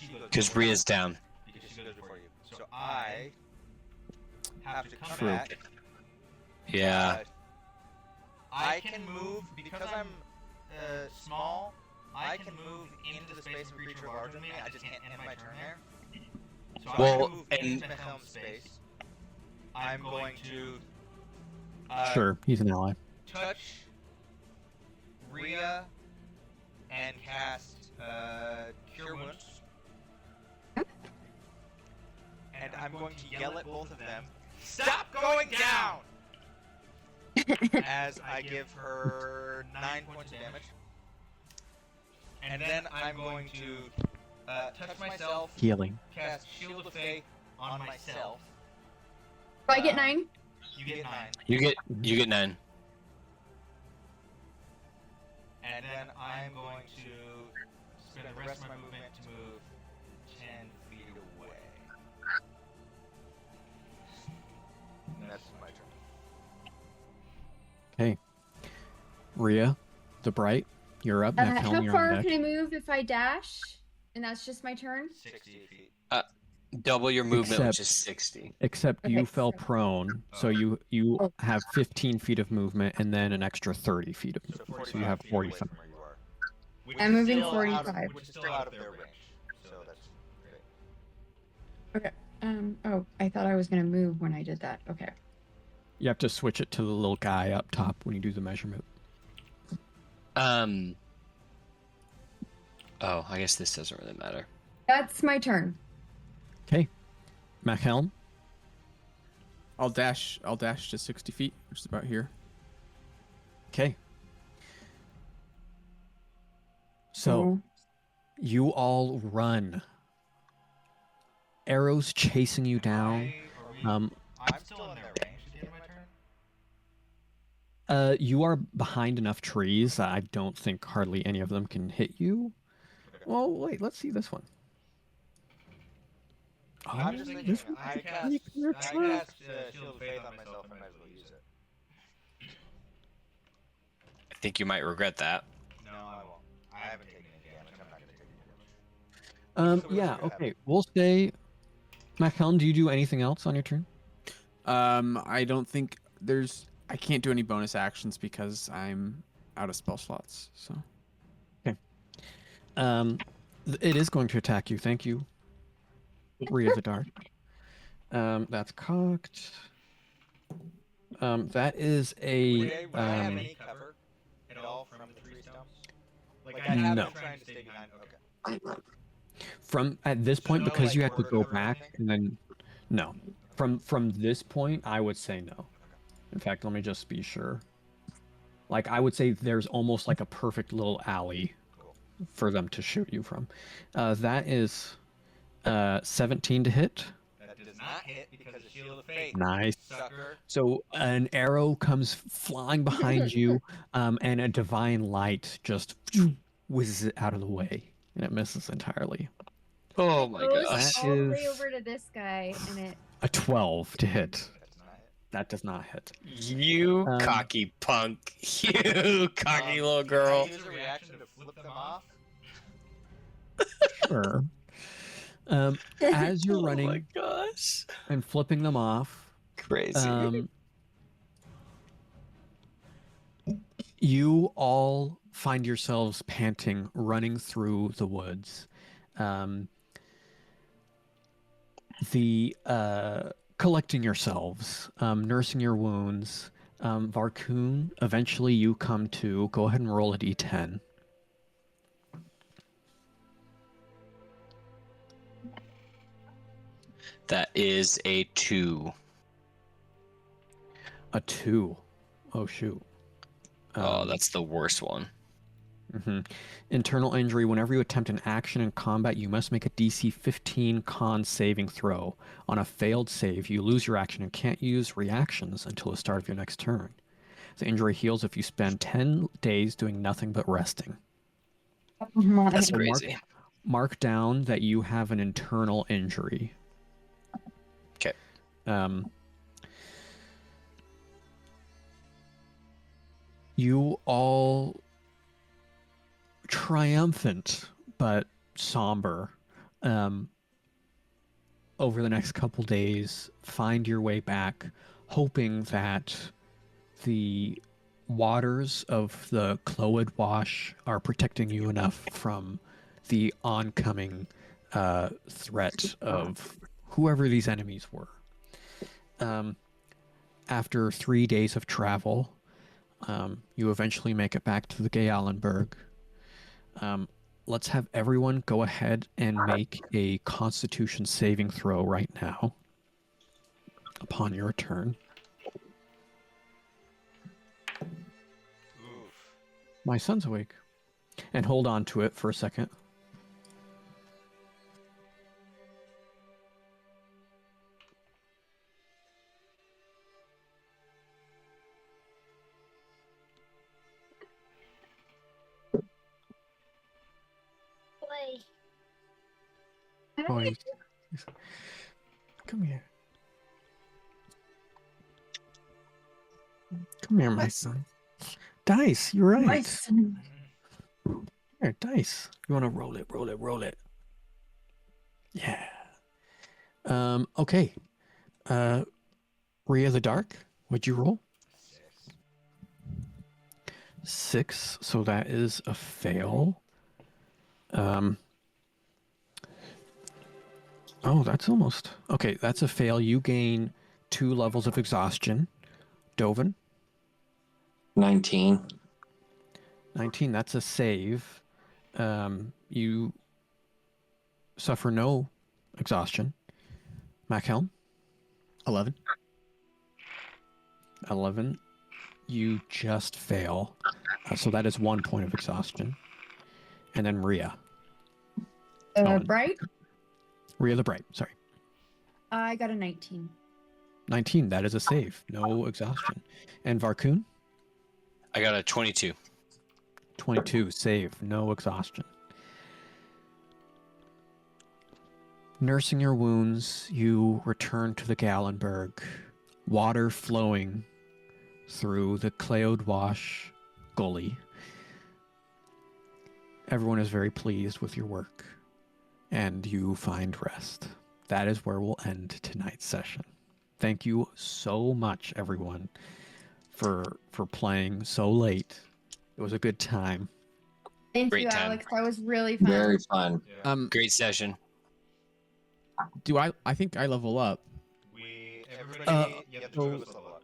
goes. Because before Rhea's you. down. Because she goes before you. So I have to come True. back. Yeah. I can move because I'm small. I can move into the space of a creature larger than me. I just can't end my turn there. So I'm Well, going to move and- into Machelm's space. I'm going to Sure, he's an ally. touch Rhea and cast Cure Wounds. And I'm going to yell at both of them, "Stop going down!" as I give her 9 points of damage. And then I'm going to touch myself, Healing. cast Shield of Faith on myself. Do I get 9? You get 9. You get 9. And then I'm going to spend the rest of my movement to move 10 feet away. And that's my turn. Okay. Rhea the Bright, you're up. Machelm, How you're far on deck. can I move if I dash? And that's just my turn? 60 feet. Double your movement, which Except- is 60. Except you Okay, fell so- prone, so you Oh. have 15 feet of movement and then an extra 30 feet of So movement. 45 So you have feet away 45. from where you are. Which I'm is moving still out of- 45. which is still out of their range. So that's great. Okay. Oh, I thought I was going to move when I did that. Okay. You have to switch it to the little guy up top when you do the measurement. Oh, I guess this doesn't really matter. That's my turn. Okay. Machelm. I'll dash to 60 feet, which is about here. Okay. So you all run. Arrows chasing you down. I'm still in their range at the end of my turn. You are behind enough trees. I don't think hardly any of them can hit you. Well, wait. Let's see this one. I'm just thinking, this one I could cast be clear track. Shield of Faith on myself, I might as well use it. I think you might regret that. No, I won't. I haven't taken any damage. I'm not going to take any damage. So we'll Yeah. see what Okay. We'll say. Machelm, do you do anything else on your turn? I don't think I can't do any bonus actions because I'm out of spell slots. So It is going to attack you. Thank you. Rhea the Dark. That's cocked. That is a. Would I have any cover at all from the tree stumps? Like I have No. been trying to stay behind. Okay. From at this point, no, because like, you have to word go cover or back anything? and then. No. From this point, I would say no. In fact, let me just be sure. Like I would say, there's almost like a perfect little alley for them to shoot you from. That is 17 to hit. That does not hit because of Shield of Faith. Nice. Sucker. So an arrow comes flying behind you, and a divine light just whizzes it out of the way, and it misses entirely. Oh my Goes gosh. That all the way is- over to this guy, and it. A 12 to hit. That's not it. That does not hit. You cocky punk. You cocky little girl. Can I use a reaction to flip them off? Sure. As you're Oh my running gosh. and flipping them off, Crazy. you all find yourselves panting, running through the woods. Collecting yourselves, nursing your wounds, Varkhûn, eventually you come to. Go ahead and roll a d10. That is a 2. A 2. Oh, shoot. Oh, that's the worst one. Internal injury. Whenever you attempt an action in combat, you must make a DC 15 con saving throw. On a failed save, you lose your action and can't use reactions until the start of your next turn. The injury heals if you spend 10 days doing nothing but resting. That's So crazy. Mark down that you have an internal injury. Okay. You all triumphant but somber over the next couple days find your way back, hoping that the waters of the Kloedwash are protecting you enough from the oncoming threat of whoever these enemies were. After 3 days of travel, you eventually make it back to the Gayalenberg. Let's have everyone go ahead and make a Constitution saving throw right now upon your return. Oof. My son's awake. And hold on to it for a second. Boy, come here. Come here, my son. Dice, you're right. My son. Here, dice. You want to roll it, roll it, roll it. Yeah. Okay. Rhea the Dark, what'd you roll? 6. So that is a fail. Oh, that's almost... Okay, that's a fail. You gain 2 levels of exhaustion. Dovin? 19. 19, that's a save. You suffer no exhaustion. Machelm? 11. 11. You just fail. So that is 1 point of exhaustion. And then Rhea. Bright? Rhea the Bright, sorry. I got a 19. 19, that is a save. No exhaustion. And Varkhûn? I got a 22. 22, save. No exhaustion. Nursing your wounds, you return to the Gallenberg. Water flowing through the Kloedwash gully. Everyone is very pleased with your work, and you find rest. That is where we'll end tonight's session. Thank you so much, everyone, for playing so late. It was a good time. Thank Great you, time. Alex. That was really fun. Very fun. Great session. Do I think I level up? Everybody, you have to level up.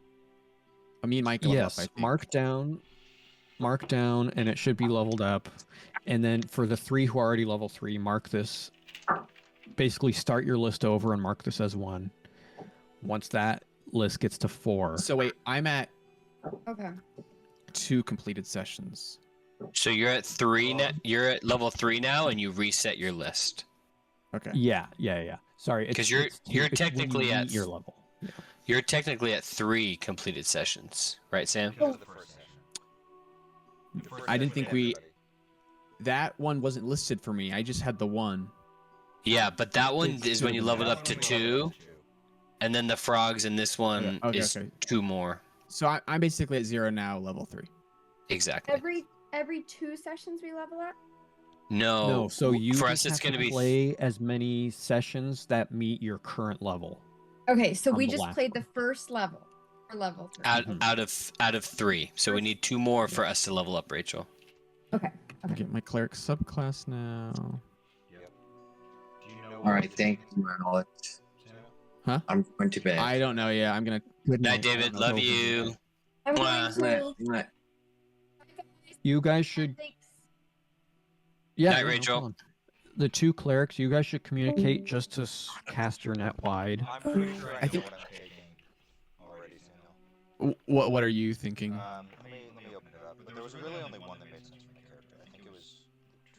I mean, Mike level Yes, up, I think. mark down, and it should be leveled up. And then for the 3 who are already level 3, mark this. Basically, start your list over and mark this as 1. Once that list gets to 4. So wait, I'm at Okay. 2 completed sessions. So you're at 3 now. You're at level 3 now, and you reset your list. Okay. Yeah. Sorry, 'Cause you're it's when you technically at meet your level. Yeah. You're technically at 3 completed sessions, right, Sam? Because of the first session. The first I didn't session think we- everybody. That one wasn't listed for me. I just had the 1. Yeah, but that one It's is when you leveled up to That's when we leveled 2, up to 2. and then the frogs, and this one Okay, is okay. 2 more. So I'm basically at 0 now, level 3. Exactly. Every 2 sessions we level up? No, so you for just us it's have going to to be play as many sessions that meet your current level. Okay, so On we the just last played one. the first level. Or level 3. out of 3. So we need 2 more for us to level up, Rachel. Okay. I get my cleric subclass now. Yep. Do you know All right, thank you, Alex. Huh? I'm going to bed. I don't know. Yeah, I'm gonna. Good Night, David. Love you. I'm going Mwah. to. Mwah. You guys should. Thanks. Yeah, Night, yeah, no Rachel. problem. The two clerics, you guys should communicate just to cast your net wide. I'm pretty sure I I know think- what I'm taking already, so no. What are you thinking? Let me open it up. But there was really only one that made sense for my character. I think it was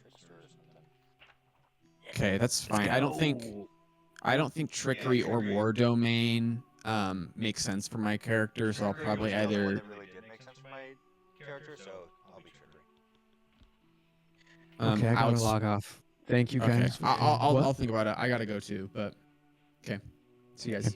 Trickster or something. Okay, that's fine. I don't think trickery or war domain makes sense for my character, so I'll Trickery probably was the only one either. that really did make sense for my character, so I'll be Trickery. Okay, I gotta outs- log off. Thank you Okay, guys. I'll What? think about it. I gotta go too, but okay. See you guys.